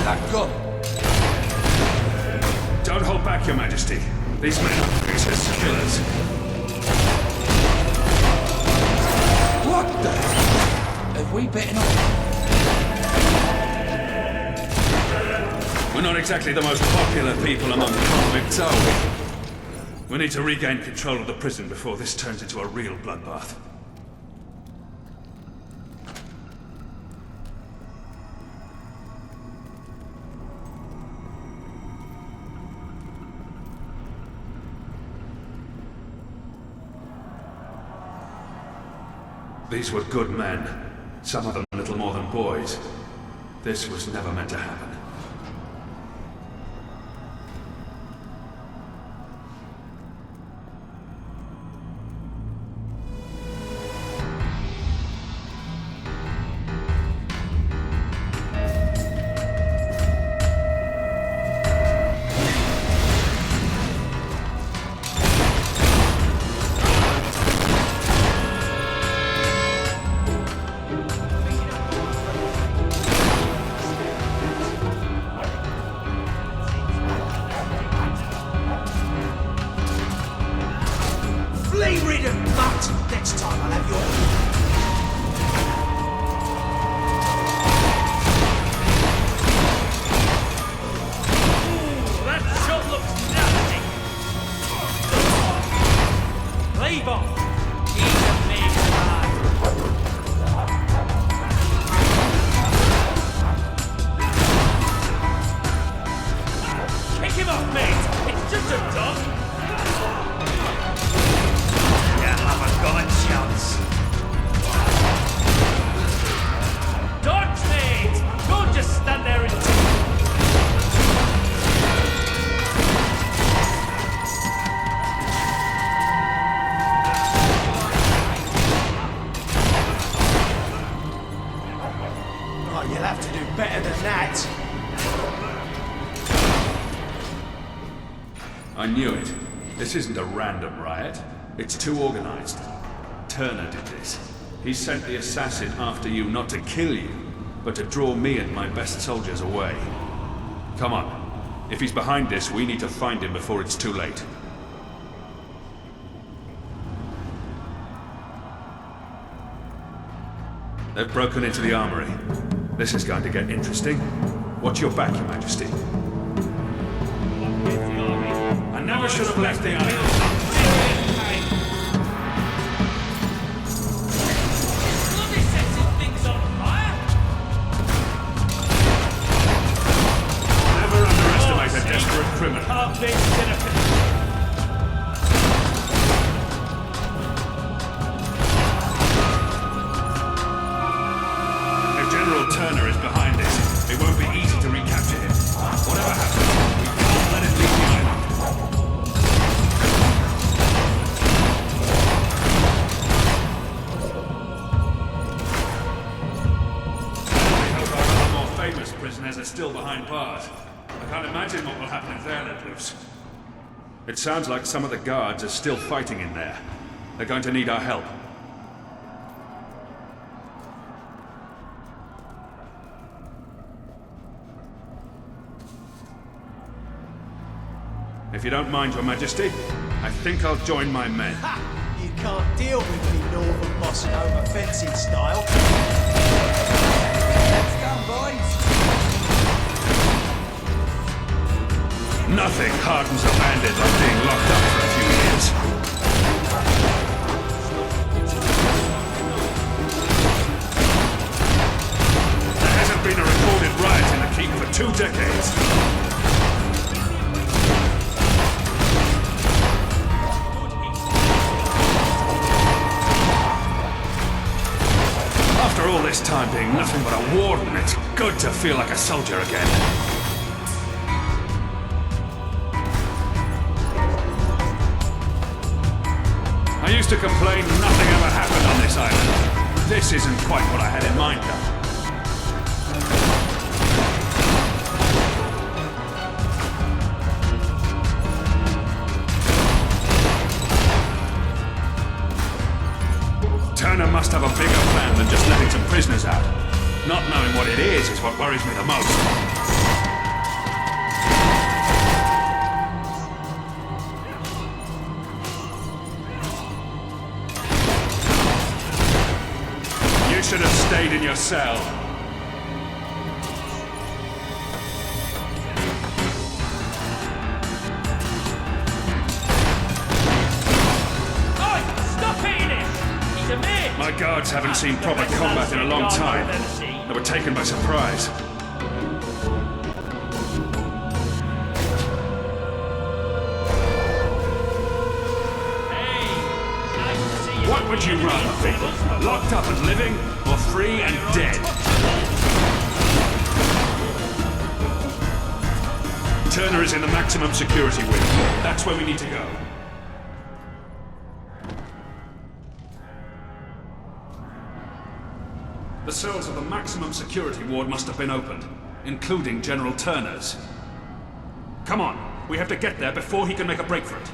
That gun! Don't hold back, Your Majesty. These men are vicious killers. What the? Have we bitten off? We're not exactly the most popular people among convicts, are we? We need to regain control of the prison before this turns into a real bloodbath. These were good men. Some of them little more than boys. This was never meant to happen. Flea-ridden mutt! Next time I'll have your... That shot looks nasty! Leave off! He's a big guy. Pick him up, mate! It's just a dog! Got a chance. Dodge, mate! Don't just stand there and... Oh, you'll have to do better than that. I knew it. This isn't a random riot. It's too organized. Turner did this. He sent the assassin after you not to kill you, but to draw me and my best soldiers away. Come on. If he's behind this, we need to find him before it's too late. They've broken into the armory. This is going to get interesting. Watch your back, Your Majesty. I never should have left the army. If General Turner is behind this, it won't be easy to recapture him. Whatever happens, we can't let him leave the island. I hope our other more famous prisoners are still behind bars. I can't imagine what will happen if they're let loose. It sounds like some of the guards are still fighting in there. They're going to need our help. If you don't mind, Your Majesty, I think I'll join my men. Ha! You can't deal with me northern boss over fencing style. Let's go, boys! Nothing hardens a bandit like being locked up for a few years. There hasn't been a recorded riot in the keep for 2 decades. After all this time being nothing but a warden, it's good to feel like a soldier again. I used to complain nothing ever happened on this island. This isn't quite what I had in mind, though. Turner must have a bigger plan than just letting some prisoners out. Not knowing what it is what worries me the most. stayed in your cell. My guards haven't seen proper combat in a long time. They were taken by surprise. What would you rather, Fable? Locked up and living, or free and dead? Turner is in the maximum security wing. That's where we need to go. The cells of the maximum security ward must have been opened, including General Turner's. Come on, we have to get there before he can make a break for it.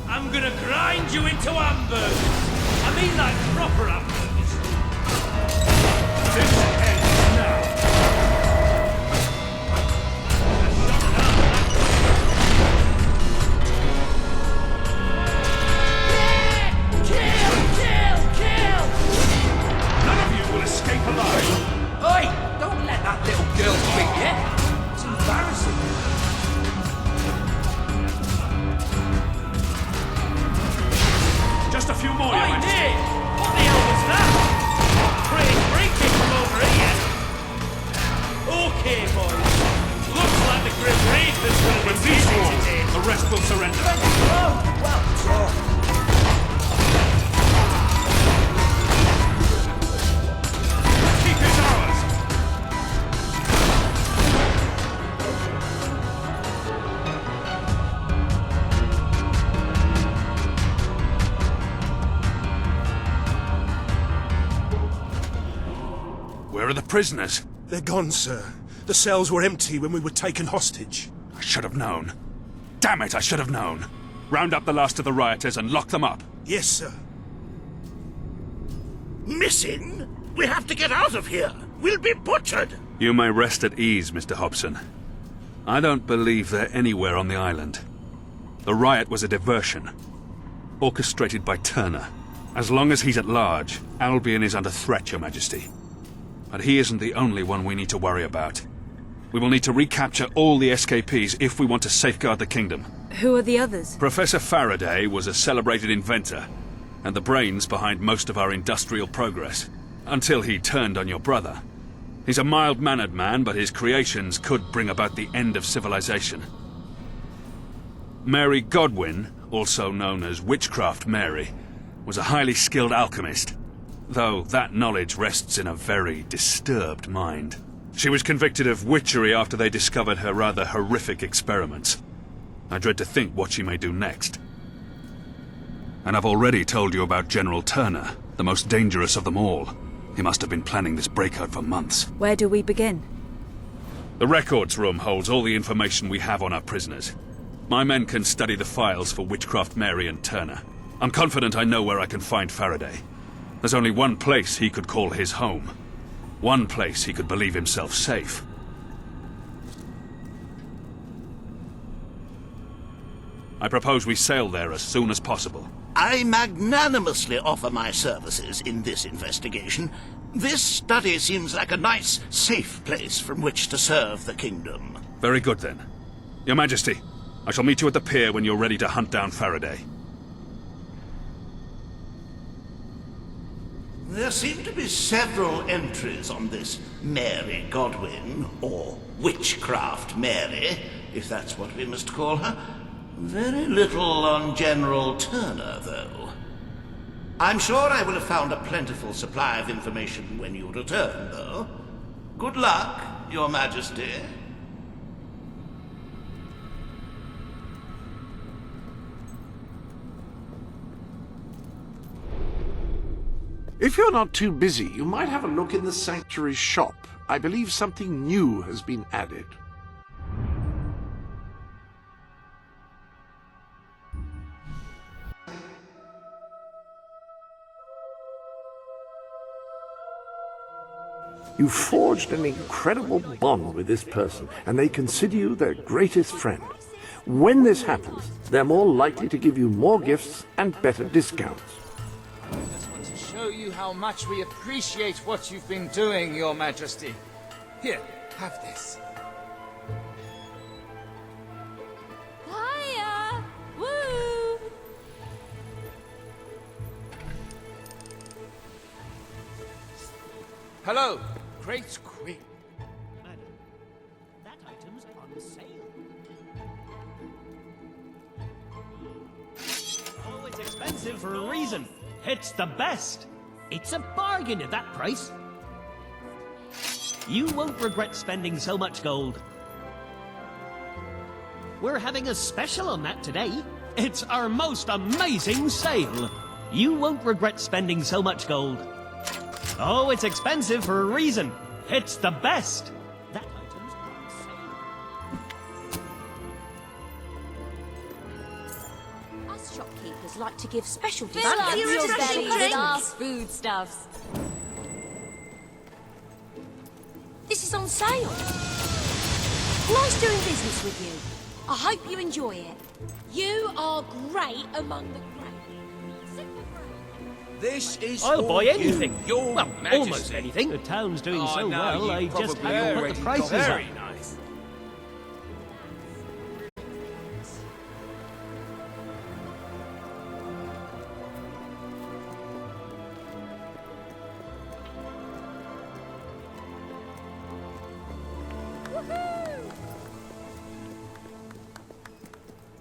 I'm gonna grind you into hamburgers! I mean like proper hamburgers! This ends now! Escape alive! Oi! Don't let that little girl beat you! It's embarrassing. Just a few more, Oi, Nick! What the hell was that? Pretty freaky from over here! Okay, boys. Looks like the Grim Reaper's gonna be busy today. The rest will surrender. Oh, well done. Where are the prisoners? They're gone, sir. The cells were empty when we were taken hostage. I should have known. Damn it, I should have known. Round up the last of the rioters and lock them up. Yes, sir. Missing? We have to get out of here. We'll be butchered. You may rest at ease, Mr. Hobson. I don't believe they're anywhere on the island. The riot was a diversion, orchestrated by Turner. As long as he's at large, Albion is under threat, Your Majesty. But he isn't the only one we need to worry about. We will need to recapture all the escapees if we want to safeguard the kingdom. Who are the others? Professor Faraday was a celebrated inventor, and the brains behind most of our industrial progress. Until he turned on your brother. He's a mild-mannered man, but his creations could bring about the end of civilization. Mary Godwin, also known as Witchcraft Mary, was a highly skilled alchemist, though that knowledge rests in a very disturbed mind. She was convicted of witchery after they discovered her rather horrific experiments. I dread to think what she may do next. And I've already told you about General Turner, the most dangerous of them all. He must have been planning this breakout for months. Where do we begin? The records room holds all the information we have on our prisoners. My men can study the files for Witchcraft Mary and Turner. I'm confident I know where I can find Faraday. There's only one place he could call his home. One place he could believe himself safe. I propose we sail there as soon as possible. I magnanimously offer my services in this investigation. This study seems like a nice, safe place from which to serve the kingdom. Very good, then. Your Majesty, I shall meet you at the pier when you're ready to hunt down Faraday. There seem to be several entries on this Mary Godwin, or Witchcraft Mary, if that's what we must call her. Very little on General Turner, though. I'm sure I will have found a plentiful supply of information when you return, though. Good luck, Your Majesty. If you're not too busy, you might have a look in the sanctuary shop. I believe something new has been added. You've forged an incredible bond with this person, and they consider you their greatest friend. When this happens, they're more likely to give you more gifts and better discounts. I just want to show you how much we appreciate what you've been doing, Your Majesty. Here, have this. Hiya! Woo! Hello, Great Queen. Madam, that item's on sale. Oh, it's expensive for a reason. It's the best. It's a bargain at that price. You won't regret spending so much gold. We're having a special on that today. It's our most amazing sale. You won't regret spending so much gold. Oh, it's expensive for a reason. It's the best. That item's on sale. Us shopkeepers like to give special Fill discounts. up your belly with drinks. our foodstuffs. This is on sale. Nice doing business with you. I hope you enjoy it. You are great among the great. This is I'll for buy you, anything. Your Well, Majesty. almost anything. The town's doing Oh, so no, well, you I just probably haven't put already the prices got up. very nice.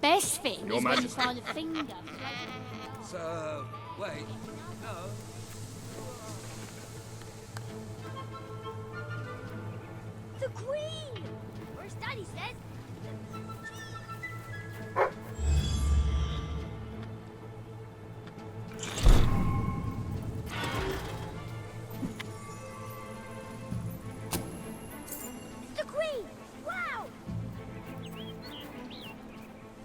Best thing Your is when you Majesty. find a finger. So, wait, no. The Queen! Where's Daddy says? The Queen! Wow!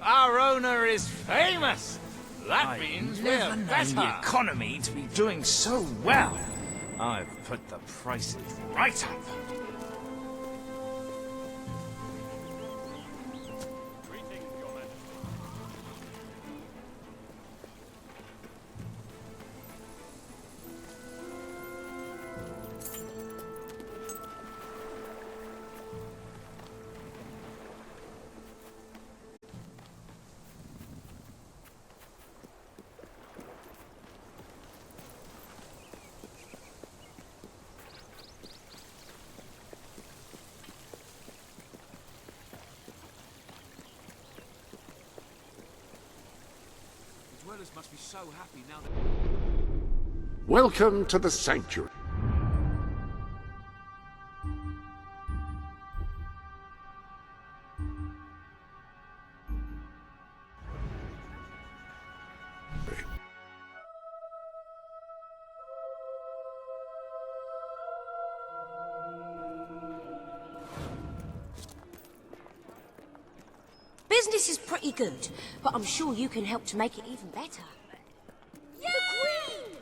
Our owner is famous. That means we're Never known better. the economy to be doing so well. I've put the prices right up. Dwellers must be so happy now that... Welcome to the Sanctuary. Business is pretty good, but I'm sure you can help to make it even better. The Queen!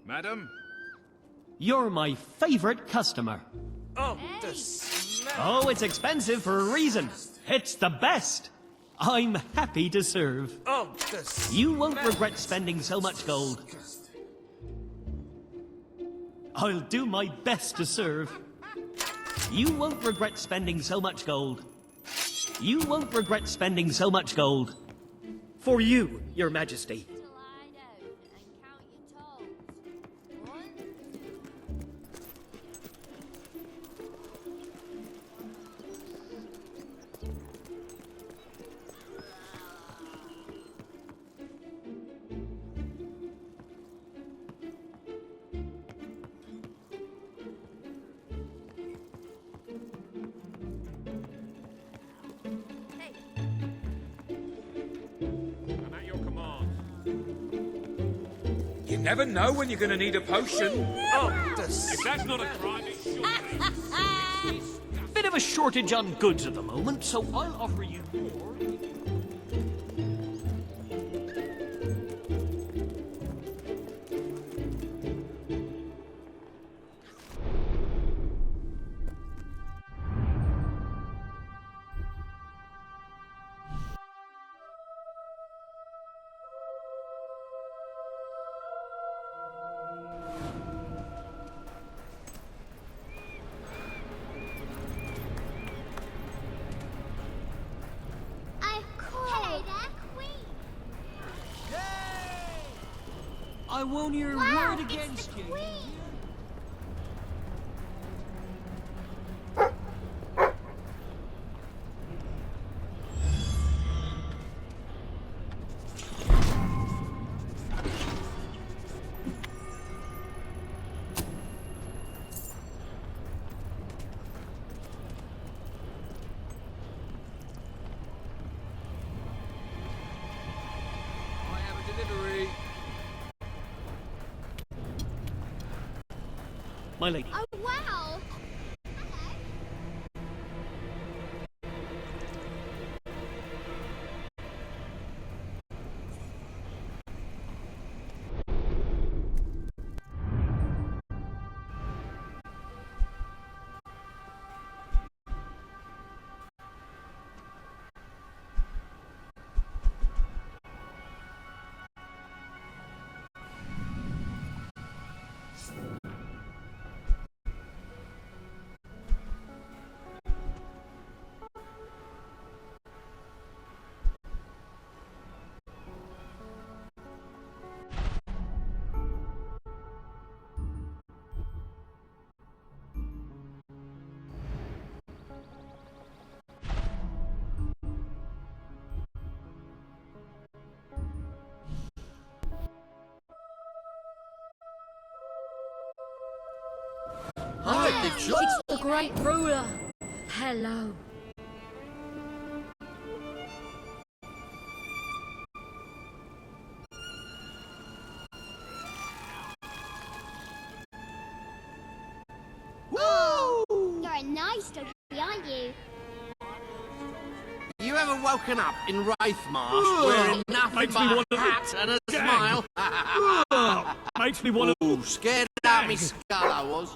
Madam? You're my favorite customer. Oh, the smell. Oh, it's expensive for a reason. It's the best. I'm happy to serve. Oh, the smell. You won't regret spending so much gold. I'll do my best to serve. You won't regret spending so much gold. You won't regret spending so much gold. For you, Your Majesty. I'm at your command. You never know when you're going to need a potion. Oh, the If that's not a crime, it should be. Bit of a shortage on goods at the moment, so I'll offer you more. I won't hear a word against you. My lady. Oh, wow! It's the great ruler. Hello. Oh, you're a nice doggy, aren't you? You ever woken up in Wraithmarsh wearing nothing Makes me but a wanna hat and a gag. smile? Makes me want to... Ooh, scared out me skull I was.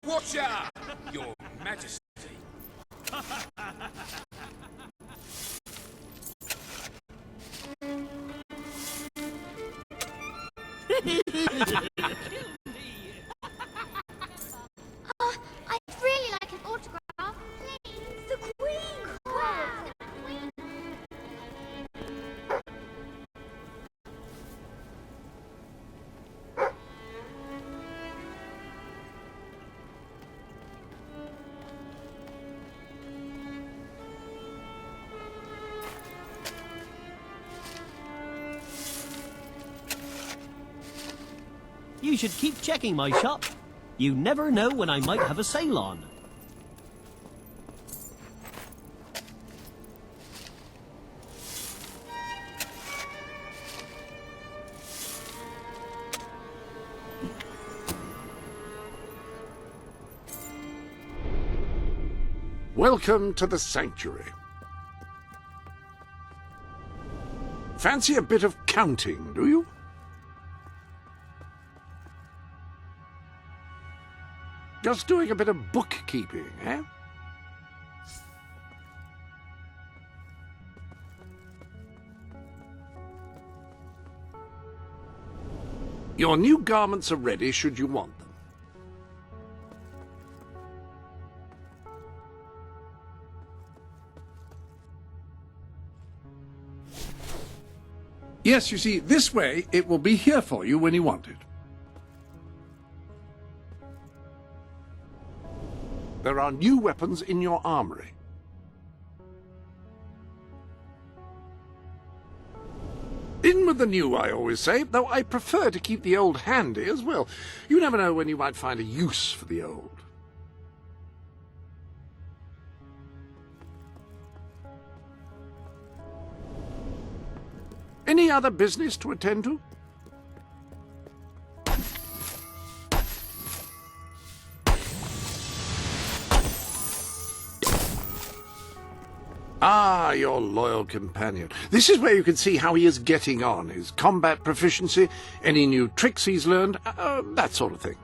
Watch out, Your Majesty. Oh, I'd really like an autograph, please. The Queen! Wow, the Queen! You should keep checking my shop. You never know when I might have a sale on. Welcome to the sanctuary. Fancy a bit of counting, do you? Just doing a bit of bookkeeping, eh? Your new garments are ready should you want them. Yes, you see, this way it will be here for you when you want it. There are new weapons in your armory. In with the new, I always say, though I prefer to keep the old handy as well. You never know when you might find a use for the old. Any other business to attend to? Ah, your loyal companion. This is where you can see how he is getting on, his combat proficiency, any new tricks he's learned, that sort of thing.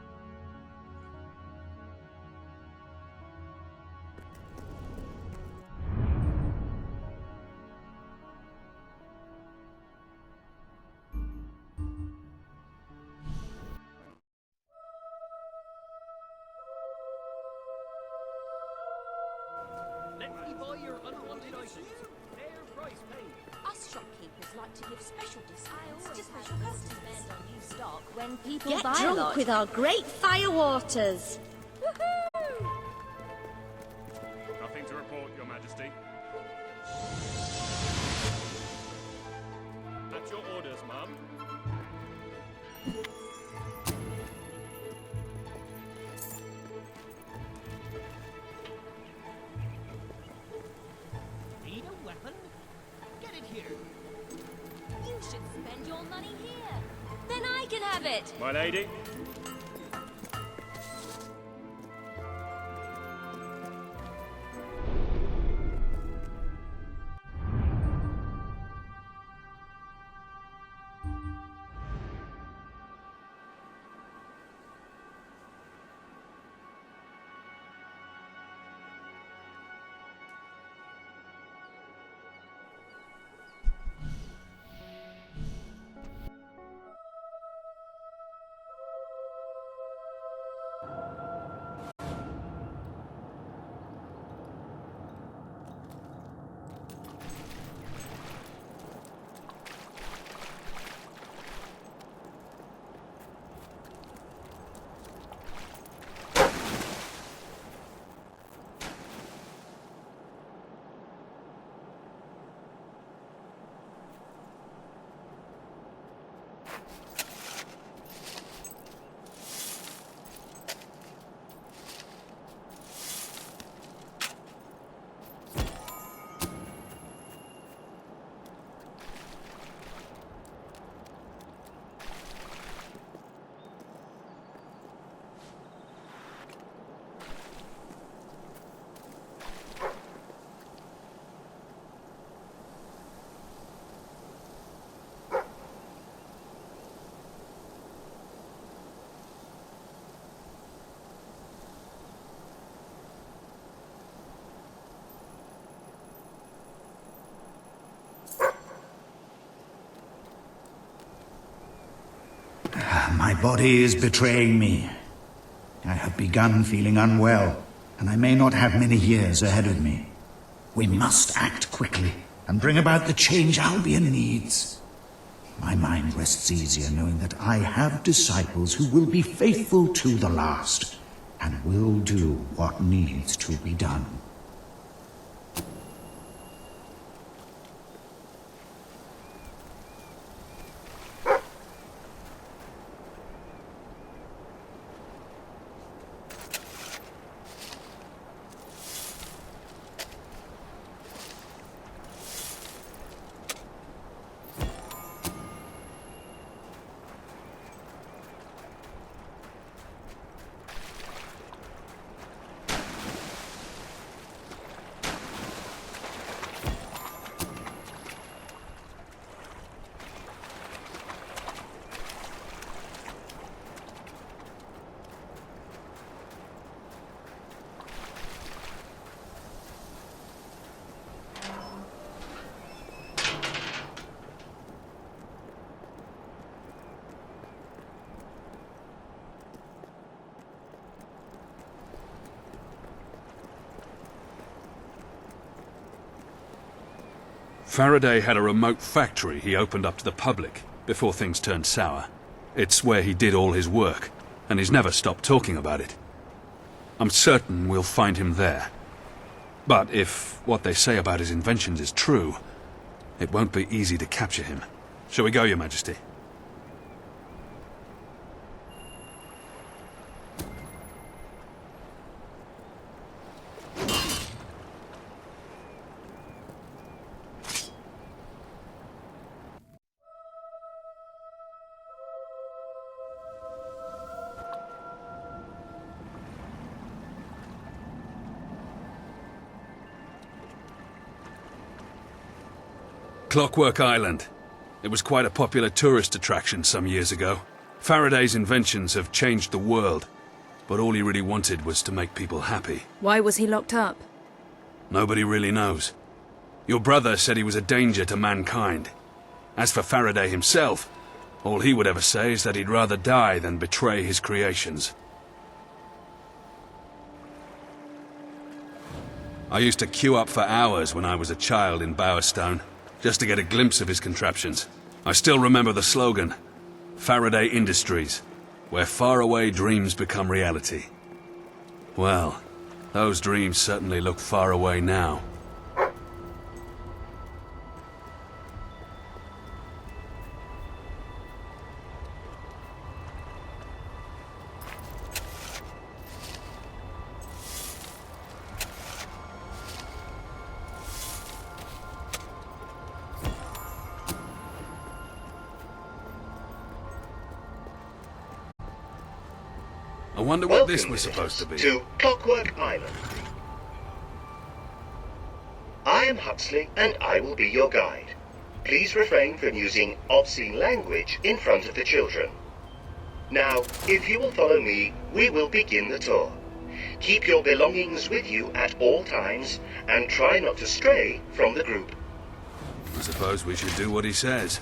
Let me buy your unwanted items. They're Us shopkeepers like to give special discounts to special customers. On new stock when people Get buy a drunk lot. with our great fire waters. Nothing to report, Your Majesty. At your orders, Mum. Need a weapon? Get it here. You should spend your money here. Then I can have it. My lady. My body is betraying me. I have begun feeling unwell, and I may not have many years ahead of me. We must act quickly and bring about the change Albion needs. My mind rests easier knowing that I have disciples who will be faithful to the last, and will do what needs to be done. Faraday had a remote factory he opened up to the public before things turned sour. It's where he did all his work, and he's never stopped talking about it. I'm certain we'll find him there. But if what they say about his inventions is true, it won't be easy to capture him. Shall we go, Your Majesty? Clockwork Island. It was quite a popular tourist attraction some years ago. Faraday's inventions have changed the world, but all he really wanted was to make people happy. Why was he locked up? Nobody really knows. Your brother said he was a danger to mankind. As for Faraday himself, all he would ever say is that he'd rather die than betray his creations. I used to queue up for hours when I was a child in Bowerstone, just to get a glimpse of his contraptions. I still remember the slogan, Faraday Industries, where faraway dreams become reality. Well, those dreams certainly look far away now. I wonder what this was supposed to be. To Clockwork Island. I am Huxley, and I will be your guide. Please refrain from using obscene language in front of the children. Now, if you will follow me, we will begin the tour. Keep your belongings with you at all times, and try not to stray from the group. I suppose we should do what he says.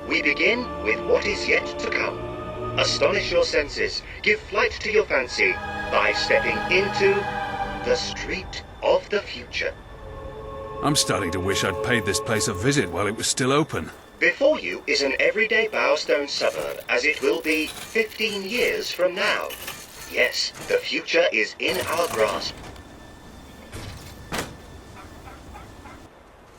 We begin with what is yet to come. Astonish your senses, give flight to your fancy by stepping into the street of the future. I'm starting to wish I'd paid this place a visit while it was still open. Before you is an everyday Bowerstone suburb, as it will be 15 years from now. Yes, the future is in our grasp.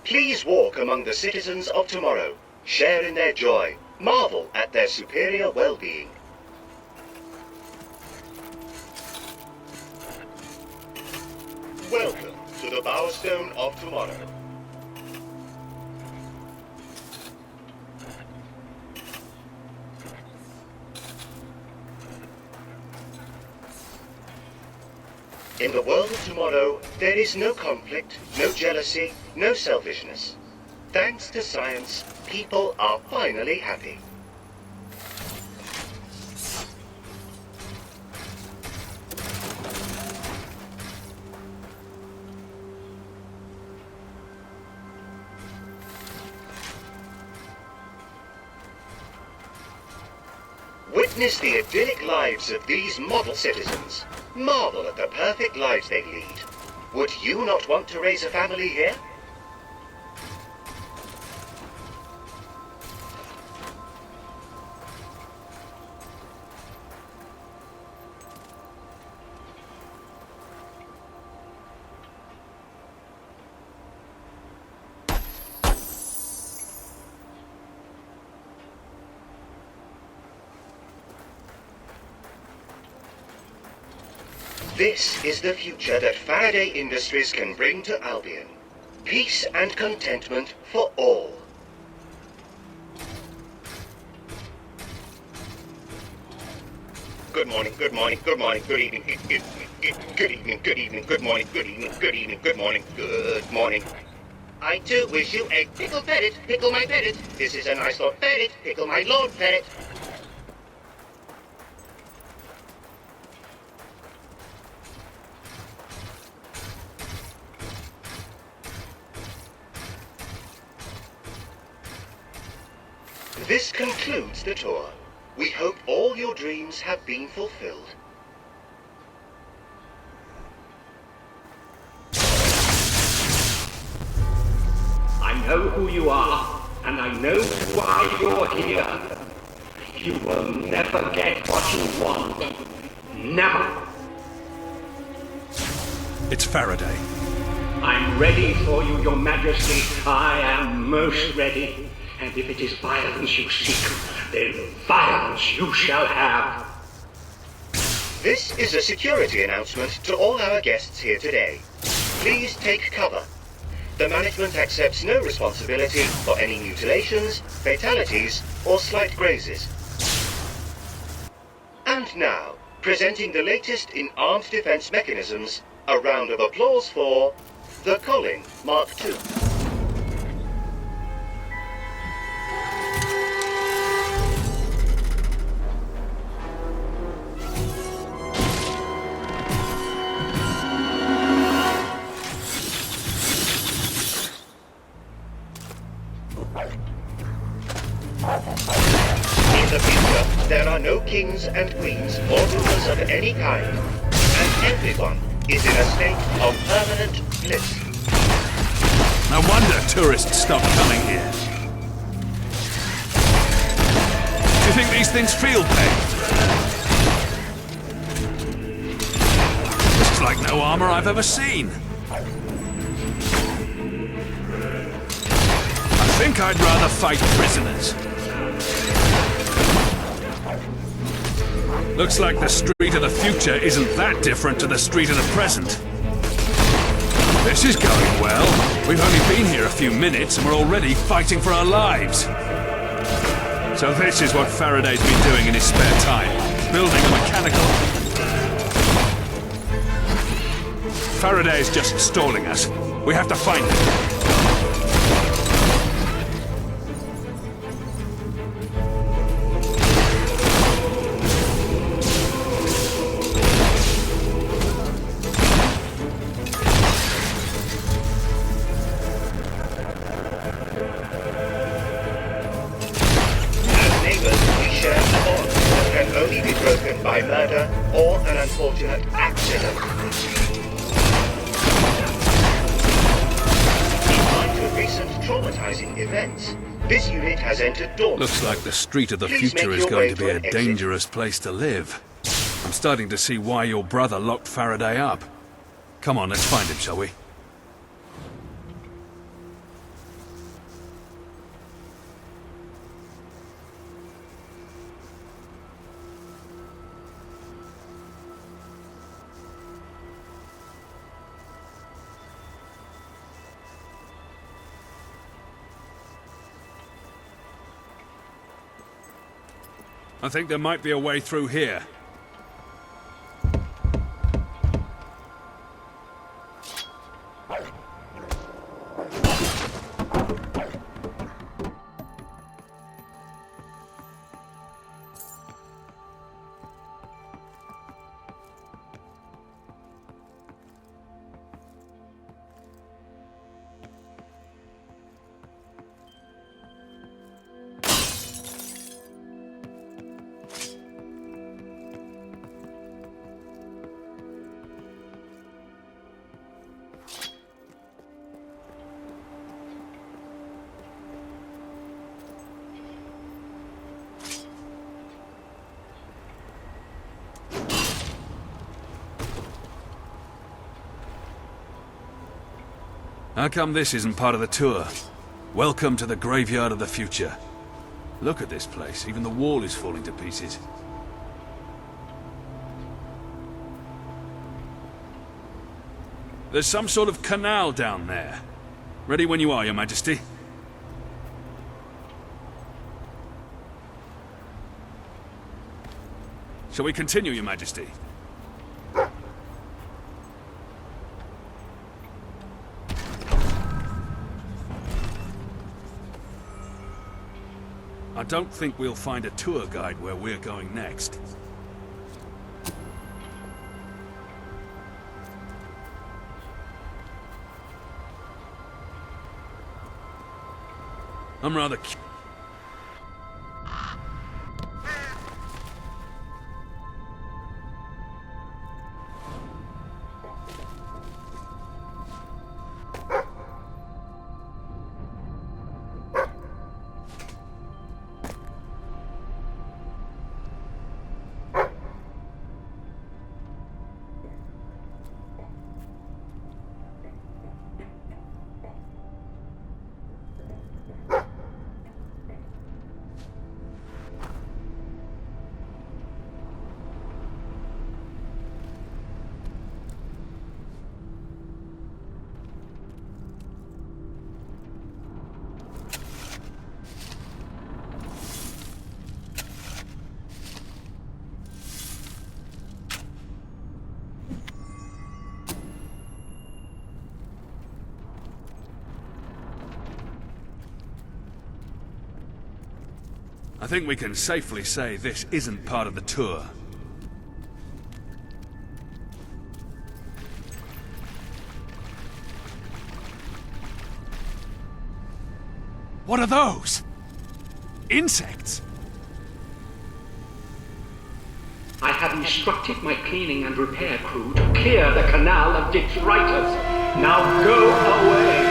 Please walk among the citizens of tomorrow. Share in their joy, marvel at their superior well-being. Welcome to the Bowerstone of tomorrow. In the world of tomorrow, there is no conflict, no jealousy, no selfishness. Thanks to science, people are finally happy. Witness the idyllic lives of these model citizens. Marvel at the perfect lives they lead. Would you not want to raise a family here? This is the future that Faraday Industries can bring to Albion. Peace and contentment for all. Good morning, good morning, good morning, good evening, good evening, good evening, good morning, good evening, good evening, good morning, good morning. I too wish you a pickle pettit, pickle my pettit. This is a nice lord pettit, pickle my lord pettit. This concludes the tour. We hope all your dreams have been fulfilled. I know who you are, and I know why you're here. You will never get what you want. Never. It's Faraday. I'm ready for you, Your Majesty. I am most ready. And if it is violence you seek, then violence you shall have. This is a security announcement to all our guests here today. Please take cover. The management accepts no responsibility for any mutilations, fatalities, or slight grazes. And now, presenting the latest in armed defense mechanisms, a round of applause for the Colin Mark II. kings and queens or rulers of any kind, and everyone is in a state of permanent bliss. No wonder tourists stop coming here. Do you think these things feel pain? This is like no armor I've ever seen. I think I'd rather fight prisoners. Looks like the street of the future isn't that different to the street of the present. This is going well. We've only been here a few minutes and we're already fighting for our lives. So this is what Faraday's been doing in his spare time. Building a mechanical... Faraday's just stalling us. We have to find him. By murder or an unfortunate accident. In light of recent traumatizing events, this unit has entered dormant. Looks like the street of the Please future make is your going way to be to a an exit. dangerous place to live. I'm starting to see why your brother locked Faraday up. Come on, let's find him, shall we? I think there might be a way through here. How come this isn't part of the tour? Welcome to the graveyard of the future. Look at this place, even the wall is falling to pieces. There's some sort of canal down there. Ready when you are, Your Majesty. Shall we continue, Your Majesty? I don't think we'll find a tour guide where we're going next. I'm rather I think we can safely say this isn't part of the tour. What are those? Insects? instructed my cleaning and repair crew to clear the canal of detritus. Now go away!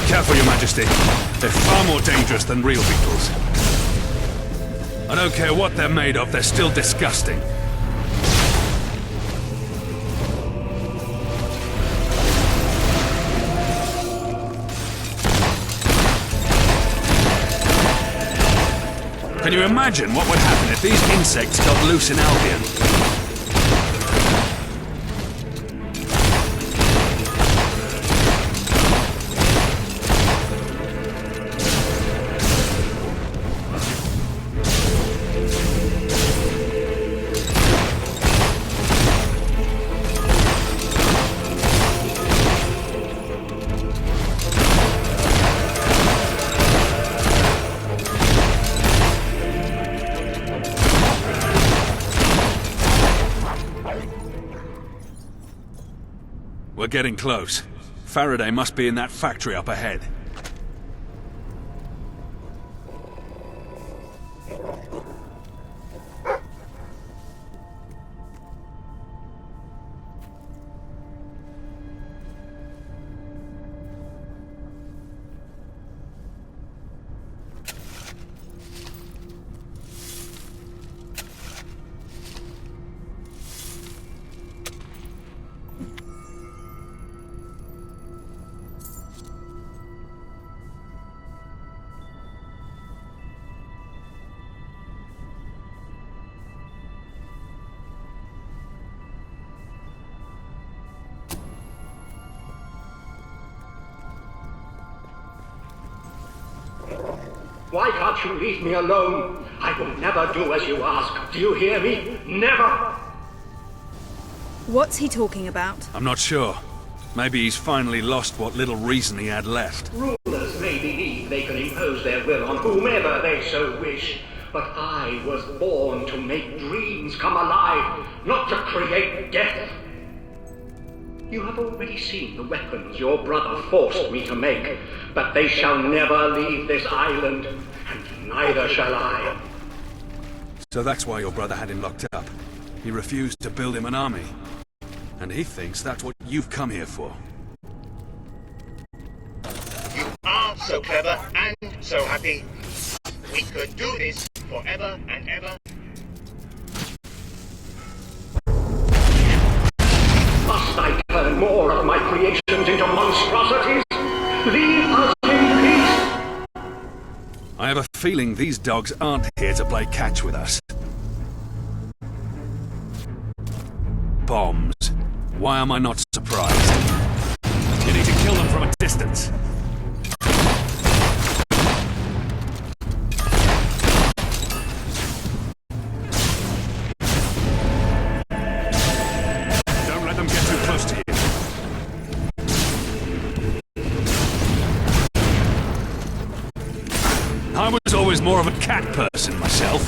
Careful, Your Majesty. They're far more dangerous than real beetles. I don't care what they're made of, they're still disgusting. Can you imagine what would happen if these insects got loose in Albion? We're getting close. Faraday must be in that factory up ahead. Why can't you leave me alone? I will never do as you ask. Do you hear me? Never! What's he talking about? I'm not sure. Maybe he's finally lost what little reason he had left. Rulers may believe they can impose their will on whomever they so wish. But I was born to make dreams come alive, not to create death. You have already seen the weapons your brother forced me to make, but they shall never leave this island, and neither shall I. So that's why your brother had him locked up. He refused to build him an army. And he thinks that's what you've come here for. You are so clever and so happy. We could do this forever and ever. Must I turn more of my creations into monstrosities? Leave us in peace! I have a feeling these dogs aren't here to play catch with us. Bombs. Why am I not surprised? You need to kill them from a distance. Don't let them get too close to you. I was always more of a cat person myself.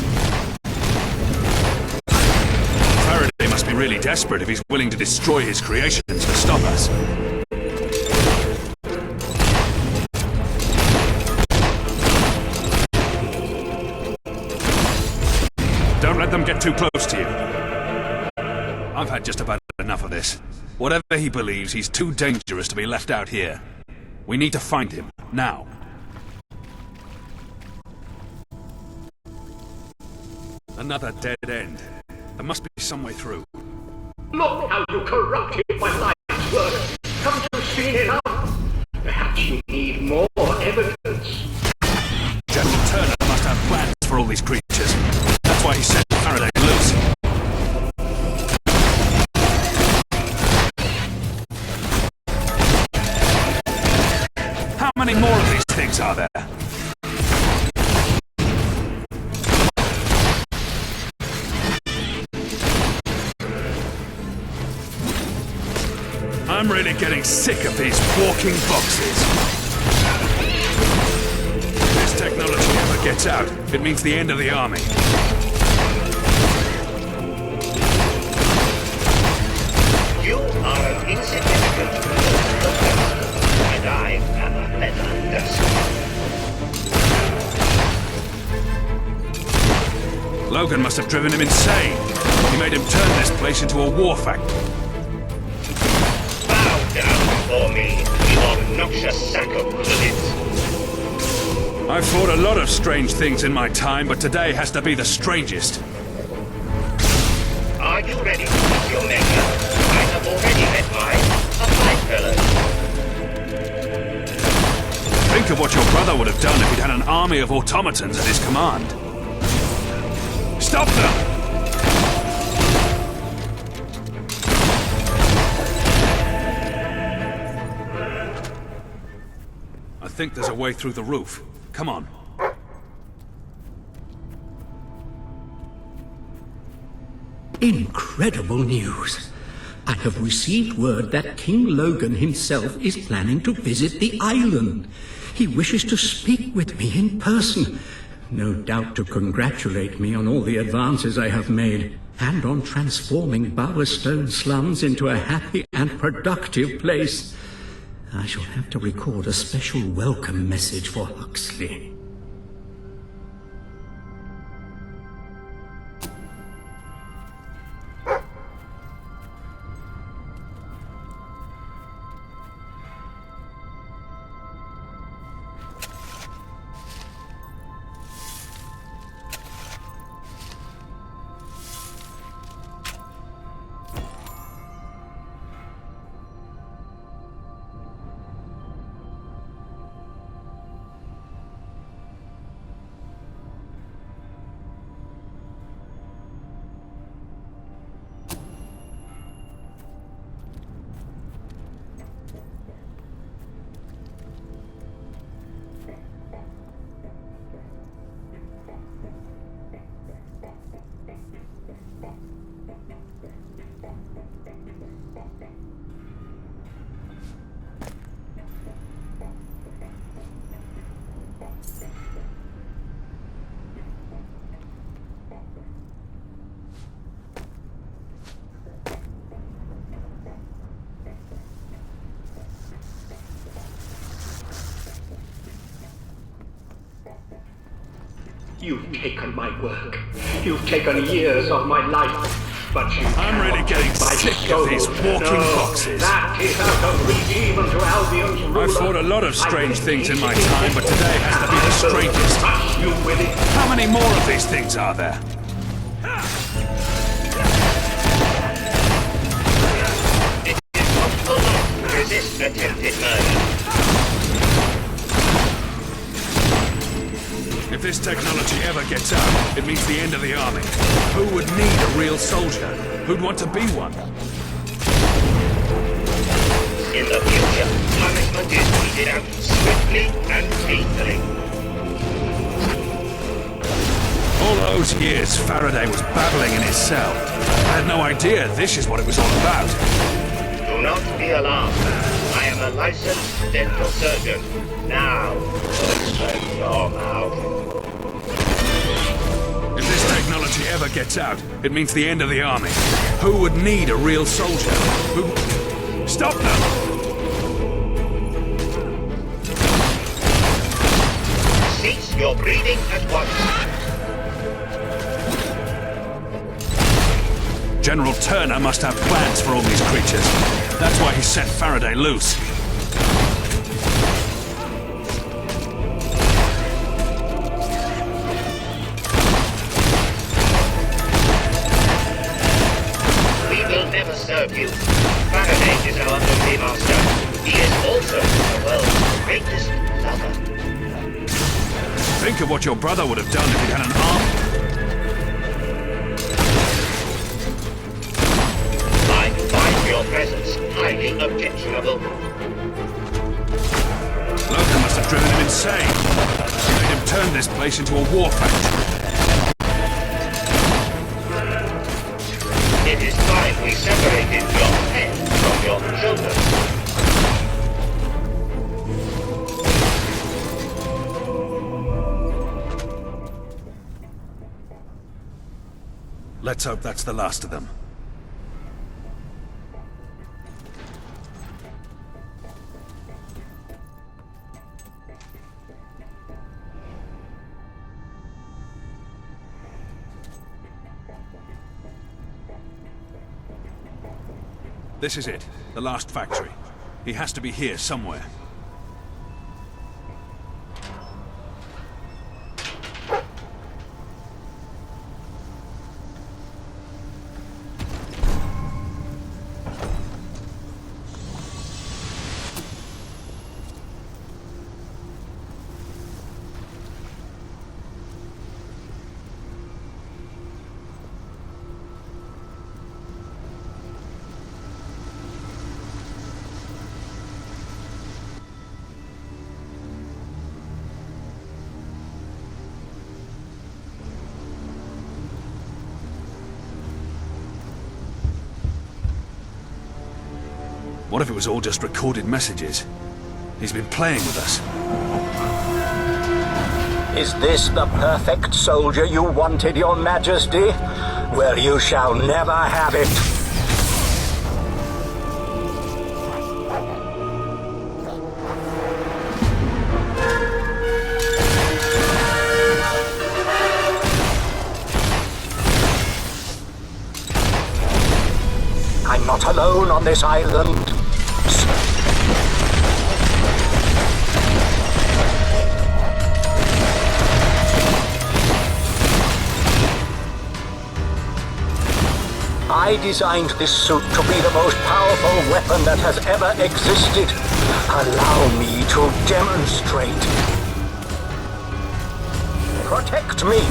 Faraday must be really desperate if he's willing to destroy his creations to stop us. Don't let them get too close to you. I've had just about enough of this. Whatever he believes, he's too dangerous to be left out here. We need to find him, now. Another dead end. There must be some way through. Look how you corrupted my life's work. Haven't you seen enough? Perhaps you need more evidence. General Turner must have plans for all these creatures. That's why he set Faraday loose. How many more of these things are there? I'm really getting sick of these walking boxes. If this technology ever gets out, it means the end of the army. You are an insignificant person, and I am a better person. Logan must have driven him insane. He made him turn this place into a war factory. Bow down before me, you obnoxious sack of bullets. I've fought a lot of strange things in my time, but today has to be the strangest. Are you ready to meet your maker? I have already met mine, a fine fellow. Think of what your brother would have done if he'd had an army of automatons at his command. Stop them! I think there's a way through the roof. Come on. Incredible news. I have received word that King Logan himself is planning to visit the island. He wishes to speak with me in person. No doubt to congratulate me on all the advances I have made, and on transforming Bowerstone slums into a happy and productive place. I shall have to record a special welcome message for Huxley. You've taken my work. You've taken years of my life. But you I'm really getting sick of these walking boxes. That is out of reach even to Albion's ruler. I've fought a lot of strange things in my time, but today has to be the strangest. You with it. How many more of these things are there? It is possible not to resist attempted murder. If this technology ever gets out, it means the end of the army. Who would need a real soldier? Who'd want to be one? In the future, punishment is meted out swiftly and painfully. All those years, Faraday was babbling in his cell. I had no idea this is what it was all about. Do not be alarmed. I am a licensed dental surgeon. Now, open your mouth. If this technology ever gets out, it means the end of the army. Who would need a real soldier? Who... Stop them! Cease your breathing at once. General Turner must have plans for all these creatures. That's why he set Faraday loose. Serve you. Faraday is our only master. He is also the world's greatest lover. Think of what your brother would have done if he'd had an arm. I find your presence highly objectionable. Logan must have driven him insane. He made him turn this place into a war factory. It is time we separated your head from your children. Let's hope that's the last of them. This is it. The last factory. He has to be here somewhere. What if it was all just recorded messages? He's been playing with us. Is this the perfect soldier you wanted, Your Majesty? Well, you shall never have it. I'm not alone on this island. I designed this suit to be the most powerful weapon that has ever existed. Allow me to demonstrate. Protect me.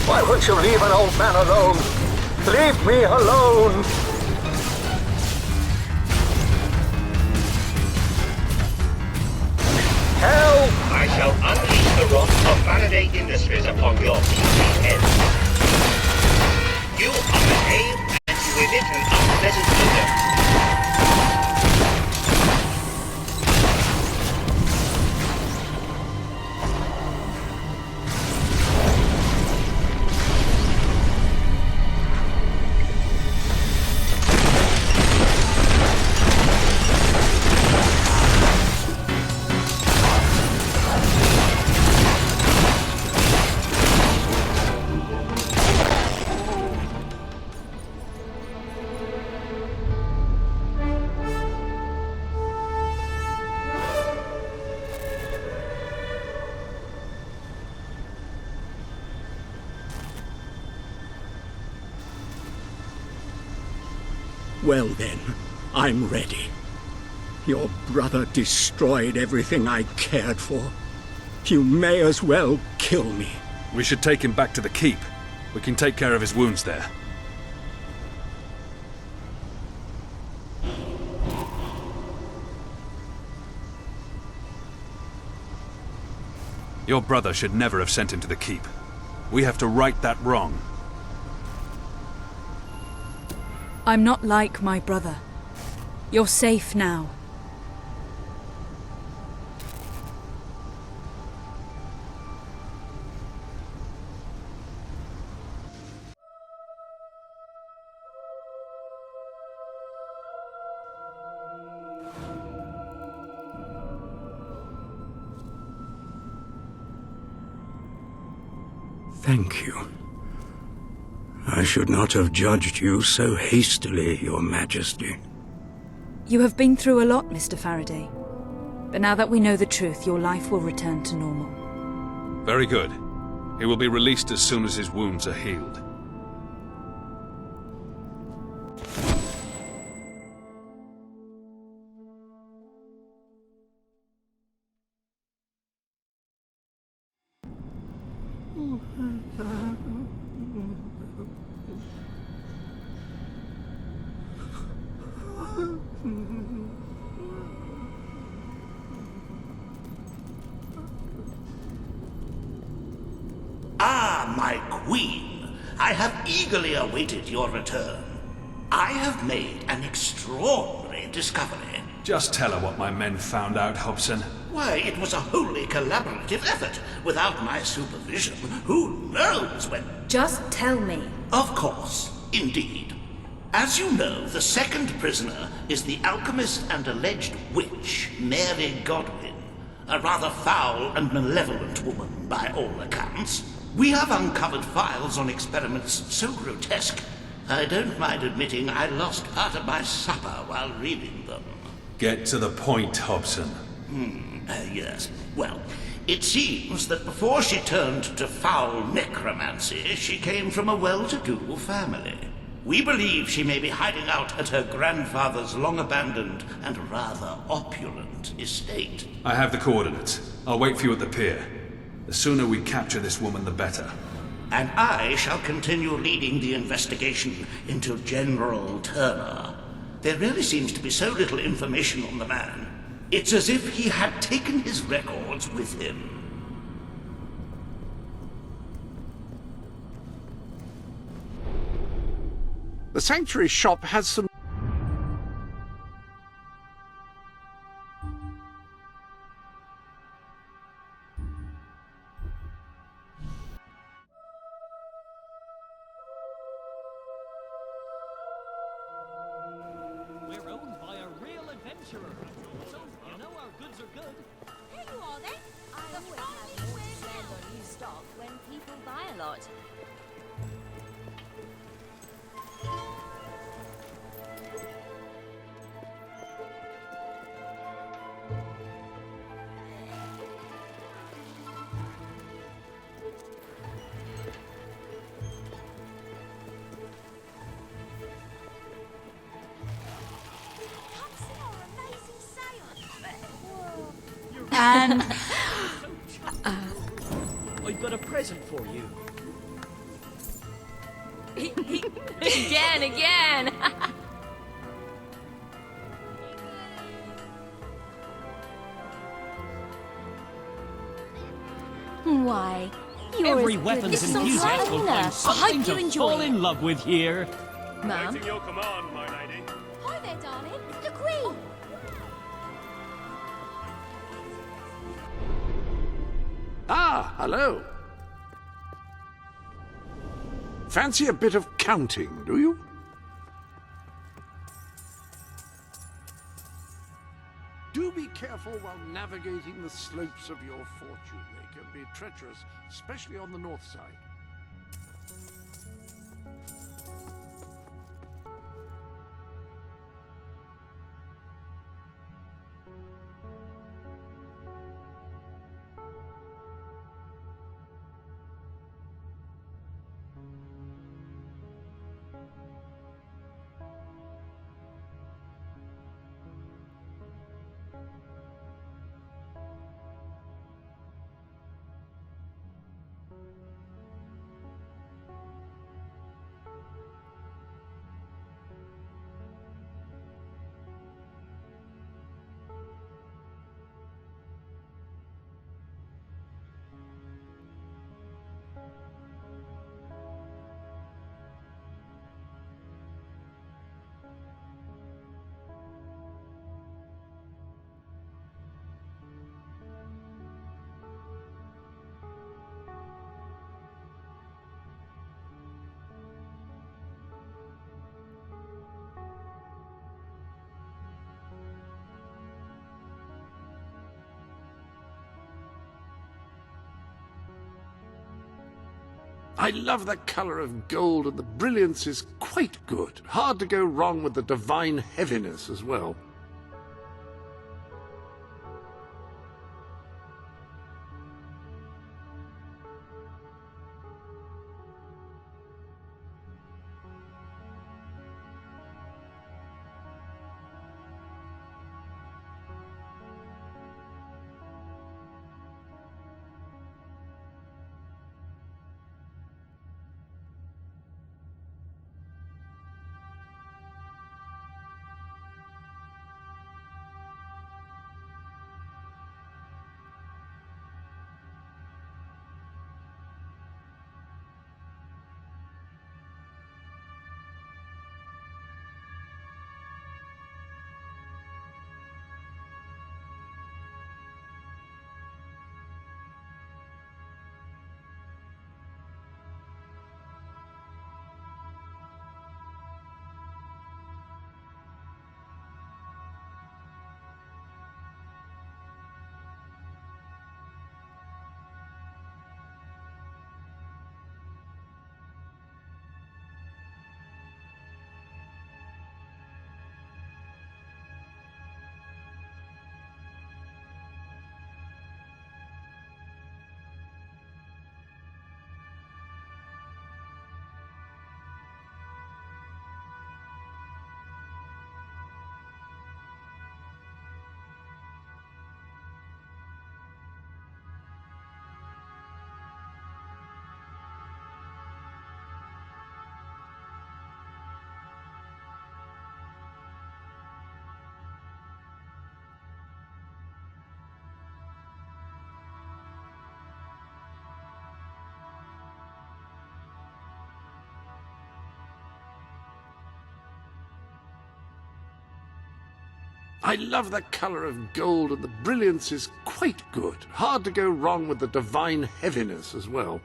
Why won't you leave an old man alone? Leave me alone! Help! I shall unleash the wrath of Faraday Industries upon your filthy head. You are a knave and you emit an unpleasant odor. Well then, I'm ready. Your brother destroyed everything I cared for. You may as well kill me. We should take him back to the keep. We can take care of his wounds there. Your brother should never have sent him to the keep. We have to right that wrong. I'm not like my brother. You're safe now. Thank you. I should not have judged you so hastily, Your Majesty. You have been through a lot, Mr. Faraday. But now that we know the truth, your life will return to normal. Very good. He will be released as soon as his wounds are healed. Ah, my queen, I have eagerly awaited your return. I have made an extraordinary discovery. Just tell her what my men found out, Hobson. Why, it was a wholly collaborative effort. Without my supervision, who knows when... Just tell me. Of course, indeed. As you know, the second prisoner is the alchemist and alleged witch, Mary Godwin. A rather foul and malevolent woman, by all accounts. We have uncovered files on experiments so grotesque, I don't mind admitting I lost part of my supper while reading them. Get to the point, Hobson. Yes. Well, it seems that before she turned to foul necromancy, she came from a well-to-do family. We believe she may be hiding out at her grandfather's long-abandoned and rather opulent estate. I have the coordinates. I'll wait for you at the pier. The sooner we capture this woman, the better. And I shall continue leading the investigation into General Turner. There really seems to be so little information on the man. It's as if he had taken his records with him. The Sanctuary shop has some... We're owned by a real adventurer, so you know our goods are good. Here you are then. I always have more to spend on new stock when people buy a lot. And... I've got a present for you. Again! Why, you're Every as good weapons as some enthusiast will trainer. find something to enjoy fall it. in love with here. Ma'am? Waiting your command, my lady. Hi there, darling. It's the Queen. Ah, hello. Fancy a bit of counting, do you? Do be careful while navigating the slopes of your fortune. They can be treacherous, especially on the north side. I love the colour of gold, and the brilliance is quite good. Hard to go wrong with the divine heaviness as well. I love the colour of gold, and the brilliance is quite good. Hard to go wrong with the divine heaviness as well.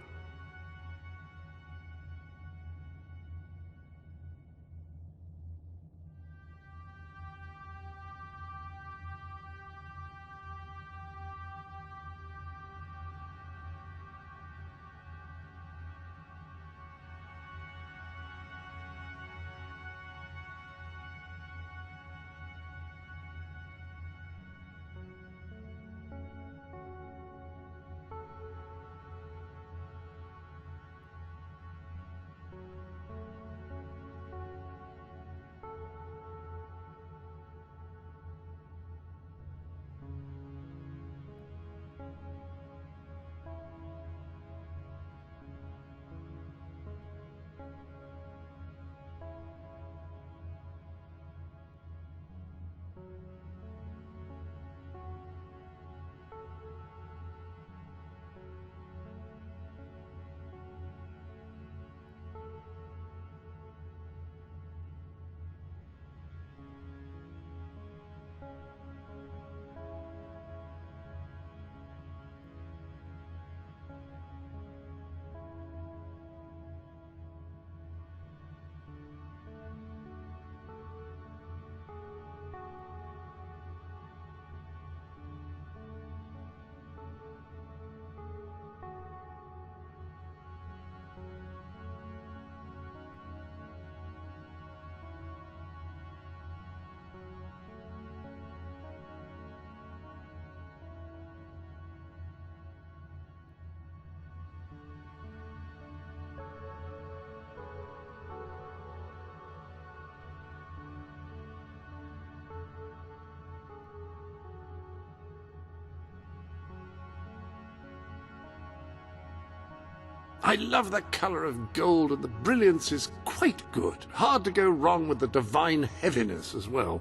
I love the colour of gold, and the brilliance is quite good. Hard to go wrong with the divine heaviness as well.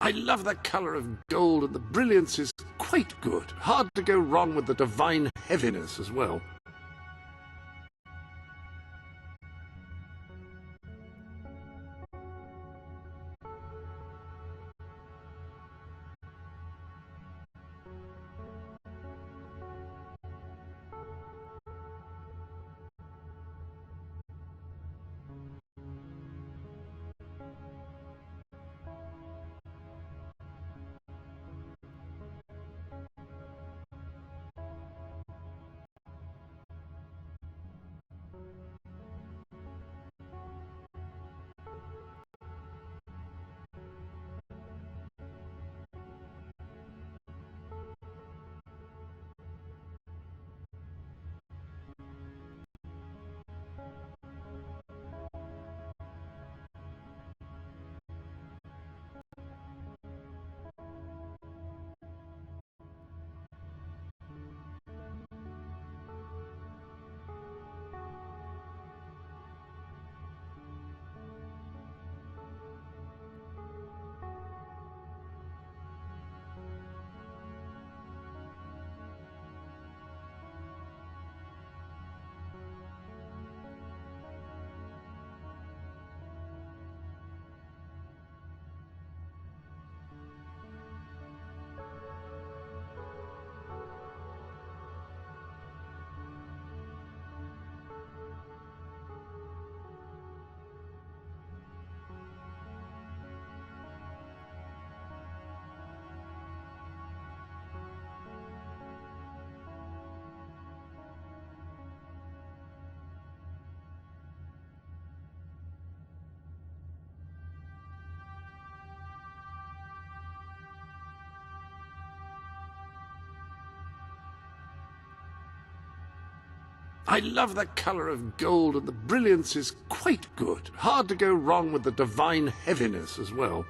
I love the colour of gold, and the brilliance is quite good. Hard to go wrong with the divine heaviness as well. I love the colour of gold, and the brilliance is quite good. Hard to go wrong with the divine heaviness as well.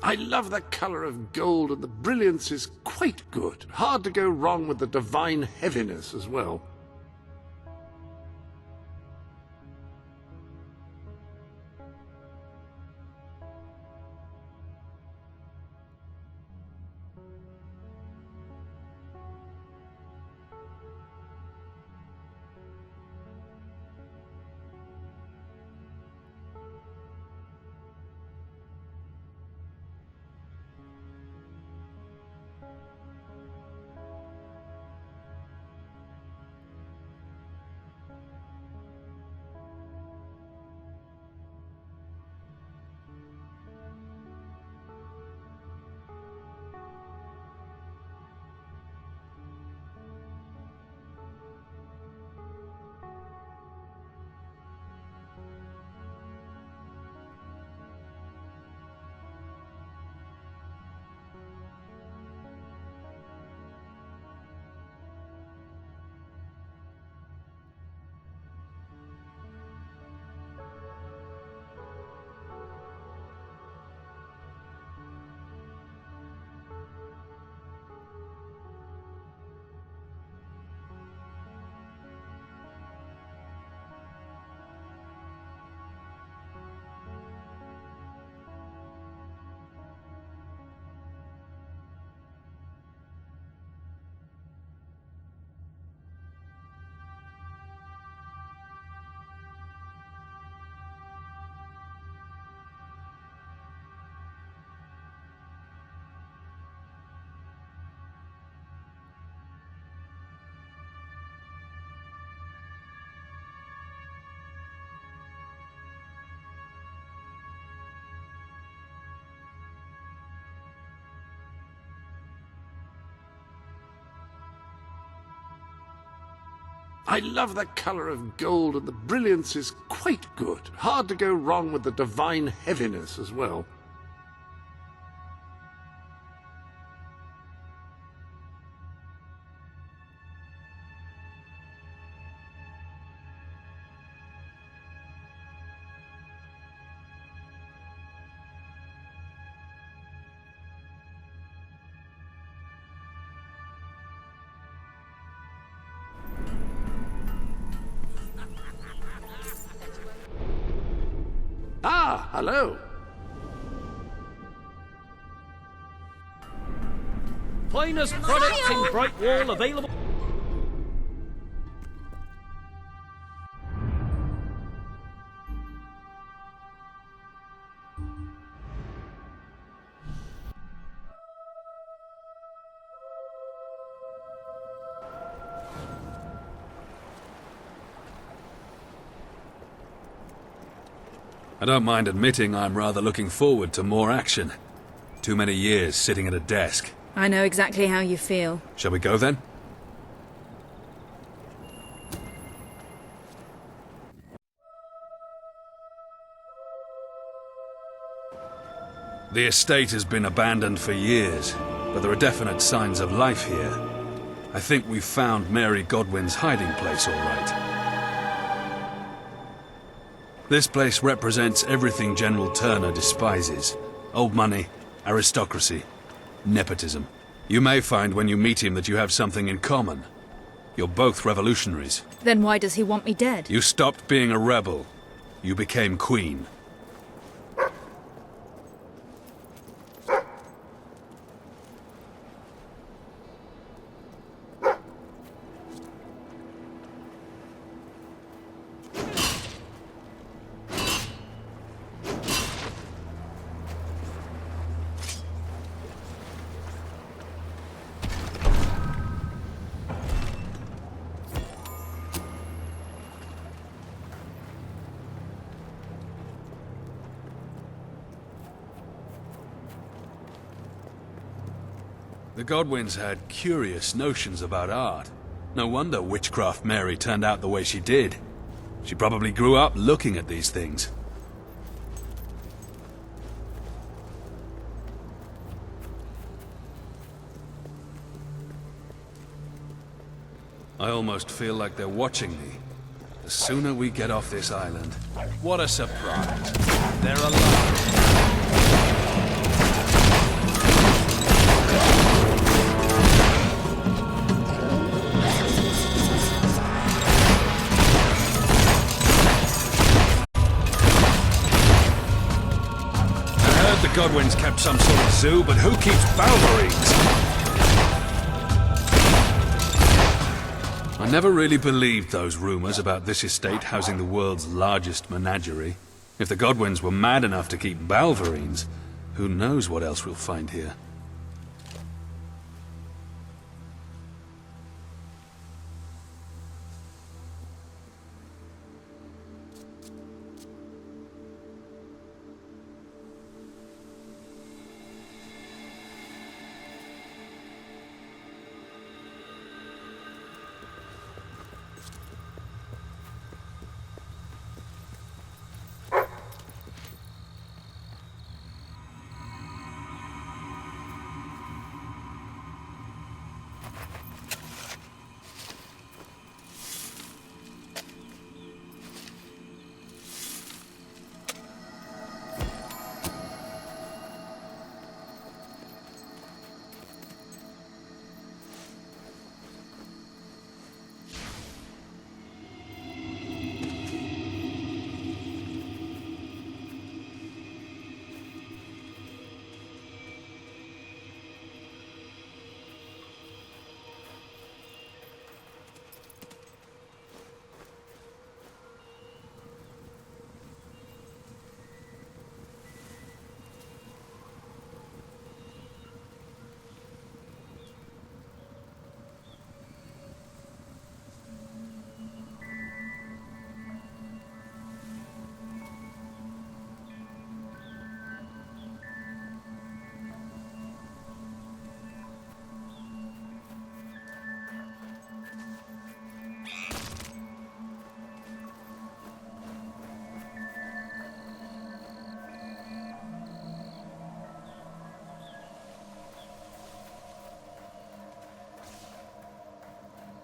I love the colour of gold, and the brilliance is quite good. Hard to go wrong with the divine heaviness as well. I love the colour of gold, and the brilliance is quite good. Hard to go wrong with the divine heaviness as well. Ah, hello. Finest products in Bright Wall available. I don't mind admitting I'm rather looking forward to more action. Too many years sitting at a desk. I know exactly how you feel. Shall we go then? The estate has been abandoned for years, but there are definite signs of life here. I think we've found Mary Godwin's hiding place all right. This place represents everything General Turner despises. Old money, aristocracy, nepotism. You may find when you meet him that you have something in common. You're both revolutionaries. Then why does he want me dead? You stopped being a rebel. You became queen. The Godwins had curious notions about art. No wonder Witchcraft Mary turned out the way she did. She probably grew up looking at these things. I almost feel like they're watching me. The sooner we get off this island. What a surprise. They're alive. The Godwins kept some sort of zoo, but who keeps Balverines? I never really believed those rumors about this estate housing the world's largest menagerie. If the Godwins were mad enough to keep Balverines, who knows what else we'll find here.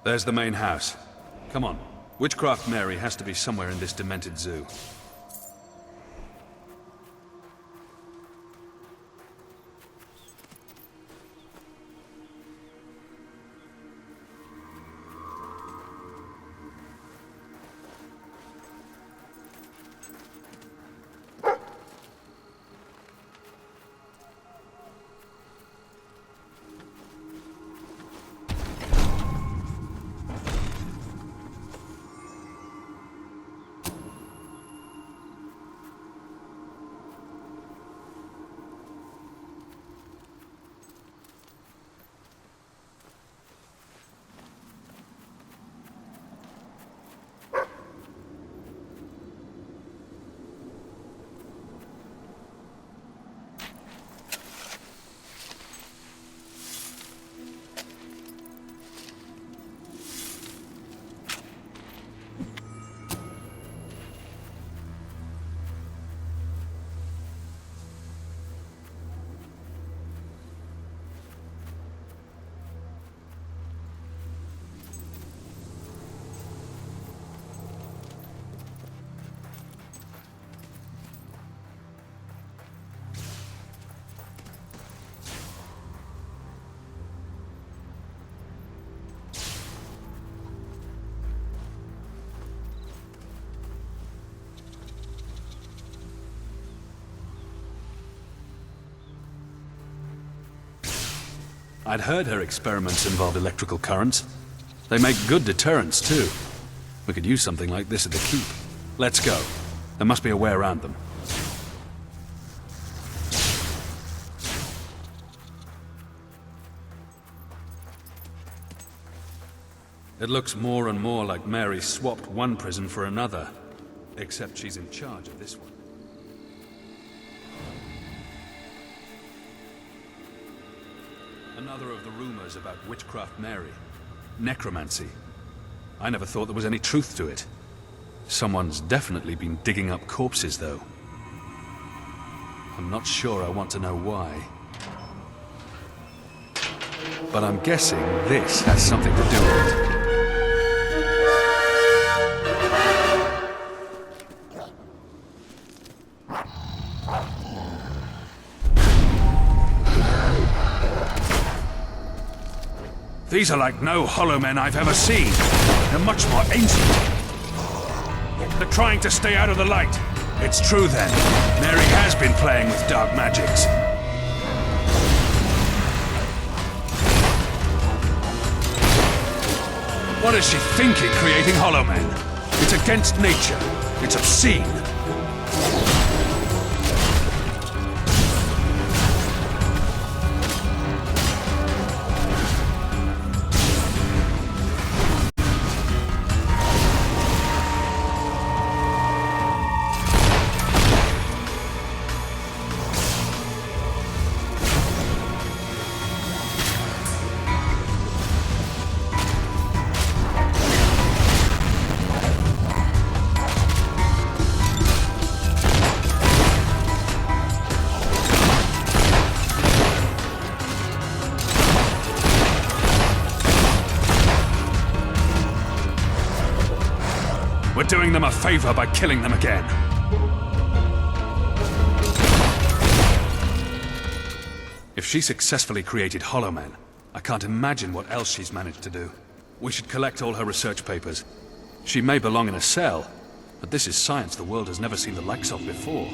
There's the main house. Come on. Witchcraft Mary has to be somewhere in this demented zoo. I'd heard her experiments involved electrical currents. They make good deterrents, too. We could use something like this at the keep. Let's go. There must be a way around them. It looks more and more like Mary swapped one prison for another. Except she's in charge of this one. Another of the rumors about Witchcraft Mary. Necromancy. I never thought there was any truth to it. Someone's definitely been digging up corpses, though. I'm not sure I want to know why. But I'm guessing this has something to do with it. These are like no hollow men I've ever seen. They're much more ancient. They're trying to stay out of the light. It's true then. Mary has been playing with dark magics. What is she thinking, creating hollow men? It's against nature. It's obscene. We're doing them a favor by killing them again. If she successfully created Hollow Men, I can't imagine what else she's managed to do. We should collect all her research papers. She may belong in a cell, but this is science the world has never seen the likes of before.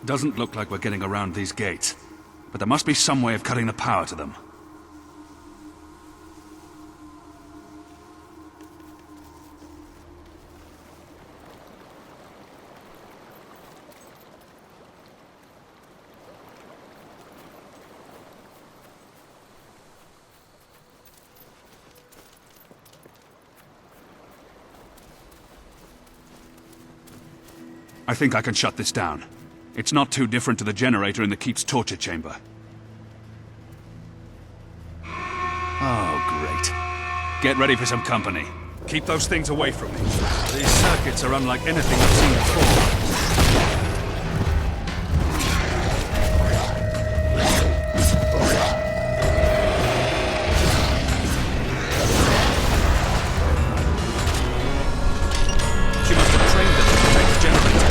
Doesn't look like we're getting around these gates, but there must be some way of cutting the power to them. I think I can shut this down. It's not too different to the generator in the Keep's torture chamber. Oh, great. Get ready for some company. Keep those things away from me. These circuits are unlike anything I've seen before. She must have trained them to protect the generator.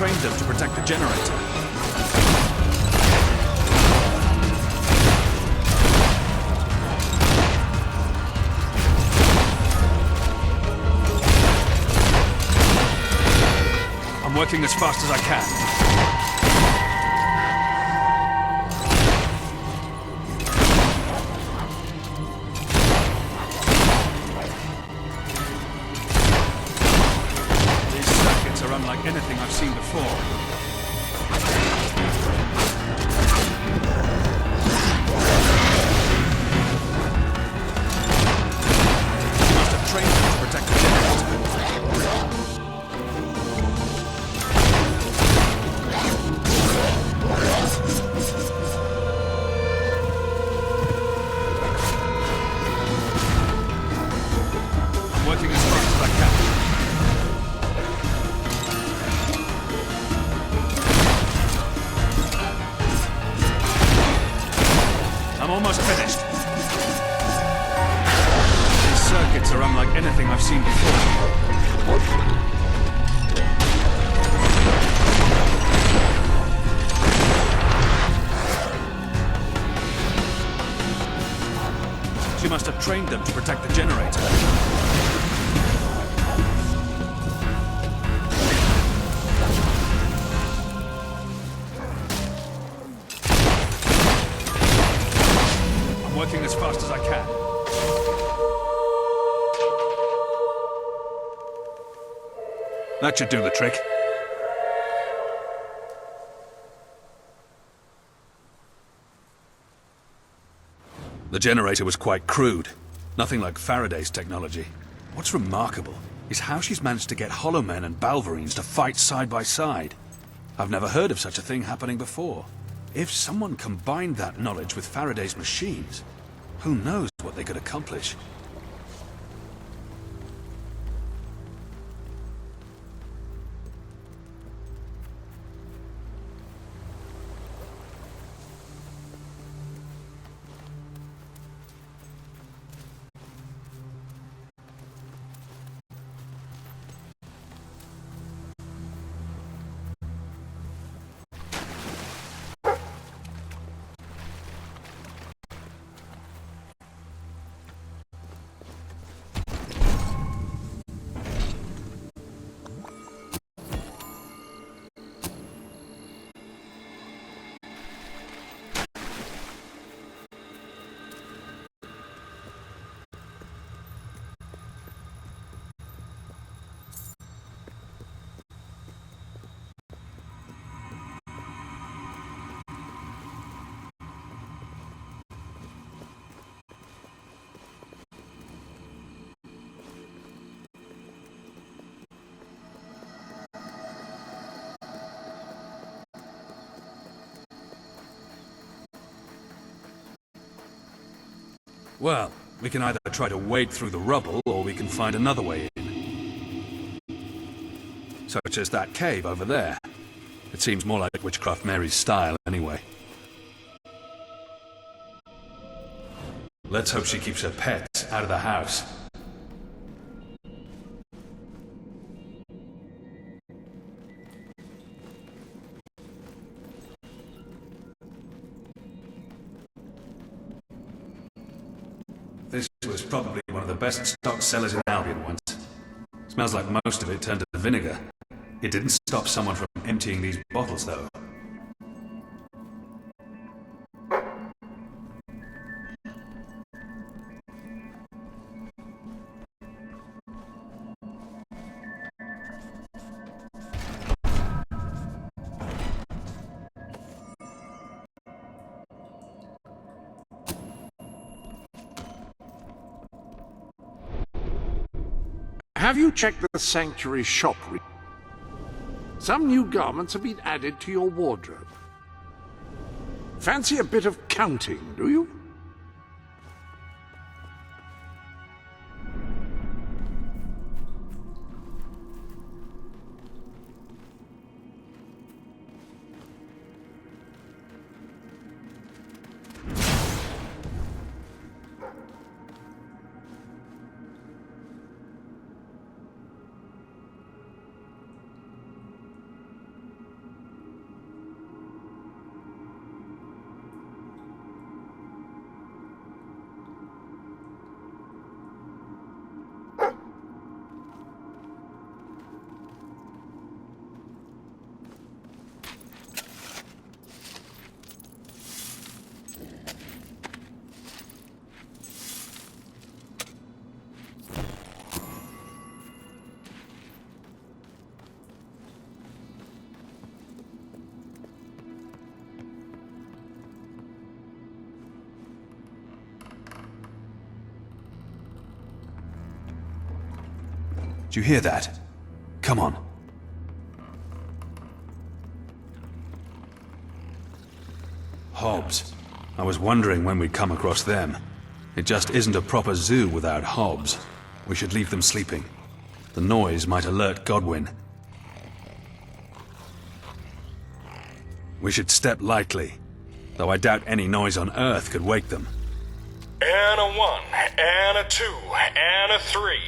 trained them to protect the generator. I'm working as fast as I can. These circuits are unlike anything I've seen before. You must have trained them to protect the generator. Working as fast as I can. I'm almost finished. These circuits are unlike anything I've seen before. She must have trained them to protect the generator. I'm working as fast as I can. That should do the trick. The generator was quite crude. Nothing like Faraday's technology. What's remarkable is how she's managed to get Hollow Men and Balverines to fight side by side. I've never heard of such a thing happening before. If someone combined that knowledge with Faraday's machines, who knows what they could accomplish? Well, we can either try to wade through the rubble, or we can find another way in. Such as that cave over there. It seems more like Witchcraft Mary's style, anyway. Let's hope she keeps her pets out of the house. This was probably one of the best stock sellers in Albion once. Smells like most of it turned to vinegar. It didn't stop someone from emptying these bottles, though. Have you checked the Sanctuary shop? Some new garments have been added to your wardrobe. Fancy a bit of counting, do you? Do you hear that? Come on. Hobs. I was wondering when we'd come across them. It just isn't a proper zoo without hobs. We should leave them sleeping. The noise might alert Godwin. We should step lightly, though I doubt any noise on Earth could wake them. And a 1, and a 2, and a 3.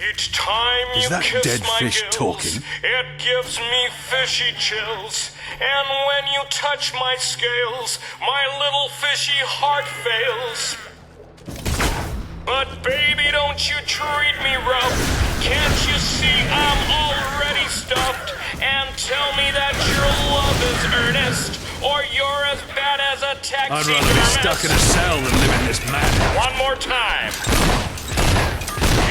Each time you Is that kiss dead my fish gills, talking? it gives me fishy chills. And when you touch my scales, my little fishy heart fails. But baby, don't you treat me rough. Can't you see I'm already stuffed? And tell me that your love is earnest, or you're as bad as a taxi. I'd rather be stuck in a cell than live in this madhouse. One more time.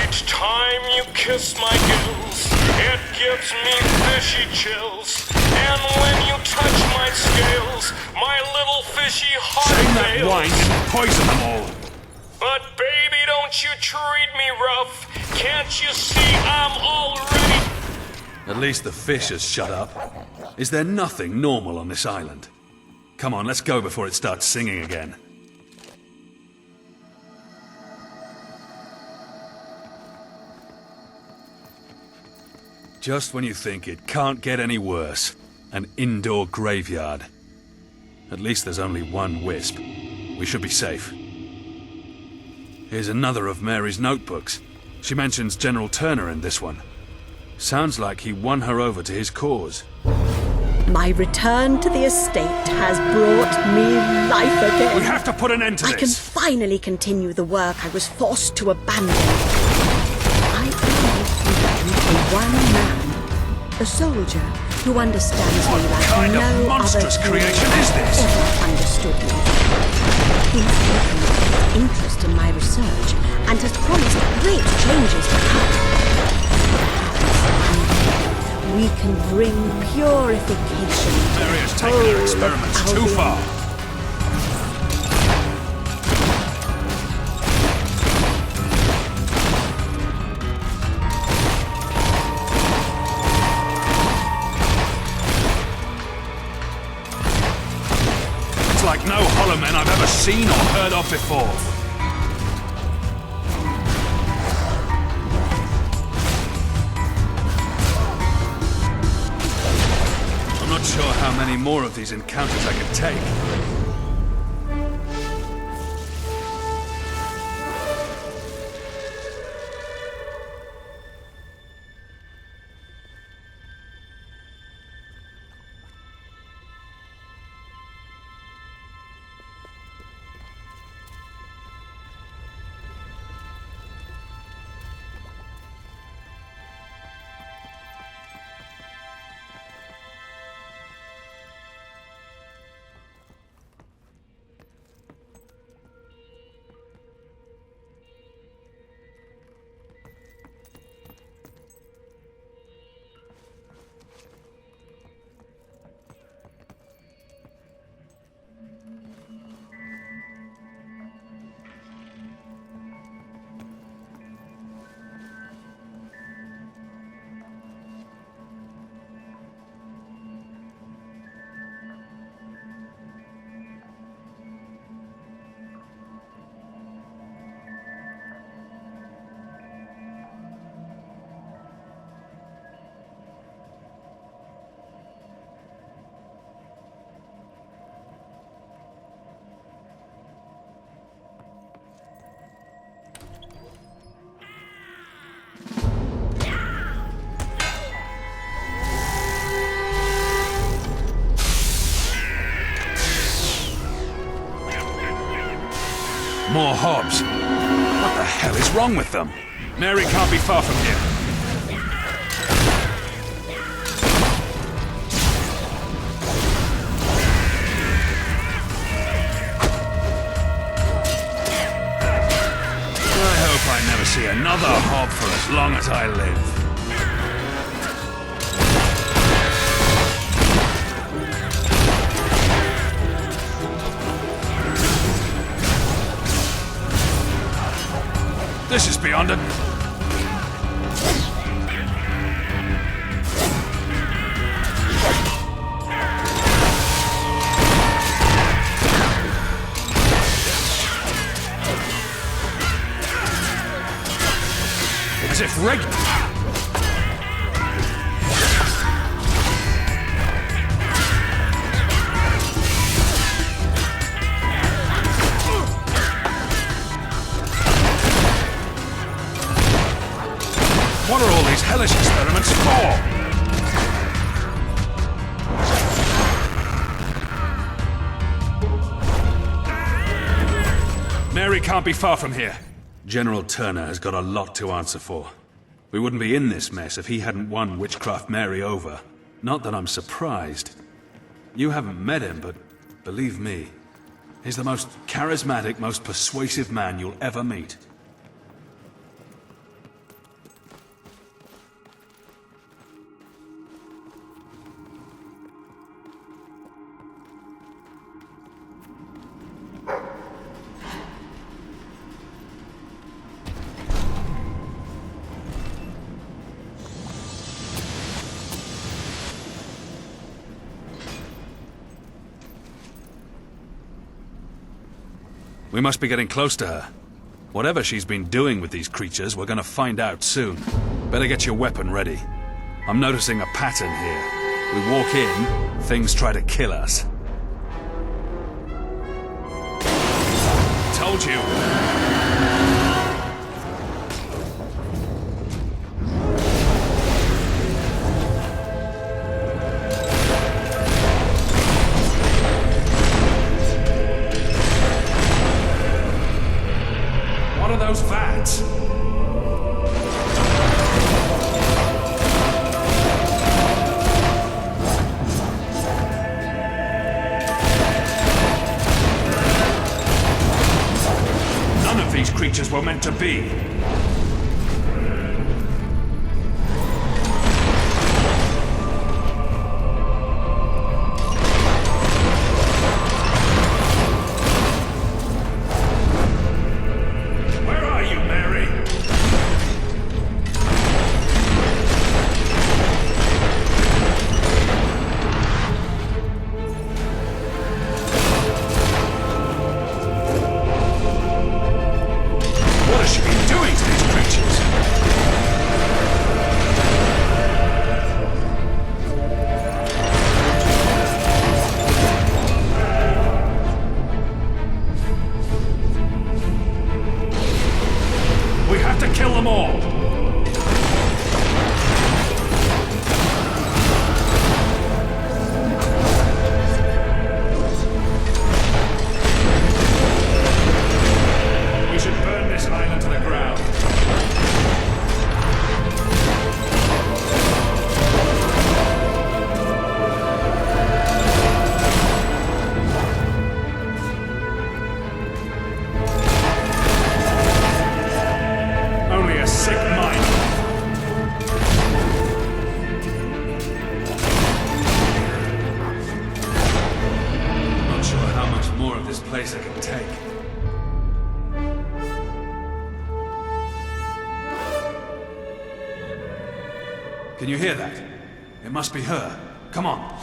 Each time you kiss my gills, it gives me fishy chills. And when you touch my scales, my little fishy heart Saying that fails. wine didn't poison them all. But baby, don't you treat me rough. Can't you see I'm already... At least the fish has shut up. Is there nothing normal on this island? Come on, let's go before it starts singing again. Just when you think it can't get any worse. An indoor graveyard. At least there's only one wisp. We should be safe. Here's another of Mary's notebooks. She mentions General Turner in this one. Sounds like he won her over to his cause. My return to the estate has brought me life again. We have to put an end to I can this. finally continue the work I was forced to abandon. I am for one man, a soldier who understands me like kind no of monstrous other creation is this? ever understood me. He's taken interest in my research and has promised great changes to come. We can bring purification to Mary has taken her experiments too far. It's like no Hollow Men I've ever seen or heard of before. I'm not sure how many more of these encounters I can take. More hobs. What the hell is wrong with them? Mary can't be far from here. I hope I never see another hob for as long as I live. This is beyond it. As if regular. What are all these hellish experiments for? Mary can't be far from here. General Turner has got a lot to answer for. We wouldn't be in this mess if he hadn't won Witchcraft Mary over. Not that I'm surprised. You haven't met him, but believe me, he's the most charismatic, most persuasive man you'll ever meet. We must be getting close to her. Whatever she's been doing with these creatures, we're gonna find out soon. Better get your weapon ready. I'm noticing a pattern here. We walk in, things try to kill us. Told you! Those vats. None of these creatures were meant to be. Can you hear that? It must be her. Come on.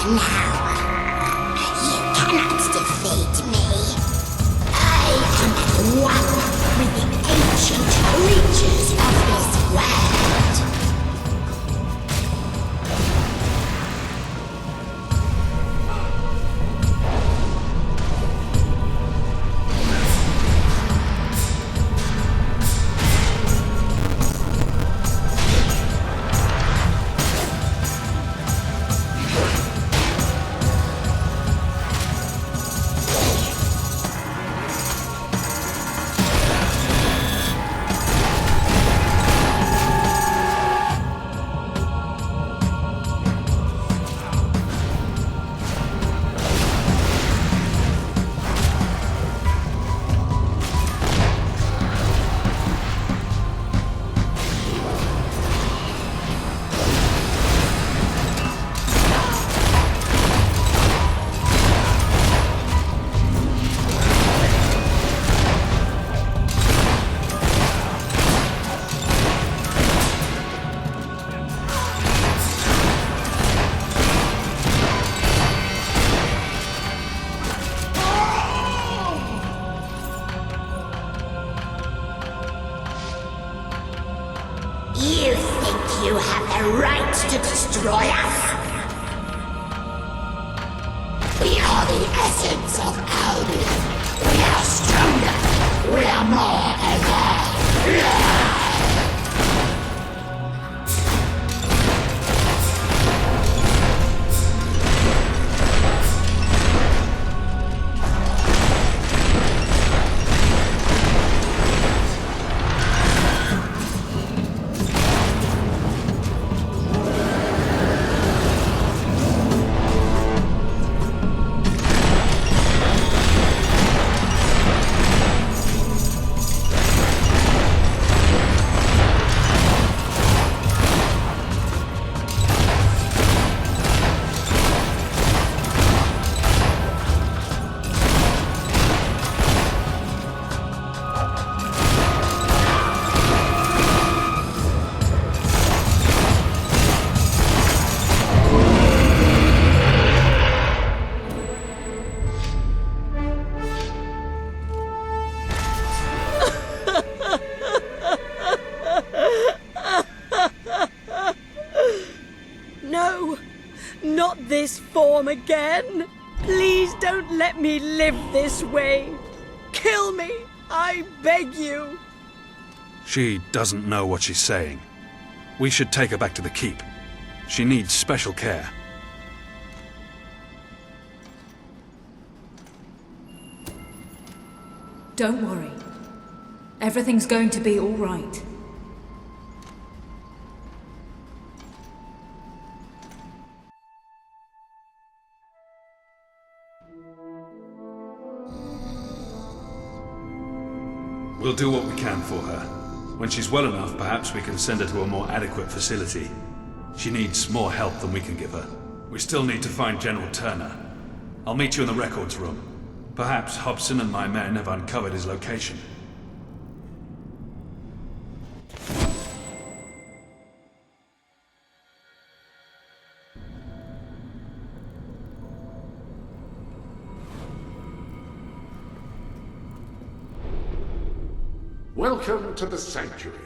Now, you cannot defeat me. I am at one with the ancient creatures of this world. You think you have the right to destroy us? We are the essence of Albion. We are stronger. We are more alive. No, not this form again. Please don't let me live this way. Kill me, I beg you. She doesn't know what she's saying. We should take her back to the keep. She needs special care. Don't worry. Everything's going to be all right. We'll do what we can for her. When she's well enough, perhaps we can send her to a more adequate facility. She needs more help than we can give her. We still need to find General Turner. I'll meet you in the records room. Perhaps Hobson and my men have uncovered his location. Welcome to the Sanctuary.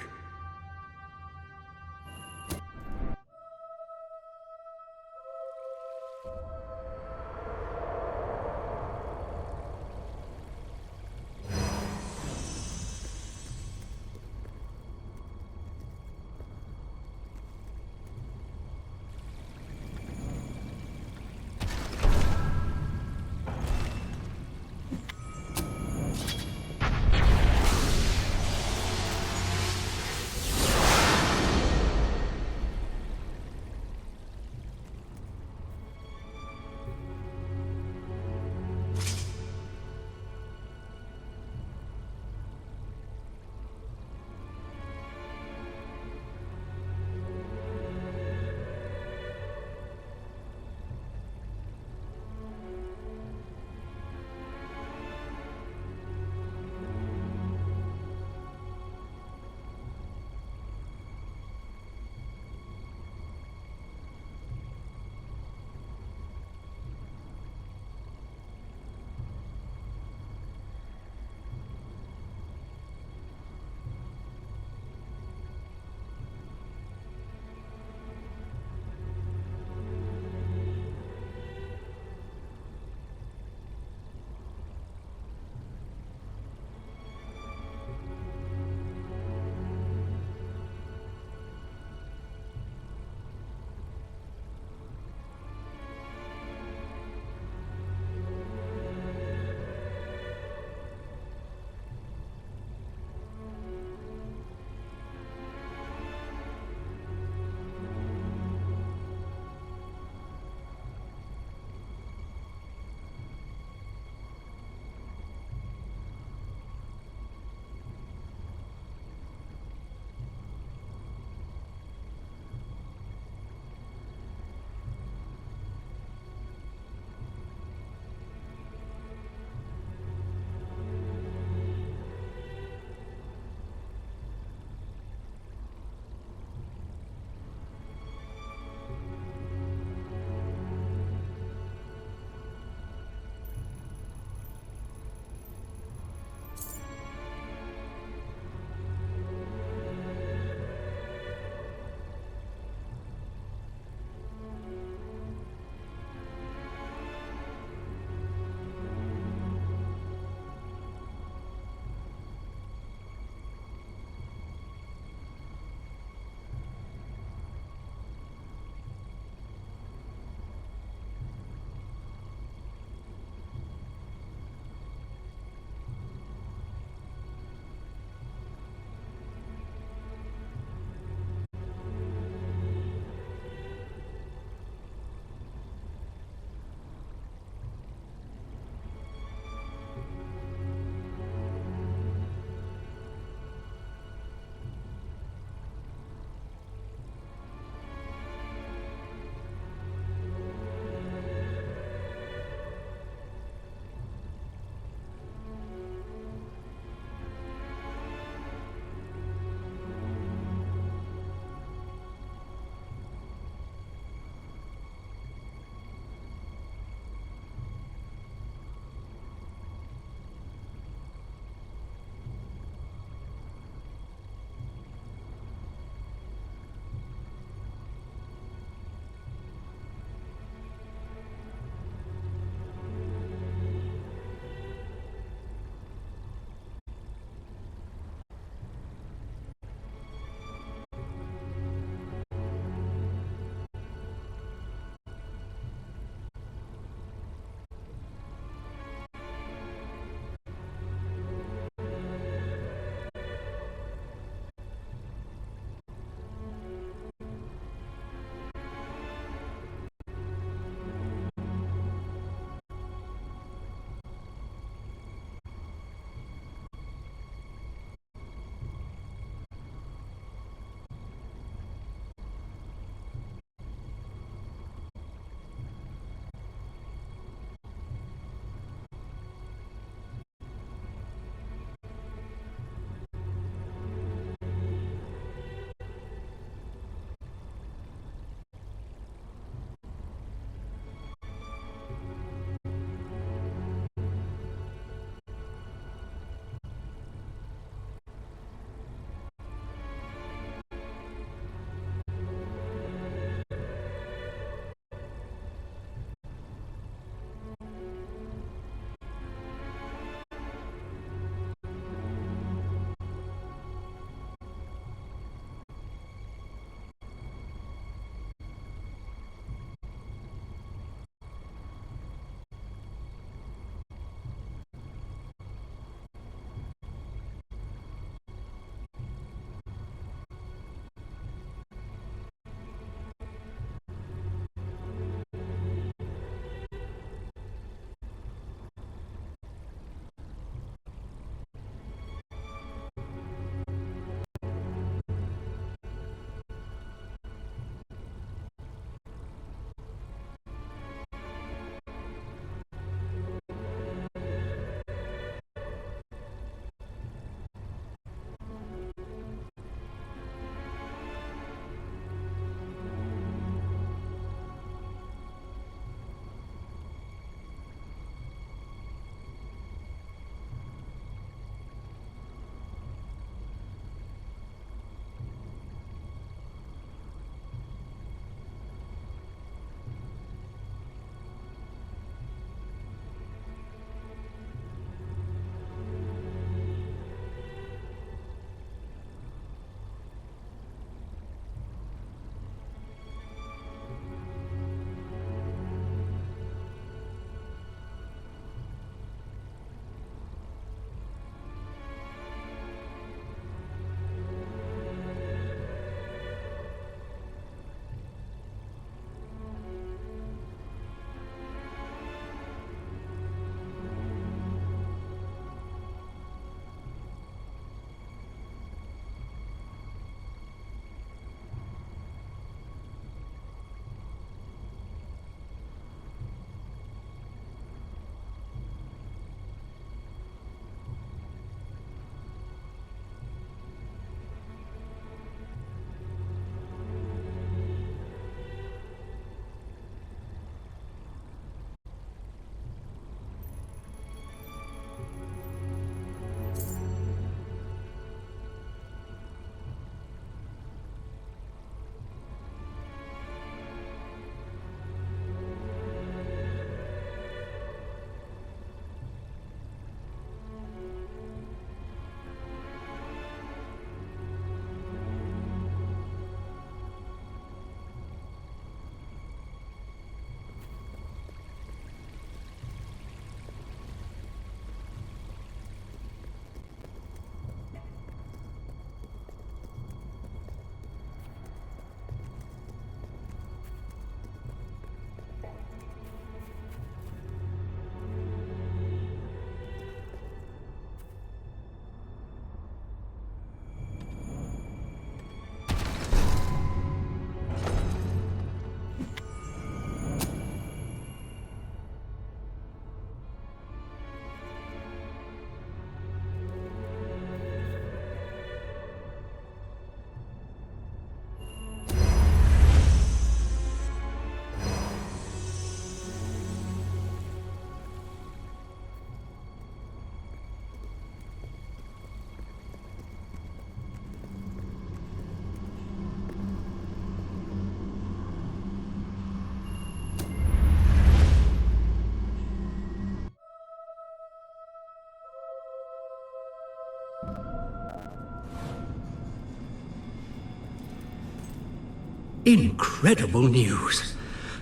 Incredible news.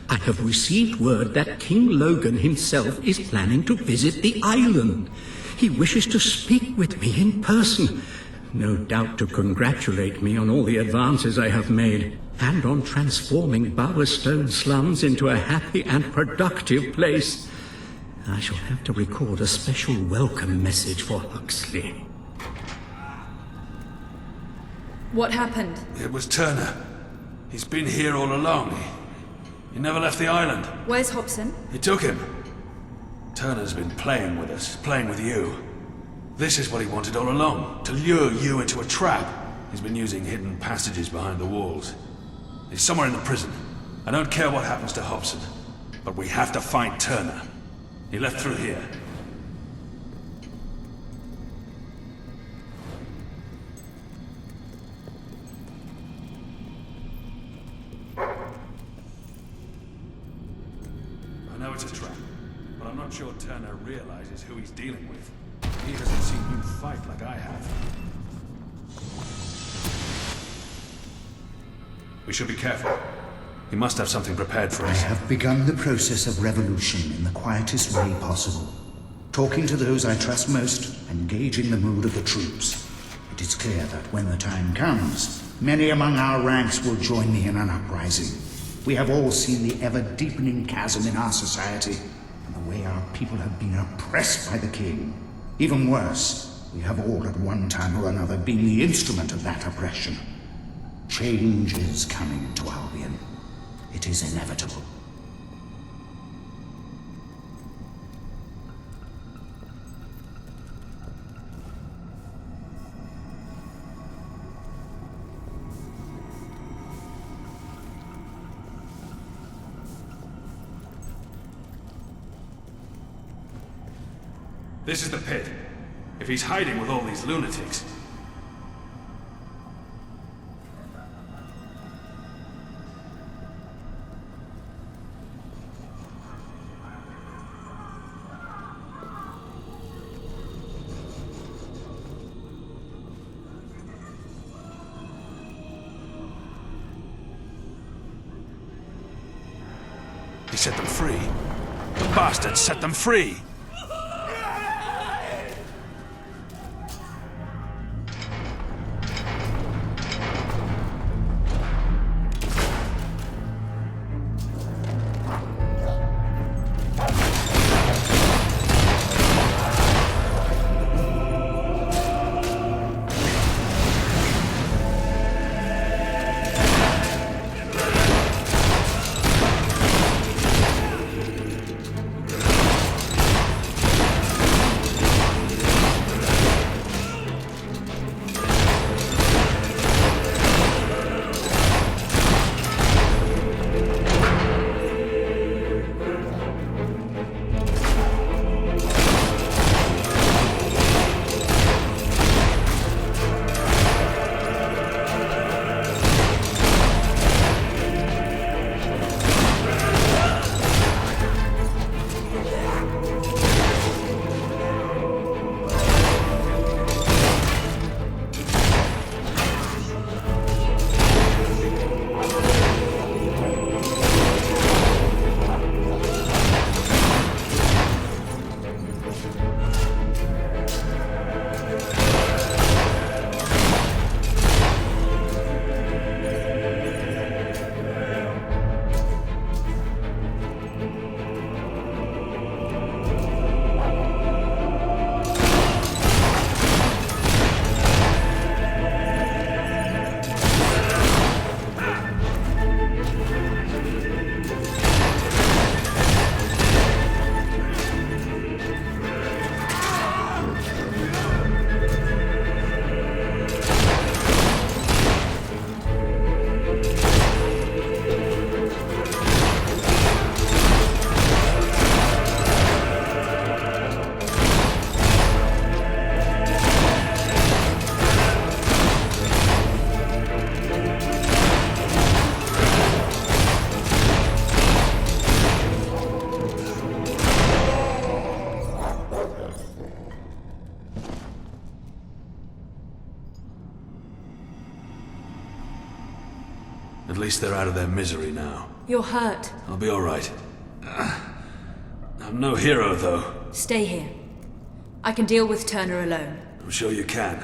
I have received word that King Logan himself is planning to visit the island. He wishes to speak with me in person. No doubt to congratulate me on all the advances I have made, and on transforming Bowerstone slums into a happy and productive place. I shall have to record a special welcome message for Huxley. What happened? It was Turner. He's been here all along. He never left the island. Where's Hobson? He took him. Turner's been playing with us, playing with you. This is what he wanted all along, to lure you into a trap. He's been using hidden passages behind the walls. He's somewhere in the prison. I don't care what happens to Hobson, but we have to find Turner. He left through here. I know it's a trap, but I'm not sure Turner realizes who he's dealing with. He hasn't seen you fight like I have. We should be careful. He must have something prepared for us. I have begun the process of revolution in the quietest way possible. Talking to those I trust most, and gauging the mood of the troops. It is clear that when the time comes, many among our ranks will join me in an uprising. We have all seen the ever-deepening chasm in our society, and the way our people have been oppressed by the king. Even worse, we have all at one time or another been the instrument of that oppression. Change is coming to Albion. It is inevitable. This is the pit. If he's hiding with all these lunatics... He set them free. The bastard set them free! At least they're out of their misery now. You're hurt. I'll be alright. I'm no hero, though. Stay here. I can deal with Turner alone. I'm sure you can.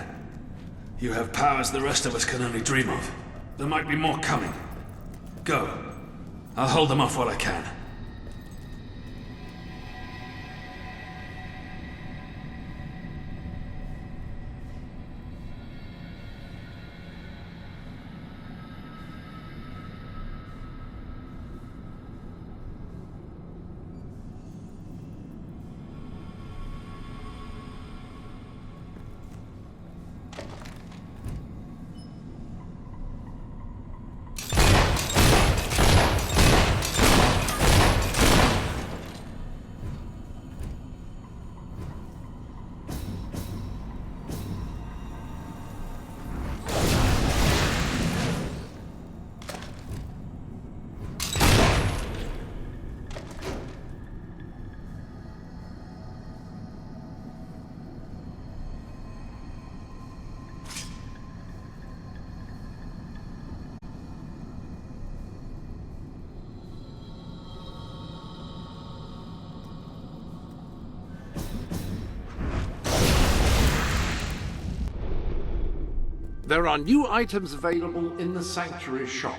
You have powers the rest of us can only dream of. There might be more coming. Go. I'll hold them off while I can. There are new items available in the Sanctuary shop.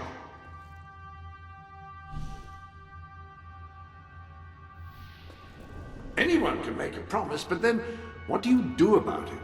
Anyone can make a promise, but then what do you do about it?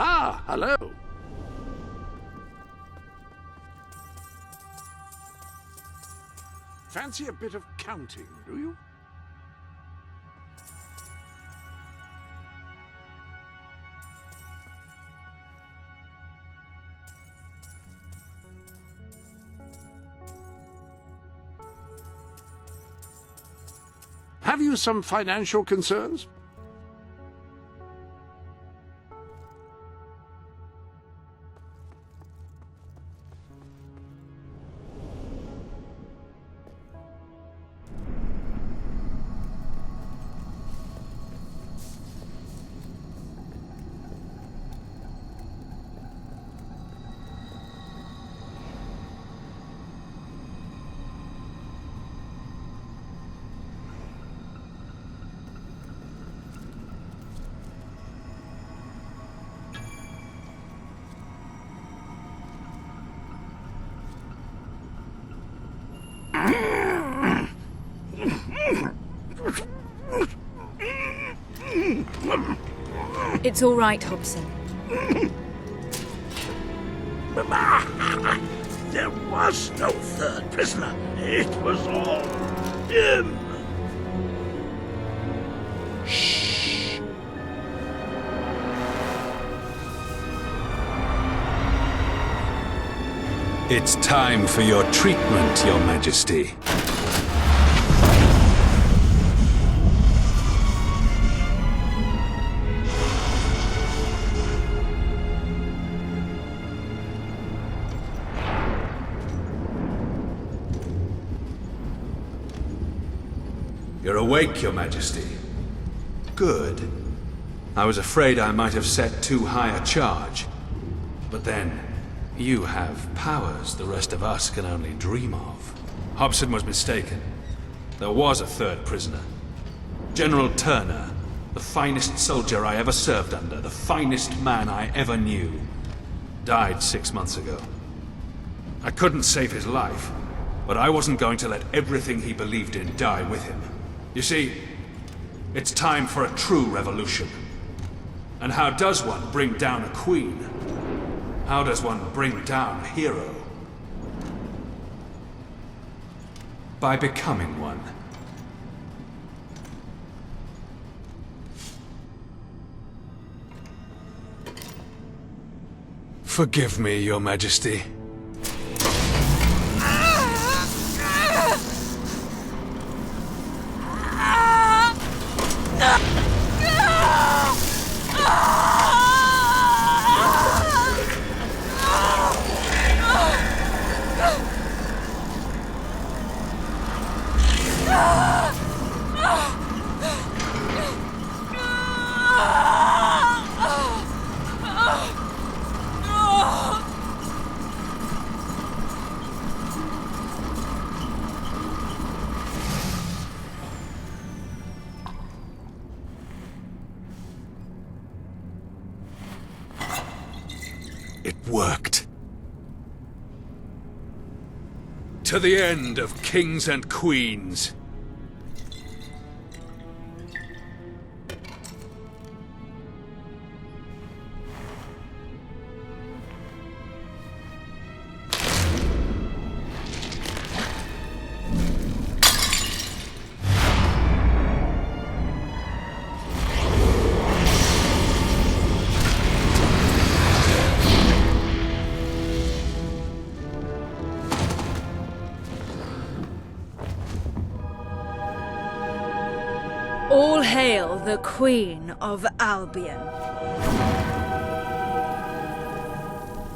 Ah, hello. Fancy a bit of counting, do you? Have you some financial concerns? It's all right, Hobson. There was no third prisoner. It was all him. Shh. It's time for your treatment, Your Majesty. You're awake, Your Majesty. Good. I was afraid I might have set too high a charge. But then, you have powers the rest of us can only dream of. Hobson was mistaken. There was a third prisoner. General Turner, the finest soldier I ever served under, the finest man I ever knew, died 6 months ago. I couldn't save his life, but I wasn't going to let everything he believed in die with him. You see, it's time for a true revolution. And how does one bring down a queen? How does one bring down a hero? By becoming one. Forgive me, Your Majesty. It worked. To the end of kings and queens. All hail the Queen of Albion.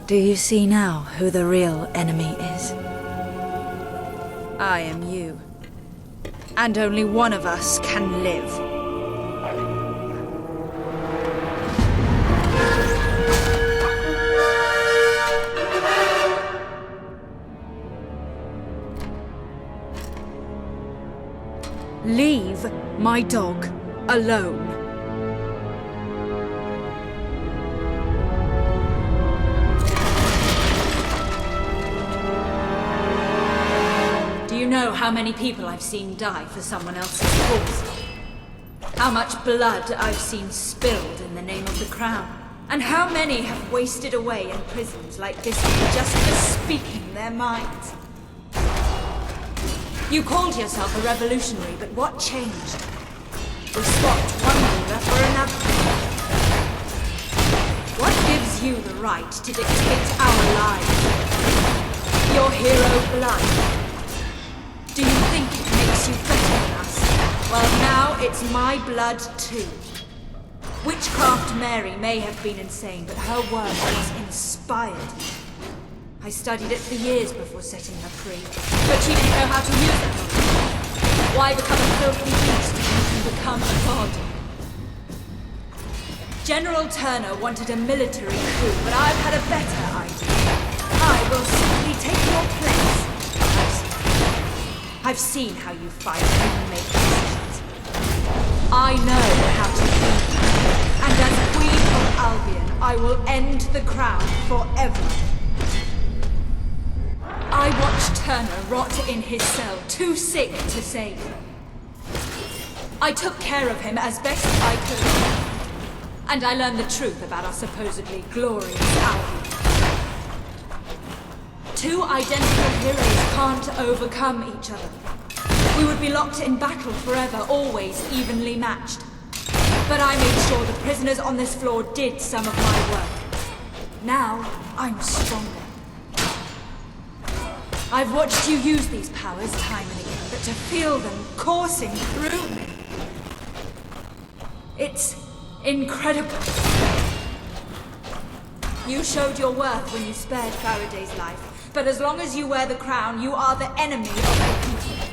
Do you see now who the real enemy is? I am you. And only one of us can live. Leave my dog alone. Do you know how many people I've seen die for someone else's cause? How much blood I've seen spilled in the name of the crown? And how many have wasted away in prisons like this one just for speaking their minds? You called yourself a revolutionary, but what changed? We swapped one ruler for another. What gives you the right to dictate our lives? Your hero blood. Do you think it makes you better than us? Well, now it's my blood too. Witchcraft Mary may have been insane, but her work was inspired. I studied it for years before setting her free, but she didn't know how to use it. Why become a filthy beast when you can become a god? General Turner wanted a military coup, but I've had a better idea. I will simply take your place. I've seen how you fight and make decisions. I know how to lead. And as Queen of Albion, I will end the crown forever. I watched Turner rot in his cell, too sick to save. I took care of him as best I could. And I learned the truth about our supposedly glorious Albion. Two identical heroes can't overcome each other. We would be locked in battle forever, always evenly matched. But I made sure the prisoners on this floor did some of my work. Now, I'm stronger. I've watched you use these powers time and again, but to feel them coursing through me... it's incredible. You showed your worth when you spared Faraday's life, but as long as you wear the crown, you are the enemy of the people.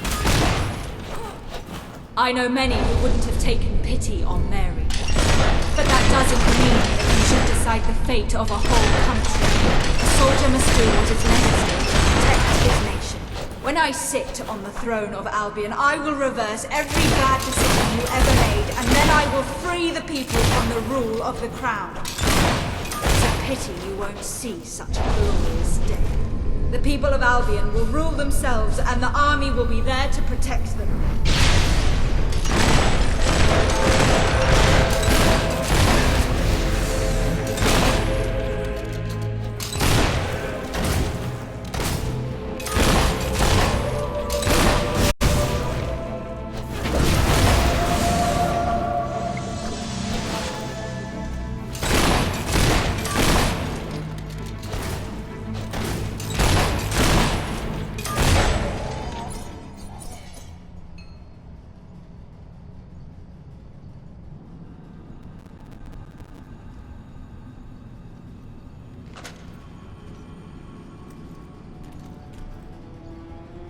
I know many who wouldn't have taken pity on Mary, but that doesn't mean that you should decide the fate of a whole country. A soldier must do what is necessary to protect his nation. When I sit on the throne of Albion, I will reverse every bad decision you ever made, and then I will free the people from the rule of the crown. It's a pity you won't see such a glorious day. The people of Albion will rule themselves, and the army will be there to protect them.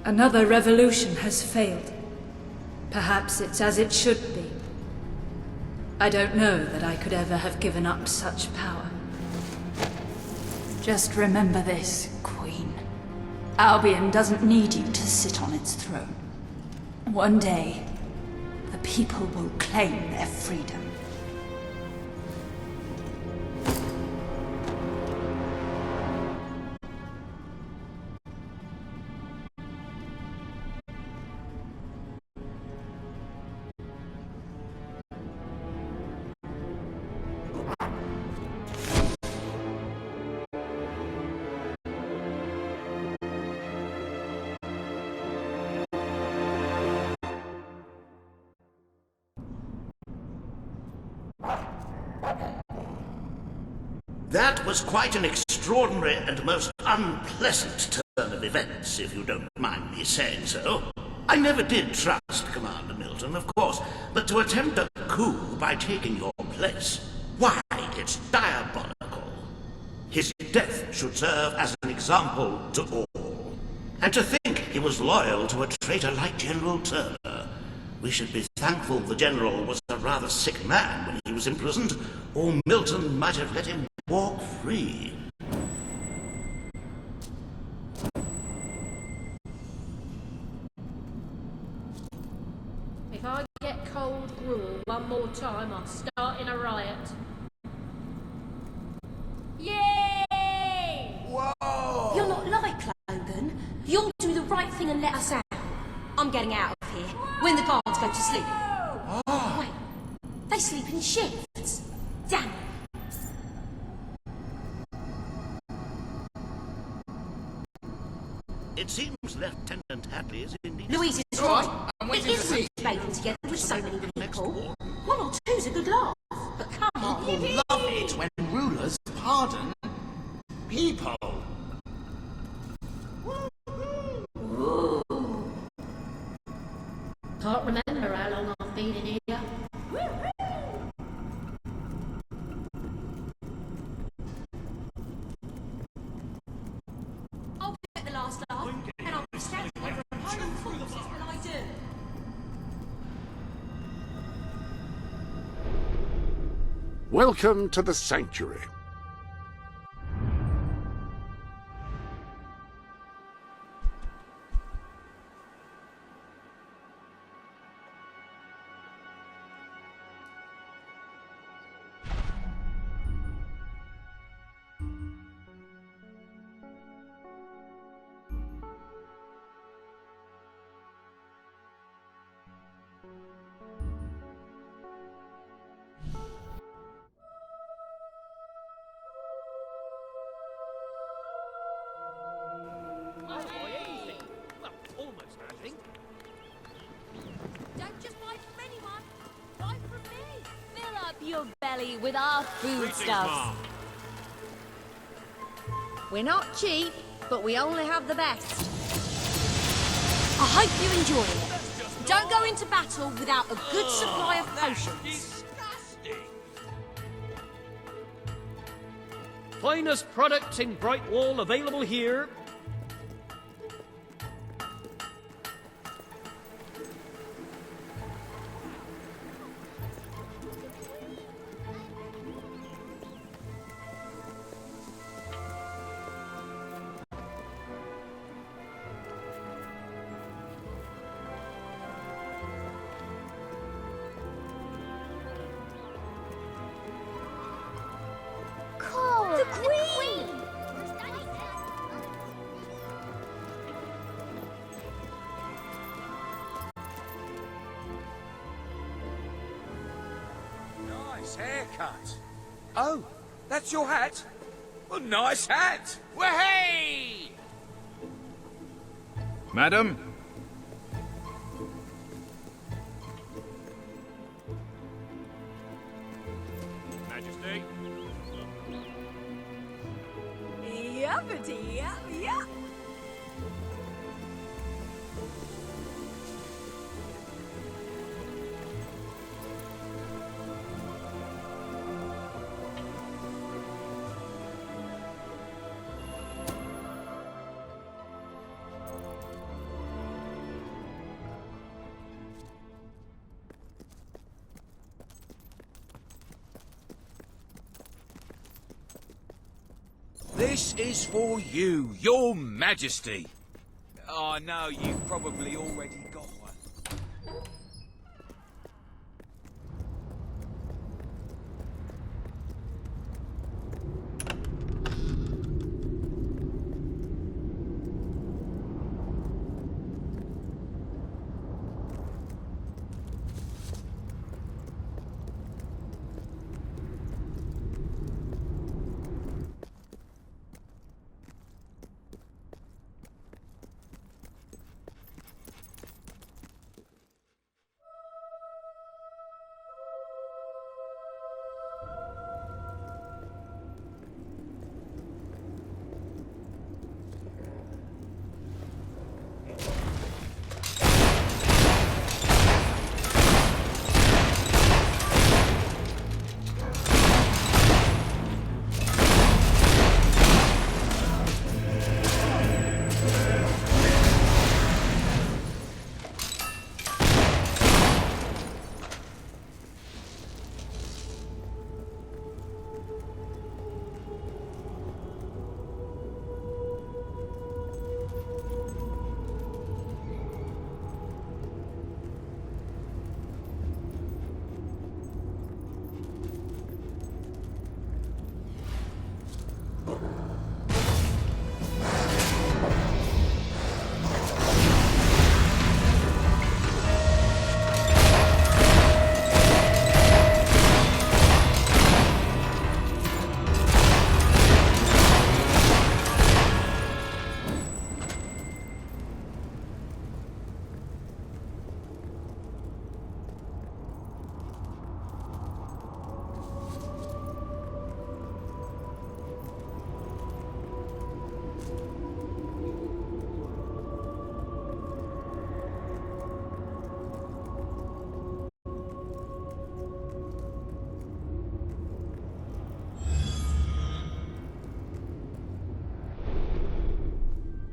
Another revolution has failed. Perhaps it's as it should be. I don't know that I could ever have given up such power. Just remember this, Queen. Albion doesn't need you to sit on its throne. One day, the people will claim their freedom. That was quite an extraordinary and most unpleasant turn of events, if you don't mind me saying so. I never did trust Commander Milton, of course, but to attempt a coup by taking your place, why, it's diabolical. His death should serve as an example to all. And to think he was loyal to a traitor like General Turner. We should be thankful the General was a rather sick man when he was imprisoned, or Milton might have let him walk free. If I get cold gruel one more time, I'm starting a riot. Yay! Whoa! You're not like Logan. You'll do the right thing and let us out. I'm getting out of here when the guards go to sleep. Oh. Wait, they sleep in shifts. Damn it. It seems Lieutenant Hadley is indeed... Louise is right. It isn't bathing together with so many people. One or two's a good laugh, but come on. People love it when rulers pardon people. Ooh. Can't remember how long I've been in here. I'll get the last laugh, and I'll be standing over a pile of corpses when I do. Welcome to the Sanctuary. I'll buy anything. Well, almost anything. Don't just buy from anyone. Buy from me. Fill up your belly with our foodstuffs. We're not cheap, but we only have the best. I hope you enjoy it. Don't go into battle without a good supply of potions. Finest products in Brightwall available here. The Queen! Nice haircut. Oh, that's your hat? A nice hat! Wahey! Madam? Majesty? Yuppity, yup, yup. This is for you, your majesty. Oh, no, you've probably already got one.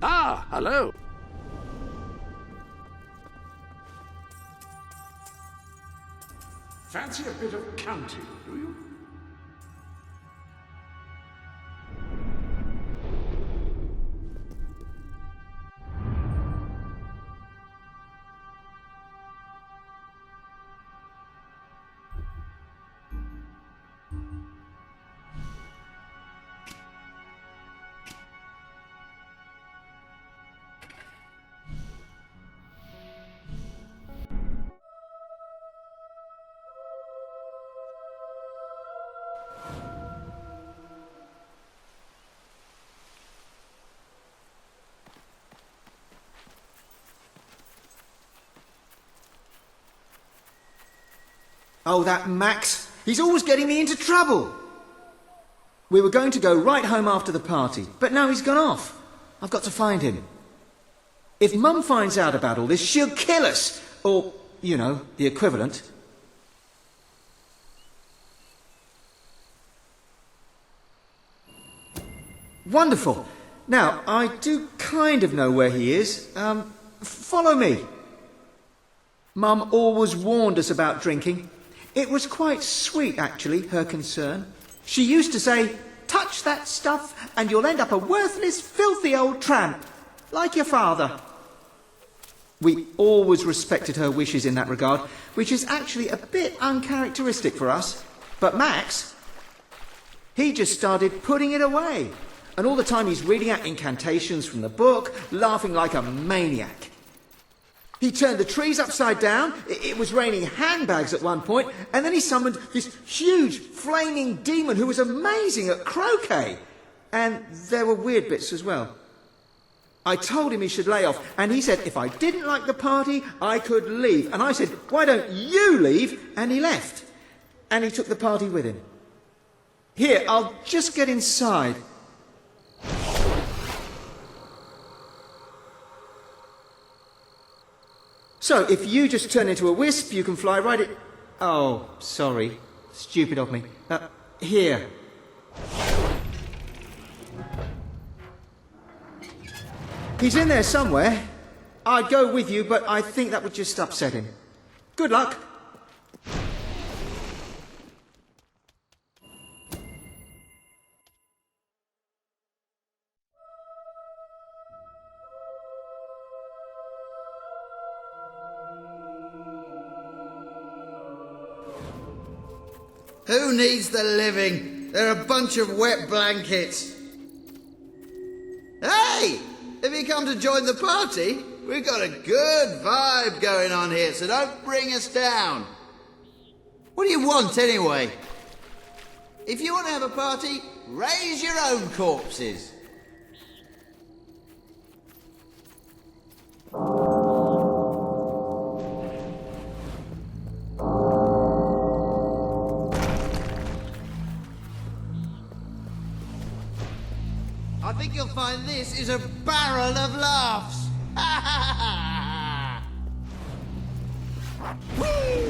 Ah, hello. Fancy a bit of counting, do you? Oh, that Max. He's always getting me into trouble. We were going to go right home after the party, but now he's gone off. I've got to find him. If Mum finds out about all this, she'll kill us. Or, you know, the equivalent. Wonderful. Now, I do kind of know where he is. Follow me. Mum always warned us about drinking. It was quite sweet, actually, her concern. She used to say, touch that stuff and you'll end up a worthless, filthy old tramp, like your father. We always respected her wishes in that regard, which is actually a bit uncharacteristic for us. But Max, he just started putting it away. And all the time he's reading out incantations from the book, laughing like a maniac. He turned the trees upside down, it was raining handbags at one point, and then he summoned this huge flaming demon who was amazing at croquet. And there were weird bits as well. I told him he should lay off, and he said if I didn't like the party, I could leave. And I said, why don't you leave? And he left. And he took the party with him. Here, I'll just get inside. So, if you just turn into a wisp, you can fly right at... Oh, sorry. Stupid of me. Here. He's in there somewhere. I'd go with you, but I think that would just upset him. Good luck. Who needs the living? They're a bunch of wet blankets. Hey! Have you come to join the party? We've got a good vibe going on here, so don't bring us down. What do you want, anyway? If you want to have a party, raise your own corpses. I think you'll find this is a barrel of laughs. Ha ha ha! Whee!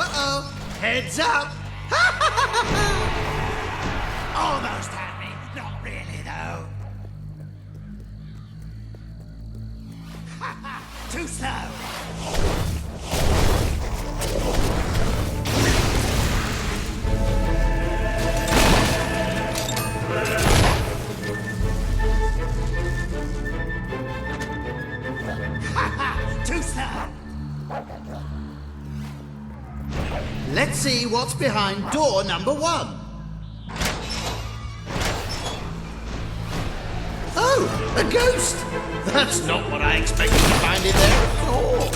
Uh-oh! Heads up! Almost had me. Not really, though. Too slow! Too slow! Let's see what's behind door number 1. Oh, a ghost! That's not what I expected to find in there at all.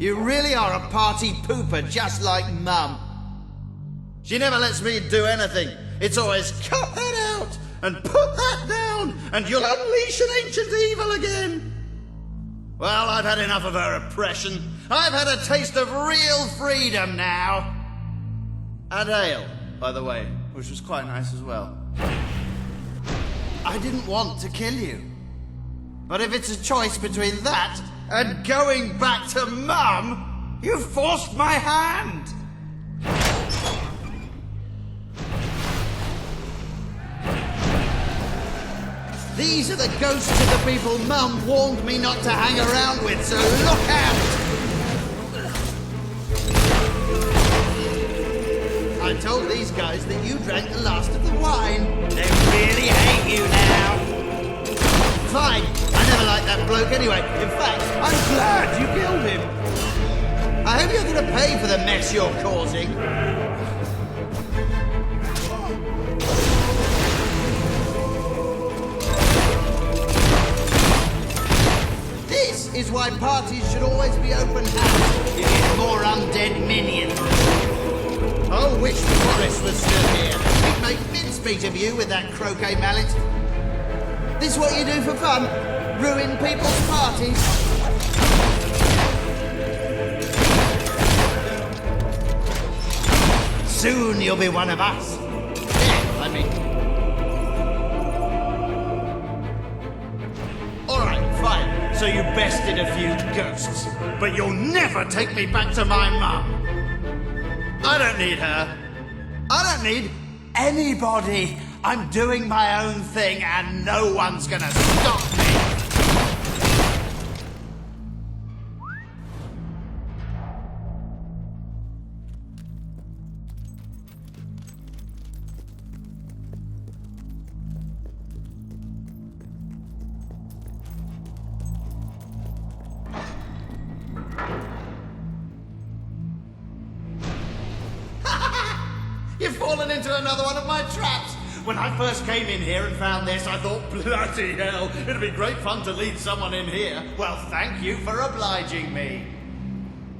You really are a party pooper, just like Mum. She never lets me do anything. It's always, cut that out, and put that down, and you'll unleash an ancient evil again. Well, I've had enough of her oppression. I've had a taste of real freedom now. And ale, by the way, which was quite nice as well. I didn't want to kill you. But if it's a choice between that and going back to Mum, you forced my hand. These are the ghosts of the people Mum warned me not to hang around with, so look out! I told these guys that you drank the last of the wine. They really hate you now. Fine, I never liked that bloke anyway. In fact, I'm glad you killed him. I hope you're going to pay for the mess you're causing. This is why parties should always be open-handed. You get more undead minions. I wish Forrest was still here. He'd make mincemeat of you with that croquet mallet. This what you do for fun? Ruin people's parties? Soon you'll be one of us. Yeah, I mean... Alright, fine. So you bested a few ghosts. But you'll never take me back to my mum. I don't need her. I don't need anybody. I'm doing my own thing and no one's gonna stop me. You've fallen into another one of my traps. When I first came in here and found this, I thought, bloody hell, it'd be great fun to lead someone in here. Well, thank you for obliging me.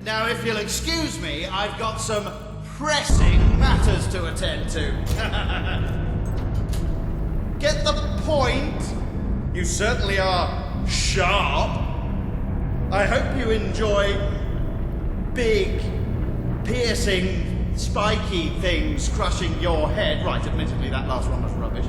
Now, if you'll excuse me, I've got some pressing matters to attend to. Get the point? You certainly are sharp. I hope you enjoy big, piercing, spiky things crushing your head. Right, admittedly, that last one was rubbish.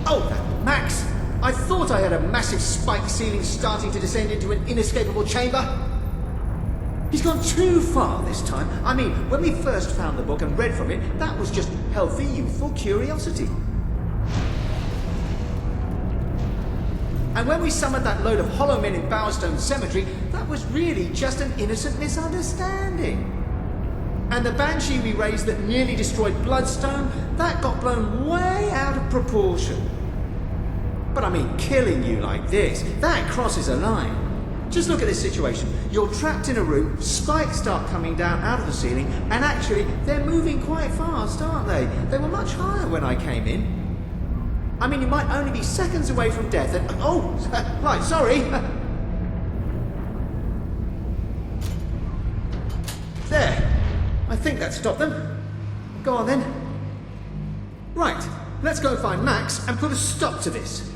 Oh, Max! I thought I had a massive spike ceiling starting to descend into an inescapable chamber. He's gone too far this time. I mean, when we first found the book and read from it, that was just healthy, youthful curiosity. And when we summoned that load of hollow men in Bowerstone Cemetery, that was really just an innocent misunderstanding. And the banshee we raised that nearly destroyed Bloodstone, that got blown way out of proportion. But I mean, killing you like this, that crosses a line. Just look at this situation. You're trapped in a room, spikes start coming down out of the ceiling, and actually, they're moving quite fast, aren't they? They were much higher when I came in. I mean, you might only be seconds away from death and... Oh, right, sorry. There. I think that stopped them. Go on then. Right, let's go and find Max and put a stop to this.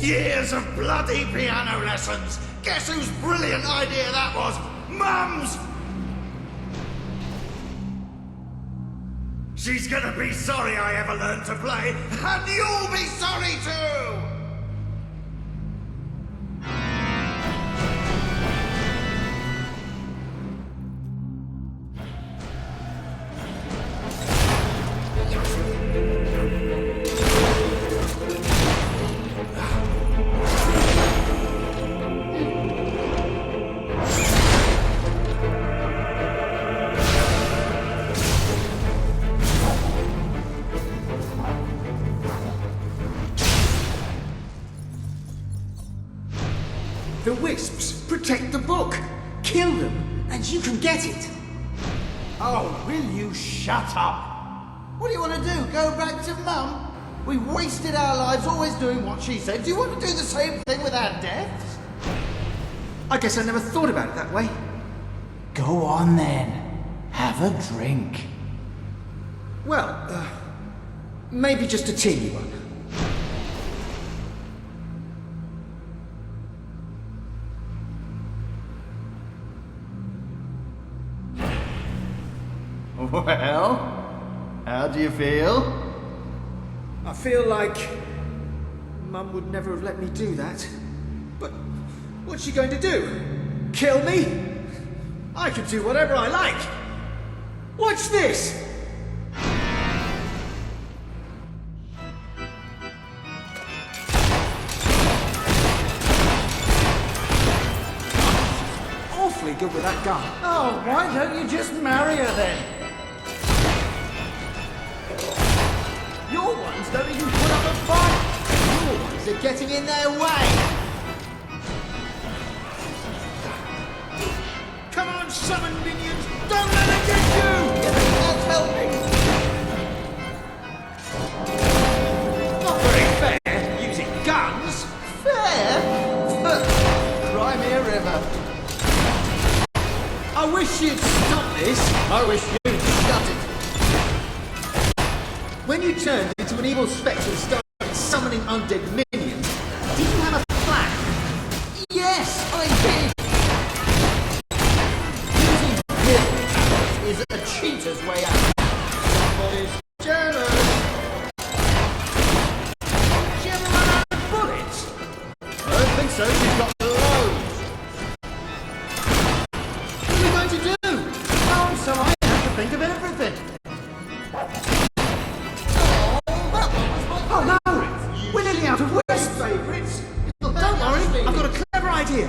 Years of bloody piano lessons. Guess whose brilliant idea that was? Mum's! She's gonna be sorry I ever learned to play, and you'll be sorry too! The wisps protect the book. Kill them, and you can get it. Oh, will you shut up? What do you want to do? Go back to Mum? We wasted our lives always doing what she said. Do you want to do the same thing with our deaths? I guess I never thought about it that way. Go on then. Have a drink. Well, maybe just a teeny one. Well, how do you feel? I feel like Mum would never have let me do that. But what's she going to do? Kill me? I can do whatever I like. Watch this! Awfully good with that gun. Oh, why don't you just marry her then? Your ones don't even put up a fight! Your ones are getting in their way! Come on, summon minions! Don't let it get you! That's helping! Not very fair, using guns! Fair? Cry me a river. I wish you'd stop this! I wish you'd shut it. When you turned into an evil spectre and started summoning undead minions, did you have a plan? Yes, I did! Using pills is a cheater's way out. Somebody's jealous. She ever run out of bullets? I don't think so, she's got loads. What are we going to do? Oh, so I have to think of everything. Oh no! We're nearly out of West favourites! Don't worry, I've got a clever idea.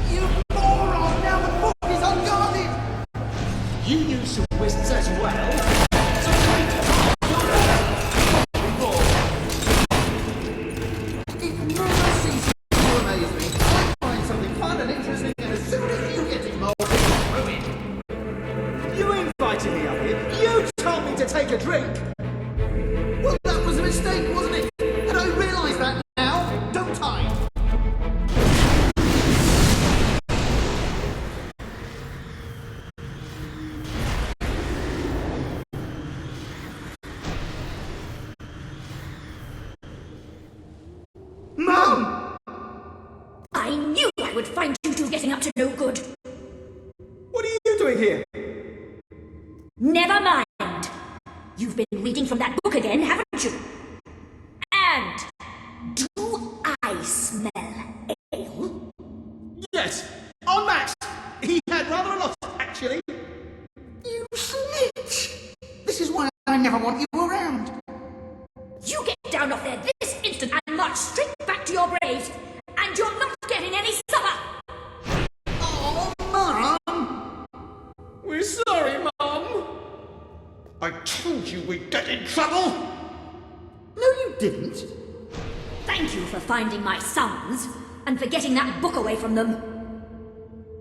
You moron! Now the book is unguarded! You use some wisps as well. It never ceases to amaze me. I find something fun and interesting, and as soon as you get involved, it's ruined. You invited me up here. You told me to take a drink. Well, that was a mistake, wasn't it? And I realise that now, don't I? Mum! I knew I would find you two getting up to no good. What are you doing here? Never mind. You've been reading from that book again, haven't you? And do I smell ale? Yes, on Max. He had rather a lot, actually. You snitch! This is why I never want you around. You get down off there this instant and march straight back to your braves, and you're not getting any supper! Oh, Mum! We're sorry, Mum. I told you we'd get in trouble. No, you didn't. Thank you for finding my sons, and for getting that book away from them.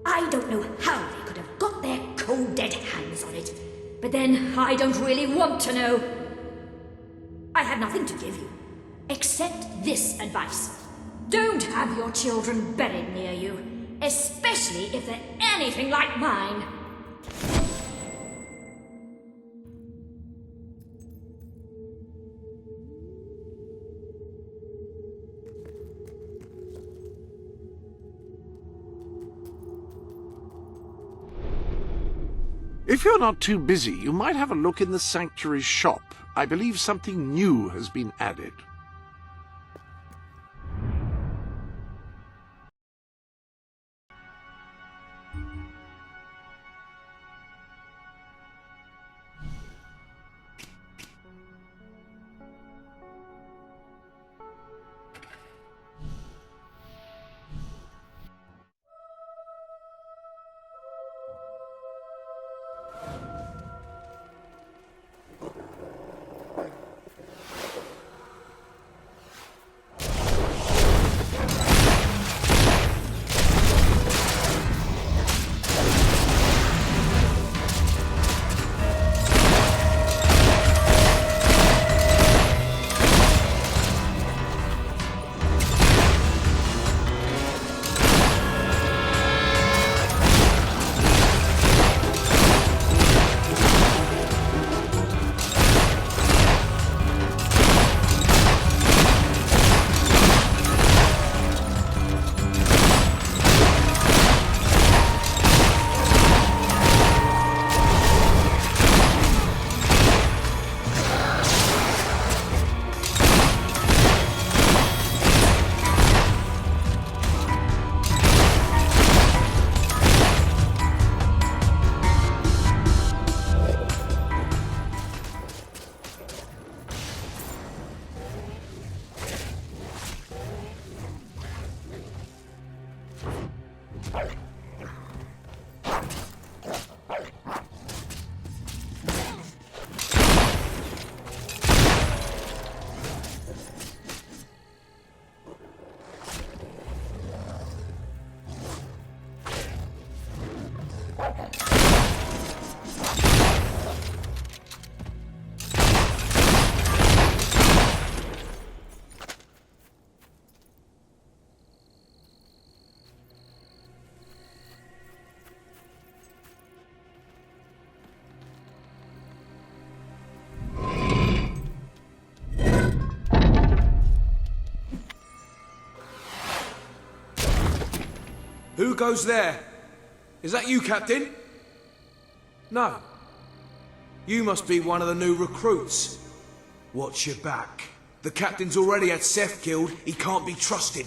I don't know how they could have got their cold dead hands on it, but then I don't really want to know. I have nothing to give you, except this advice. Don't have your children buried near you, especially if they're anything like mine. If you're not too busy, you might have a look in the sanctuary shop. I believe something new has been added. Who goes there? Is that you, Captain? No. You must be one of the new recruits. Watch your back. The Captain's already had Seth killed. He can't be trusted.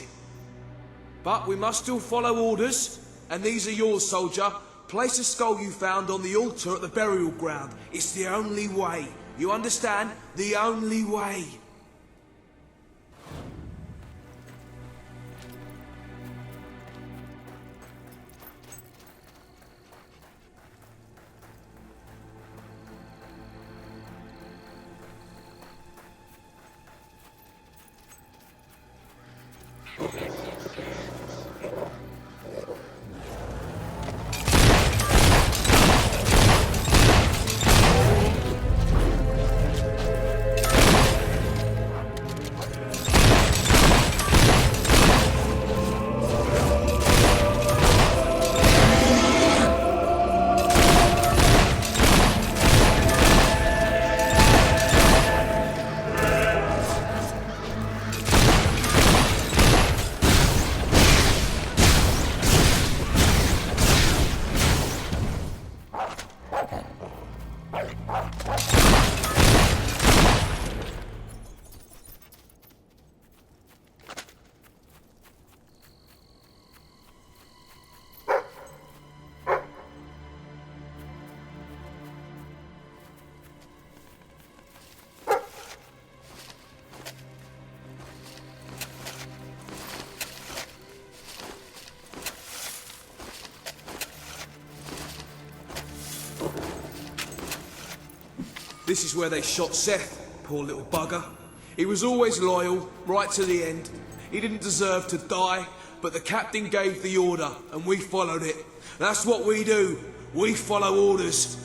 But we must still follow orders. And these are yours, soldier. Place the skull you found on the altar at the burial ground. It's the only way. You understand? The only way. This is where they shot Seth, poor little bugger. He was always loyal, right to the end. He didn't deserve to die, but the Captain gave the order, and we followed it. That's what we do. We follow orders.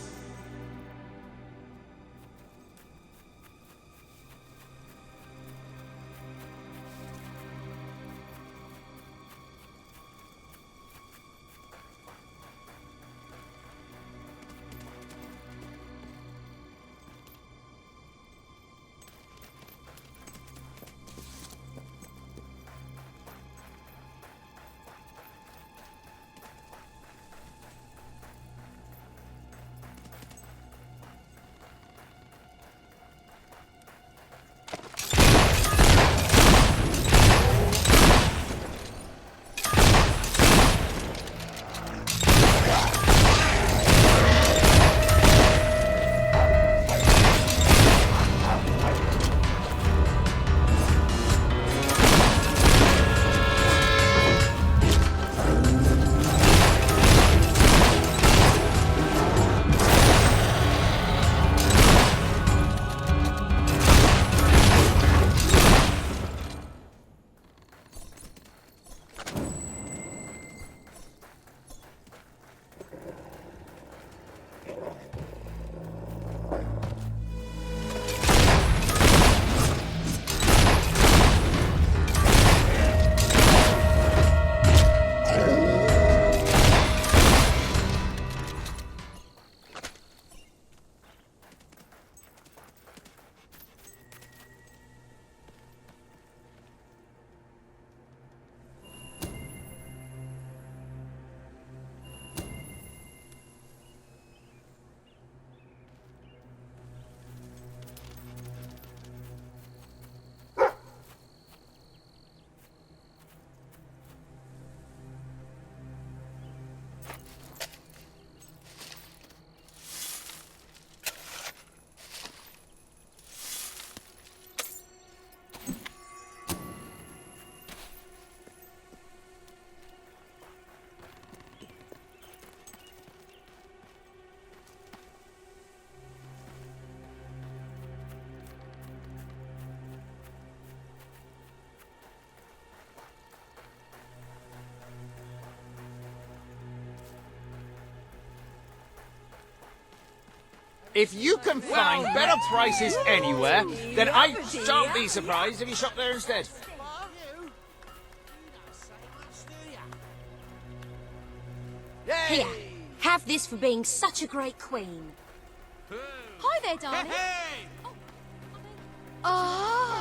If you can find better prices anywhere, then I shan't be surprised if you shop there instead. Here, have this for being such a great queen. Hi there, darling. Oh.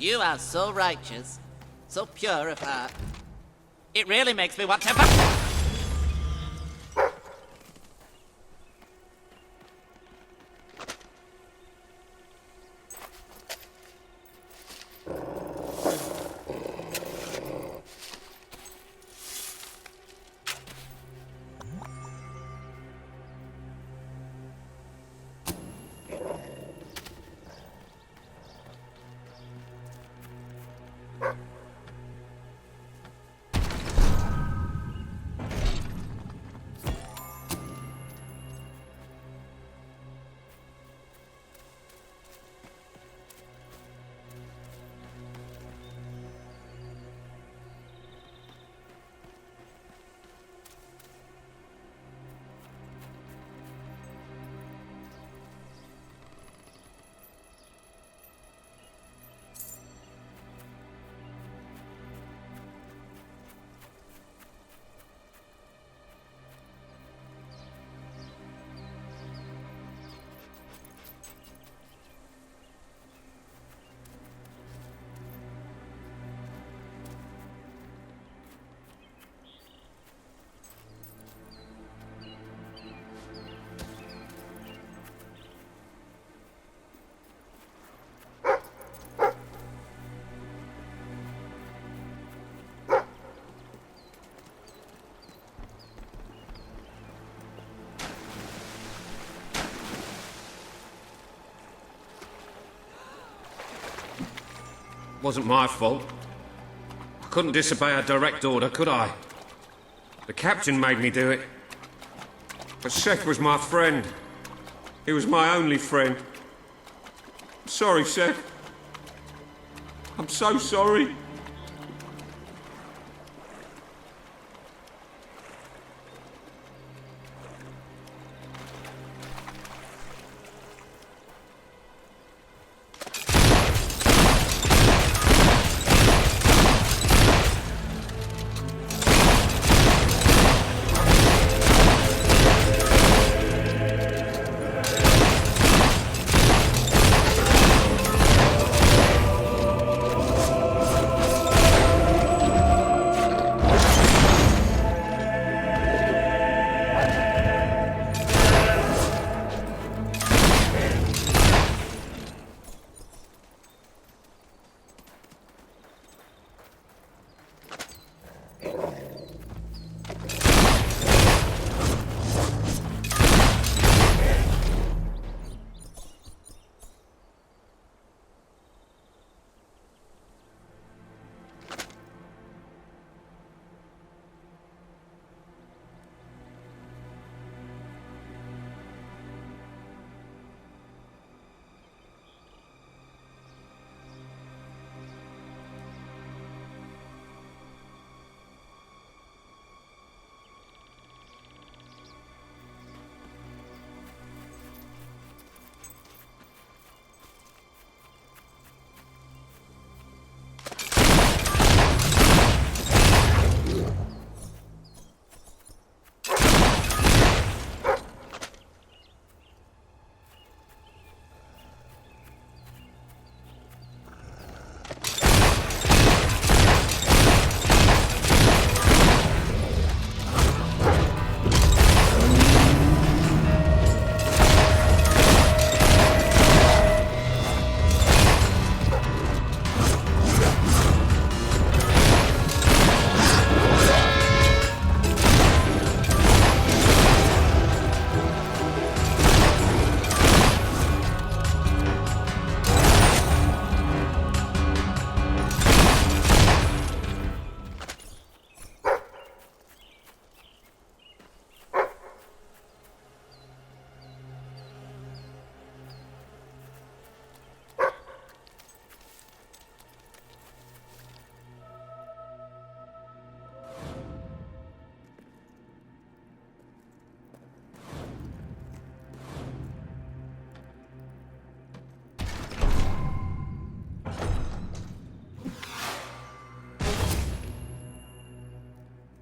You are so righteous, so pure of heart. It really makes me want to... wasn't my fault. I couldn't disobey a direct order, could I? The captain made me do it. But Seth was my friend. He was my only friend. I'm sorry, Seth. I'm so sorry.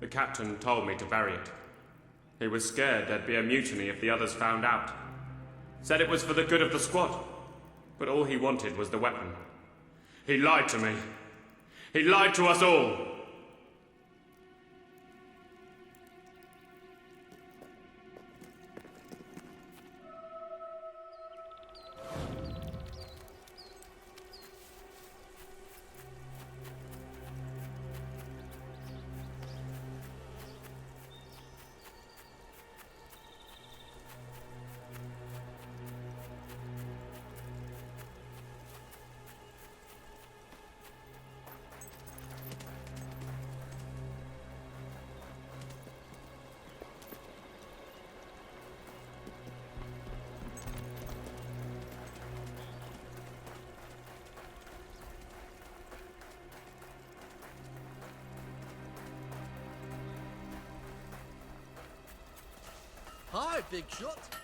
The captain told me to bury it. He was scared there'd be a mutiny if the others found out. Said it was for the good of the squad, but all he wanted was the weapon. He lied to me. He lied to us all. Hi, big shot.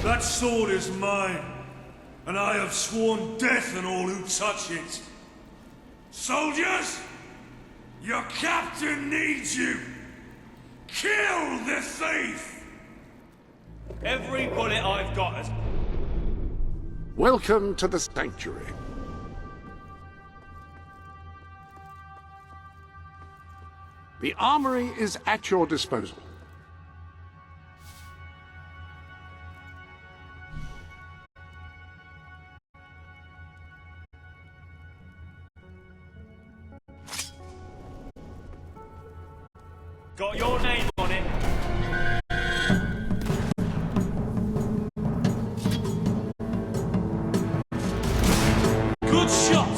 That sword is mine, and I have sworn death on all who touch it. Soldiers, your captain needs you. Kill the thief! Every bullet I've got has... Welcome to the sanctuary. The armory is at your disposal. Got your name on it. Good shot!